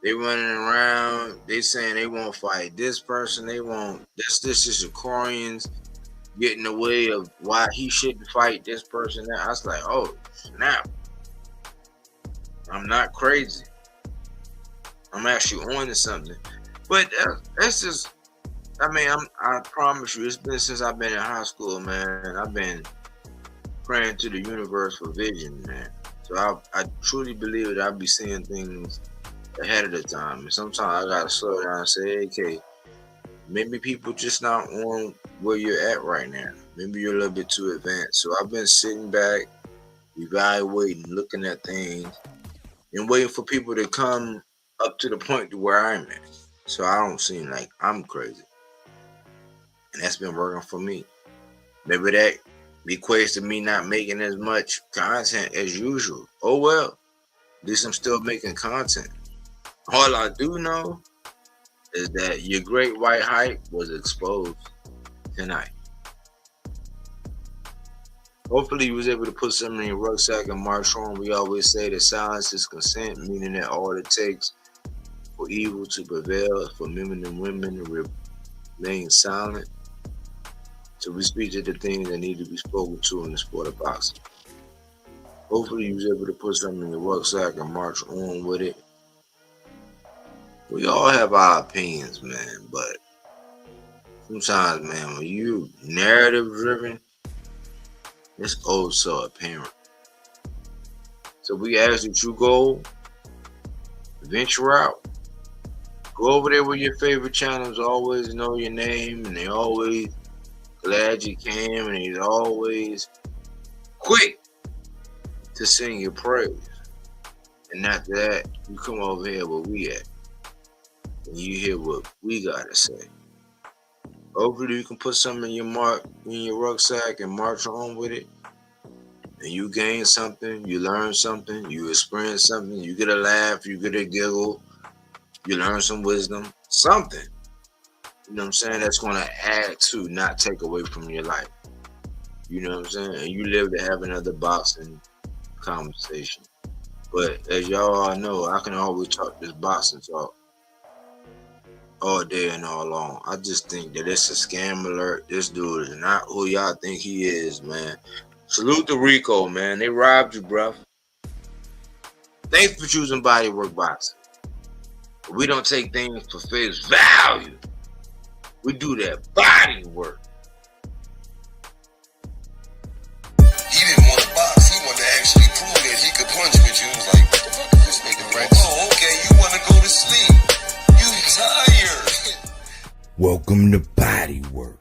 H: They running around. They saying they won't fight this person. They won't. This is Shakurians get in the way of why he shouldn't fight this person. I was like, oh, snap. I'm not crazy. I'm actually on to something. But that's just, I mean, I promise you, it's been since I've been in high school, man. I've been praying to the universe for vision, man. So I truly believe that I'll be seeing things ahead of the time. And sometimes I gotta slow down and say, okay, maybe people just not on where you're at right now. Maybe you're a little bit too advanced. So I've been sitting back, evaluating, looking at things, and waiting for people to come up to the point to where I'm at. So I don't seem like I'm crazy. And that's been working for me. Maybe that equates to me not making as much content as usual. Oh well, at least I'm still making content. All I do know is that your great white hype was exposed tonight. Hopefully you was able to put something in your rucksack and march on. We always say that silence is consent, meaning that all it takes for evil to prevail is for men and women to remain silent. So we speak to the things that need to be spoken to in the sport of boxing. Hopefully you was able to put something in your rucksack and march on with it. We all have our opinions, man, but sometimes, man, when you narrative driven, it's also apparent. So we ask that you go venture out. Go over there with your favorite channels, always know your name, and they always glad you came, and he's always quick to sing your praise. And after that, you come over here where we at, and you hear what we gotta say. Hopefully you can put something in your rucksack and march on with it. And you gain something, you learn something, you experience something, you get a laugh, you get a giggle, you learn some wisdom, something. You know what I'm saying? That's gonna add to, not take away from your life. You know what I'm saying? And you live to have another boxing conversation. But as y'all all know, I can always talk this boxing talk all day and all long. I just think that it's a scam alert. This dude is not who y'all think he is, man. Salute to Rico, man. They robbed you, bruh. Thanks for choosing Bodywork Boxing. We don't take things for face value. We do that body work.
J: He didn't want to box. He wanted to actually prove that he could punch with you. He was like, what the fuck is this nigga, right? Oh, okay. You want to go to sleep. You tired.
K: Welcome to Bodywork.